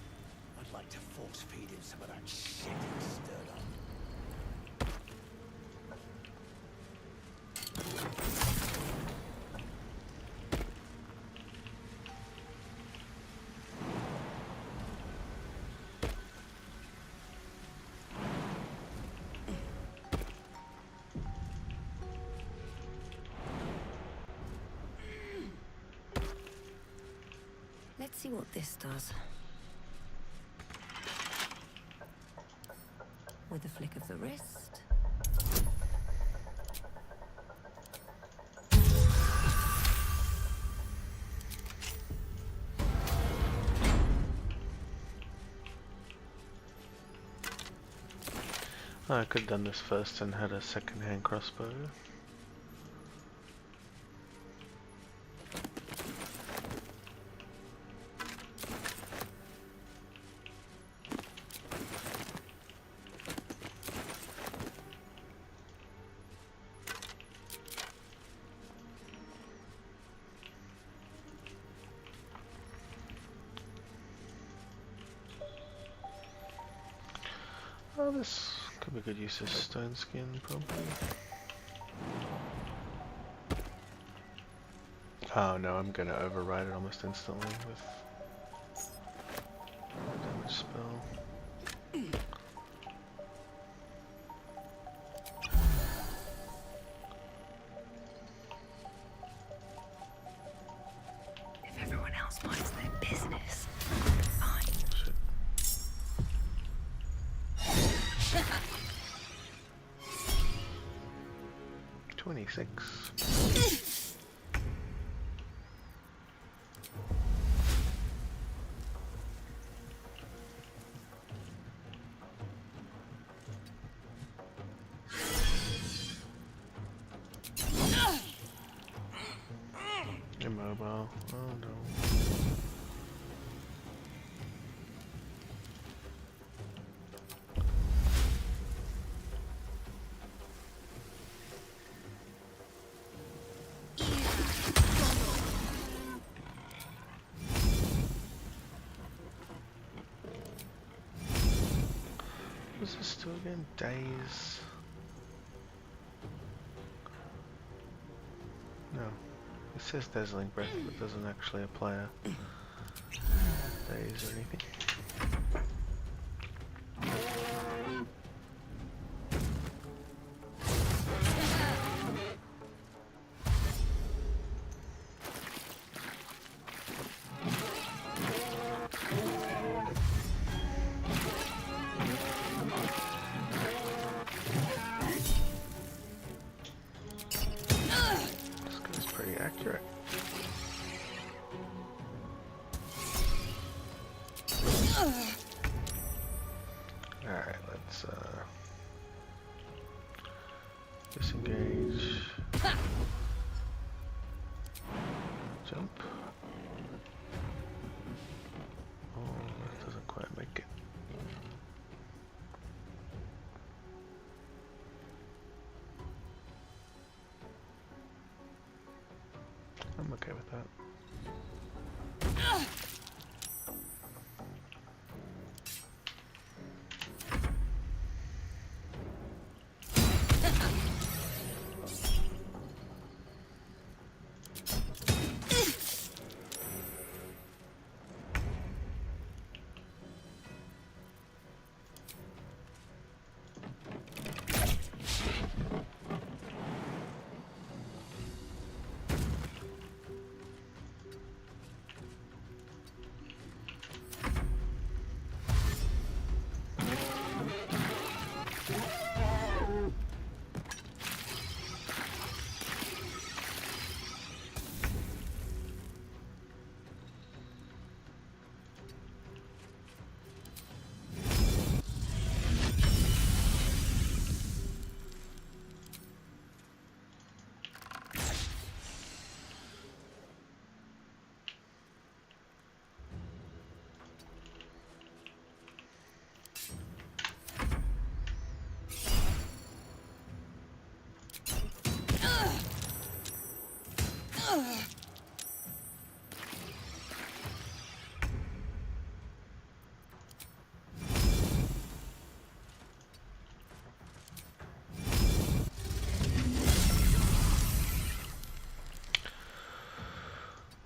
Speaker 13: I'd like to force feed him some of that shit he stirred up.
Speaker 10: Let's see what this does. With a flick of the wrist.
Speaker 1: Oh, I could have done this first and had a second-hand crossbow. Oh, this could be good use of stone skin, probably. Oh no, I'm gonna override it almost instantly with damage spell.
Speaker 10: If everyone else minds their business, fine.
Speaker 1: Shit. 26. Immobile. Oh no. What's this do again? Days? No. It says Dazzling Breath, but doesn't actually apply a daze or anything. Accurate. Alright, let's disengage. Jump. Oh, that doesn't quite make it. I'm okay with that.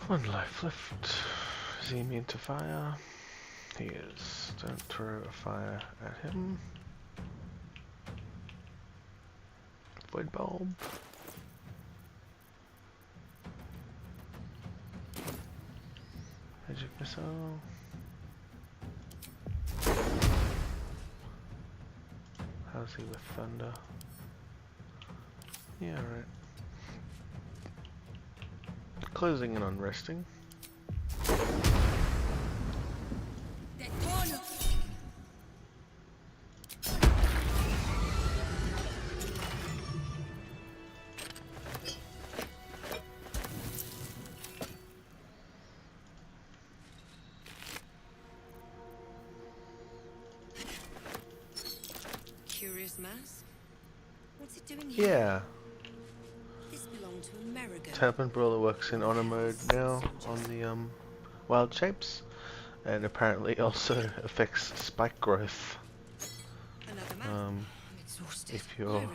Speaker 1: One life left. Is he immune to fire? He is. Don't throw a fire at him. Void bulb. Magic missile. How's he with thunder? Yeah, right. Closing in on resting.
Speaker 10: Curious mask? What's it doing here?
Speaker 1: Yeah.
Speaker 10: This belonged to a Merregon.
Speaker 1: Tappin Brawler works in honor mode now on the wild shapes, and apparently also affects spike growth. If you're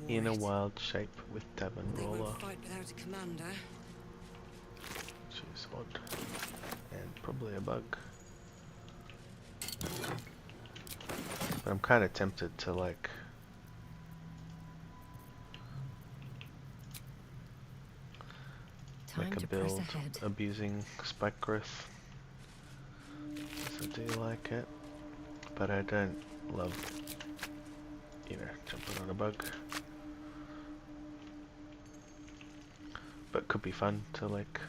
Speaker 1: in a wild shape with Tappin Brawler,
Speaker 10: Fight without a commander.
Speaker 1: which is odd and probably a bug. But I'm kind of tempted to like make a build abusing spike growth, because I do like it, but I don't love, you know, jumping on a bug. But could be fun to like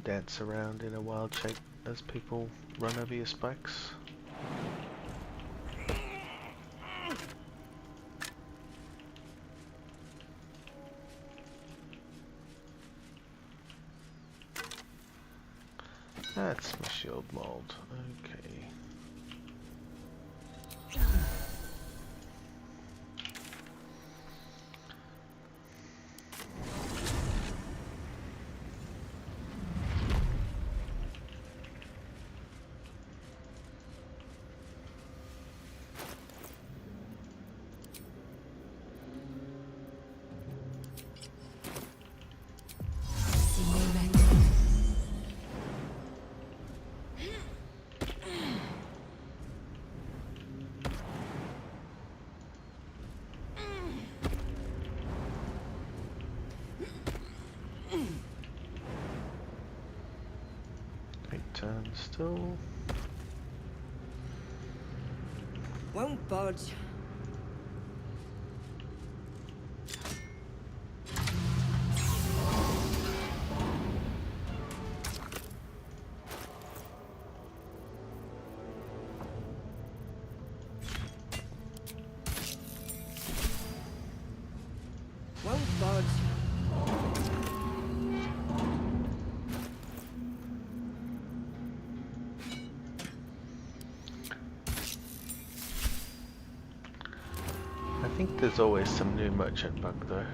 Speaker 1: dance around in a wild shape as people run over your spikes. That's my shield mold. Okay. Turn still.
Speaker 10: Won't budge. Won't budge.
Speaker 1: I think there's always some new merchant bug though.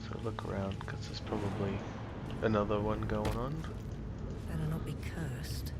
Speaker 1: So look around, because there's probably another one going on.
Speaker 10: Better not be cursed.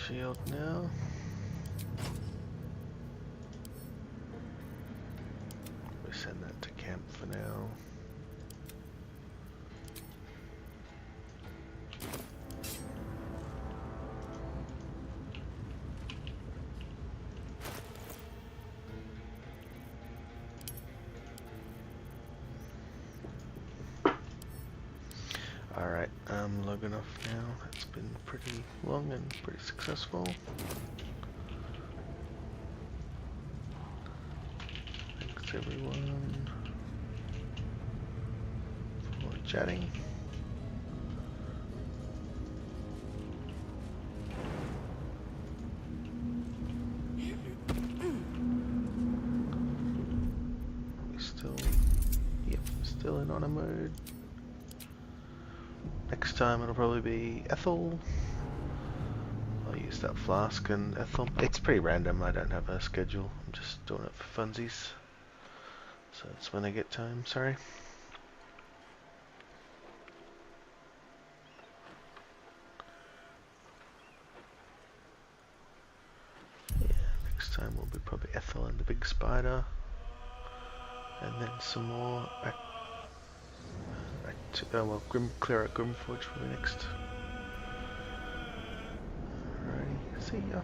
Speaker 1: Shield now. We send that to camp for now. Alright, I'm logging off now. It's been pretty long and pretty successful. Thanks everyone for chatting. Still in honor mode. Next time it'll probably be Ethel. I'll use that flask and Ethel. It's pretty random, I don't have a schedule. I'm just doing it for funsies. So it's when I get time, sorry. Yeah, next time will be probably Ethel and the big spider. And then some more well, clear out Grimforge for me next. Alrighty, see ya.